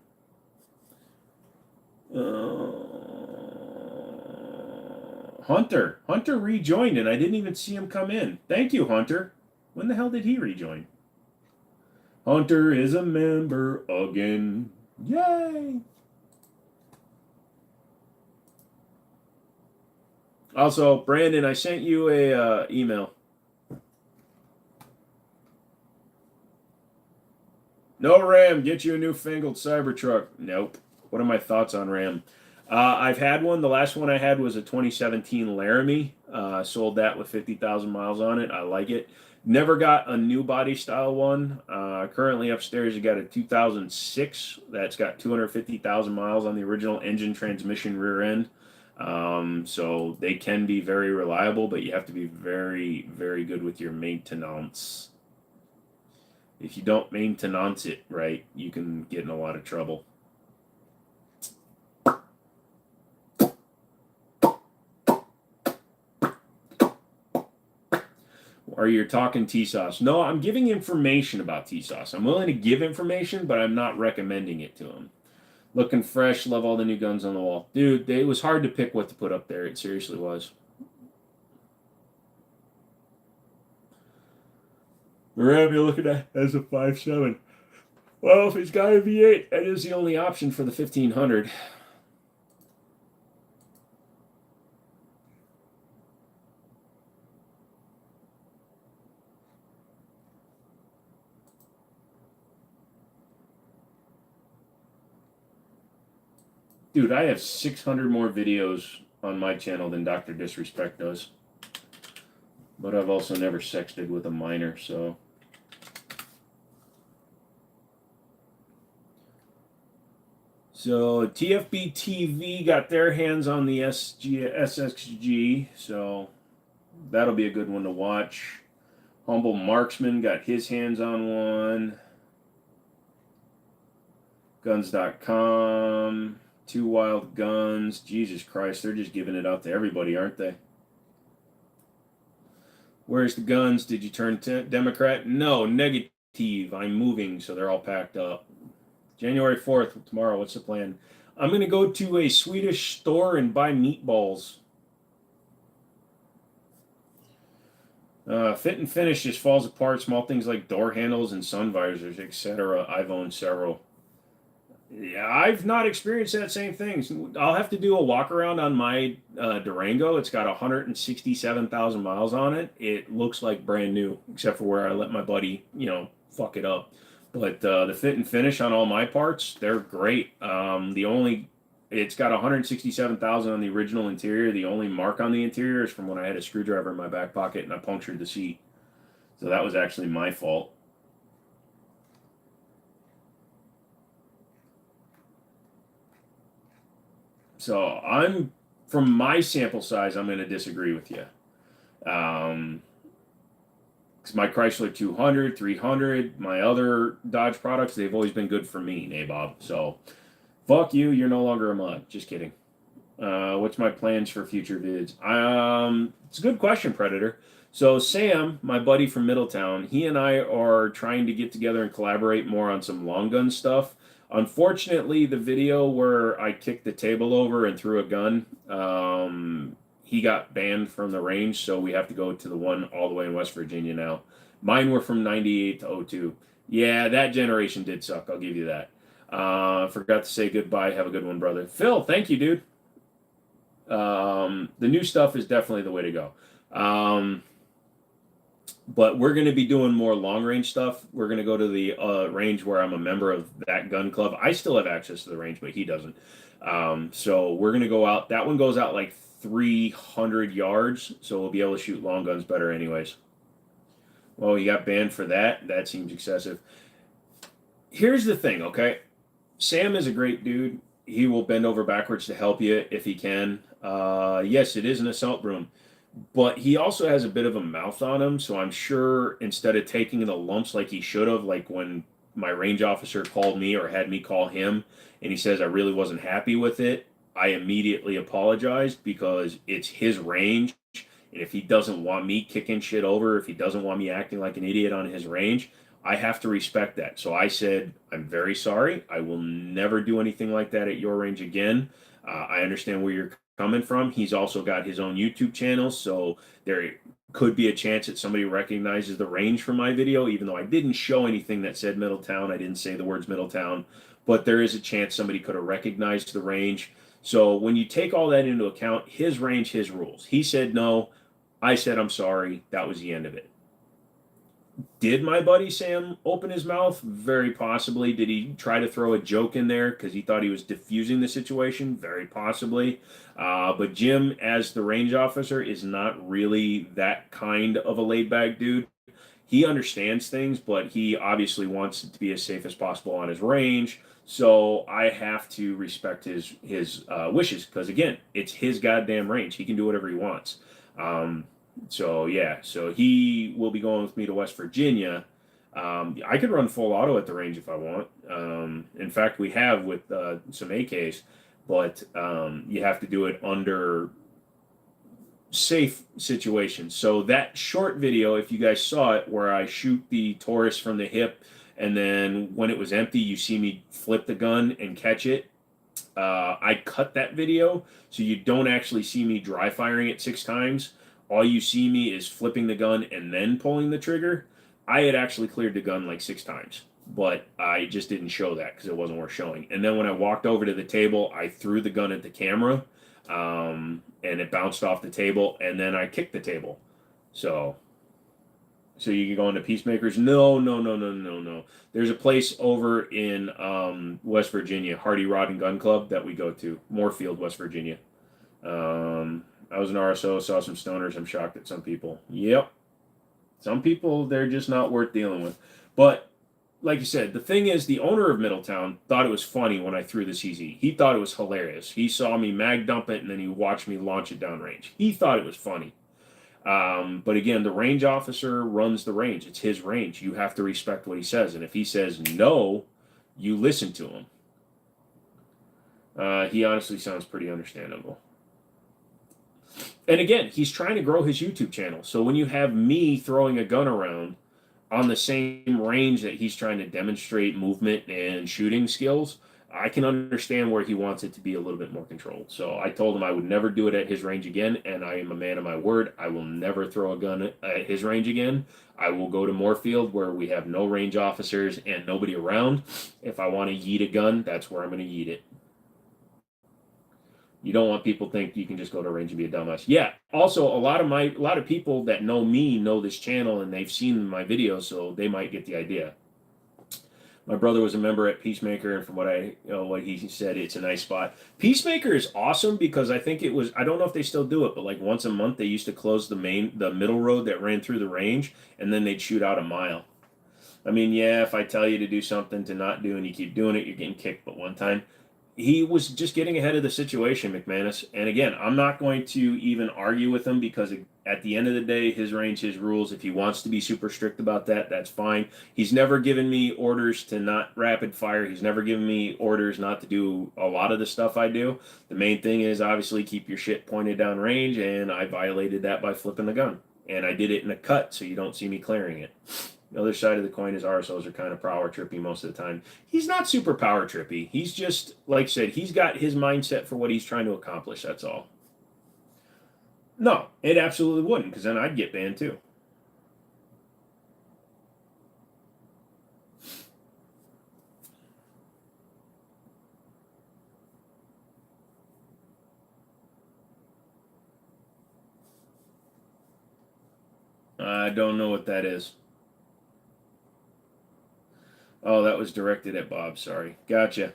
Hunter. Hunter rejoined, and I didn't even see him come in. Thank you, Hunter. When the hell did he rejoin? Hunter is a member again. Yay! Also, Brandon, I sent you a email. No Ram, get you a newfangled Cybertruck. Nope. What are my thoughts on Ram? I've had one. The last one I had was a 2017 Laramie. Sold that with 50,000 miles on it. I like it. Never got a new body style one. Currently upstairs, you got a 2006 that's got 250,000 miles on the original engine, transmission, rear end. So they can be very reliable, but you have to be very, very good with your maintenance. If you don't maintenance it right, you can get in a lot of trouble. Or you're talking T-Sauce. No, I'm giving information about T-Sauce. I'm willing to give information, but I'm not recommending it to him. Looking fresh, love all the new guns on the wall. Dude, it was hard to pick what to put up there. It seriously was. The Ram you're looking at has a 5.7. Well, if it's got a V8, that is the only option for the 1500. Dude, I have 600 more videos on my channel than Dr. Disrespect does. But I've also never sexted with a minor, so. So TFB TV got their hands on the SXG, so that'll be a good one to watch. Humble Marksman got his hands on one. Guns.com, Two Wild Guns. Jesus Christ, they're just giving it out to everybody, aren't they? Where's the guns? Did you turn Democrat? No, negative. I'm moving, so they're all packed up. January 4th, tomorrow. What's the plan? I'm going to go to a Swedish store and buy meatballs. Fit and finish just falls apart. Small things like door handles and sun visors, etc. I've owned several. Yeah, I've not experienced that same thing. I'll have to do a walk around on my Durango. It's got 167,000 miles on it. It looks like brand new, except for where I let my buddy, fuck it up. But the fit and finish on all my parts, they're great. It's got 167,000 on the original interior. The only mark on the interior is from when I had a screwdriver in my back pocket and I punctured the seat. So that was actually my fault. So from my sample size, I'm going to disagree with you. Because my Chrysler 200, 300, my other Dodge products, they've always been good for me, Nabob. So, fuck you, you're no longer a mod. Just kidding. What's my plans for future vids? It's a good question, Predator. So Sam, my buddy from Middletown, he and I are trying to get together and collaborate more on some long gun stuff. Unfortunately, the video where I kicked the table over and threw a gun, he got banned from the range, so we have to go to the one all the way in West Virginia now. Mine were from 98 to 02. Yeah, that generation did suck, I'll give you that. Forgot to say goodbye. Have a good one, brother. Phil, thank you, dude. The new stuff is definitely the way to go. But we're going to be doing more long-range stuff. We're going to go to the range where I'm a member of that gun club. I still have access to the range, but he doesn't. So we're going to go out. That one goes out like 300 yards, so we'll be able to shoot long guns better anyways. Well, you got banned for that? That seems excessive. Here's the thing, okay? Sam is a great dude. He will bend over backwards to help you if he can. Yes, it is an assault broom. But he also has a bit of a mouth on him, so I'm sure instead of taking the lumps like he should have, like when my range officer called me or had me call him, and he says I really wasn't happy with it, I immediately apologized because it's his range, and if he doesn't want me kicking shit over, if he doesn't want me acting like an idiot on his range, I have to respect that. So I said, I'm very sorry. I will never do anything like that at your range again. I understand where you're coming from. He's also got his own YouTube channel, so there could be a chance that somebody recognizes the range from my video, even though I didn't show anything that said Middletown. I didn't say the words Middletown, but there is a chance somebody could have recognized the range. So when you take all that into account, his range, his rules. He said no. I said I'm sorry. That was the end of it. Did my buddy Sam open his mouth? Very possibly. Did he try to throw a joke in there because he thought he was diffusing the situation? Very possibly. But Jim, as the range officer, is not really that kind of a laid-back dude. He understands things, but he obviously wants it to be as safe as possible on his range. So I have to respect his wishes because, again, it's his goddamn range. He can do whatever he wants. So yeah, so he will be going with me to West Virginia. I could run full auto at the range if I want. In fact, we have with some AKs, but you have to do it under safe situations. So that short video, if you guys saw it, where I shoot the Taurus from the hip, and then when it was empty, you see me flip the gun and catch it. I cut that video so you don't actually see me dry firing it 6 times. All you see me is flipping the gun and then pulling the trigger. I had actually cleared the gun like 6 times, but I just didn't show that because it wasn't worth showing. And then when I walked over to the table, I threw the gun at the camera, and it bounced off the table, and then I kicked the table. So you can go into Peacemakers? No. There's a place over in West Virginia, Hardy Rod and Gun Club, that we go to, Moorfield, West Virginia. I was an RSO, saw some stoners. I'm shocked at some people. Yep. Some people, they're just not worth dealing with. But, like you said, the thing is, the owner of Middletown thought it was funny when I threw the CZ. He thought it was hilarious. He saw me mag dump it, and then he watched me launch it downrange. He thought it was funny. But again, the range officer runs the range. It's his range. You have to respect what he says. And if he says no, you listen to him. He honestly sounds pretty understandable. And again, he's trying to grow his YouTube channel. So when you have me throwing a gun around on the same range that he's trying to demonstrate movement and shooting skills, I can understand where he wants it to be a little bit more controlled. So I told him I would never do it at his range again, and I am a man of my word. I will never throw a gun at his range again. I will go to Moorfield where we have no range officers and nobody around. If I want to yeet a gun, that's where I'm going to yeet it. You don't want people to think you can just go to range and be a dumbass. Yeah. Also, a lot of people that know me know this channel and they've seen my videos, so they might get the idea. My brother was a member at Peacemaker, and from what he said, it's a nice spot. Peacemaker is awesome because I think it was, I don't know if they still do it, but like once a month they used to close the middle road that ran through the range, and then they'd shoot out a mile. I mean, yeah, if I tell you to do something to not do and you keep doing it, you're getting kicked. But one time, he was just getting ahead of the situation, McManus. And again, I'm not going to even argue with him because at the end of the day, his range, his rules. If he wants to be super strict about that, that's fine. He's never given me orders to not rapid fire. He's never given me orders not to do a lot of the stuff I do. The main thing is obviously keep your shit pointed down range, and I violated that by flipping the gun. And I did it in a cut, so you don't see me clearing it. The other side of the coin is RSOs are kind of power trippy most of the time. He's not super power trippy. He's just, like I said, he's got his mindset for what he's trying to accomplish, that's all. No, it absolutely wouldn't, because then I'd get banned too. I don't know what that is. Oh, that was directed at Bob. Sorry. Gotcha.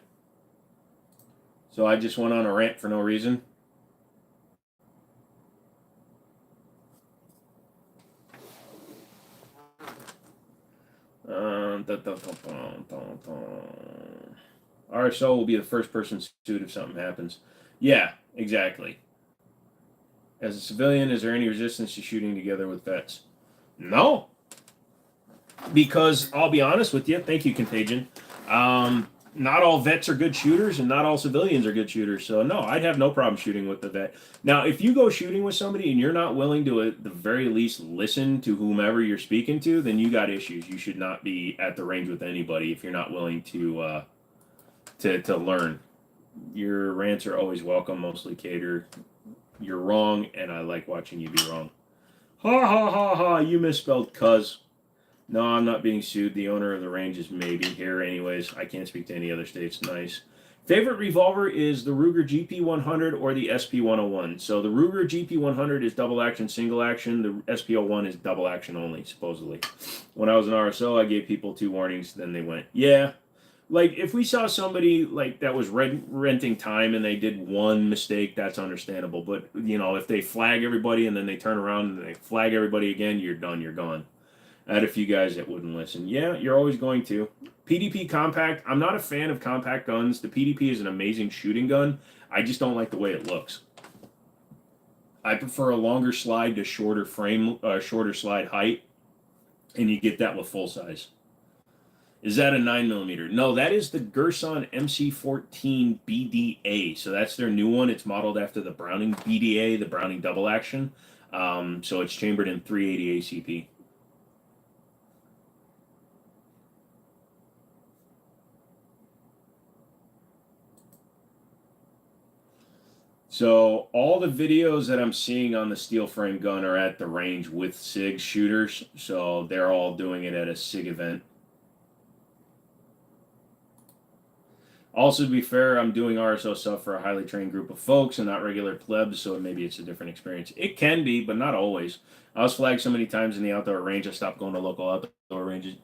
So I just went on a rant for no reason. RSO will be the first person sued if something happens. Yeah, exactly. As a civilian, is there any resistance to shooting together with vets? No. Because I'll be honest with you, thank you, Contagion. Not all vets are good shooters, and not all civilians are good shooters. So no, I'd have no problem shooting with the vet. Now, if you go shooting with somebody and you're not willing to, at the very least, listen to whomever you're speaking to, then you got issues. You should not be at the range with anybody if you're not willing to learn. Your rants are always welcome, mostly catered. You're wrong, and I like watching you be wrong. Ha ha ha ha, you misspelled cuz. No, I'm not being sued. The owner of the range is maybe here anyways. I can't speak to any other states. Nice. Favorite revolver is the Ruger GP100 or the SP101. So the Ruger GP100 is double action, single action. The SP01 is double action only, supposedly. When I was an RSO, I gave people 2 warnings. Then they went, yeah. Like if we saw somebody like that was renting time and they did one mistake, that's understandable. But you know, if they flag everybody and then they turn around and they flag everybody again, you're done. You're gone. I had a few guys that wouldn't listen. Yeah, you're always going to. PDP compact. I'm not a fan of compact guns. The PDP is an amazing shooting gun. I just don't like the way it looks. I prefer a longer slide to shorter frame, shorter slide height, and you get that with full size. Is that a 9mm? No, that is the Gerson MC14 BDA. So that's their new one. It's modeled after the Browning BDA, the Browning double action. So it's chambered in 380 ACP. So all the videos that I'm seeing on the steel frame gun are at the range with SIG shooters. So they're all doing it at a SIG event. Also, to be fair, I'm doing RSO stuff for a highly trained group of folks and not regular plebs, so maybe it's a different experience. It can be, but not always. I was flagged so many times in the outdoor range, I stopped going to local outdoor ranges.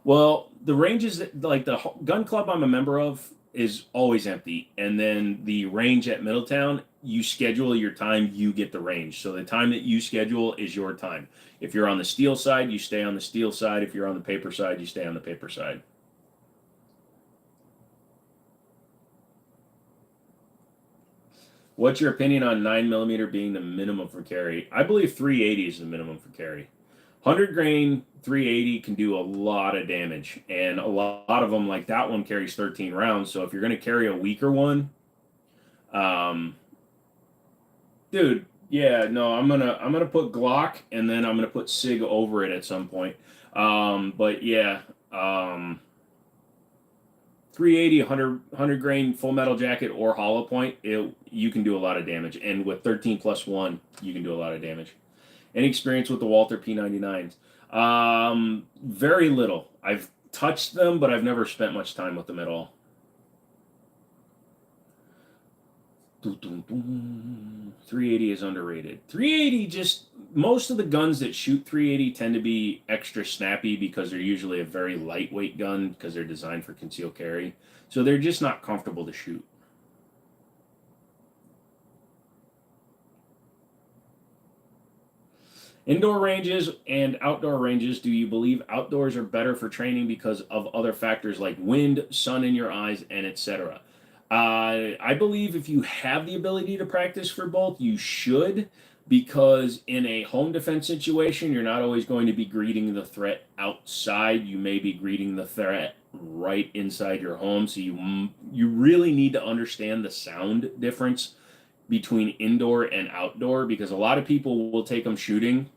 Well, the ranges, like the gun club I'm a member of, is always empty. And then the range at Middletown, you schedule your time, you get the range. So the time that you schedule is your time. If you're on the steel side, you stay on the steel side. If you're on the paper side, you stay on the paper side. What's your opinion on 9mm being the minimum for carry? I believe 380 is the minimum for carry. 100 grain 380 can do a lot of damage, and a lot of them, like that one, carries 13 rounds. So if you're going to carry a weaker one, dude, yeah, no, I'm gonna put Glock, and then I'm gonna put SIG over it at some point. But yeah, 380, 100 grain full metal jacket or hollow point, you can do a lot of damage. And with 13+1, you can do a lot of damage. Any experience with the Walther P99s? Very little. I've touched them, but I've never spent much time with them at all. 380 is underrated. 380 just, most of the guns that shoot 380 tend to be extra snappy because they're usually a very lightweight gun because they're designed for concealed carry. So they're just not comfortable to shoot. Indoor ranges and outdoor ranges, do you believe outdoors are better for training because of other factors like wind, sun in your eyes, and etc.? I believe if you have the ability to practice for both, you should, because in a home defense situation, you're not always going to be greeting the threat outside. You may be greeting the threat right inside your home. So you really need to understand the sound difference between indoor and outdoor, because a lot of people will take them shooting,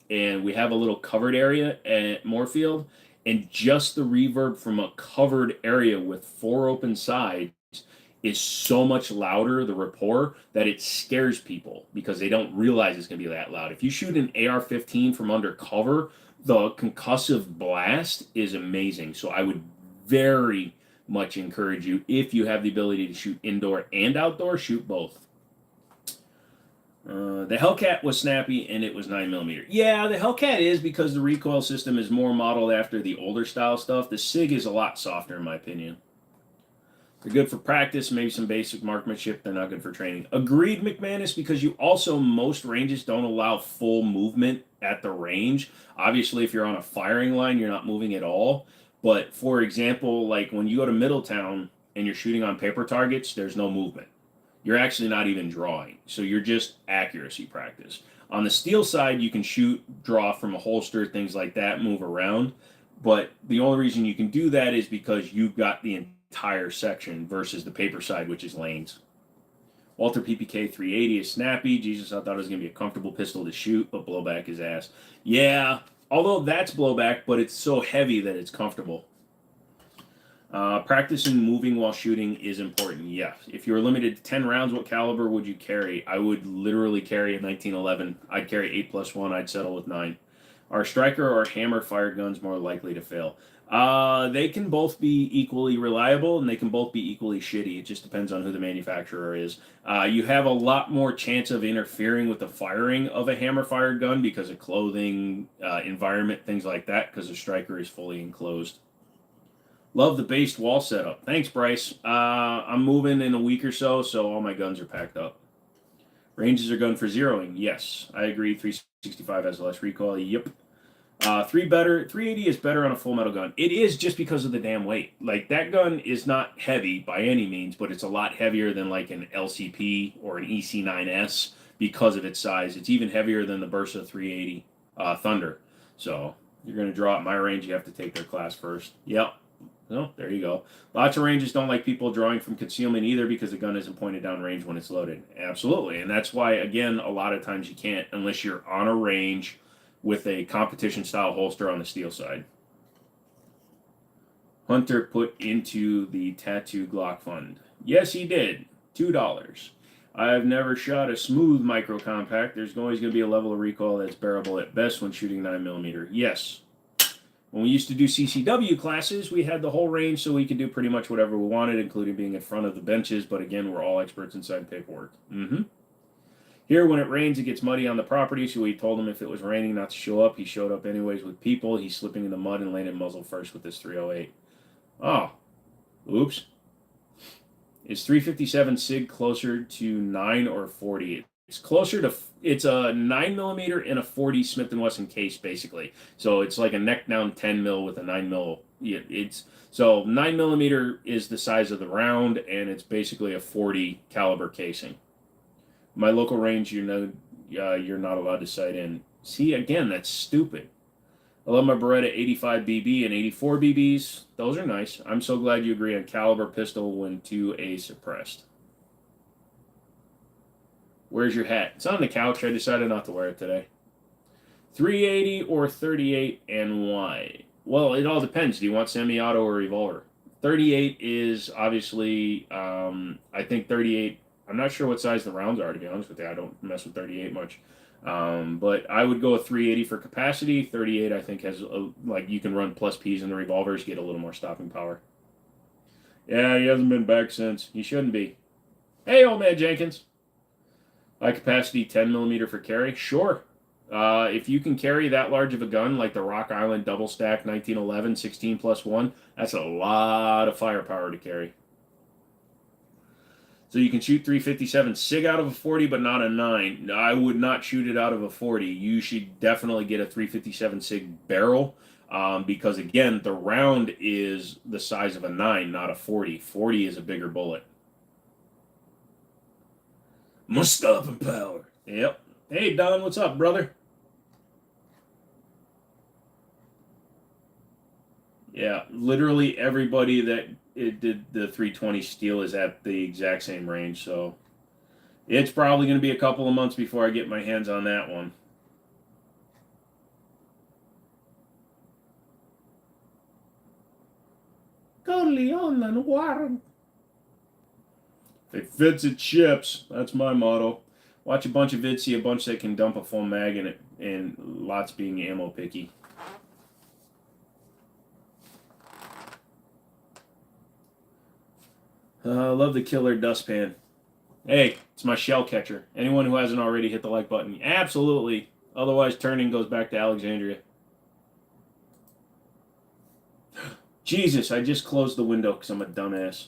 and we have a little covered area at Moorfield, and just the reverb from a covered area with 4 open sides is so much louder, the rapport, that it scares people because they don't realize it's going to be that loud. If you shoot an AR-15 from under cover, the concussive blast is amazing. So I would very much encourage you, if you have the ability to shoot indoor and outdoor, shoot both. The Hellcat was snappy and it was 9mm. Yeah, the Hellcat is, because the recoil system is more modeled after the older style stuff. The SIG is a lot softer in my opinion. They're good for practice, maybe some basic marksmanship. They're not good for training. Agreed, McManus, because you also, most ranges don't allow full movement at the range. Obviously, if you're on a firing line, you're not moving at all. But for example, like when you go to Middletown and you're shooting on paper targets, there's no movement. You're actually not even drawing. So you're just accuracy practice. On the steel side, you can shoot, draw from a holster, things like that, move around. But the only reason you can do that is because you've got the entire section versus the paper side, which is lanes. Walther PPK 380 is snappy. Jesus, I thought it was going to be a comfortable pistol to shoot, but blowback is ass. Yeah, although that's blowback, but it's so heavy that it's comfortable. Practicing moving while shooting is important. Yes. If you were limited to 10 rounds, what caliber would you carry? I would literally carry a 1911. I'd carry 8+1. I'd settle with 9. Are striker or hammer fired guns more likely to fail? They can both be equally reliable and they can both be equally shitty. It just depends on who the manufacturer is. You have a lot more chance of interfering with the firing of a hammer fired gun because of clothing, environment, things like that, because the striker is fully enclosed. Love the based wall setup. Thanks, Bryce. I'm moving in a week or so, so all my guns are packed up. Ranges are gun for zeroing. Yes, I agree. 365 has less recoil. Yep. 380 is better on a full metal gun. It is just because of the damn weight. Like, that gun is not heavy by any means, but it's a lot heavier than like an LCP or an EC9S because of its size. It's even heavier than the Bursa 380 Thunder. So you're going to draw at my range, you have to take their class first. Yep. No, there you go. Lots of ranges don't like people drawing from concealment either because the gun isn't pointed down range when it's loaded. Absolutely. And that's why, again, a lot of times you can't unless you're on a range with a competition style holster on the steel side. Hunter put into the tattoo Glock fund. Yes, he did. $2. I've never shot a smooth micro compact. There's always going to be a level of recoil that's bearable at best when shooting 9mm. Yes. When we used to do CCW classes, we had the whole range so we could do pretty much whatever we wanted, including being in front of the benches. But again, we're all experts inside paperwork. Here, when it rains, it gets muddy on the property, so we told him if it was raining not to show up. He showed up anyways with people. He's slipping in the mud and landed muzzle first with his 308. Oh, oops. Is 357 SIG closer to 9 or 40? It's closer to, it's a 9mm and a 40 Smith & Wesson case, basically. So it's like a neck down 10 mil with a 9 mil. So 9mm is the size of the round, and it's basically a 40 caliber casing. My local range, you know, you're not allowed to sight in. See, again, that's stupid. I love my Beretta 85 BB and 84 BBs. Those are nice. I'm so glad you agree on caliber pistol when 2A suppressed. Where's your hat? It's on the couch. I decided not to wear it today. 380 or 38 and why? Well, it all depends. Do you want semi-auto or revolver? 38 is obviously, I think 38, I'm not sure what size the rounds are, to be honest with you. I don't mess with 38 much. But I would go with 380 for capacity. 38, I think, has, like, you can run plus Ps in the revolvers, get a little more stopping power. Yeah, he hasn't been back since. He shouldn't be. Hey, old man Jenkins. High capacity 10mm for carry? Sure. If you can carry that large of a gun, like the Rock Island double stack 1911 16+1, that's a lot of firepower to carry. So you can shoot 357 SIG out of a 40, but not a 9. I would not shoot it out of a 40. You should definitely get a 357 SIG barrel, because again, the round is the size of a 9, not a 40. 40 is a bigger bullet. Mustafa power. Yep. Hey, Don, what's up, brother? Yeah, literally everybody that it did the 320 steel is at the exact same range, so it's probably going to be a couple of months before I get my hands on that one. Corleone Warren. If it fits, it ships. That's my motto. Watch a bunch of vids, see a bunch that can dump a full mag in it, and lots being ammo picky. I love the killer dustpan. Hey, it's my shell catcher. Anyone who hasn't already, hit the like button. Absolutely. Otherwise, turning goes back to Alexandria. Jesus, I just closed the window because I'm a dumbass.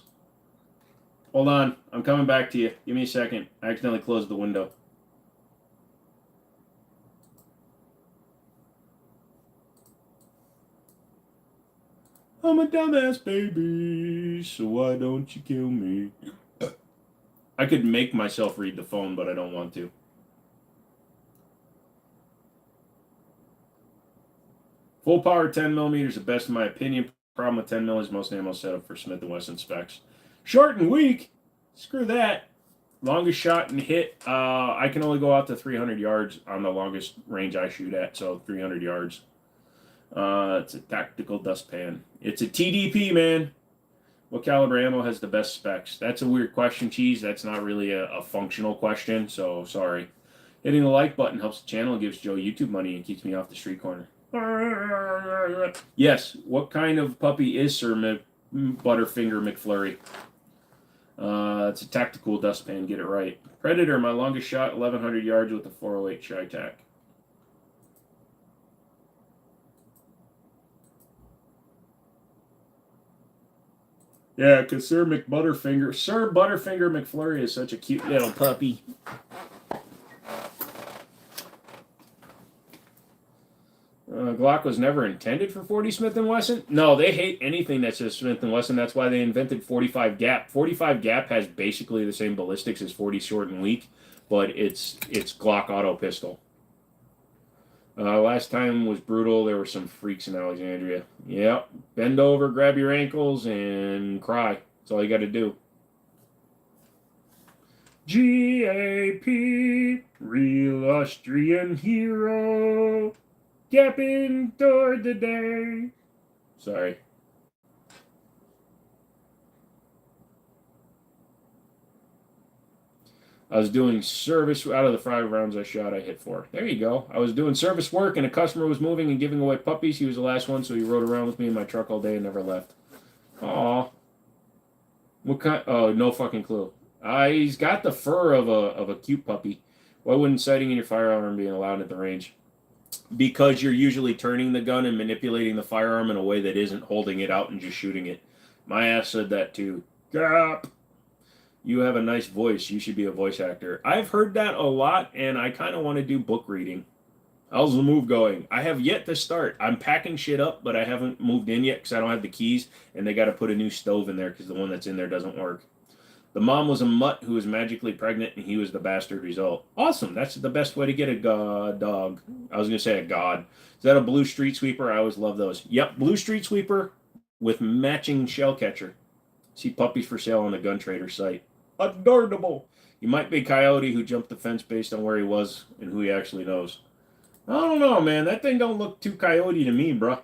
Hold on. I'm coming back to you. Give me a second. I accidentally closed the window. I'm a dumbass baby, so why don't you kill me? I could make myself read the phone, but I don't want to. Full power 10mm is the best in my opinion. Problem with 10mm is most ammo set up for Smith & Wesson specs. Short and weak? Screw that. Longest shot and hit, I can only go out to 300 yards on the longest range I shoot at, so 300 yards. It's a tactical dustpan. It's a TDP, man. What caliber ammo has the best specs? That's a weird question, Cheese. That's not really a functional question, so sorry. Hitting the like button helps the channel, gives Joe YouTube money, and keeps me off the street corner. Yes. What kind of puppy is Sir Butterfinger McFlurry? It's a tactical dustpan. Get it right. Predator. My longest shot, 1,100 yards with a 408 Tri-Tac. Yeah, because Sir Butterfinger McFlurry is such a cute little puppy. Glock was never intended for 40 Smith & Wesson? No, they hate anything that says Smith & Wesson. That's why they invented 45 Gap. 45 Gap has basically the same ballistics as 40 Short and Weak, but it's Glock auto pistol. Last time was brutal. There were some freaks in Alexandria. Yep. Bend over, grab your ankles, and cry. That's all you got to do. GAP, real Austrian hero. Gapping toward the day. Sorry. I was doing service out of the 5 rounds I shot. I hit 4. There you go. I was doing service work, and a customer was moving and giving away puppies. He was the last one, so he rode around with me in my truck all day and never left. Aw. What kind? Oh, no fucking clue. He's got the fur of a cute puppy. Why wouldn't sighting in your firearm be allowed at the range? Because you're usually turning the gun and manipulating the firearm in a way that isn't holding it out and just shooting it. My ass said that too. Gap. You have a nice voice. You should be a voice actor. I've heard that a lot, and I kind of want to do book reading. How's the move going? I have yet to start. I'm packing shit up, but I haven't moved in yet because I don't have the keys, and they got to put a new stove in there because the one that's in there doesn't work. The mom was a mutt who was magically pregnant, and he was the bastard result. Awesome. That's the best way to get a dog. I was going to say a god. Is that a blue street sweeper? I always love those. Yep, blue street sweeper with matching shell catcher. See puppies for sale on the gun trader site. Adorable. You might be Coyote who jumped the fence based on where he was and who he actually knows. I don't know, man. That thing don't look too Coyote to me, bruh.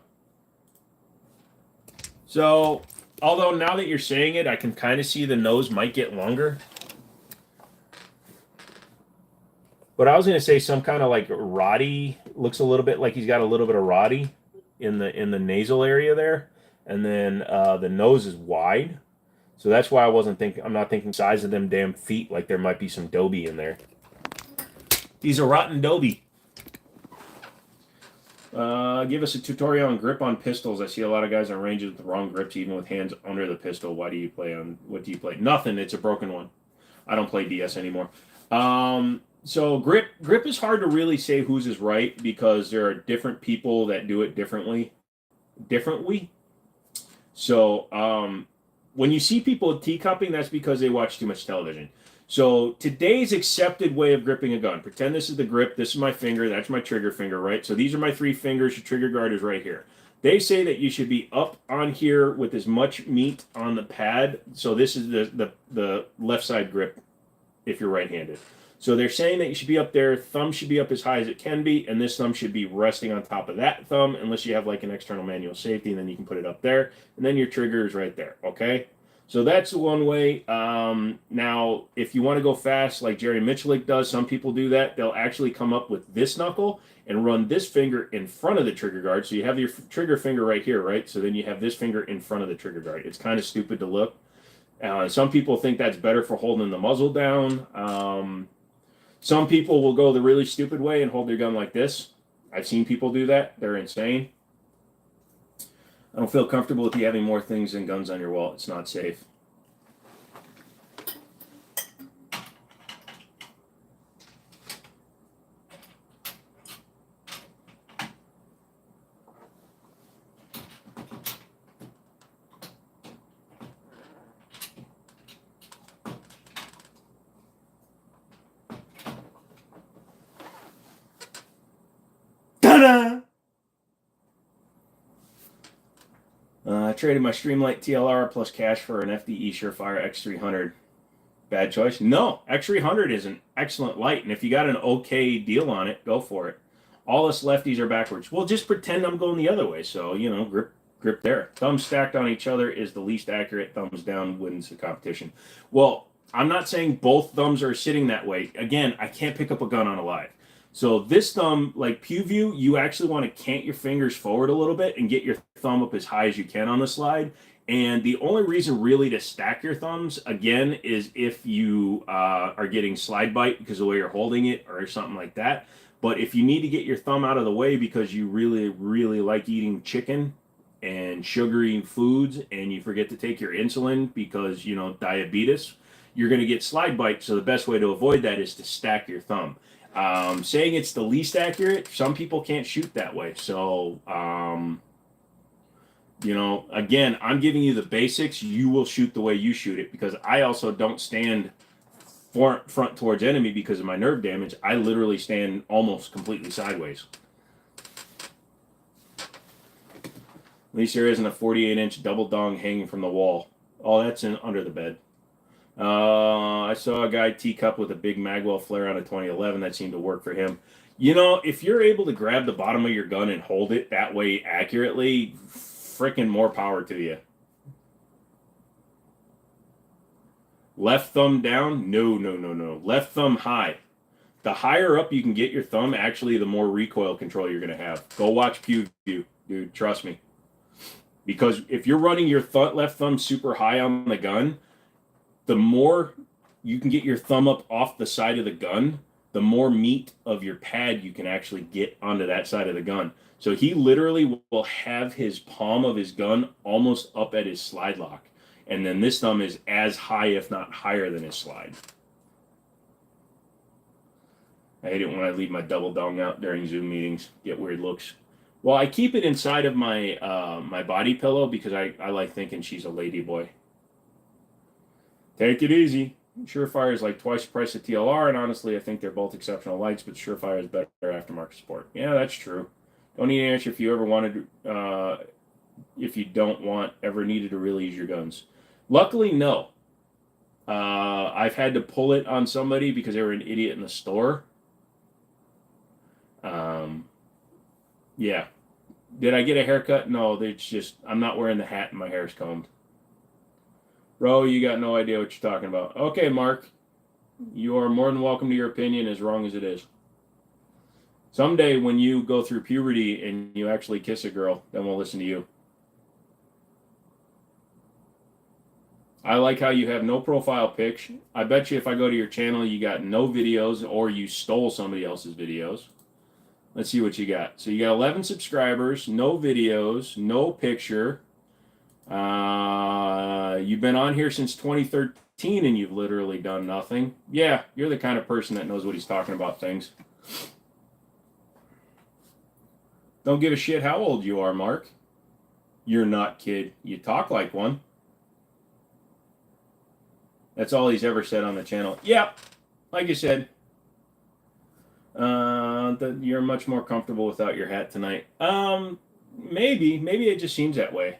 So, although now that you're saying it, I can kind of see the nose might get longer. But I was going to say some kind of like Roddy. Looks a little bit like he's got a little bit of Roddy in the nasal area there. And then the nose is wide. So that's why I'm not thinking size of them damn feet, like there might be some Dobie in there. He's a rotten Dobie. Give us a tutorial on grip on pistols. I see a lot of guys on ranges with the wrong grips, even with hands under the pistol. What do you play? Nothing. It's a broken one. I don't play DS anymore. So grip is hard to really say whose is right because there are different people that do it differently. So, when you see people teacupping, that's because they watch too much television. So today's accepted way of gripping a gun. Pretend this is the grip. This is my finger. That's my trigger finger, right? So these are my 3 fingers. Your trigger guard is right here. They say that you should be up on here with as much meat on the pad. So this is the left side grip if you're right-handed. So they're saying that you should be up there. Thumb should be up as high as it can be, and this thumb should be resting on top of that thumb, unless you have like an external manual safety, and then you can put it up there, and then your trigger is right there, okay? So that's one way. Now, if you want to go fast, like Jerry Michalik does, some people do that. They'll actually come up with this knuckle and run this finger in front of the trigger guard. So you have your trigger finger right here, right? So then you have this finger in front of the trigger guard. It's kind of stupid to look. Some people think that's better for holding the muzzle down. Some people will go the really stupid way and hold their gun like this. I've seen people do that. They're insane. I don't feel comfortable with you having more things than guns on your wall. It's not safe. Ta-da! I traded my Streamlight TLR plus cash for an FDE Surefire X300. Bad choice? No, X300 is an excellent light, and if you got an okay deal on it, go for it. All us lefties are backwards. Well, just pretend I'm going the other way. So, grip grip there. Thumbs stacked on each other is the least accurate. Thumbs down wins the competition. Well, I'm not saying both thumbs are sitting that way. Again, I can't pick up a gun on a live. So this thumb, like pew view, you actually want to cant your fingers forward a little bit and get your thumb up as high as you can on the slide. And the only reason really to stack your thumbs, again, is if you are getting slide bite because of the way you're holding it or something like that. But if you need to get your thumb out of the way because you really, really like eating chicken and sugary foods and you forget to take your insulin because, you know, diabetes, you're going to get slide bite. So the best way to avoid that is to stack your thumb. Saying it's the least accurate, some people can't shoot that way. So, you know, again, I'm giving you the basics. You will shoot the way you shoot it because I also don't stand front towards enemy because of my nerve damage. I literally stand almost completely sideways. At least there isn't a 48-inch double dong hanging from the wall. Oh, that's under the bed. I saw a guy teacup with a big Magwell flare on a 2011. That seemed to work for him. You know, if you're able to grab the bottom of your gun and hold it that way accurately, freaking more power to you. Left thumb down? No, no, no, no. Left thumb high. The higher up you can get your thumb, actually, the more recoil control you're going to have. Go watch Pew View, dude. Trust me. Because if you're running your left thumb super high on the gun, the more you can get your thumb up off the side of the gun, the more meat of your pad you can actually get onto that side of the gun. So he literally will have his palm of his gun almost up at his slide lock. And then this thumb is as high, if not higher than his slide. I hate it when I leave my double dong out during Zoom meetings. Get weird looks. Well, I keep it inside of my my body pillow because I like thinking she's a lady boy. Take it easy. Surefire is like twice the price of TLR, and honestly, I think they're both exceptional lights, but Surefire is better aftermarket support. Yeah, that's true. Don't need an answer if you ever wanted, if you don't want, ever needed to really use your guns. Luckily, no. I've had to pull it on somebody because they were an idiot in the store. Yeah. Did I get a haircut? No, it's just, I'm not wearing the hat and my hair's combed. Bro, you got no idea what you're talking about. Okay, Mark. You are more than welcome to your opinion, as wrong as it is. Someday when you go through puberty and you actually kiss a girl, then we'll listen to you. I like how you have no profile pics. I bet you if I go to your channel, you got no videos or you stole somebody else's videos. Let's see what you got. So you got 11 subscribers, no videos, no picture. You've been on here since 2013 and you've literally done nothing. Yeah, you're the kind of person that knows what he's talking about things. Don't give a shit how old you are, Mark. You're not, kid. You talk like one. That's all he's ever said on the channel. Yeah, like you said. You're much more comfortable without your hat tonight. Maybe it just seems that way.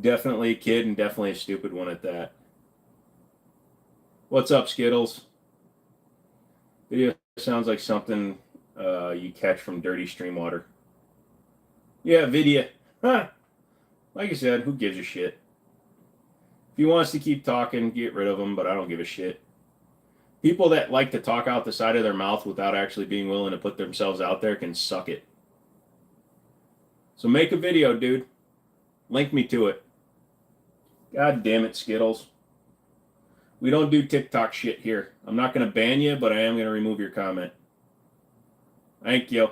Definitely a kid and definitely a stupid one at that. What's up, Skittles? Video sounds like something you catch from dirty stream water. Yeah, video. Huh. Like I said, who gives a shit? If he wants to keep talking, get rid of him, but I don't give a shit. People that like to talk out the side of their mouth without actually being willing to put themselves out there can suck it. So make a video, dude. Link me to it. God damn it, Skittles. We don't do TikTok shit here. I'm not going to ban you, but I am going to remove your comment. Thank you.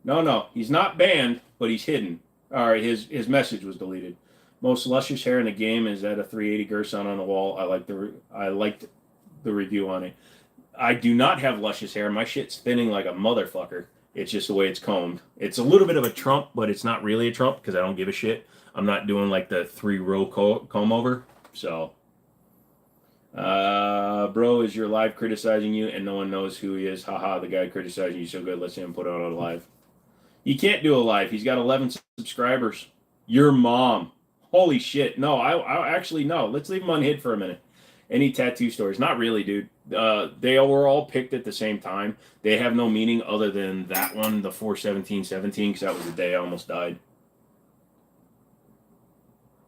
No, he's not banned, but he's hidden. All right, his message was deleted. Most luscious hair in the game is at a 380 Gerson on the wall. I liked the review on it. I do not have luscious hair. My shit's thinning like a motherfucker. It's just the way it's combed. It's a little bit of a Trump, but it's not really a Trump because I don't give a shit. I'm not doing like the 3-row comb over. So, bro, is your live criticizing you and no one knows who he is? Haha, the guy criticizing you so good. Let's see him put it on a live. You can't do a live. He's got 11 subscribers. Your mom. Holy shit. No, I actually, no. Let's leave him on hid for a minute. Any tattoo stores? Not really, dude. They were all picked at the same time. They have no meaning other than that one, the 4/17/17, because that was the day I almost died.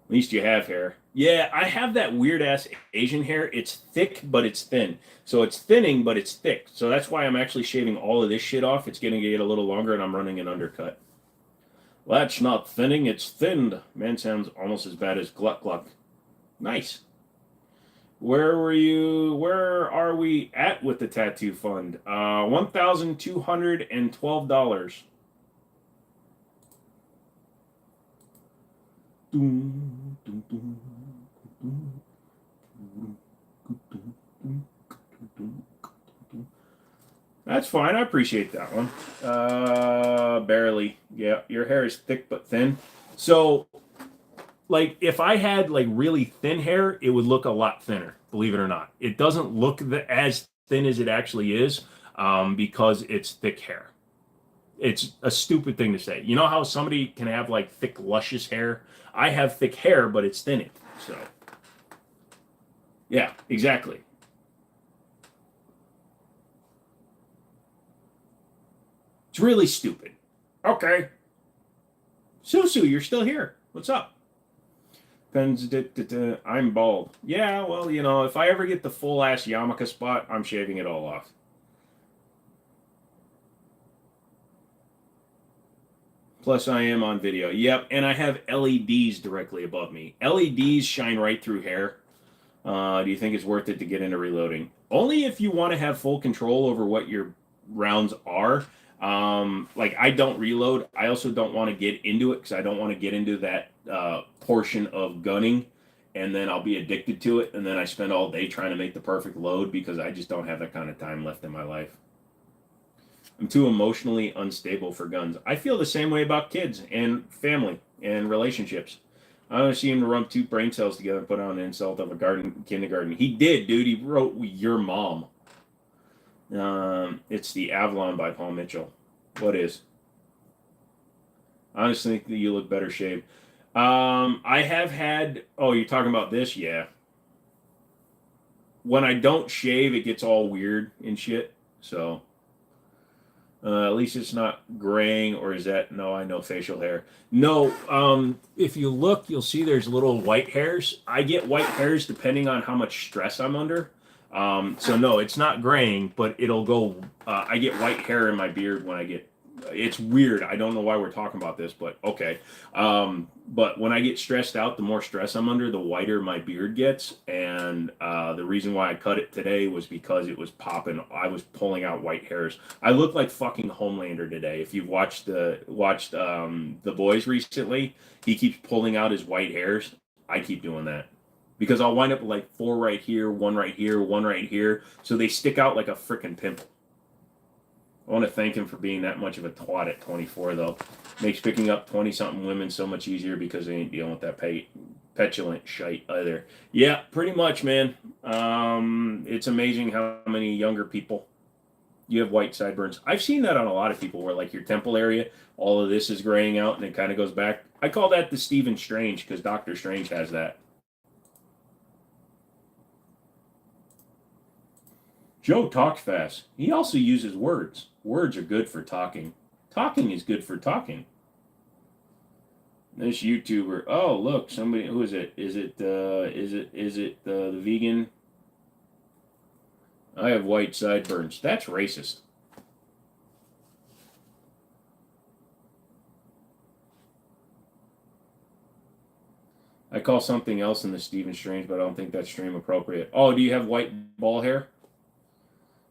At least you have hair. Yeah, I have that weird ass Asian hair. It's thick, but it's thin. So it's thinning, but it's thick. So that's why I'm actually shaving all of this shit off. It's going to get a little longer, and I'm running an undercut. Well, that's not thinning, it's thinned. Man sounds almost as bad as gluck gluck. Nice. Where were you? Where are we at with the tattoo fund? $1,212. That's fine. I appreciate that one. Barely. Yeah, your hair is thick but thin. So, like, if I had like really thin hair, it would look a lot thinner. Believe it or not, it doesn't look as thin as it actually is because it's thick hair. It's a stupid thing to say. You know how somebody can have like thick, luscious hair? I have thick hair, but it's thinning. So, yeah, exactly. It's really stupid. Okay. Susu, you're still here. What's up? I'm bald. Yeah, well, you know, if I ever get the full ass yarmulke spot, I'm shaving it all off. Plus, I am on video. Yep, and I have LEDs directly above me. LEDs shine right through hair. Do you think it's worth it to get into reloading? Only if you want to have full control over what your rounds are. Like, I don't reload. I also don't want to get into it because I don't want to get into that portion of gunning, and then I'll be addicted to it, and then I spend all day trying to make the perfect load because I just don't have that kind of time left in my life. I'm too emotionally unstable for guns. I feel the same way about kids and family and relationships. I want to see him to rub two brain cells together and put on an insult of a kindergarten. He did, dude. He wrote "Your Mom." It's the Avalon by Paul Mitchell. What is? Honestly, think that you look better shaved. I have had. Oh, you're talking about this? Yeah. When I don't shave, it gets all weird and shit. So. At least it's not graying, or is that? No, I know facial hair. No, if you look, you'll see there's little white hairs. I get white hairs depending on how much stress I'm under. So no, it's not graying, but it'll go. I get white hair in my beard when I get. It's weird. I don't know why we're talking about this, but okay. But when I get stressed out, the more stress I'm under, the whiter my beard gets. And the reason why I cut it today was because it was popping. I was pulling out white hairs. I look like fucking Homelander today. If you've watched The Boys recently, he keeps pulling out his white hairs. I keep doing that because I'll wind up with like 4 right here, 1 right here, 1 right here, so they stick out like a freaking pimple. I want to thank him for being that much of a twat at 24, though. Makes picking up 20-something women so much easier because they ain't dealing with that petulant shite either. Yeah, pretty much, man. It's amazing how many younger people you have white sideburns. I've seen that on a lot of people where, like, your temple area, all of this is graying out and it kind of goes back. I call that the Stephen Strange because Doctor Strange has that. Joe talks fast. He also uses words. Words are good for talking. Talking is good for talking. This YouTuber. Oh, look, somebody. Who is it? Is it the vegan? I have white sideburns. That's racist. I call something else in the Stephen Strange, but I don't think that's stream appropriate. Oh, do you have white ball hair?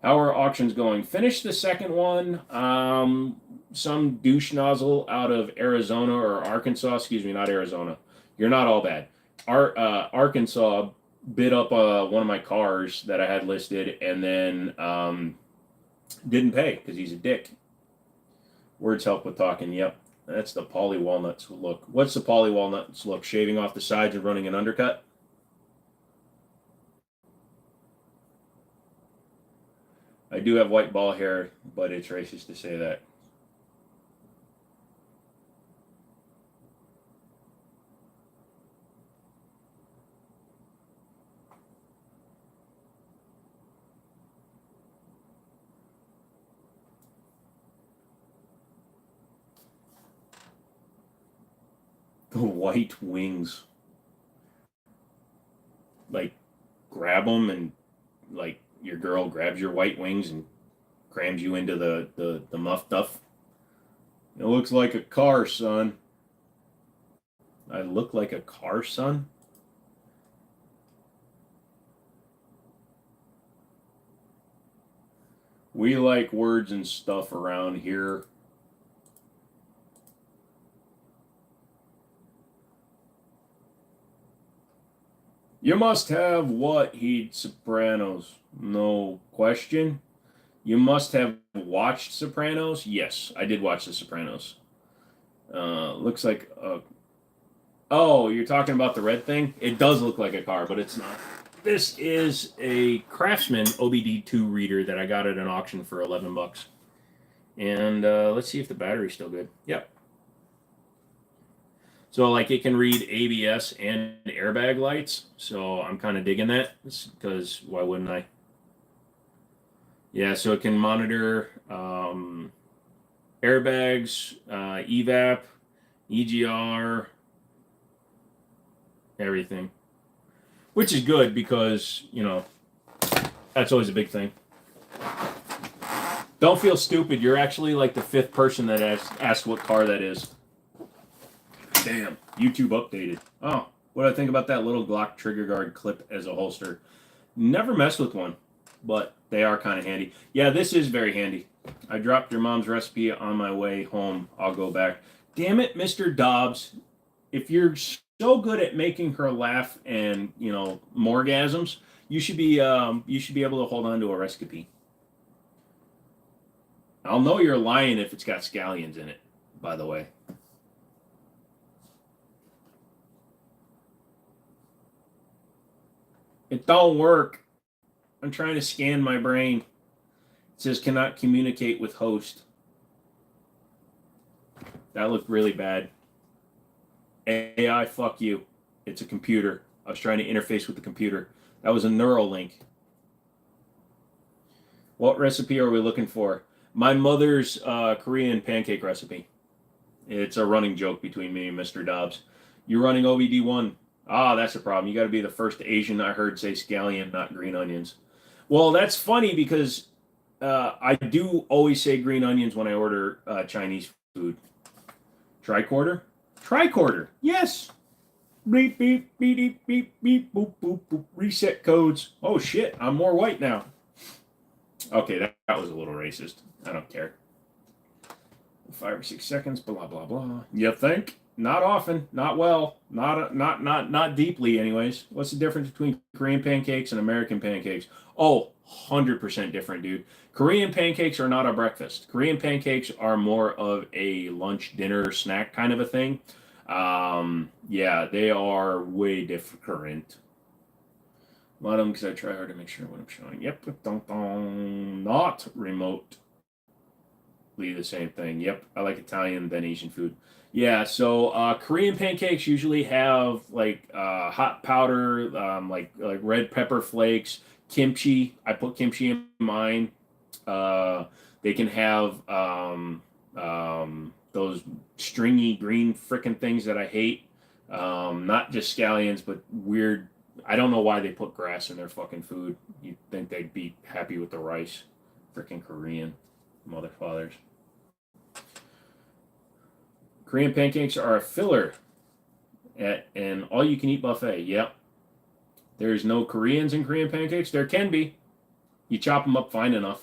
How are auctions going? Finished the second one. Some douche nozzle out of Arizona or Arkansas. Excuse me, not Arizona. You're not all bad. Arkansas bid up one of my cars that I had listed and then didn't pay because he's a dick. Words help with talking. Yep, that's the poly walnuts look. What's the poly walnuts look? Shaving off the sides and running an undercut? I do have white ball hair, but it's racist to say that. The white wings. Like, grab them and, like, your girl grabs your white wings and crams you into the muff duff. It looks like a car, son. I look like a car, son? We like words and stuff around here. You must have what, Heat Sopranos? No question. You must have watched Sopranos? Yes, I did watch The Sopranos. Looks like a. Oh, you're talking about the red thing? It does look like a car, but it's not. This is a Craftsman OBD2 reader that I got at an auction for $11. And let's see if the battery's still good. Yep. So like it can read ABS and airbag lights. So I'm kind of digging that because why wouldn't I? Yeah, so it can monitor airbags, EVAP, EGR, everything. Which is good because, you know, that's always a big thing. Don't feel stupid. You're actually like the 5th person that asked what car that is. Damn, YouTube updated. Oh, what do I think about that little Glock trigger guard clip as a holster? Never messed with one, but they are kind of handy. Yeah, this is very handy. I dropped your mom's recipe on my way home. I'll go back. Damn it, Mr. Dobbs. If you're so good at making her laugh and, you know, morgasms, you should be able to hold on to a recipe. I'll know you're lying if it's got scallions in it, by the way. It don't work. I'm trying to scan my brain. It says cannot communicate with host. That looked really bad. AI, fuck you. It's a computer. I was trying to interface with the computer. That was a neural link. What recipe are we looking for? My mother's Korean pancake recipe. It's a running joke between me and Mr. Dobbs. You're running OBD1. Ah, that's a problem. You got to be the first Asian I heard say scallion, not green onions. Well, that's funny because I do always say green onions when I order Chinese food. Tricorder? Tricorder, yes. Beep, beep, beep, beep, beep, beep, boop, boop, boop. Reset codes. Oh, shit, I'm more white now. Okay, that was a little racist. I don't care. 5 or 6 seconds, blah, blah, blah. You think? Not often, not well, not deeply anyways. What's the difference between Korean pancakes and American pancakes? Oh, 100% different, dude. Korean pancakes are not a breakfast. Korean pancakes are more of a lunch, dinner, snack kind of a thing. Yeah, they are way different. A lot of them because I try hard to make sure what I'm showing. Yep, not remote. The same thing. Yep, I like Italian, then Asian food. Yeah, so Korean pancakes usually have like hot powder, like red pepper flakes, kimchi. I put kimchi in mine. They can have those stringy green frickin' things that I hate. Not just scallions, but weird. I don't know why they put grass in their fucking food. You'd think they'd be happy with the rice. Frickin' Korean mother fathers. Korean pancakes are a filler at an all-you-can-eat buffet. Yep. There's no Koreans in Korean pancakes. There can be. You chop them up fine enough.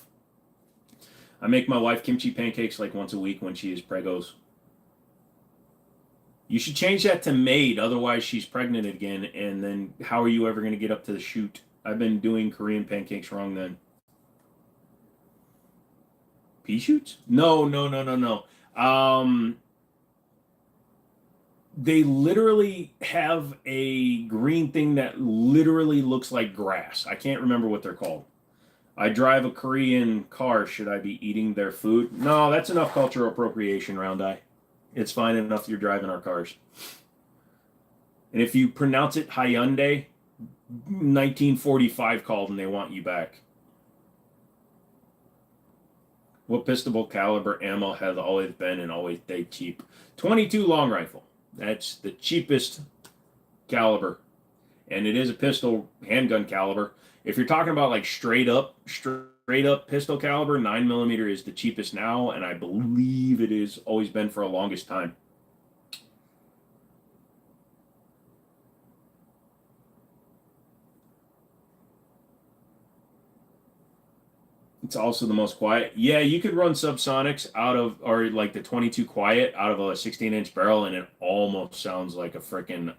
I make my wife kimchi pancakes like once a week when she is pregos. You should change that to maid, otherwise she's pregnant again, and then how are you ever going to get up to the shoot? I've been doing Korean pancakes wrong then. Pea shoots? No. They literally have a green thing that literally looks like grass. I can't remember what they're called. I drive a Korean car. Should I be eating their food? No, that's enough cultural appropriation, Round Eye. It's fine enough you're driving our cars. And if you pronounce it Hyundai, 1945 called and they want you back. What pistol caliber ammo has always been and always stayed cheap? 22 long rifle. That's the cheapest caliber, and it is a pistol handgun caliber. If you're talking about like straight up pistol caliber, 9mm is the cheapest now, and I believe it has always been for a longest time. It's also the most quiet. Yeah, you could run subsonics out of, or like the 22 quiet out of a 16-inch barrel, and it almost sounds like a freaking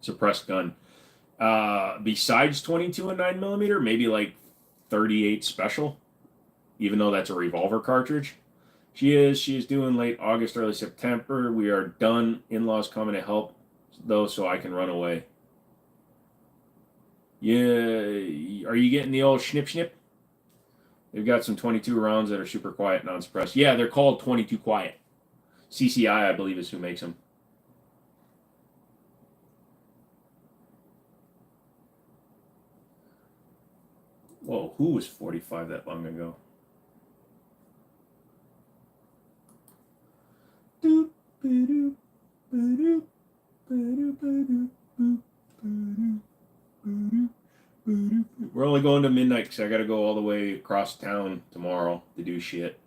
suppressed gun. Besides 22 and 9mm, maybe like 38 special, even though that's a revolver cartridge. She is doing late August, early September. We are done. In-laws coming to help though, so I can run away. Yeah, are you getting the old snip? They've got some 22 rounds that are super quiet, non-suppressed. Yeah, they're called 22 quiet. CCI, I believe, is who makes them. Whoa, who was 45 that long ago? We're only going to midnight because I got to go all the way across town tomorrow to do shit.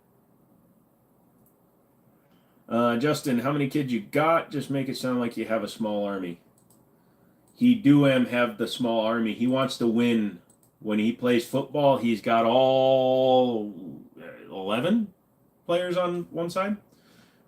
Justin, how many kids you got? Just make it sound like you have a small army. He do have the small army. He wants to win. When he plays football, he's got all 11 players on one side.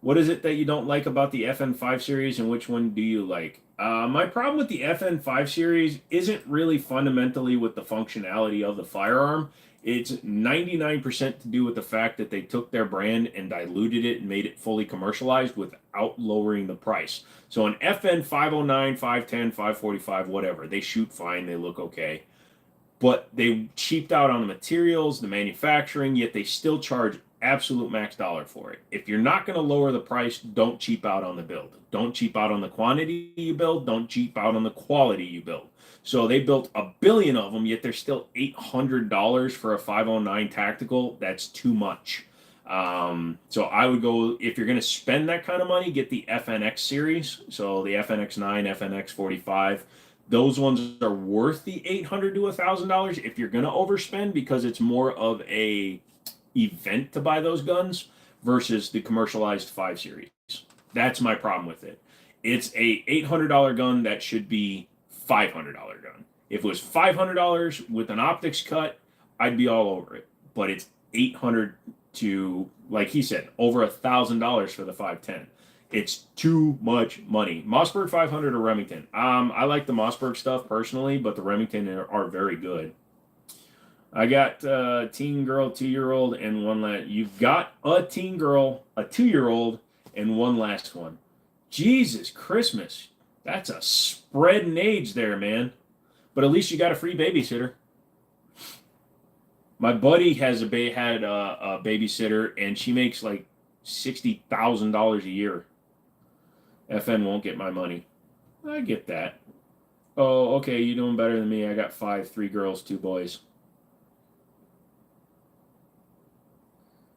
What is it that you don't like about the FN5 series, and which one do you like? My problem with the FN5 series isn't really fundamentally with the functionality of the firearm. It's 99% to do with the fact that they took their brand and diluted it and made it fully commercialized without lowering the price. So an FN 509, 510, 545, whatever, they shoot fine, they look okay. But they cheaped out on the materials, the manufacturing, yet they still charge absolute max dollar for it. If you're not going to lower the price, don't cheap out on the build. Don't cheap out on the quantity you build. Don't cheap out on the quality you build. So they built a billion of them, yet they're still $800 for a 509 tactical. That's too much. So I would go, if you're going to spend that kind of money, get the FNX series. So the FNX 9, FNX 45. Those ones are worth the $800 to $1,000 if you're going to overspend, because it's more of a event to buy those guns versus the commercialized 5 series. That's my problem with it. It's a $800 gun that should be $500 gun. If it was $500 with an optics cut, I'd be all over it. But it's $800 to, like he said, over $1,000 for the 510. It's too much money. Mossberg 500 or Remington. I like the Mossberg stuff personally, but the Remington are very good. I got a teen girl, 2-year-old, and one last. You've got a teen girl, a 2-year-old, and one last one. Jesus Christmas. That's a spread in age there, man. But at least you got a free babysitter. My buddy had a babysitter, and she makes like $60,000 a year. FN won't get my money. I get that. Oh, okay, you're doing better than me. I got 5, 3 girls, 2 boys.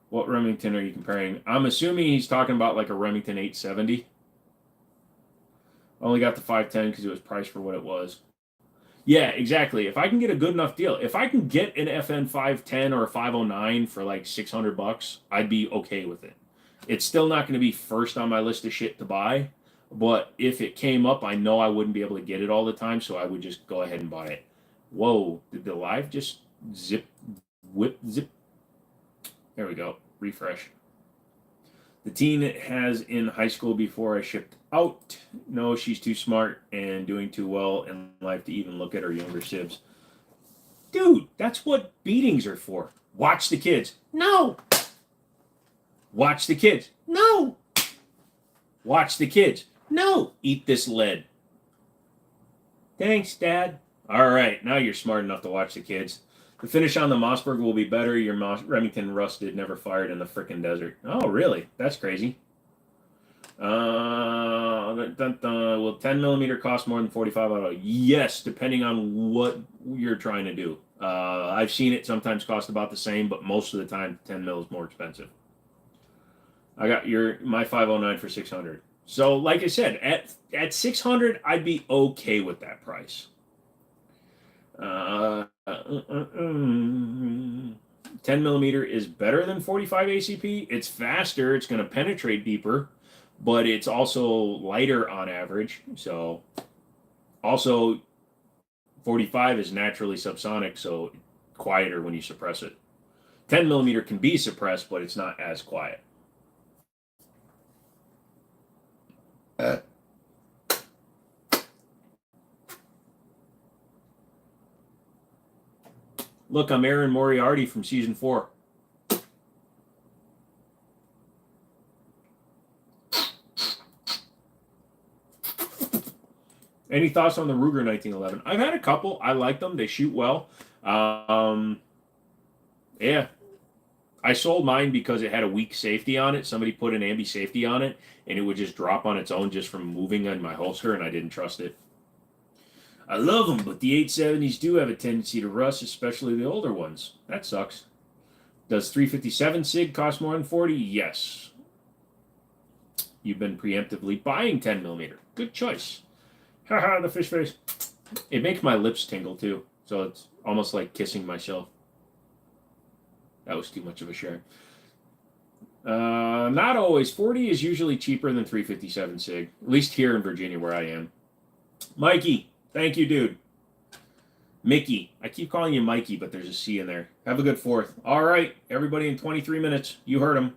What Remington are you comparing? I'm assuming he's talking about like a Remington 870. I only got the 510 because it was priced for what it was. Yeah, exactly. If I can get a good enough deal, if I can get an FN 510 or a 509 for like $600, I'd be okay with it. It's still not going to be first on my list of shit to buy, but if it came up, I know I wouldn't be able to get it all the time, so I would just go ahead and buy it. Whoa, did the live just zip? There we go. Refresh. The teen has in high school before I shipped out. No, she's too smart and doing too well in life to even look at her younger sibs. Dude, that's what beatings are for. Watch the kids. No. Watch the kids. No. Watch the kids. No. Eat this lead. Thanks, Dad. All right, now you're smart enough to watch the kids. The finish on the Mossberg will be better. Your Remington rusted, never fired in the frickin' desert. Oh, really? That's crazy. Will 10mm cost more than 45 auto? Yes, depending on what you're trying to do. I've seen it sometimes cost about the same, but most of the time 10 mil is more expensive. I got my 509 for 600. So, like I said, at 600, I'd be okay with that price. 10 millimeter is better than 45 ACP. It's faster. It's going to penetrate deeper, but it's also lighter on average. So, also, 45 is naturally subsonic, so quieter when you suppress it. 10 millimeter can be suppressed, but it's not as quiet. Look, I'm Aaron Moriarty from season 4. Any thoughts on the Ruger 1911? I've had a couple. I like them. They shoot well. Yeah. I sold mine because it had a weak safety on it. Somebody put an ambi safety on it, and it would just drop on its own just from moving on my holster, and I didn't trust it. I love them, but the 870s do have a tendency to rust, especially the older ones. That sucks. Does 357 SIG cost more than 40? Yes. You've been preemptively buying 10 millimeter. Good choice. Haha, the fish face. It makes my lips tingle too, so it's almost like kissing myself. That was too much of a share. Not always. 40 is usually cheaper than 357 SIG, at least here in Virginia where I am. Mikey, thank you, dude. Mickey. I keep calling you Mikey, but there's a C in there. Have a good 4th. All right, everybody in 23 minutes. You heard him.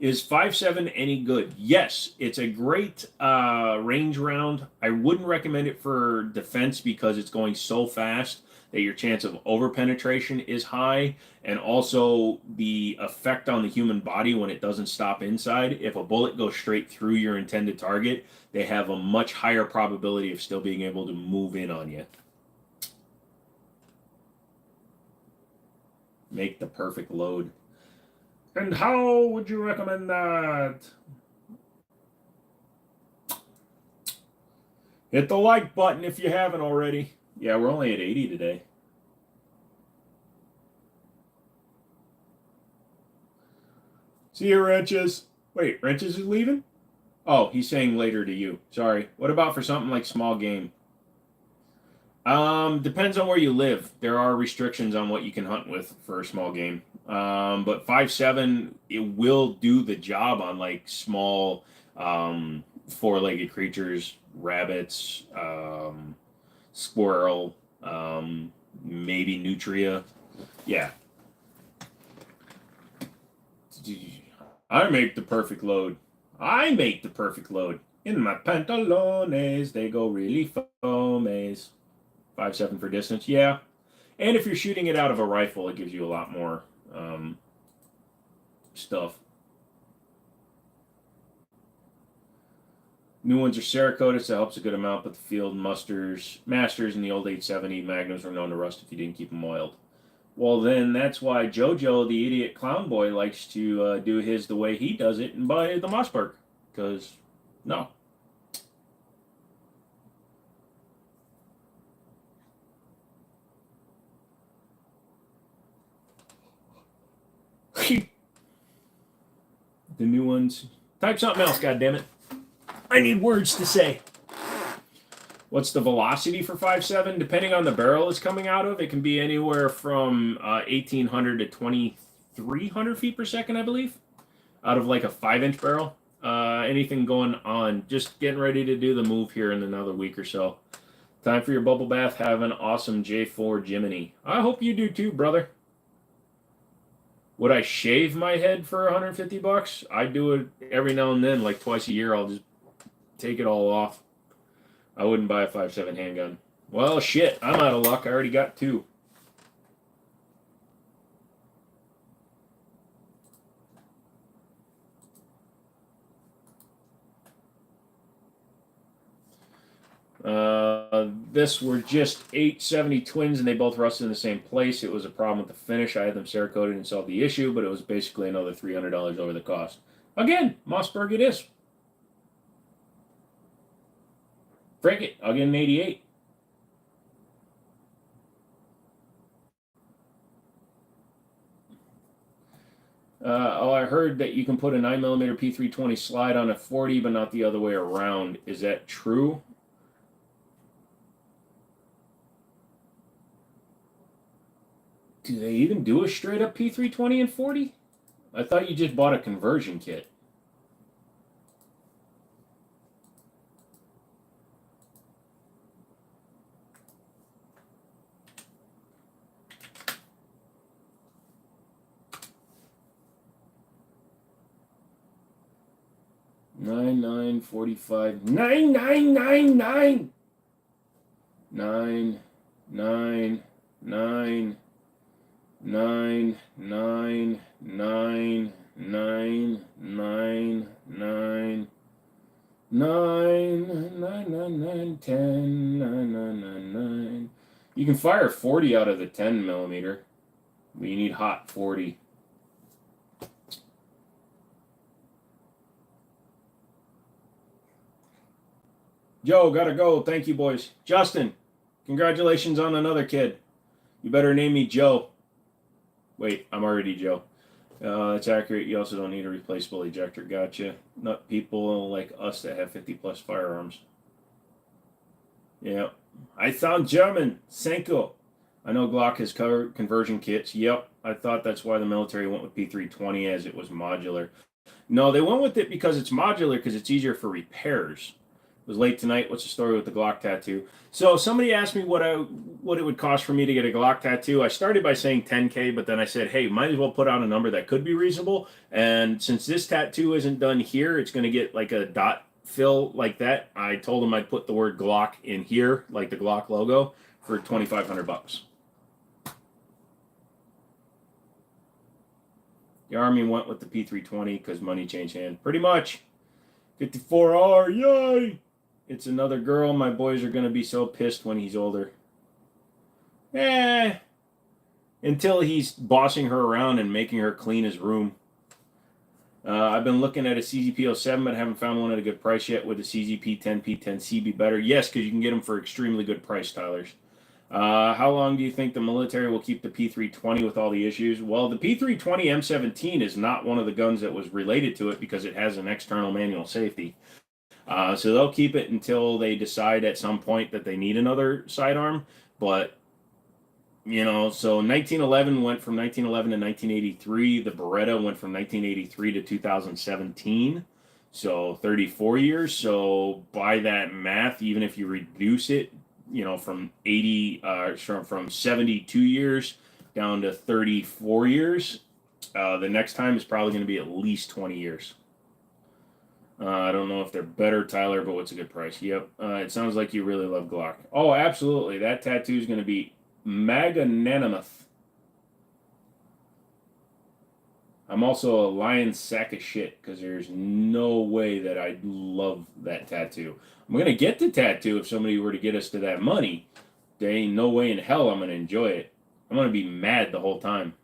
Is 5.7 any good? Yes, it's a great range round. I wouldn't recommend it for defense because it's going so fast that your chance of over penetration is high, and also the effect on the human body when it doesn't stop inside. If a bullet goes straight through your intended target, they have a much higher probability of still being able to move in on you. Make the perfect load. And how would you recommend that? Hit the like button if you haven't already. Yeah, we're only at 80 today. See you, Wrenches. Wait, Wrenches is leaving? Oh, he's saying later to you. Sorry. What about for something like small game? Depends on where you live. There are restrictions on what you can hunt with for a small game. But 5.7, it will do the job on like small, four-legged creatures, rabbits, squirrel, maybe nutria. Yeah. I make the perfect load. I make the perfect load. In my pantalones, they go really foamies. 5.7 for distance, yeah. And if you're shooting it out of a rifle, it gives you a lot more stuff. New ones are Cerakote, so that helps a good amount, but the Field Masters and the old 870 Magnums were known to rust if you didn't keep them oiled. Well, then that's why JoJo, the idiot clown boy, likes to do his the way he does it and buy the Mossberg. Because, no. The new ones. Type something else, goddammit. I need words to say. What's the velocity for 5.7? Depending on the barrel it's coming out of, it can be anywhere from 1,800 to 2,300 feet per second, I believe, out of like a 5-inch barrel. Anything going on. Just getting ready to do the move here in another week or so. Time for your bubble bath. Have an awesome J4 Jimmini. I hope you do too, brother. Would I shave my head for $150? I do it every now and then, like twice a year. I'll just take it all off. I wouldn't buy a 5.7 handgun. Well, shit, I'm out of luck. I already got 2. This were just 870 twins, and they both rusted in the same place. It was a problem with the finish. I had them Cerakoted and solved the issue, but it was basically another $300 over the cost. Again, Mossberg it is. Break it. I'll get an 88. I heard that you can put a 9mm P320 slide on a 40, but not the other way around. Is that true? Do they even do a straight up P320 and 40? I thought you just bought a conversion kit. Nine 945 9999 9 9 9 9 9 9 9 9 9 9 10 9 9 9 9. You can fire 40 out of the 10mm, but you need hot 40. Joe, gotta go. Thank you, boys. Justin, congratulations on another kid. You better name me Joe. Wait, I'm already Joe. That's accurate. You also don't need a replaceable ejector. Gotcha. Not people like us that have 50 plus firearms. Yeah. I sound German. Senko. I know Glock has conversion kits. Yep. I thought that's why the military went with P320 as it was modular. No, they went with it because it's modular because it's easier for repairs. It was late tonight. What's the story with the Glock tattoo? So somebody asked me what it would cost for me to get a Glock tattoo. I started by saying 10K, but then I said, hey, might as well put out a number that could be reasonable. And since this tattoo isn't done here, it's going to get like a dot fill like that. I told them I'd put the word Glock in here, like the Glock logo, for $2,500. The Army went with the P320 because money changed hand. Pretty much. 54R, yay! It's another girl. My boys are going to be so pissed when he's older. Until he's bossing her around and making her clean his room. I've been looking at a CZP-07, but haven't found one at a good price yet. Would the CZP-10P-10C be better? Yes, because you can get them for extremely good price, Tylers. How long do you think the military will keep the P320 with all the issues? Well, the P320 M17 is not one of the guns that was related to it because it has an external manual safety. So they'll keep it until they decide at some point that they need another sidearm. But, so 1911 went from 1911 to 1983. The Beretta went from 1983 to 2017. So 34 years. So by that math, even if you reduce it, from 72 years down to 34 years, the next time is probably going to be at least 20 years. I don't know if they're better, Tyler, but what's a good price? Yep. It sounds like you really love Glock. Oh, absolutely. That tattoo is going to be magnanimous. I'm also a lion sack of shit because there's no way that I'd love that tattoo. I'm going to get the tattoo if somebody were to get us to that money. There ain't no way in hell I'm going to enjoy it. I'm going to be mad the whole time.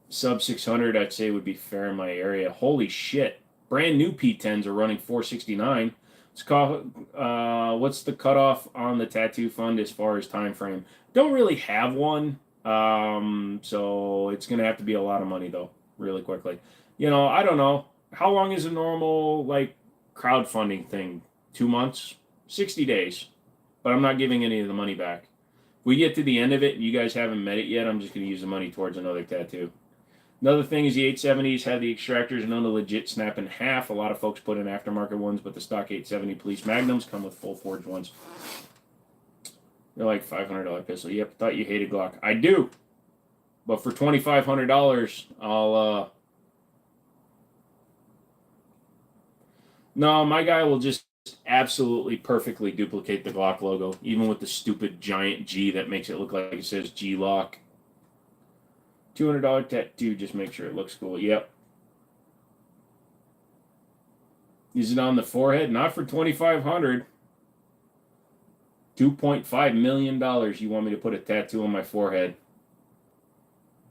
Sub 600, I'd say, would be fair in my area. Holy shit. Brand new P10s are running 469. It's called, what's the cutoff on the tattoo fund as far as time frame? Don't really have one. So it's going to have to be a lot of money, though, really quickly. I don't know. How long is a normal, crowdfunding thing? 2 months? 60 days. But I'm not giving any of the money back. If we get to the end of it and you guys haven't met it yet, I'm just going to use the money towards another tattoo. Another thing is the 870s have the extractors known to legit snap in half. A lot of folks put in aftermarket ones, but the stock 870 Police Magnums come with full forged ones. They're like $500 pistol. Yep, thought you hated Glock. I do. But for $2,500, I'll, No, my guy will just absolutely perfectly duplicate the Glock logo, even with the stupid giant G that makes it look like it says G-Lock. $200 tattoo, just make sure it looks cool. Yep. Is it on the forehead? Not for $2,500. $2.5 million you want me to put a tattoo on my forehead.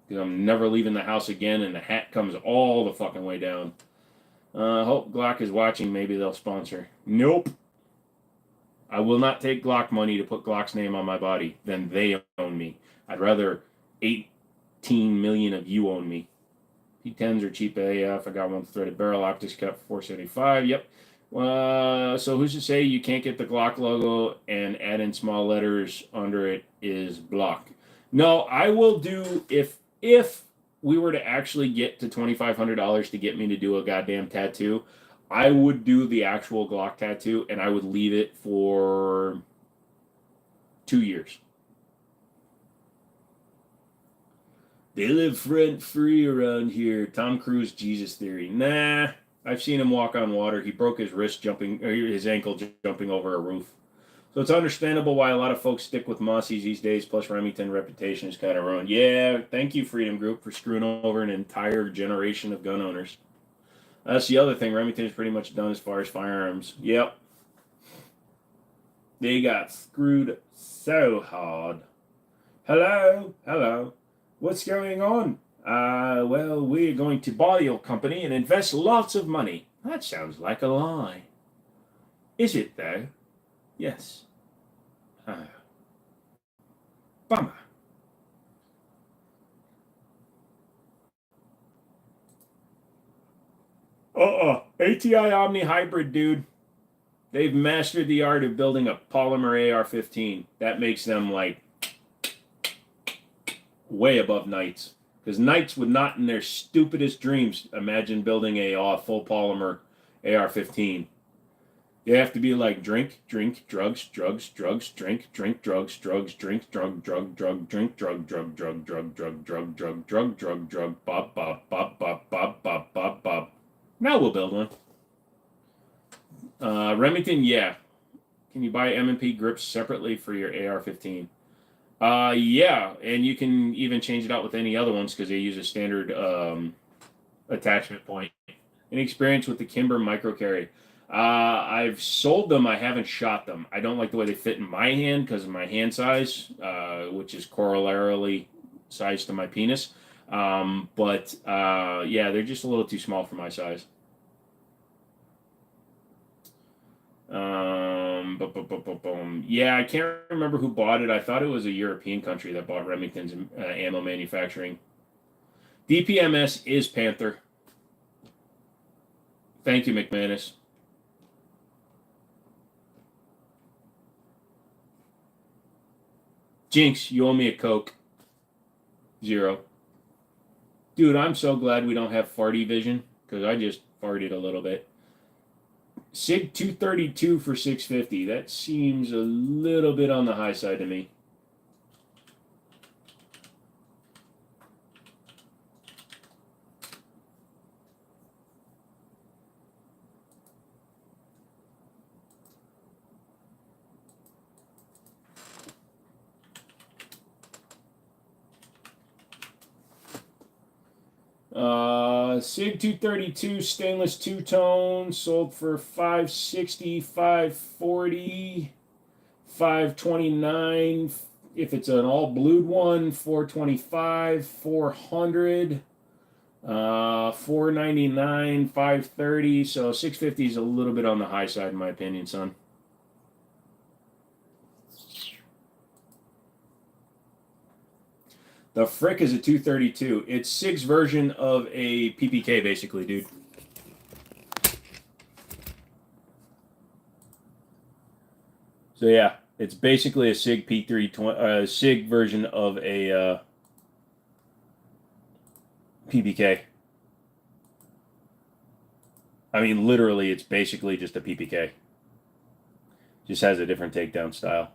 Because I'm never leaving the house again and the hat comes all the fucking way down. Hope Glock is watching. Maybe they'll sponsor. Nope. I will not take Glock money to put Glock's name on my body. Then they own me. I'd rather 18 million of you own me. P10s are cheap AF. I got one threaded barrel, optics cut for 475. Yep. So who's to say you can't get the Glock logo and add in small letters under it is block? No, I will do if we were to actually get to $2,500 to get me to do a goddamn tattoo, I would do the actual Glock tattoo and I would leave it for 2 years. They live rent free around here. Tom Cruise, Jesus theory. Nah, I've seen him walk on water. He broke his wrist jumping, or his ankle jumping over a roof. So it's understandable why a lot of folks stick with Mossies these days. Plus, Remington reputation is kind of ruined. Yeah, thank you, Freedom Group, for screwing over an entire generation of gun owners. That's the other thing. Remington is pretty much done as far as firearms. Yep. They got screwed so hard. Hello? Hello. What's going on? Well, we're going to buy your company and invest lots of money. That sounds like a lie. Is it, though? Yes. Bummer. ATI Omni Hybrid, dude. They've mastered the art of building a polymer AR-15. That makes them, like, way above Knights. Because Knights would not, in their stupidest dreams, imagine building a full polymer AR-15. You have to be like drink, drugs, drugs, drugs, drink, drugs, drugs, drink, drug, drug, drug, drink, drug, drug, drug, drug, drug, drug, drug, drug, drug, drug, bob, bob, bob, bob, bob, bob, bob, bob. Now we'll build one. Remington, yeah. Can you buy M&P grips separately for your AR-15? Yeah, and you can even change it out with any other ones because they use a standard attachment point. Any experience with the Kimber micro carry? I've sold them. I haven't shot them. I don't like the way they fit in my hand because of my hand size, which is corollarily sized to my penis. But yeah, they're just a little too small for my size. Yeah, I can't remember who bought it. I thought it was a European country that bought Remington's ammo manufacturing. DPMS is Panther. Thank you, McManus. Jinx, you owe me a Coke. 0. Dude, I'm so glad we don't have farty vision because I just farted a little bit. SIG 232 for 650. That seems a little bit on the high side to me. SIG 232 stainless two-tone sold for $560, $540, $529. If it's an all-blued one, $425, $400, $499, $530. So $650 is a little bit on the high side, in my opinion, son. The frick is a 232. It's SIG's version of a PPK, basically, dude. So yeah, it's basically a SIG P320, SIG version of a PPK. I mean, literally, it's basically just a PPK. Just has a different takedown style.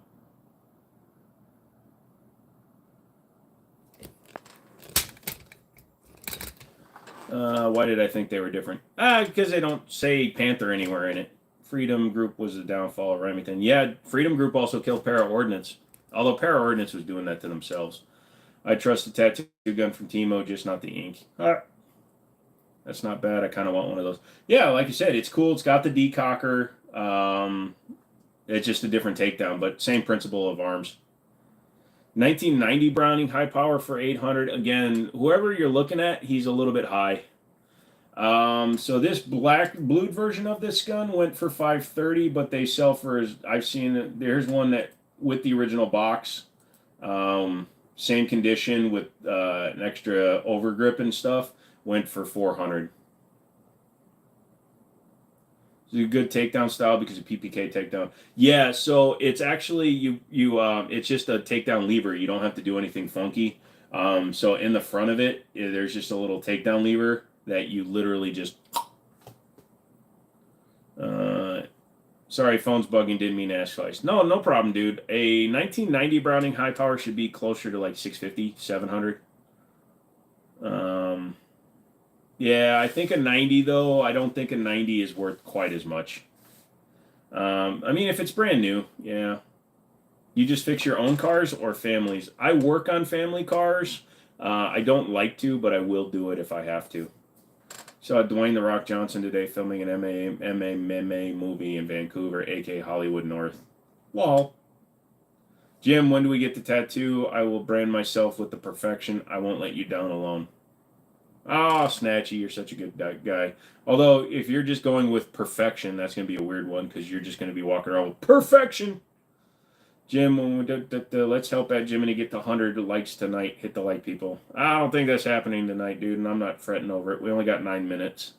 Why did I think they were different? Because they don't say Panther anywhere in it. Freedom Group was the downfall of Remington. Yeah, Freedom Group also killed Para-Ordnance. Although Para-Ordnance was doing that to themselves. I trust the tattoo gun from Timo, just not the ink. That's not bad. I kind of want one of those. Yeah, like you said, it's cool. It's got the decocker. It's just a different takedown, but same principle of arms. 1990 Browning, high power for 800. Again, whoever you're looking at, he's a little bit high. So this black blued version of this gun went for $530, but they sell for, I've seen it. There's one that with the original box, same condition with an extra overgrip and stuff, went for $400. It's a good takedown style because of PPK takedown. Yeah, so it's actually it's just a takedown lever. You don't have to do anything funky. So in the front of it, there's just a little takedown lever that you literally just. Sorry, phone's bugging. Didn't mean to ask twice. No problem, dude. A 1990 Browning high power should be closer to like 650, 700. Yeah, I think a 90 though. I don't think a 90 is worth quite as much. I mean, if it's brand new, yeah. You just fix your own cars or families. I work on family cars. I don't like to, but I will do it if I have to. Saw Dwayne "The Rock" Johnson today filming an MMA movie in Vancouver, aka Hollywood North. Well, Jim, when do we get the tattoo? I will brand myself with the perfection. I won't let you down alone. Oh, Snatchy, you're such a good guy. Although, if you're just going with perfection, that's going to be a weird one because you're just going to be walking around with perfection. Jim, let's help at Jimmini get the 100 likes tonight. Hit the like, people. I don't think that's happening tonight, dude, and I'm not fretting over it. We only got 9 minutes.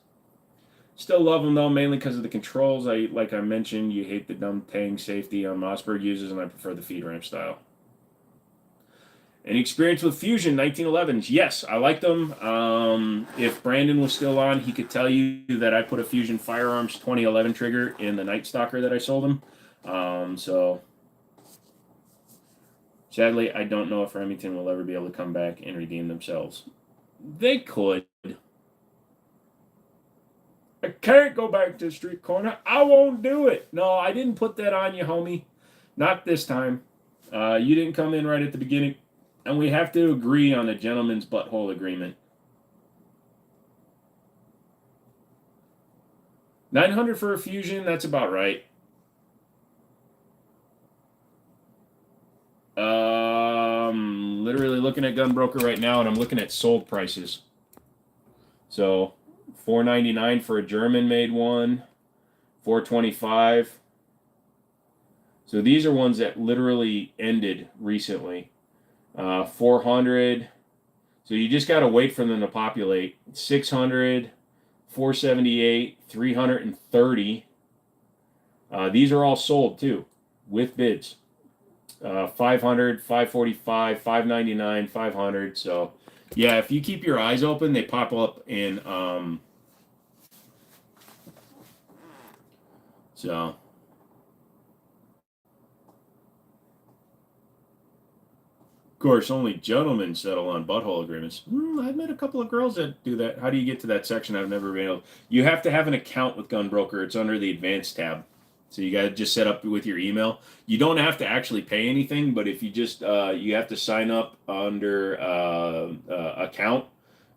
Still love them, though, mainly because of the controls. Like I mentioned, you hate the dumb tang safety on Mossberg uses, and I prefer the feed ramp style. Any experience with Fusion 1911s? Yes, I like them. If Brandon was still on, he could tell you that I put a Fusion Firearms 2011 trigger in the Night Stalker that I sold him. So sadly, I don't know if Remington will ever be able to come back and redeem themselves. They could. I can't go back to the street corner. I won't do it. No, I didn't put that on you, homie. Not this time. You didn't come in right at the beginning. And we have to agree on a gentleman's butthole agreement. 900 for a Fusion, that's about right. Literally looking at Gunbroker right now, and I'm looking at sold prices. So, $499 for a German-made one, $425. So these are ones that literally ended recently. 400. So you just got to wait for them to populate. 600, 478, 330. These are all sold too, with bids. 500, 545, 599, 500. So, yeah, if you keep your eyes open, they pop up in. So. Of course, only gentlemen settle on butthole agreements. I've met a couple of girls that do that. How do you get to that section? I've never been able. You have to have an account with Gunbroker. It's under the advanced tab. So you got to just set up with your email. You don't have to actually pay anything, but if you just you have to sign up under account,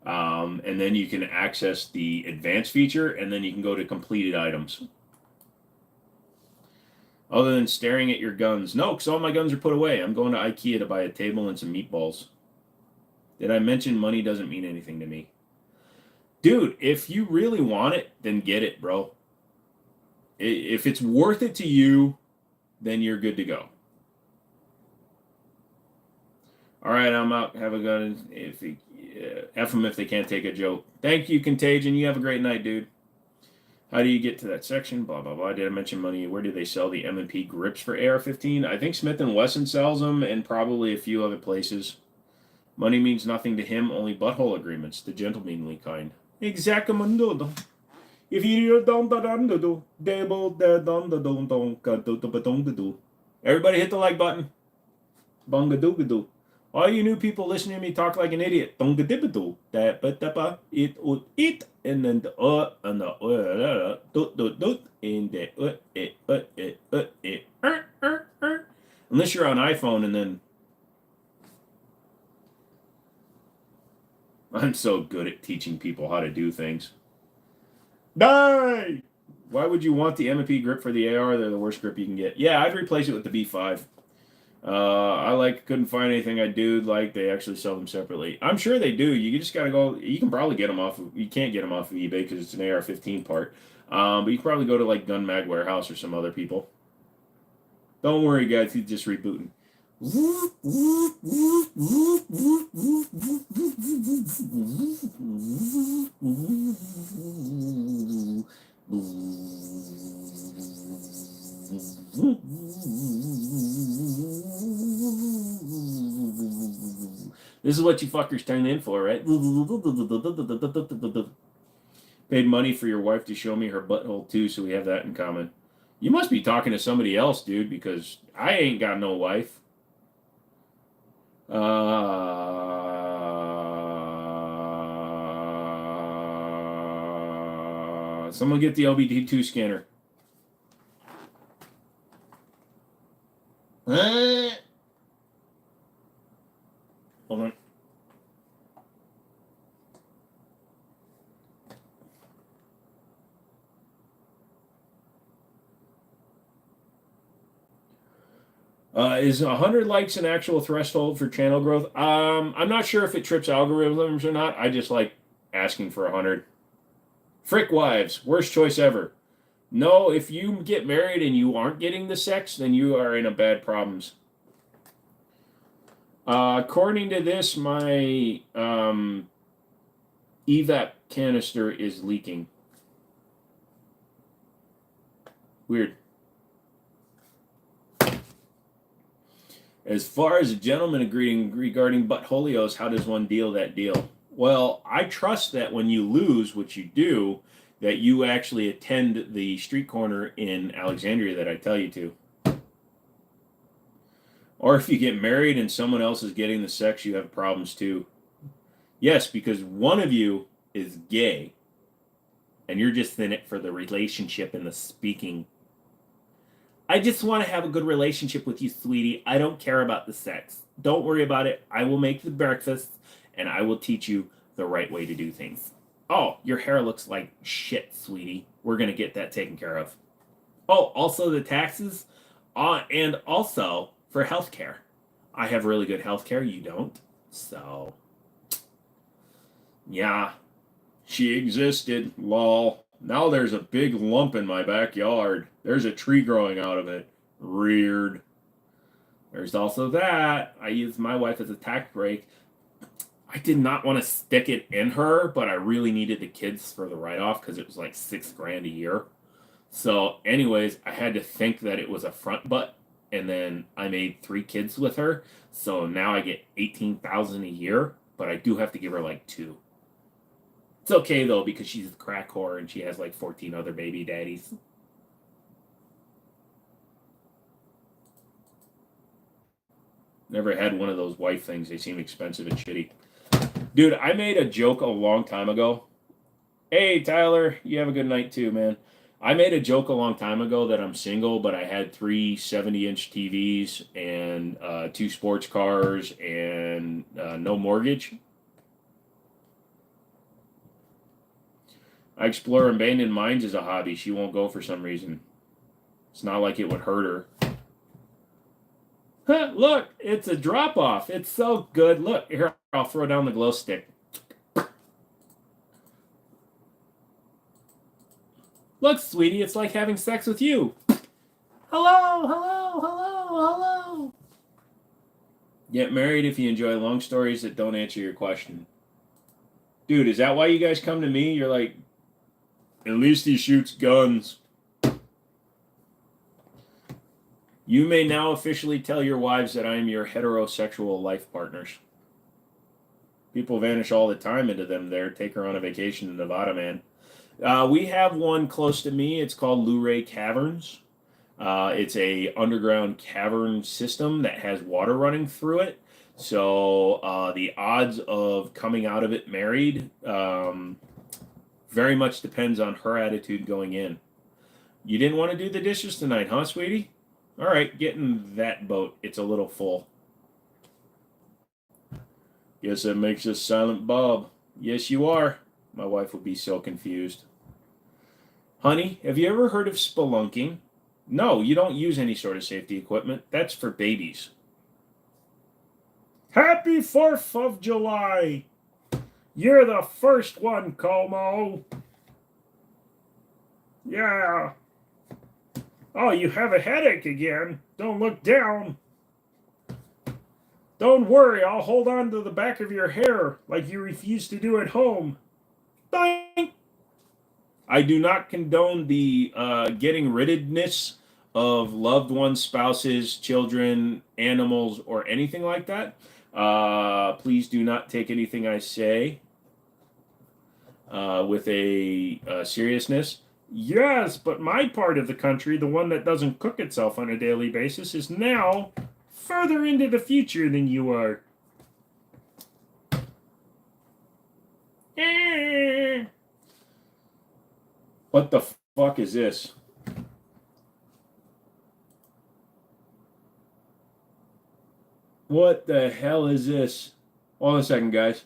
and then you can access the advanced feature, and then you can go to completed items. Other than staring at your guns. No, because all my guns are put away. I'm going to IKEA to buy a table and some meatballs. Did I mention money doesn't mean anything to me? Dude, if you really want it, then get it, bro. If it's worth it to you, then you're good to go. All right, I'm out. Have a gun. F them if they can't take a joke. Thank you, Contagion. You have a great night, dude. How do you get to that section? Blah, blah, blah. Did I mention money? Where do they sell the M&P grips for AR-15? I think Smith & Wesson sells them and probably a few other places. Money means nothing to him, only butthole agreements, the gentlemanly kind. Exactamundo. If you don't everybody hit the like button. Bungadoogadoo. All you new people listening to me talk like an idiot. Dongadibadoo. That but it and then the and the and the unless you're on iPhone, and then I'm so good at teaching people how to do things. Die! Why would you want the M&P grip for the AR? They're the worst grip you can get. Yeah, I'd replace it with the B5. Couldn't find anything I do like. They actually sell them separately. I'm sure they do. You just gotta go. You can probably get them off. You can't get them off of eBay because it's an AR-15 part. But you can probably go to like Gun Mag Warehouse or some other people. Don't worry, guys. He's just rebooting. This is what you fuckers turn in for, right? Paid money for your wife to show me her butthole too, so we have that in common. You must be talking to somebody else, dude, because I ain't got no wife. Someone get the LBD2 scanner. Hold on. Is 100 likes an actual threshold for channel growth? I'm not sure if it trips algorithms or not. I just like asking for 100. Frick wives, worst choice ever. No, if you get married and you aren't getting the sex, then you are in a bad problems. According to this, my evap canister is leaking. Weird. As far as a gentleman agreeing regarding buttholios, how does one deal that deal? Well, I trust that when you lose, which you do, that you actually attend the street corner in Alexandria that I tell you to. Or if you get married and someone else is getting the sex, you have problems too. Yes, because one of you is gay, and you're just in it for the relationship and the speaking. I just want to have a good relationship with you, sweetie. I don't care about the sex. Don't worry about it. I will make the breakfast, and I will teach you the right way to do things. Oh, your hair looks like shit, sweetie. We're going to get that taken care of. Oh, also the taxes, and also for health care. I have really good health care. You don't. So, yeah, she existed. Lol. Now there's a big lump in my backyard. There's a tree growing out of it. Weird. There's also that. I used my wife as a tax break. I did not want to stick it in her, but I really needed the kids for the write-off because it was like $6,000 a year. So anyways, I had to think that it was a front butt, and then I made 3 kids with her. So now I get $18,000 a year, but I do have to give her like 2. It's okay though, because she's a crack whore and she has like 14 other baby daddies. Never had one of those wife things. They seem expensive and shitty. Dude, I made a joke a long time ago. Hey, Tyler, you have a good night too, man. I made a joke a long time ago that I'm single, but I had 3 70-inch TVs and 2 sports cars and no mortgage. I explore abandoned mines as a hobby. She won't go for some reason. It's not like it would hurt her. Huh, look, it's a drop-off. It's so good. Look, here, I'll throw down the glow stick. Look, sweetie, it's like having sex with you. Hello, hello, hello, hello. Get married if you enjoy long stories that don't answer your question. Dude, is that why you guys come to me? You're like, at least he shoots guns. You may now officially tell your wives that I am your heterosexual life partners. People vanish all the time into them there. Take her on a vacation in Nevada, man. We have one close to me. It's called Luray Caverns. It's a underground cavern system that has water running through it. So the odds of coming out of it married very much depends on her attitude going in. You didn't want to do the dishes tonight, huh, sweetie? All right, get in that boat. It's a little full. Guess that makes us Silent Bob. Yes, you are. My wife would be so confused. Honey, have you ever heard of spelunking? No, you don't use any sort of safety equipment. That's for babies. Happy 4th of July. You're the first one, Como. Yeah. Oh, you have a headache again. Don't look down. Don't worry, I'll hold on to the back of your hair like you refuse to do at home. Boing. I do not condone the getting riddedness of loved ones, spouses, children, animals, or anything like that. Please do not take anything I say with a seriousness. Yes, but my part of the country, the one that doesn't cook itself on a daily basis, is now further into the future than you are. What the fuck is this? What the hell is this? Hold on a second, guys.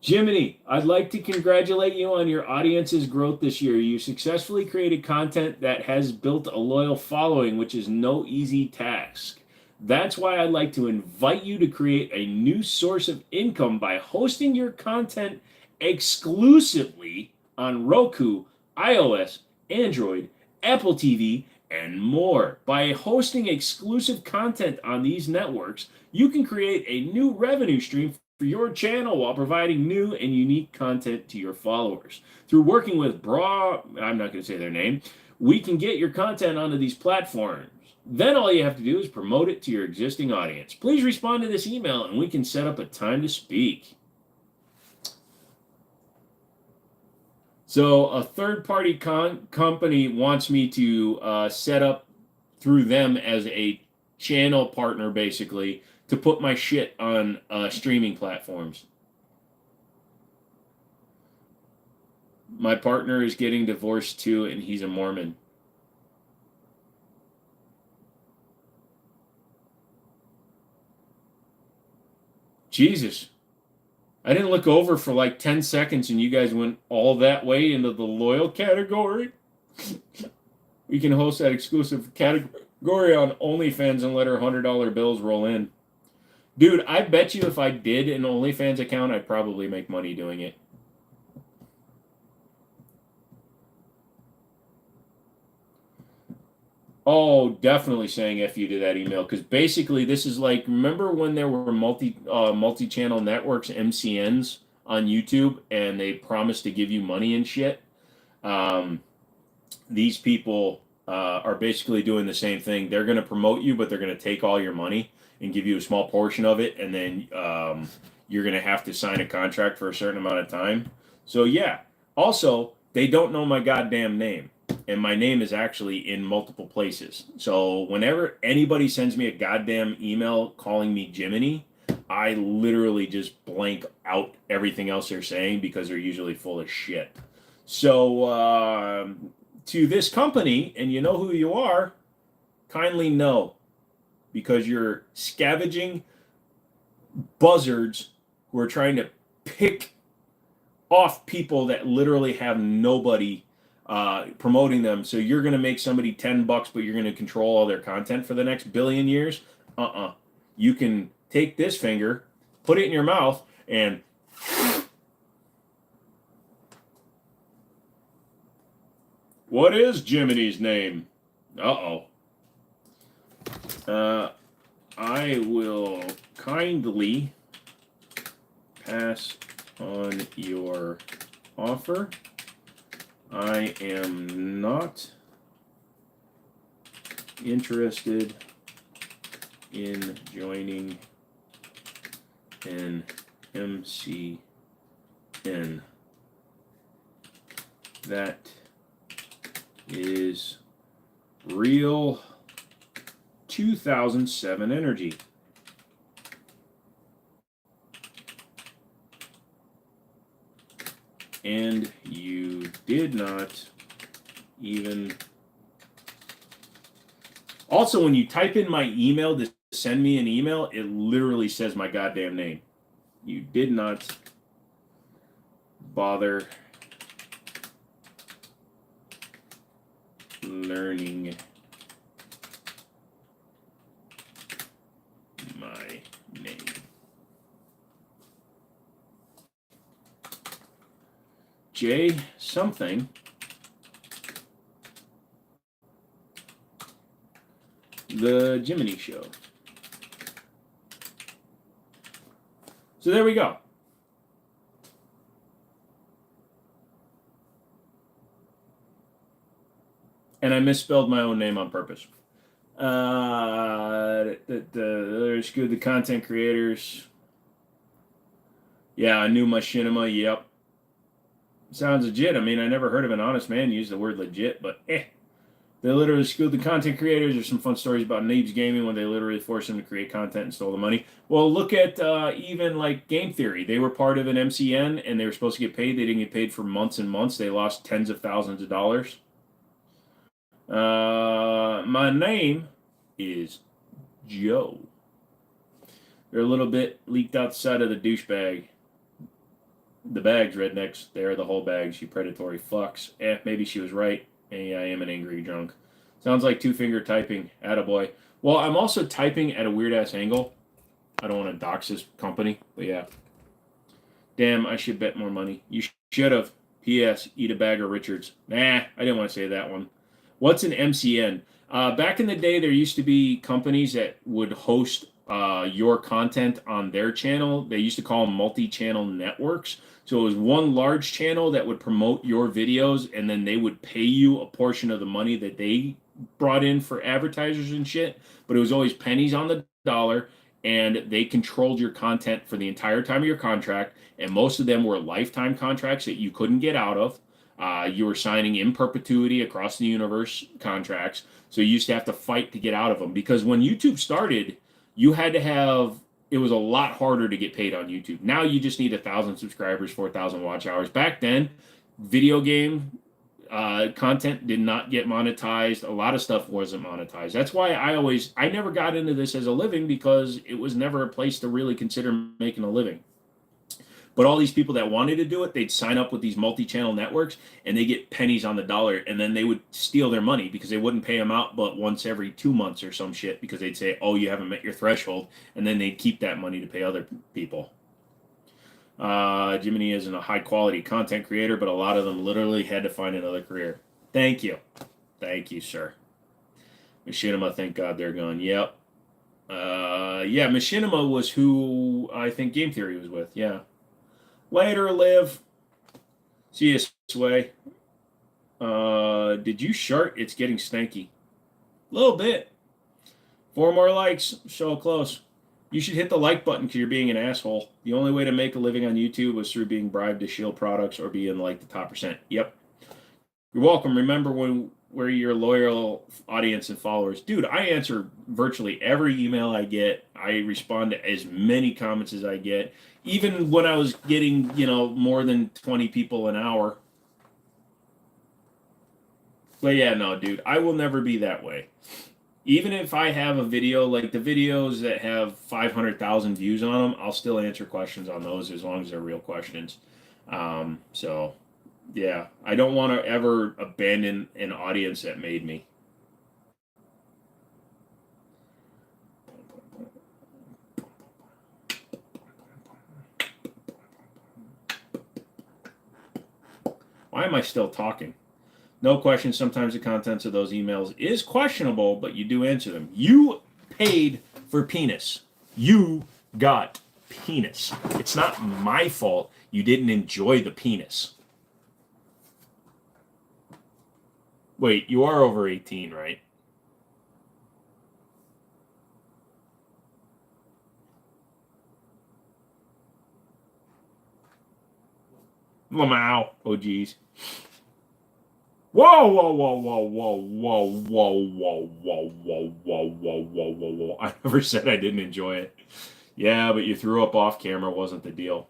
Jimmini, I'd like to congratulate you on your audience's growth this year. You successfully created content that has built a loyal following, which is no easy task. That's why I'd like to invite you to create a new source of income by hosting your content exclusively on Roku, iOS, Android, Apple TV, and more. By hosting exclusive content on these networks, you can create a new revenue stream for your channel while providing new and unique content to your followers. Through working with I'm not going to say their name, we can get your content onto these platforms. Then all you have to do is promote it to your existing audience. Please respond to this email and we can set up a time to speak. So a third-party company wants me to set up through them as a channel partner, basically, to put my shit on streaming platforms. My partner is getting divorced too, and he's a Mormon. Jesus. I didn't look over for like 10 seconds and you guys went all that way into the loyal category. We can host that exclusive category on OnlyFans and let our $100 bills roll in. Dude, I bet you if I did an OnlyFans account, I'd probably make money doing it. Oh, definitely saying F you to that email, because basically this is like, remember when there were multi-channel networks, MCNs on YouTube, and they promised to give you money and shit? These people are basically doing the same thing. They're going to promote you, but they're going to take all your money and give you a small portion of it, and then you're going to have to sign a contract for a certain amount of time. So yeah, also, they don't know my goddamn name. And my name is actually in multiple places. So whenever anybody sends me a goddamn email calling me Jimmini, I literally just blank out everything else they're saying because they're usually full of shit. So to this company, and you know who you are, kindly no. Because you're scavenging buzzards who are trying to pick off people that literally have nobody promoting them. So you're going to make somebody $10, but you're going to control all their content for the next billion years. You can take this finger, put it in your mouth, and what is Jimmini's name? I will kindly pass on your offer. I am not interested in joining an MCN. That is real 2007 energy. And you did not even... Also, when you type in my email to send me an email, it literally says my goddamn name. You did not bother learning J something. The Jimmini Show. So there we go. And I misspelled my own name on purpose. There's good. The content creators. Yeah, I knew Machinima. Yep. Sounds legit. I mean, I never heard of an honest man use the word legit, but They literally schooled the content creators. There's some fun stories about Neebs Gaming when they literally forced them to create content and stole the money. Well, look at even like Game Theory. They were part of an MCN and they were supposed to get paid. They didn't get paid for months and months. They lost tens of thousands of dollars. My name is Joe. They're a little bit leaked outside of the douchebag. The bags, rednecks. They're the whole bags, you predatory fucks. Maybe she was right. Hey, I am an angry drunk. Sounds like two-finger typing. Attaboy. Well, I'm also typing at a weird-ass angle. I don't want to dox this company, but yeah. Damn, I should bet more money. You should have. P.S. Eat a bag of Richards. Nah, I didn't want to say that one. What's an MCN? Back in the day, there used to be companies that would host your content on their channel. They used to call them multi-channel networks. So it was one large channel that would promote your videos, and then they would pay you a portion of the money that they brought in for advertisers and shit. But it was always pennies on the dollar, and they controlled your content for the entire time of your contract. And most of them were lifetime contracts that you couldn't get out of. You were signing in perpetuity across the universe contracts. So you used to have to fight to get out of them. Because when YouTube started, you had to have... It was a lot harder to get paid on YouTube. Now you just need 1,000 subscribers, 4,000 watch hours. Back then, video game content did not get monetized. A lot of stuff wasn't monetized. That's why I never got into this as a living, because it was never a place to really consider making a living. But all these people that wanted to do it, they'd sign up with these multi-channel networks, and they get pennies on the dollar, and then they would steal their money because they wouldn't pay them out but once every 2 months or some shit, because they'd say, oh, you haven't met your threshold, and then they'd keep that money to pay other people. Jimmini isn't a high-quality content creator, but a lot of them literally had to find another career. Thank you. Thank you, sir. Machinima, thank God they're gone. Yep. Yeah, Machinima was who I think Game Theory was with, yeah. Later, Liv. See you, Sway. Did you shart? It's getting stanky. A little bit. 4 more likes. So close. You should hit the like button because you're being an asshole. The only way to make a living on YouTube was through being bribed to shield products or be in like the top percent. Yep. You're welcome. Remember where your loyal audience and followers. Dude, I answer virtually every email I get. I respond to as many comments as I get. Even when I was getting, more than 20 people an hour. But yeah, no, dude, I will never be that way. Even if I have a video, like the videos that have 500,000 views on them, I'll still answer questions on those as long as they're real questions. So, yeah, I don't want to ever abandon an audience that made me. Why am I still talking? No question, sometimes the contents of those emails is questionable, but you do answer them. You paid for penis. You got penis. It's not my fault you didn't enjoy the penis. Wait, you are over 18, right? Lamau. Oh, geez. Whoa, whoa, whoa, whoa, whoa, whoa, whoa, whoa, whoa, whoa, whoa, whoa, whoa, whoa, whoa. I never said I didn't enjoy it. Yeah, but you threw up off camera wasn't the deal.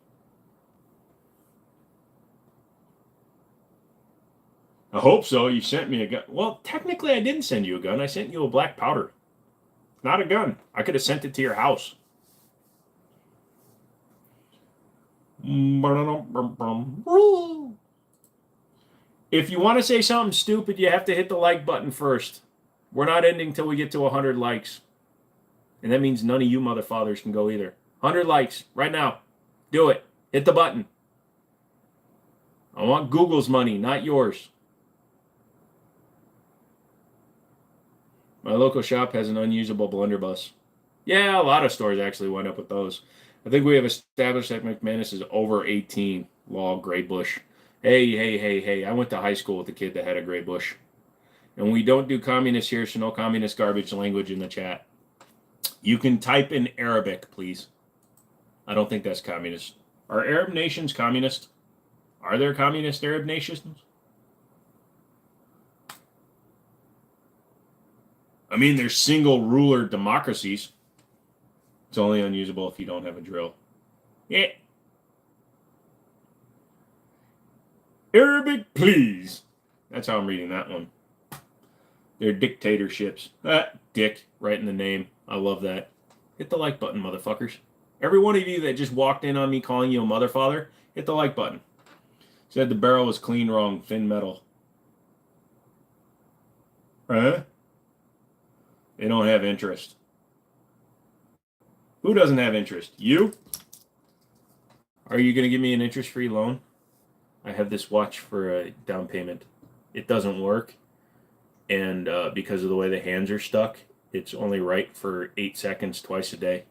I hope so. You sent me a gun. Well, technically I didn't send you a gun. I sent you a black powder. Not a gun. I could have sent it to your house. If you want to say something stupid, you have to hit the like button first. We're not ending till we get to 100 likes. And that means none of you motherfathers can go either. 100 likes right now. Do it. Hit the button. I want Google's money, not yours. My local shop has an unusable blunderbuss. Yeah, a lot of stores actually wind up with those. I think we have established that McManus is over 18. Law, Gray Bush. Hey. I went to high school with a kid that had a Gray Bush. And we don't do communist here, so no communist garbage language in the chat. You can type in Arabic, please. I don't think that's communist. Are Arab nations communist? Are there communist Arab nations? I mean, they're single ruler democracies. It's only unusable if you don't have a drill. Yeah. Arabic, please. That's how I'm reading that one. They're dictatorships. Dick, right in the name. I love that. Hit the like button, motherfuckers. Every one of you that just walked in on me calling you a motherfather, hit the like button. Said the barrel was clean wrong, thin metal. Huh? They don't have interest. Who doesn't have interest? You? Are you going to give me an interest-free loan? I have this watch for a down payment. It doesn't work. And because of the way the hands are stuck, it's only right for 8 seconds twice a day.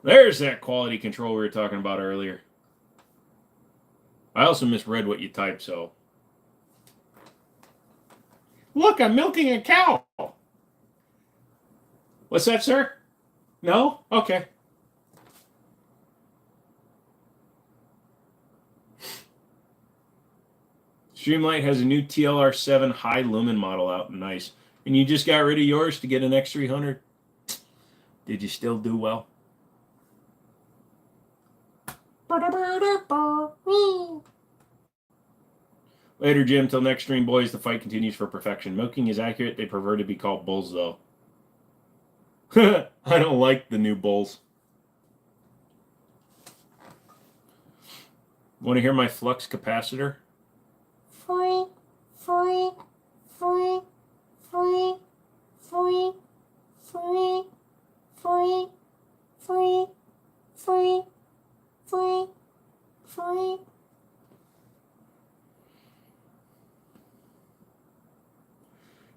There's that quality control we were talking about earlier. I also misread what you typed, so. Look, I'm milking a cow. What's that, sir? No? Okay. Streamlight has a new TLR7 high lumen model out. Nice. And you just got rid of yours to get an X300. Did you still do well? Later, Jim. Till next stream, boys. The fight continues for perfection. Milking is accurate. They prefer to be called bulls, though. I don't like the new bulls. Want to hear my flux capacitor?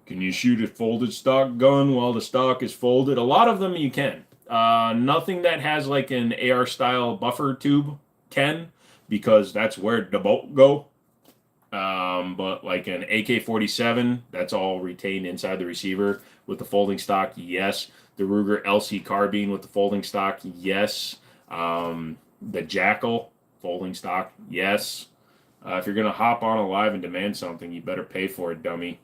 Can you shoot a folded stock gun while the stock is folded? A lot of them you can. Nothing that has like an AR style buffer tube can, because that's where the bolt go. But like an AK-47, that's all retained inside the receiver. With the folding stock, yes. The Ruger LC carbine with the folding stock, yes. The Jackal folding stock, yes. If you're gonna hop on a live and demand something, you better pay for it, dummy.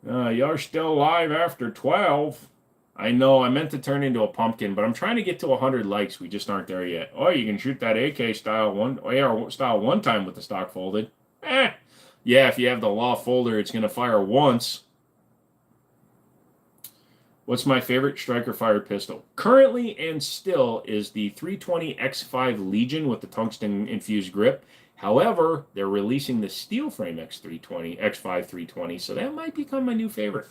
You're still live after 12. I know, I meant to turn into a pumpkin, but I'm trying to get to 100 likes. We just aren't there yet. Oh, you can shoot that AK style AR style one time with the stock folded. Yeah, if you have the law folder, it's going to fire once. What's my favorite striker fired pistol? Currently and still is the 320 X5 Legion with the tungsten infused grip. However, they're releasing the steel frame X5 320, so that might become my new favorite.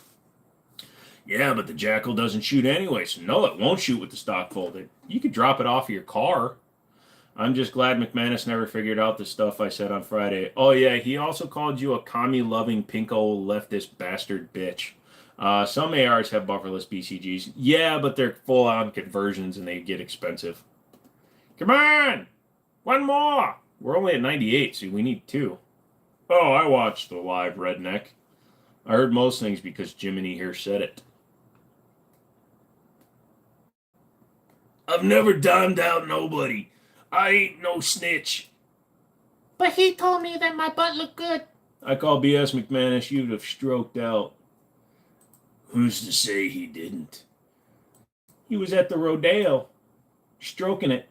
Yeah, but the Jackal doesn't shoot anyway, so no, it won't shoot with the stock folded. You could drop it off of your car. I'm just glad McManus never figured out the stuff I said on Friday. Oh yeah, he also called you a commie-loving pinko leftist bastard bitch. Some ARs have bufferless BCGs. Yeah, but they're full-on conversions and they get expensive. Come on! One more! We're only at 98, so we need 2. Oh, I watched the live, redneck. I heard most things because Jimmini here said it. I've never dimed out nobody. I ain't no snitch. But he told me that my butt looked good. I call BS, McManus. You'd have stroked out. Who's to say he didn't? He was at the rodeo, stroking it.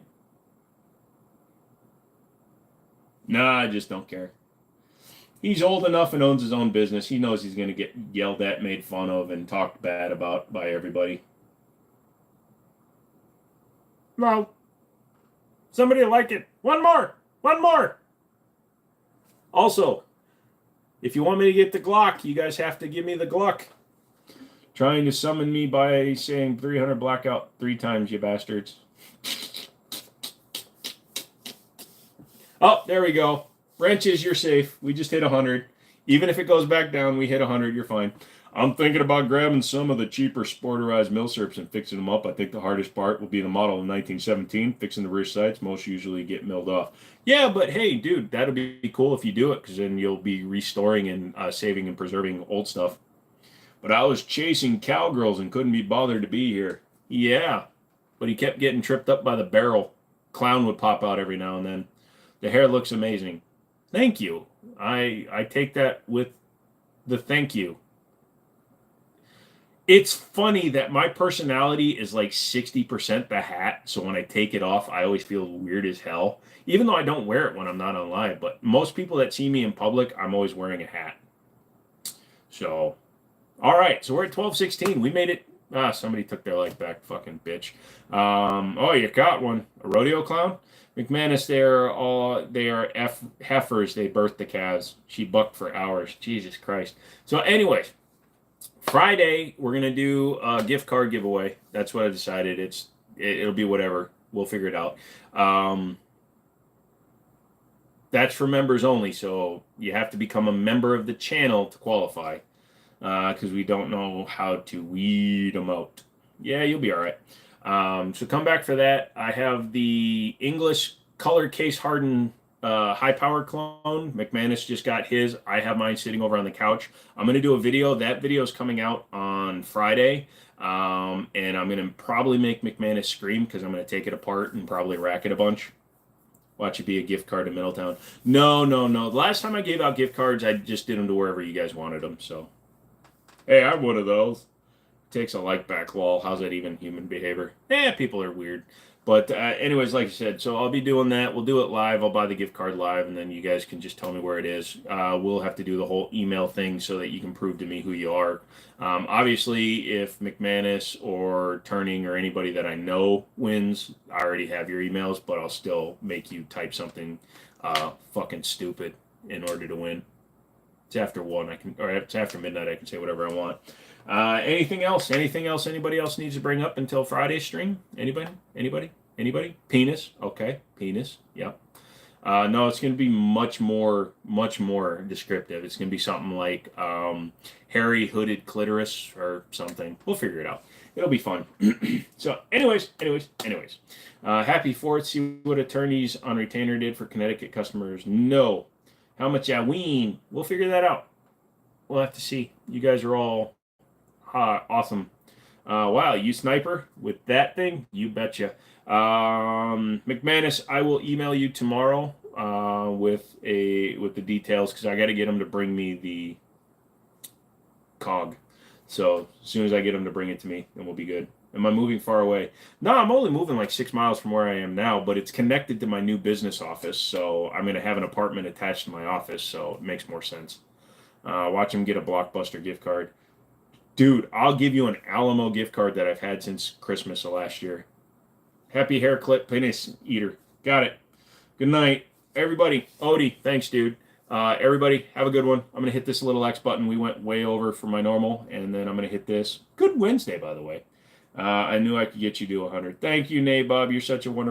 Nah, I just don't care. He's old enough and owns his own business. He knows he's going to get yelled at, made fun of, and talked bad about by everybody. No. Somebody like it. One more. One more. Also, if you want me to get the Glock, you guys have to give me the Gluck. Trying to summon me by saying 300 blackout 3 times, you bastards. Oh, there we go. Wrenches, you're safe. We just hit 100. Even if it goes back down, we hit 100. You're fine. I'm thinking about grabbing some of the cheaper sporterized milsurps and fixing them up. I think the hardest part will be the model in 1917, fixing the rear sights. Most usually get milled off. Yeah, but hey, dude, that'll be cool if you do it, because then you'll be restoring and saving and preserving old stuff. But I was chasing cowgirls and couldn't be bothered to be here. Yeah, but he kept getting tripped up by the barrel. Clown would pop out every now and then. The hair looks amazing. Thank you. I take that with the thank you. It's funny that my personality is like 60% the hat, so when I take it off, I always feel weird as hell, even though I don't wear it when I'm not on live. But most people that see me in public, I'm always wearing a hat. So, all right, so we're at 12:16. We made it. Somebody took their life back, fucking bitch. Oh, you got one. A rodeo clown? McManus, they are heifers. They birthed the calves. She bucked for hours. Jesus Christ. So, anyways. Friday, we're gonna do a gift card giveaway. That's what I decided. It'll be whatever. We'll figure it out. That's for members only, so you have to become a member of the channel to qualify. Because we don't know how to weed them out. Yeah, you'll be all right. So come back for that. I have the English color case hardened high power clone. McManus just got his. I have mine sitting over on the couch. I'm going to do a video. That video is coming out on Friday. And I'm going to probably make McManus scream because I'm going to take it apart and probably rack it a bunch. Watch it be a gift card to Middletown. No. The last time I gave out gift cards, I just did them to wherever you guys wanted them. So, hey, I'm one of those. Takes a like back, lol. How's that even human behavior? People are weird. But anyways, like I said, so I'll be doing that. We'll do it live. I'll buy the gift card live, and then you guys can just tell me where it is. We'll have to do the whole email thing so that you can prove to me who you are. Obviously, if McManus or Turning or anybody that I know wins, I already have your emails, but I'll still make you type something fucking stupid in order to win. It's after 1. It's after midnight. I can say whatever I want. Anything else? Anything else anybody else needs to bring up until Friday's stream? Anybody? Penis? Okay. Penis. Yep. No, it's going to be much more descriptive. It's going to be something like hairy hooded clitoris or something. We'll figure it out. It'll be fun. So anyways. Happy 4th. See what attorneys on retainer did for Connecticut customers. No. How much I ween? We'll figure that out. We'll have to see. You guys are all awesome. Wow, you sniper with that thing? You betcha. McManus, I will email you tomorrow with the details because I got to get him to bring me the cog. So as soon as I get him to bring it to me, then we'll be good. Am I moving far away? No, I'm only moving like 6 miles from where I am now, but it's connected to my new business office. So I'm going to have an apartment attached to my office, so it makes more sense. Watch him get a Blockbuster gift card. Dude, I'll give you an Alamo gift card that I've had since Christmas of last year. Happy hair clip penis eater. Got it. Good night, everybody. Odie, thanks, dude. Everybody, have a good one. I'm going to hit this little X button. We went way over for my normal, and then I'm going to hit this. Good Wednesday, by the way. I knew I could get you to 100. Thank you, Nabob. You're such a wonderful